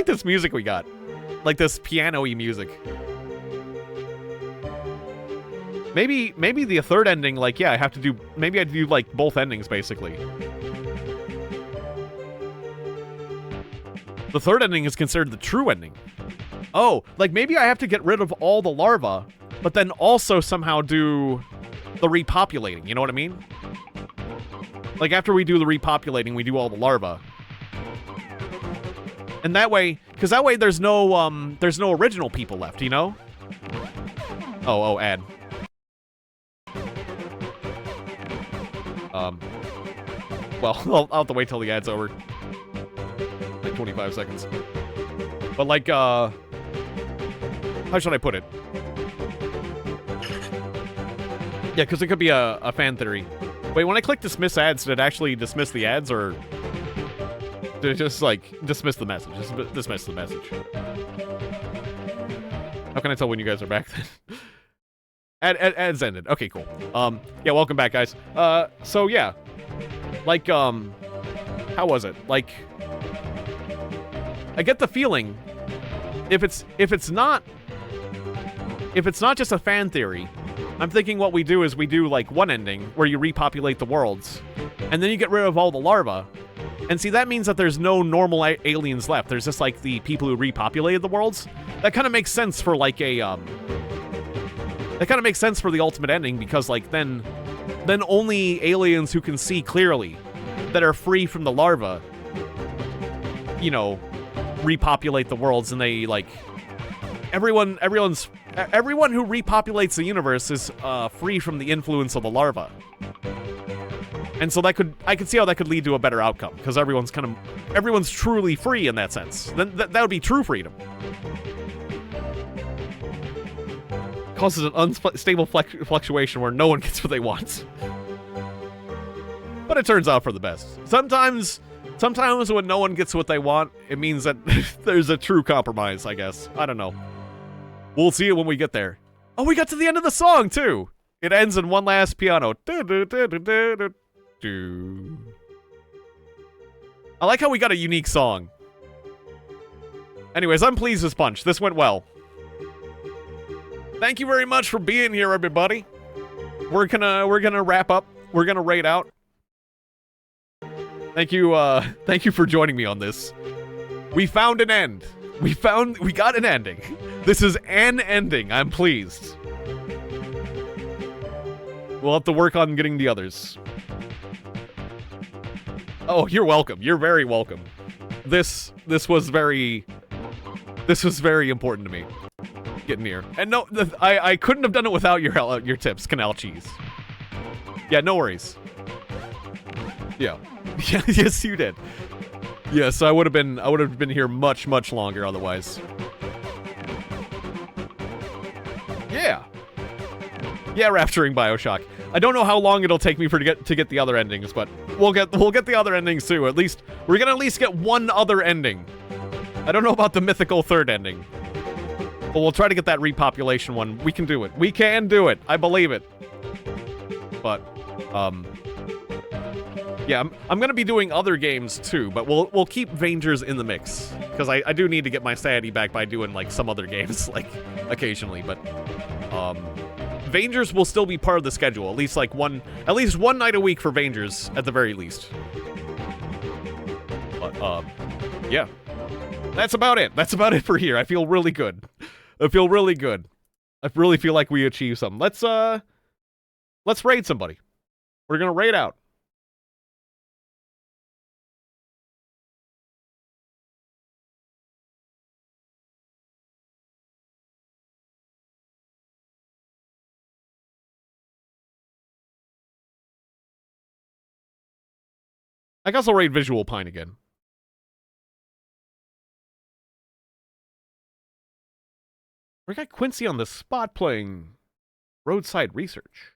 this music we got. Like this piano-y music. Maybe the third ending, like, yeah, maybe I do like both endings basically. The third ending is considered the true ending. Oh, like maybe I have to get rid of all the larvae, but then also somehow do the repopulating, you know what I mean? Like after we do the repopulating, we do all the larvae. And that way, because that way there's no original people left, you know? Oh, ad. Well, I'll have to wait till the ad's over. Like 25 seconds. But like, how should I put it? Yeah, because it could be a fan theory. Wait, when I click dismiss ads, did it actually dismiss the ads, or did it just, like, dismiss the message? Just dismiss the message. How can I tell when you guys are back then? Ads ended. Okay, cool. Yeah, welcome back, guys. So, yeah. Like, how was it? Like, I get the feeling, if it's not just a fan theory, I'm thinking what we do is we do, like, one ending where you repopulate the worlds, and then you get rid of all the larvae. And see, that means that there's no normal aliens left. There's just, like, the people who repopulated the worlds. That kind of makes sense for, like, that kind of makes sense for the ultimate ending, because, like, then only aliens who can see clearly, that are free from the larvae, you know, repopulate the worlds, and they, like, everyone who repopulates the universe is free from the influence of the larva. And so I could see how that could lead to a better outcome, because everyone's truly free in that sense. Then that would be true freedom. Causes an unstable fluctuation where no one gets what they want. But it turns out for the best. Sometimes when no one gets what they want, it means that there's a true compromise, I guess. I don't know. We'll see it when we get there. Oh, we got to the end of the song, too! It ends in one last piano. I like how we got a unique song. Anyways, I'm pleased as punch. This went well. Thank you very much for being here, everybody. We're gonna wrap up. We're gonna raid out. Thank you for joining me on this. We found an end. We got an ending. This is an ending. I'm pleased. We'll have to work on getting the others. Oh, you're welcome. You're very welcome. This was very important to me. Getting here. And no, I couldn't have done it without your tips, Canal Cheese. Yeah, no worries. Yeah. Yeah, yes, you did. Yes, I would have been here much longer otherwise. Yeah. Yeah, rapturing BioShock. I don't know how long it'll take me to get the other endings, but we'll get the other endings too. At least we're gonna get one other ending. I don't know about the mythical third ending, but we'll try to get that repopulation one. We can do it. We can do it. I believe it. But Yeah, I'm gonna be doing other games too, but we'll keep Vangers in the mix because I do need to get my sanity back by doing like some other games like occasionally. But Vangers will still be part of the schedule, at least one night a week for Vangers at the very least. But yeah, that's about it. That's about it for here. I feel really good. I feel really good. I really feel like we achieved something. Let's raid somebody. We're gonna raid out. I guess I'll raid Visual Pine again. We got Quincy on the spot playing Roadside Research.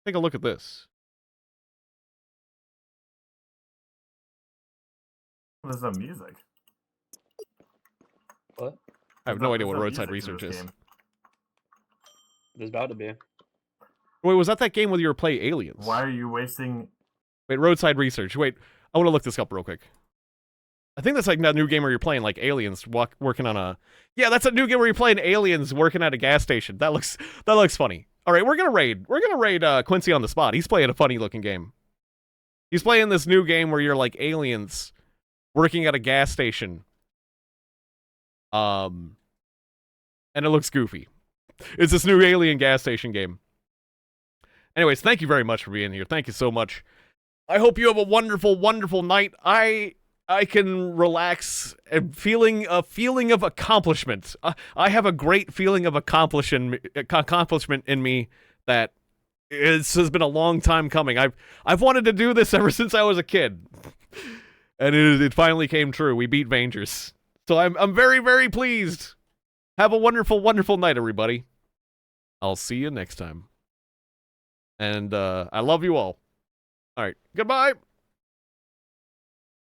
Take a look at this. There's no music. What? I have no idea what Roadside Research is. There's about to be. Wait, was that game where you were playing aliens? Why are you wasting... Wait, Roadside Research. Wait, I want to look this up real quick. I think that's like that new game where you're playing like aliens working on a... Yeah, that's a new game where you're playing aliens working at a gas station. That looks funny. All right, we're gonna raid Quincy on the spot. He's playing a funny looking game. He's playing this new game where you're like aliens working at a gas station. And it looks goofy. It's this new alien gas station game. Anyways, thank you very much for being here. Thank you so much. I hope you have a wonderful, wonderful night. I can relax and a feeling of accomplishment. I have a great feeling of accomplishment in me that has been a long time coming. I've wanted to do this ever since I was a kid, and it finally came true. We beat Vangers, so I'm very, very pleased. Have a wonderful, wonderful night, everybody. I'll see you next time. And I love you all. All right, goodbye.